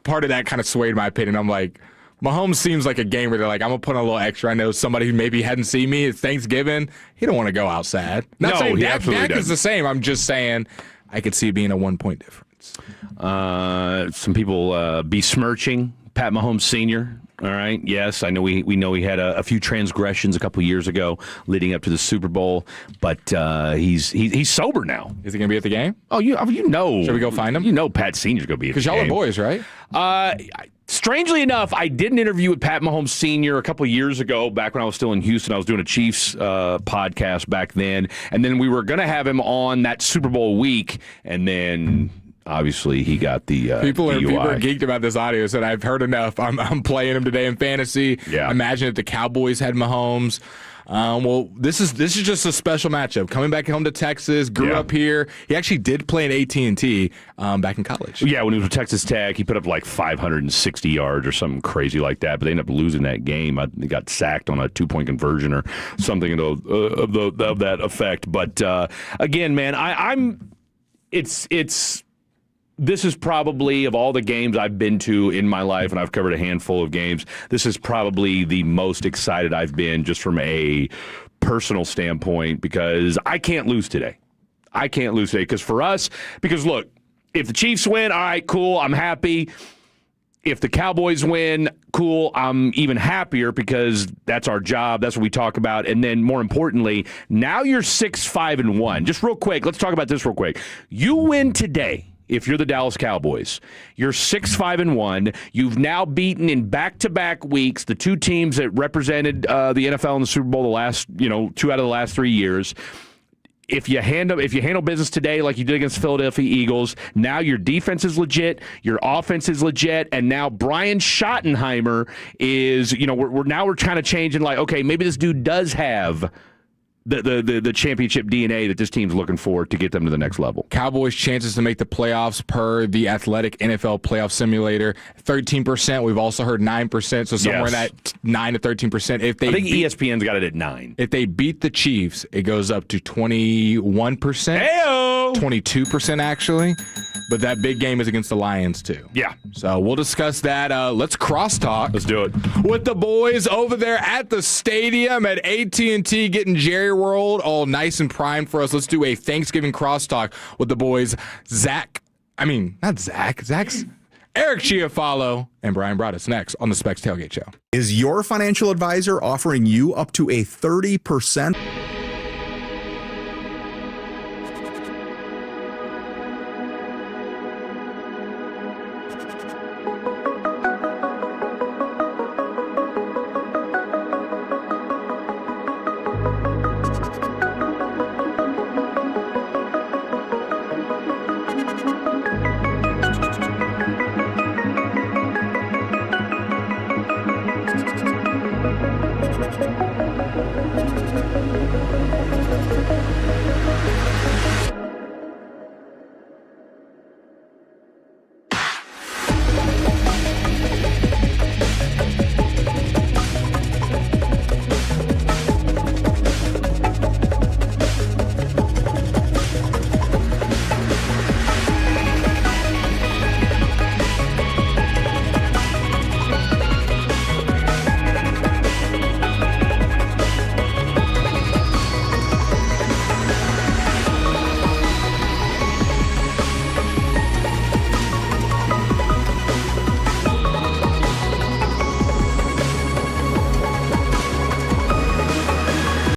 part of that kind of swayed my opinion. I'm like, Mahomes seems like a game where they're like, I'm going to put on a little extra. I know somebody who maybe hadn't seen me. It's Thanksgiving. He don't want to go out sad. Not saying Dak is the same. I'm just saying I could see it being a 1-point difference. Giants. Some people besmirching Pat Mahomes Sr. All right. Yes, I know we know he had a few transgressions a couple years ago leading up to the Super Bowl, but he's sober now. Is he going to be at the game? Oh, you know. Should we go find him? You know Pat Sr.'s going to be at the game. Because y'all are boys, right? Strangely enough, I did an interview with Pat Mahomes Sr. a couple of years ago, back when I was still in Houston. I was doing a Chiefs podcast back then, and then we were going to have him on that Super Bowl week, and then obviously he got the people are DUI. geeked about this audio, so I've heard enough. I'm playing him today in fantasy. Yeah. Imagine if the Cowboys had Mahomes. Well, this is just a special matchup. Coming back home to Texas, grew up here. He actually did play in AT&T back in college. Yeah, when he was with Texas Tech, he put up like 560 yards or something crazy like that. But they ended up losing that game. They got sacked on a 2-point conversion or something of that effect. But again, man, this is probably, of all the games I've been to in my life, and I've covered a handful of games, this is probably the most excited I've been just from a personal standpoint, because I can't lose today. Because for us, look, if the Chiefs win, all right, cool, I'm happy. If the Cowboys win, cool, I'm even happier, because that's our job. That's what we talk about. And then more importantly, now you're 6-5-1. Just real quick, let's talk about this real quick. You win today. If you're the Dallas Cowboys, you're 6-5-1. You've now beaten in back-to-back weeks the two teams that represented the NFL in the Super Bowl the last, 2 out of the last 3 years. If you handle business today like you did against Philadelphia Eagles, now your defense is legit, your offense is legit, and now Brian Schottenheimer is, we're kind of changing, like, okay, maybe this dude does have the championship DNA that this team's looking for to get them to the next level. Cowboys' chances to make the playoffs per the Athletic NFL Playoff Simulator, 13%. We've also heard 9%, so somewhere in that 9 to 13%. I think ESPN's got it at 9. If they beat the Chiefs, it goes up to 21%. Heyo! 22%, actually. But that big game is against the Lions, too. Yeah. So we'll discuss that. Let's crosstalk. Let's do it. With the boys over there at the stadium at AT&T, getting Jerry World all nice and primed for us. Let's do a Thanksgiving crosstalk with the boys. Zach's Eric Chiafalo and Brian Broaddus next on the Specs Tailgate Show. Is your financial advisor offering you up to a 30%